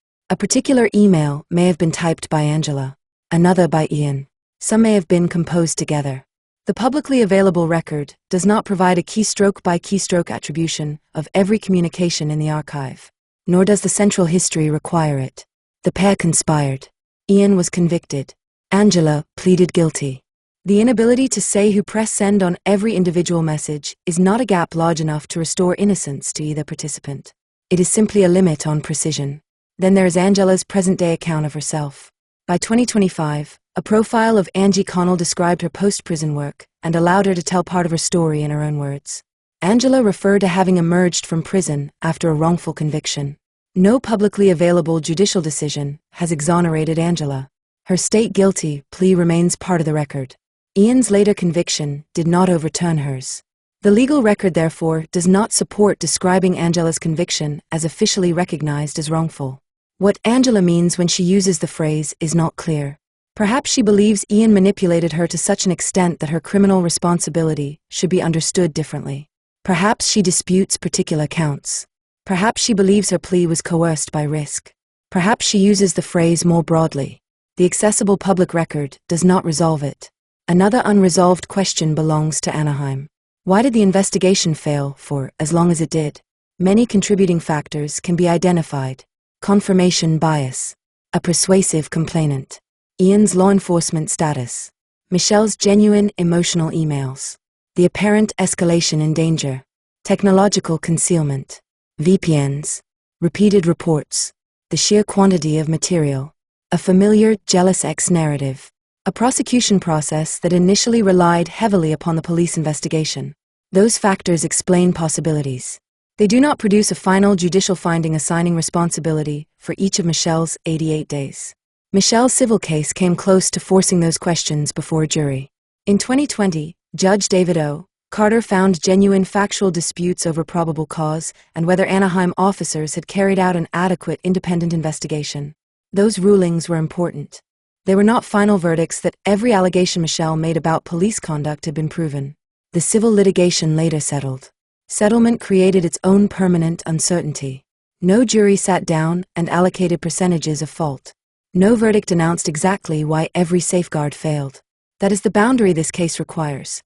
A particular email may have been typed by Angela, another by Ian. Some may have been composed together. The publicly available record does not provide a keystroke-by-keystroke attribution of every communication in the archive, nor does the central history require it. The pair conspired. Ian was convicted. Angela pleaded guilty. The inability to say who pressed send on every individual message is not a gap large enough to restore innocence to either participant. It is simply a limit on precision. Then there is Angela's present-day account of herself. By 2025, a profile of Angie Connell described her post-prison work and allowed her to tell part of her story in her own words. Angela referred to having emerged from prison after a wrongful conviction. No publicly available judicial decision has exonerated Angela. Her state guilty plea remains part of the record. Ian's later conviction did not overturn hers. The legal record, therefore, does not support describing Angela's conviction as officially recognized as wrongful. What Angela means when she uses the phrase is not clear. Perhaps she believes Ian manipulated her to such an extent that her criminal responsibility should be understood differently. Perhaps she disputes particular counts. Perhaps she believes her plea was coerced by risk. Perhaps she uses the phrase more broadly. The accessible public record does not resolve it. Another unresolved question belongs to Anaheim. Why did the investigation fail for as long as it did? Many contributing factors can be identified. Confirmation bias. A persuasive complainant. Ian's law enforcement status. Michelle's genuine emotional emails. The apparent escalation in danger. Technological concealment. VPNs. Repeated reports. The sheer quantity of material. A familiar, jealous ex-narrative. A prosecution process that initially relied heavily upon the police investigation. Those factors explain possibilities. They do not produce a final judicial finding assigning responsibility for each of Michelle's 88 days. Michelle's civil case came close to forcing those questions before a jury. In 2020, Judge David O. Carter found genuine factual disputes over probable cause and whether Anaheim officers had carried out an adequate independent investigation. Those rulings were important. They were not final verdicts that every allegation Michelle made about police conduct had been proven. The civil litigation later settled. Settlement created its own permanent uncertainty. No jury sat down and allocated percentages of fault. No verdict announced exactly why every safeguard failed. That is the boundary this case requires.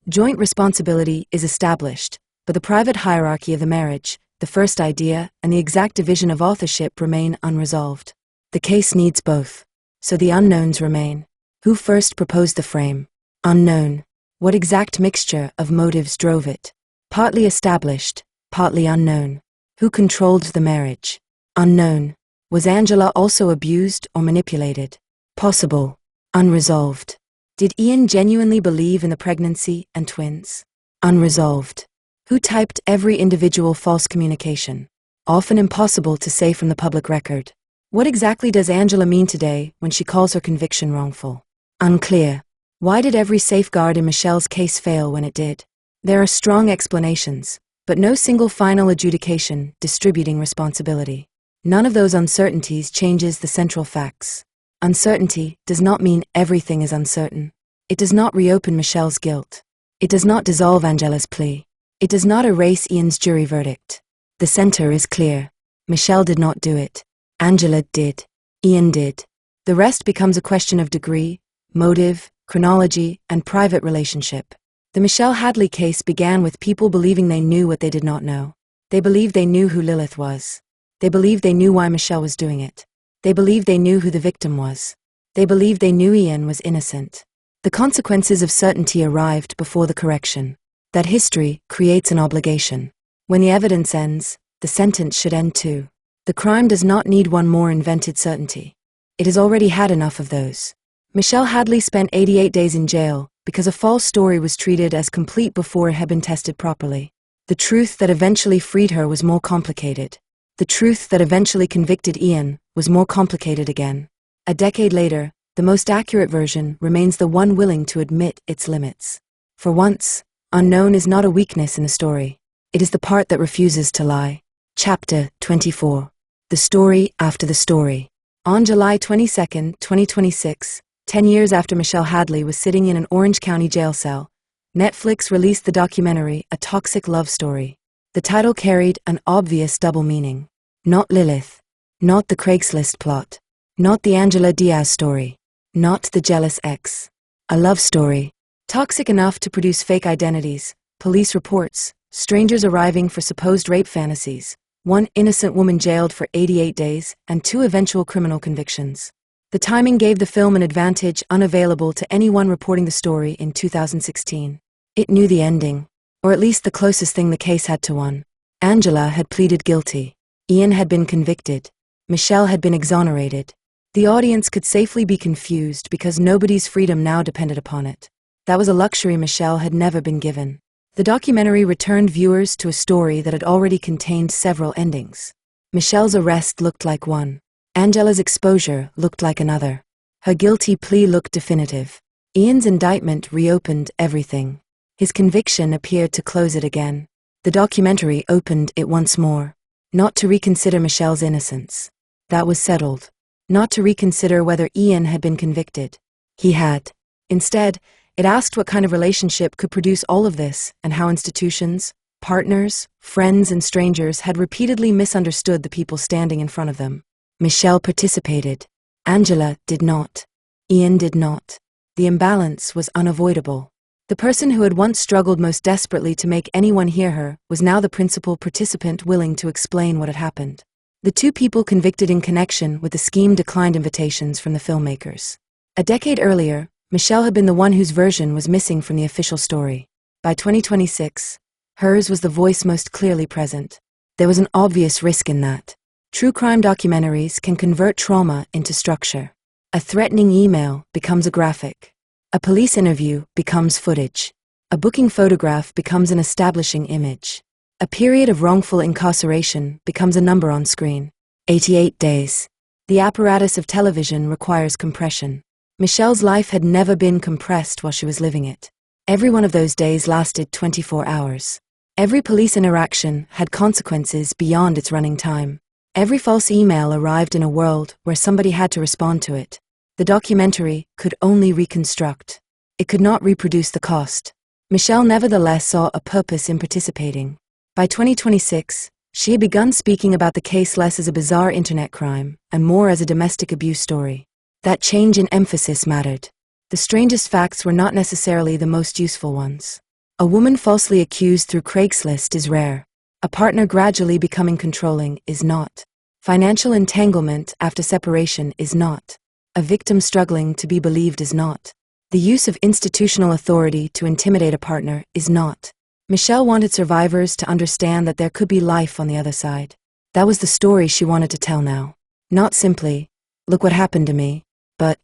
Joint responsibility is established, but the private hierarchy of the marriage, the first idea, and the exact division of authorship remain unresolved. The case needs both. So the unknowns remain. Who first proposed the frame? Unknown. What exact mixture of motives drove it? Partly established, partly unknown. Who controlled the marriage? Unknown. Was Angela also abused or manipulated? Possible. Unresolved. Did Ian genuinely believe in the pregnancy and twins? Unresolved. Who typed every individual false communication? Often impossible to say from the public record. What exactly does Angela mean today when she calls her conviction wrongful? Unclear. Why did every safeguard in Michelle's case fail when it did? There are strong explanations, but no single final adjudication distributing responsibility. None of those uncertainties changes the central facts. Uncertainty does not mean everything is uncertain. It does not reopen Michelle's guilt. It does not dissolve Angela's plea. It does not erase Ian's jury verdict. The center is clear. Michelle did not do it. Angela did. Ian did. The rest becomes a question of degree, motive, chronology, and private relationship. The Michelle Hadley case began with people believing they knew what they did not know. They believed they knew who Lilith was. They believed they knew why Michelle was doing it. They believed they knew who the victim was. They believed they knew Ian was innocent. The consequences of certainty arrived before the correction. That history creates an obligation. When the evidence ends, the sentence should end too. The crime does not need one more invented certainty. It has already had enough of those. Michelle Hadley spent 88 days in jail because a false story was treated as complete before it had been tested properly. The truth that eventually freed her was more complicated. The truth that eventually convicted Ian was more complicated again. A decade later, the most accurate version remains the one willing to admit its limits. For once, unknown is not a weakness in a story. It is the part that refuses to lie. Chapter 24. The Story After the Story. On July 22, 2026, 10 years after Michelle Hadley was sitting in an Orange County jail cell, Netflix released the documentary A Toxic Love Story. The title carried an obvious double meaning. Not Lilith. Not the Craigslist plot. Not the Angela Diaz story. Not the jealous ex. A love story. Toxic enough to produce fake identities, police reports, strangers arriving for supposed rape fantasies, one innocent woman jailed for 88 days, and 2 eventual criminal convictions. The timing gave the film an advantage unavailable to anyone reporting the story in 2016. It knew the ending, or at least the closest thing the case had to one. Angela had pleaded guilty. Ian had been convicted. Michelle had been exonerated. The audience could safely be confused because nobody's freedom now depended upon it. That was a luxury Michelle had never been given. The documentary returned viewers to a story that had already contained several endings. Michelle's arrest looked like one. Angela's exposure looked like another. Her guilty plea looked definitive. Ian's indictment reopened everything. His conviction appeared to close it again. The documentary opened it once more. Not to reconsider Michelle's innocence. That was settled. Not to reconsider whether Ian had been convicted. He had. Instead, it asked what kind of relationship could produce all of this, and how institutions, partners, friends, and strangers had repeatedly misunderstood the people standing in front of them. Michelle participated. Angela did not. Ian did not. The imbalance was unavoidable. The person who had once struggled most desperately to make anyone hear her was now the principal participant willing to explain what had happened. The 2 people convicted in connection with the scheme declined invitations from the filmmakers. A decade earlier, Michelle had been the one whose version was missing from the official story. By 2026, hers was the voice most clearly present. There was an obvious risk in that. True crime documentaries can convert trauma into structure. A threatening email becomes a graphic. A police interview becomes footage. A booking photograph becomes an establishing image. A period of wrongful incarceration becomes a number on screen. 88 days. The apparatus of television requires compression. Michelle's life had never been compressed while she was living it. Every one of those days lasted 24 hours. Every police interaction had consequences beyond its running time. Every false email arrived in a world where somebody had to respond to it. The documentary could only reconstruct. It could not reproduce the cost. Michelle nevertheless saw a purpose in participating. By 2026, she had begun speaking about the case less as a bizarre internet crime and more as a domestic abuse story. That change in emphasis mattered. The strangest facts were not necessarily the most useful ones. A woman falsely accused through Craigslist is rare. A partner gradually becoming controlling is not. Financial entanglement after separation is not. A victim struggling to be believed is not. The use of institutional authority to intimidate a partner is not. Michelle wanted survivors to understand that there could be life on the other side. That was the story she wanted to tell now. Not simply, look what happened to me, but,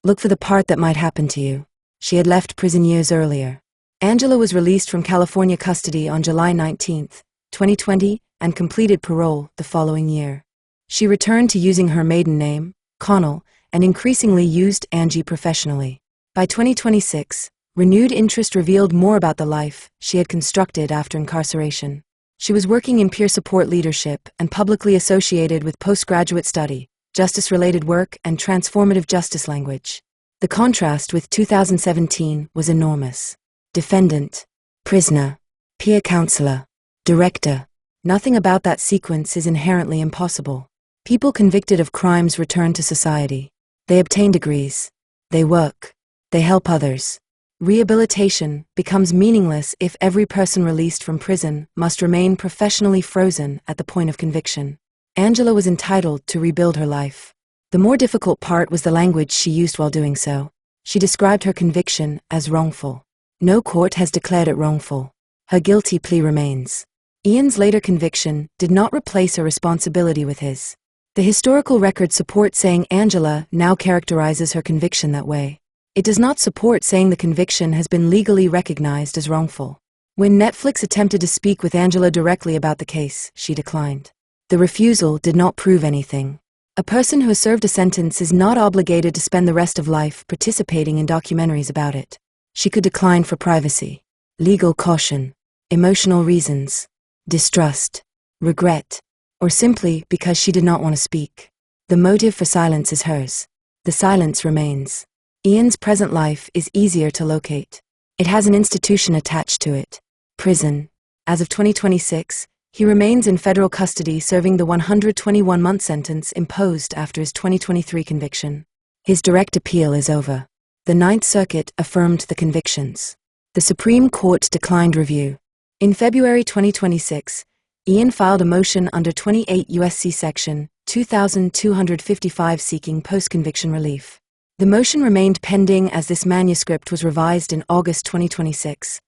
look for the part that might happen to you. She had left prison years earlier. Angela was released from California custody on July 19, 2020, and completed parole the following year. She returned to using her maiden name, Connell, and increasingly used Angie professionally. By 2026, renewed interest revealed more about the life she had constructed after incarceration. She was working in peer support leadership and publicly associated with postgraduate study, justice-related work, and transformative justice language. The contrast with 2017 was enormous. Defendant, prisoner, peer counselor, director. Nothing about that sequence is inherently impossible. People convicted of crimes return to society. They obtain degrees. They work. They help others. Rehabilitation becomes meaningless if every person released from prison must remain professionally frozen at the point of conviction. Angela was entitled to rebuild her life. The more difficult part was the language she used while doing so. She described her conviction as wrongful. No court has declared it wrongful. Her guilty plea remains. Ian's later conviction did not replace her responsibility with his. The historical record supports saying Angela now characterizes her conviction that way. It does not support saying the conviction has been legally recognized as wrongful. When Netflix attempted to speak with Angela directly about the case, she declined. The refusal did not prove anything. A person who has served a sentence is not obligated to spend the rest of life participating in documentaries about it. She could decline for privacy, legal caution, emotional reasons, distrust, regret, or simply because she did not want to speak. The motive for silence is hers. The silence remains. Ian's present life is easier to locate. It has an institution attached to it. Prison. As of 2026, he remains in federal custody serving the 121-month sentence imposed after his 2023 conviction. His direct appeal is over. The Ninth Circuit affirmed the convictions. The Supreme Court declined review. In February 2026, Ian filed a motion under 28 U.S.C. Section 2255 seeking post-conviction relief. The motion remained pending as this manuscript was revised in August 2026.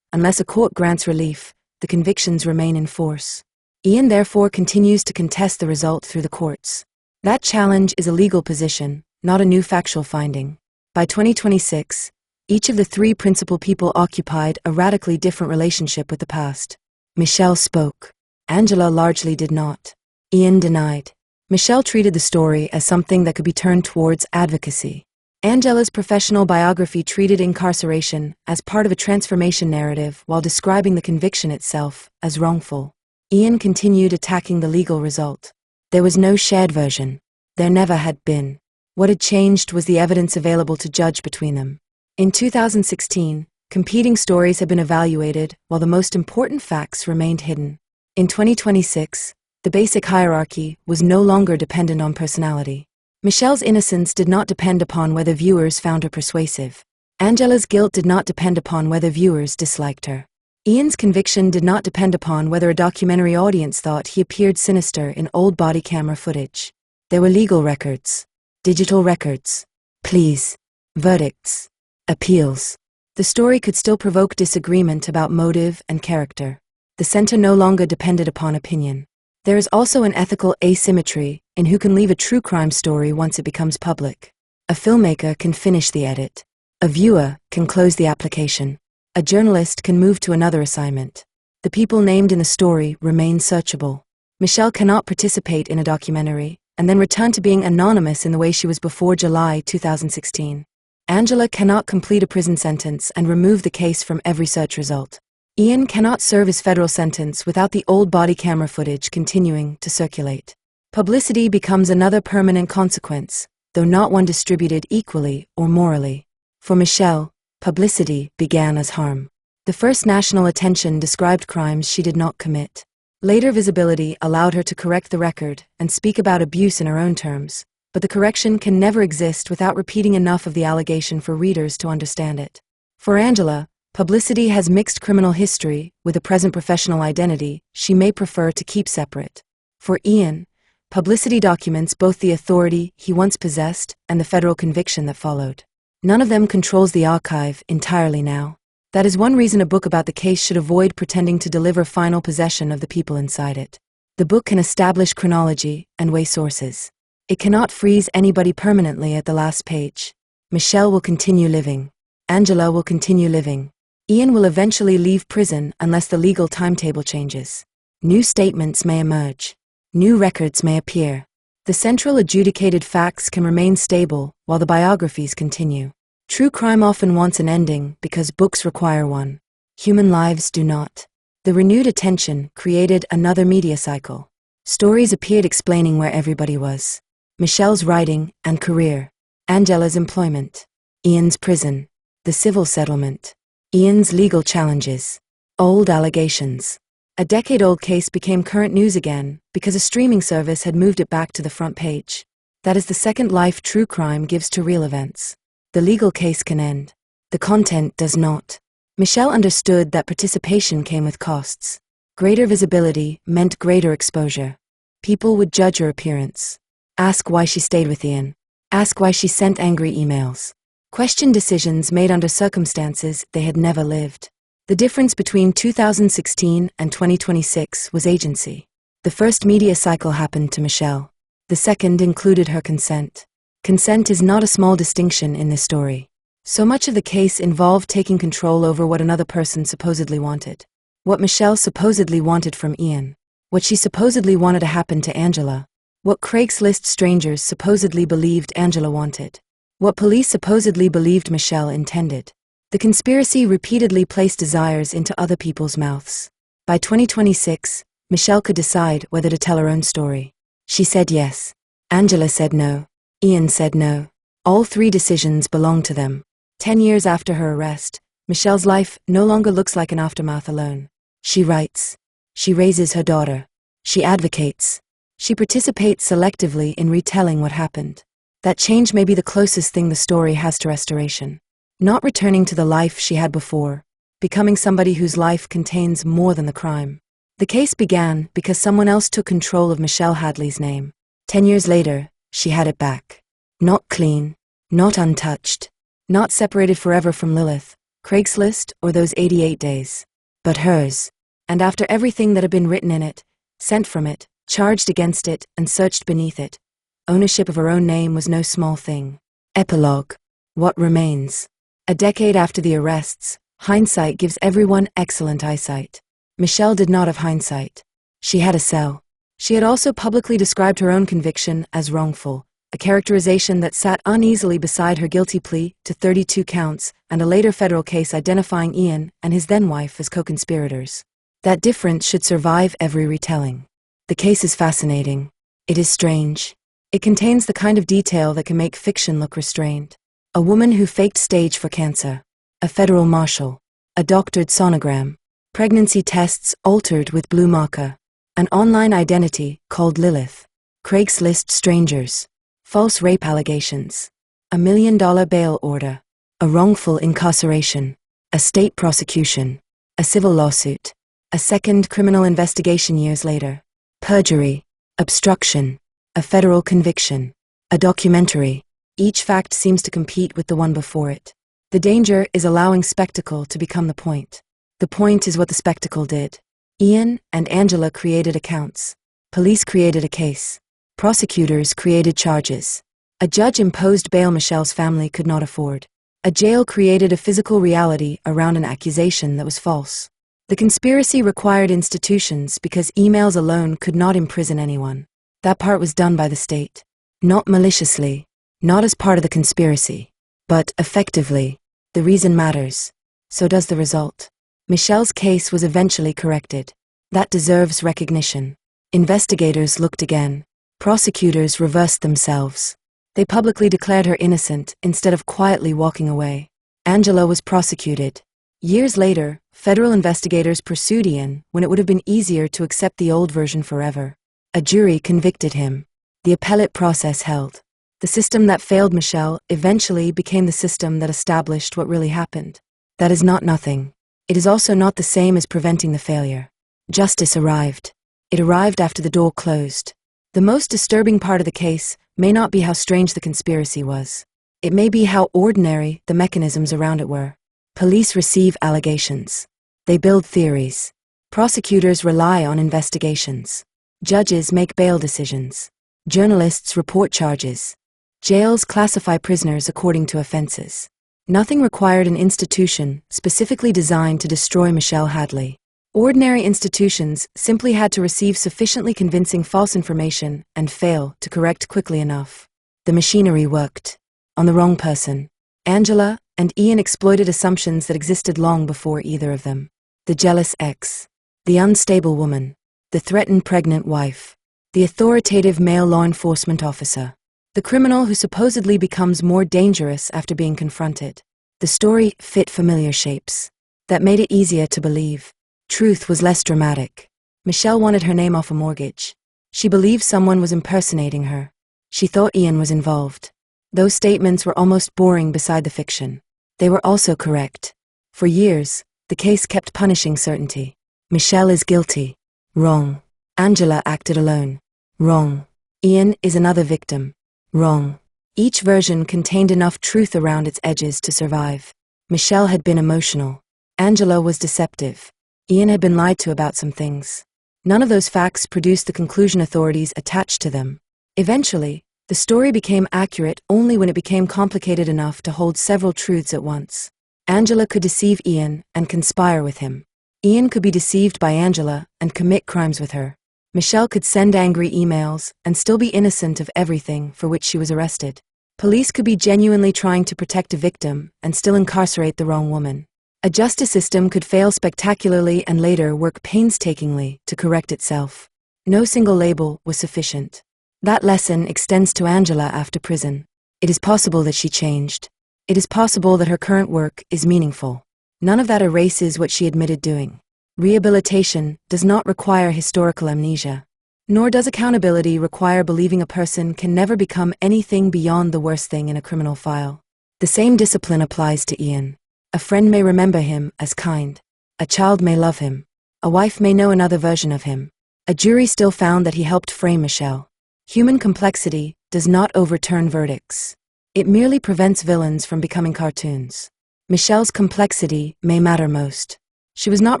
Unless a court grants relief, the convictions remain in force. Ian therefore continues to contest the result through the courts. That challenge is a legal position, not a new factual finding. By 2026, each of the three principal people occupied a radically different relationship with the past. Michelle spoke. Angela largely did not. Ian denied. Michelle treated the story as something that could be turned towards advocacy. Angela's professional biography treated incarceration as part of a transformation narrative while describing the conviction itself as wrongful. Ian continued attacking the legal result. There was no shared version. There never had been. What had changed was the evidence available to judge between them. In 2016, competing stories had been evaluated while the most important facts remained hidden. In 2026, the basic hierarchy was no longer dependent on personality. Michelle's innocence did not depend upon whether viewers found her persuasive. Angela's guilt did not depend upon whether viewers disliked her. Ian's conviction did not depend upon whether a documentary audience thought he appeared sinister in old body camera footage. There were legal records, digital records, pleas, verdicts, appeals. The story could still provoke disagreement about motive and character. The center no longer depended upon opinion. There is also an ethical asymmetry in who can leave a true crime story once it becomes public. A filmmaker can finish the edit. A viewer can close the application. A journalist can move to another assignment. The people named in the story remain searchable. Michelle cannot participate in a documentary and then return to being anonymous in the way she was before July 2016. Angela cannot complete a prison sentence and remove the case from every search result. Ian cannot serve his federal sentence without the old body camera footage continuing to circulate. Publicity becomes another permanent consequence, though not one distributed equally or morally. For Michelle, publicity began as harm. The first national attention described crimes she did not commit. Later visibility allowed her to correct the record and speak about abuse in her own terms, but the correction can never exist without repeating enough of the allegation for readers to understand it. For Angela, publicity has mixed criminal history with a present professional identity she may prefer to keep separate. For Ian, publicity documents both the authority he once possessed and the federal conviction that followed. None of them controls the archive entirely now. That is one reason a book about the case should avoid pretending to deliver final possession of the people inside it. The book can establish chronology and weigh sources. It cannot freeze anybody permanently at the last page. Michelle will continue living. Angela will continue living. Ian will eventually leave prison unless the legal timetable changes. New statements may emerge. New records may appear. The central adjudicated facts can remain stable while the biographies continue. True crime often wants an ending because books require one. Human lives do not. The renewed attention created another media cycle. Stories appeared explaining where everybody was. Michelle's writing and career. Angela's employment. Ian's prison. The civil settlement. Ian's legal challenges. Old allegations. A decade-old case became current news again because a streaming service had moved it back to the front page. That is the second life true crime gives to real events. The legal case can end. The content does not. Michelle understood that participation came with costs. Greater visibility meant greater exposure. People would judge her appearance. Ask why she stayed with Ian. Ask why she sent angry emails. Question decisions made under circumstances they had never lived. The difference between 2016 and 2026 was agency. The first media cycle happened to Michelle. The second included her consent. Consent is not a small distinction in this story. So much of the case involved taking control over what another person supposedly wanted. What Michelle supposedly wanted from Ian. What she supposedly wanted to happen to Angela. What Craigslist strangers supposedly believed Angela wanted. What police supposedly believed Michelle intended. The conspiracy repeatedly placed desires into other people's mouths. By 2026, Michelle could decide whether to tell her own story. She said yes. Angela said no. Ian said no. All three decisions belonged to them. 10 years after her arrest, Michelle's life no longer looks like an aftermath alone. She writes. She raises her daughter. She advocates. She participates selectively in retelling what happened. That change may be the closest thing the story has to restoration. Not returning to the life she had before, becoming somebody whose life contains more than the crime. The case began because someone else took control of Michelle Hadley's name. 10 years later, she had it back. Not clean, not untouched, not separated forever from Lilith, Craigslist, or those 88 days. But hers. And after everything that had been written in it, sent from it, charged against it, and searched beneath it, ownership of her own name was no small thing. Epilogue. What remains? A decade after the arrests, hindsight gives everyone excellent eyesight. Michelle did not have hindsight. She had a cell. She had also publicly described her own conviction as wrongful, a characterization that sat uneasily beside her guilty plea to 32 counts and a later federal case identifying Ian and his then-wife as co-conspirators. That difference should survive every retelling. The case is fascinating. It is strange. It contains the kind of detail that can make fiction look restrained. A woman who faked stage for cancer. A federal marshal. A doctored sonogram. Pregnancy tests altered with blue marker. An online identity called Lilith. Craigslist strangers. False rape allegations. $1 million bail order. A wrongful incarceration. A state prosecution. A civil lawsuit. A second criminal investigation years later. Perjury. Obstruction. A federal conviction. A documentary. Each fact seems to compete with the one before it. The danger is allowing spectacle to become the point. The point is what the spectacle did. Ian and Angela created accounts. Police created a case. Prosecutors created charges. A judge imposed bail Michelle's family could not afford. A jail created a physical reality around an accusation that was false. The conspiracy required institutions because emails alone could not imprison anyone. That part was done by the state. Not maliciously, not as part of the conspiracy, but effectively. The reason matters. So does the result. Michelle's case was eventually corrected. That deserves recognition. Investigators looked again. Prosecutors reversed themselves. They publicly declared her innocent instead of quietly walking away. Angela was prosecuted. Years later, federal investigators pursued Ian when it would have been easier to accept the old version forever. A jury convicted him. The appellate process held. The system that failed Michelle eventually became the system that established what really happened. That is not nothing. It is also not the same as preventing the failure. Justice arrived. It arrived after the door closed. The most disturbing part of the case may not be how strange the conspiracy was. It may be how ordinary the mechanisms around it were. Police receive allegations. They build theories. Prosecutors rely on investigations. Judges make bail decisions. Journalists report charges. Jails classify prisoners according to offenses. Nothing required an institution specifically designed to destroy Michelle Hadley. Ordinary institutions simply had to receive sufficiently convincing false information and fail to correct quickly enough. The machinery worked. On the wrong person. Angela and Ian exploited assumptions that existed long before either of them. The jealous ex. The unstable woman. The threatened pregnant wife. The authoritative male law enforcement officer. The criminal who supposedly becomes more dangerous after being confronted. The story fit familiar shapes. That made it easier to believe. Truth was less dramatic. Michelle wanted her name off a mortgage. She believed someone was impersonating her. She thought Ian was involved. Those statements were almost boring beside the fiction. They were also correct. For years, the case kept punishing certainty. Michelle is guilty. Wrong. Angela acted alone. Wrong. Ian is another victim. Wrong. Each version contained enough truth around its edges to survive. Michelle had been emotional. Angela was deceptive. Ian had been lied to about some things. None of those facts produced the conclusion authorities attached to them. Eventually, the story became accurate only when it became complicated enough to hold several truths at once. Angela could deceive Ian and conspire with him. Ian could be deceived by Angela and commit crimes with her. Michelle could send angry emails and still be innocent of everything for which she was arrested. Police could be genuinely trying to protect a victim and still incarcerate the wrong woman. A justice system could fail spectacularly and later work painstakingly to correct itself. No single label was sufficient. That lesson extends to Angela after prison. It is possible that she changed. It is possible that her current work is meaningful. None of that erases what she admitted doing. Rehabilitation does not require historical amnesia. Nor does accountability require believing a person can never become anything beyond the worst thing in a criminal file. The same discipline applies to Ian. A friend may remember him as kind. A child may love him. A wife may know another version of him. A jury still found that he helped frame Michelle. Human complexity does not overturn verdicts. It merely prevents villains from becoming cartoons. Michelle's complexity may matter most. She was not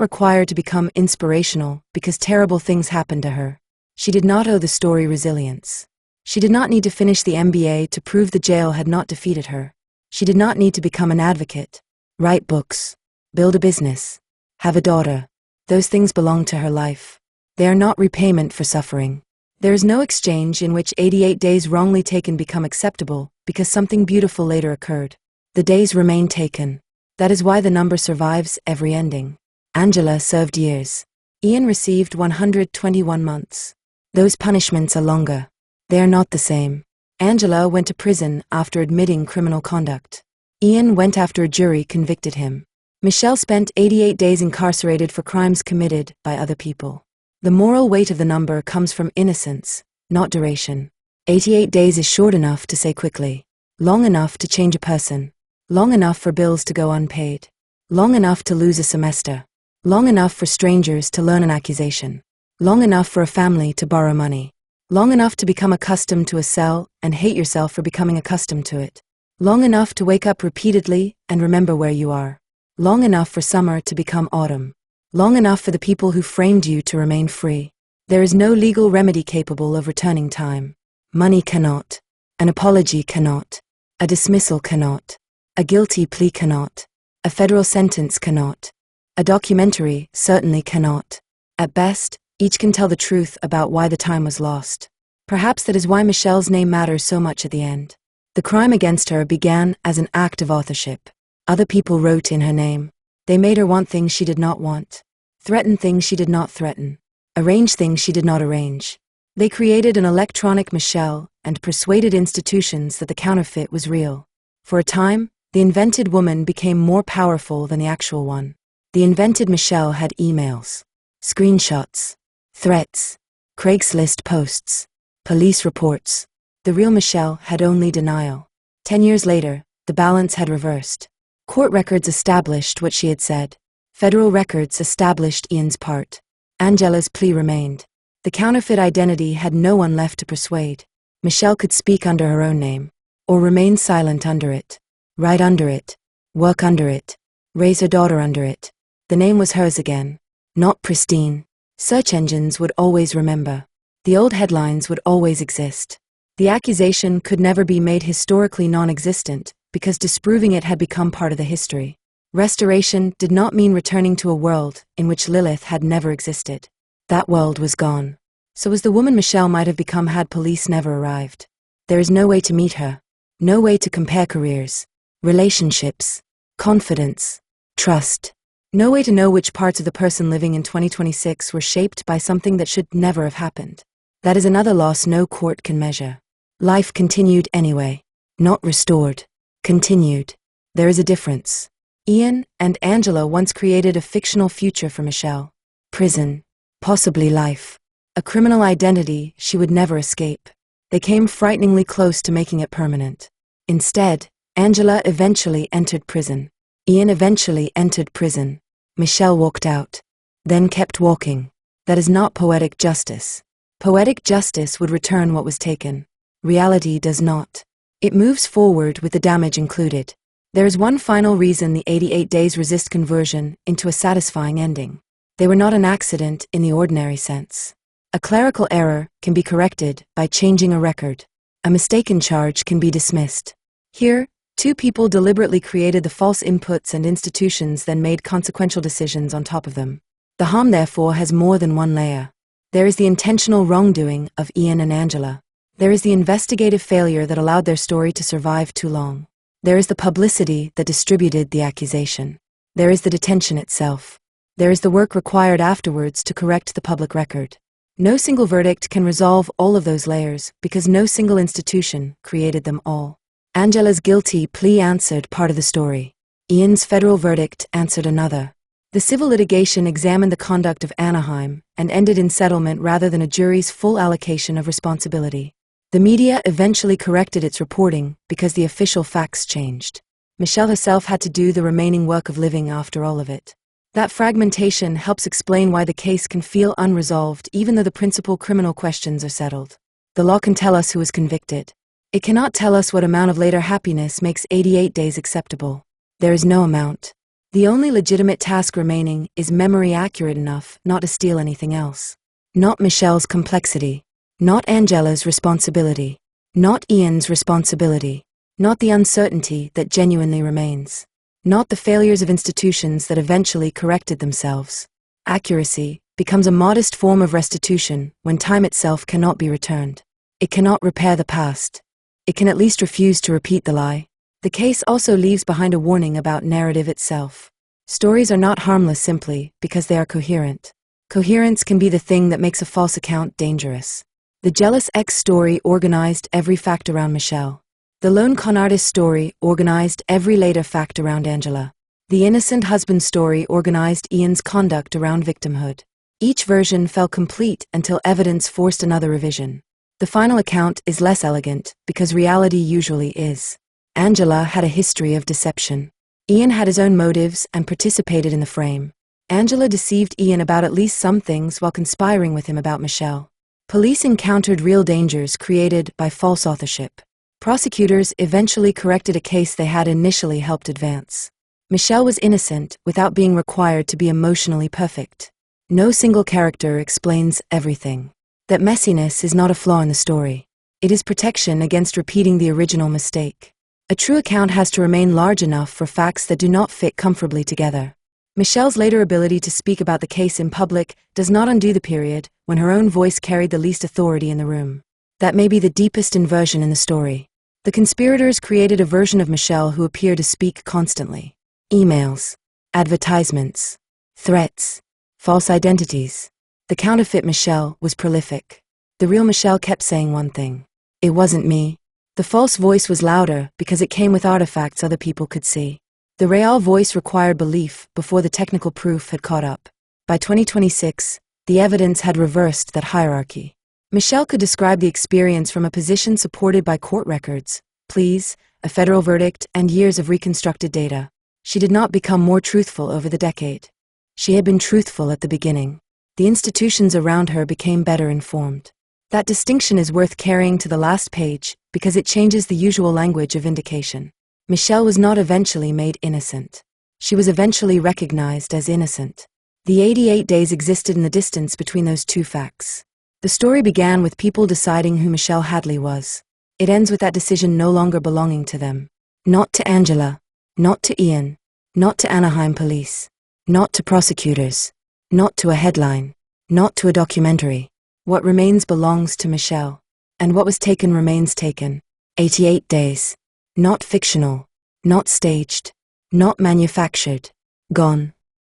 required to become inspirational because terrible things happened to her. She did not owe the story resilience. She did not need to finish the MBA to prove the jail had not defeated her. She did not need to become an advocate, write books, build a business, have a daughter. Those things belong to her life. They are not repayment for suffering. There is no exchange in which 88 days wrongly taken become acceptable because something beautiful later occurred. The days remain taken. That is why the number survives every ending. Angela served years. Ian received 121 months. Those punishments are longer. They are not the same. Angela went to prison after admitting criminal conduct. Ian went after a jury convicted him. Michelle spent 88 days incarcerated for crimes committed by other people. The moral weight of the number comes from innocence, not duration. 88 days is short enough to say quickly. Long enough to change a person. Long enough for bills to go unpaid. Long enough to lose a semester. Long enough for strangers to learn an accusation. Long enough for a family to borrow money. Long enough to become accustomed to a cell and hate yourself for becoming accustomed to it. Long enough to wake up repeatedly and remember where you are. Long enough for summer to become autumn. Long enough for the people who framed you to remain free. There is no legal remedy capable of returning time. Money cannot. An apology cannot. A dismissal cannot. A guilty plea cannot. A federal sentence cannot. A documentary certainly cannot. At best, each can tell the truth about why the time was lost. Perhaps that is why Michelle's name matters so much at the end. The crime against her began as an act of authorship. Other people wrote in her name. They made her want things she did not want. Threaten things she did not threaten. Arrange things she did not arrange. They created an electronic Michelle and persuaded institutions that the counterfeit was real. For a time, the invented woman became more powerful than the actual one. The invented Michelle had emails, screenshots, threats, Craigslist posts, police reports. The real Michelle had only denial. 10 years later, the balance had reversed. Court records established what she had said. Federal records established Ian's part. Angela's plea remained. The counterfeit identity had no one left to persuade. Michelle could speak under her own name, or remain silent under it, write under it, work under it, raise her daughter under it. The name was hers again, not pristine. Search engines would always remember. The old headlines would always exist. The accusation could never be made historically non-existent, because disproving it had become part of the history. Restoration did not mean returning to a world in which Lilith had never existed. That world was gone. So was the woman Michelle might have become had police never arrived. There is no way to meet her. No way to compare careers, relationships, confidence, trust. No way to know which parts of the person living in 2026 were shaped by something that should never have happened. That is another loss no court can measure. Life continued anyway. Not restored. Continued. There is a difference. Ian and Angela once created a fictional future for Michelle. Prison. Possibly life. A criminal identity she would never escape. They came frighteningly close to making it permanent. Instead, Angela eventually entered prison. Ian eventually entered prison. Michelle walked out. Then kept walking. That is not poetic justice. Poetic justice would return what was taken. Reality does not. It moves forward with the damage included. There is one final reason the 88 days resist conversion into a satisfying ending. They were not an accident in the ordinary sense. A clerical error can be corrected by changing a record. A mistaken charge can be dismissed. Here, two people deliberately created the false inputs and institutions, then made consequential decisions on top of them. The harm, therefore, has more than one layer. There is the intentional wrongdoing of Ian and Angela. There is the investigative failure that allowed their story to survive too long. There is the publicity that distributed the accusation. There is the detention itself. There is the work required afterwards to correct the public record. No single verdict can resolve all of those layers because no single institution created them all. Angela's guilty plea answered part of the story. Ian's federal verdict answered another. The civil litigation examined the conduct of Anaheim and ended in settlement rather than a jury's full allocation of responsibility. The media eventually corrected its reporting because the official facts changed. Michelle herself had to do the remaining work of living after all of it. That fragmentation helps explain why the case can feel unresolved even though the principal criminal questions are settled. The law can tell us who is convicted. It cannot tell us what amount of later happiness makes 88 days acceptable. There is no amount. The only legitimate task remaining is memory accurate enough not to steal anything else. Not Michelle's complexity. Not Angela's responsibility. Not Ian's responsibility. Not the uncertainty that genuinely remains. Not the failures of institutions that eventually corrected themselves. Accuracy becomes a modest form of restitution when time itself cannot be returned. It cannot repair the past. It can at least refuse to repeat the lie. The case also leaves behind a warning about narrative itself. Stories are not harmless simply because they are coherent. Coherence can be the thing that makes a false account dangerous. The jealous ex story organized every fact around Michelle. The lone con artist story organized every later fact around Angela. The innocent husband story organized Ian's conduct around victimhood. Each version fell complete until evidence forced another revision. The final account is less elegant because reality usually is. Angela had a history of deception. Ian had his own motives and participated in the frame. Angela deceived Ian about at least some things while conspiring with him about Michelle. Police encountered real dangers created by false authorship. Prosecutors eventually corrected a case they had initially helped advance. Michelle was innocent without being required to be emotionally perfect. No single character explains everything. That messiness is not a flaw in the story. It is protection against repeating the original mistake. A true account has to remain large enough for facts that do not fit comfortably together. Michelle's later ability to speak about the case in public does not undo the period when her own voice carried the least authority in the room. That may be the deepest inversion in the story. The conspirators created a version of Michelle who appeared to speak constantly. Emails, advertisements, threats, false identities. The counterfeit Michelle was prolific. The real Michelle kept saying one thing. It wasn't me. The false voice was louder because it came with artifacts other people could see. The real voice required belief before the technical proof had caught up. By 2026, the evidence had reversed that hierarchy. Michelle could describe the experience from a position supported by court records, pleas, a federal verdict, and years of reconstructed data. She did not become more truthful over the decade. She had been truthful at the beginning. The institutions around her became better informed. That distinction is worth carrying to the last page because it changes the usual language of vindication. Michelle was not eventually made innocent. She was eventually recognized as innocent. The 88 days existed in the distance between those two facts. The story began with people deciding who Michelle Hadley was. It ends with that decision no longer belonging to them. Not to Angela. Not to Ian. Not to Anaheim police. Not to prosecutors. Not to a headline. Not to a documentary. What remains belongs to Michelle. And what was taken remains taken. 88 days. Not fictional. Not staged. Not manufactured. Gone.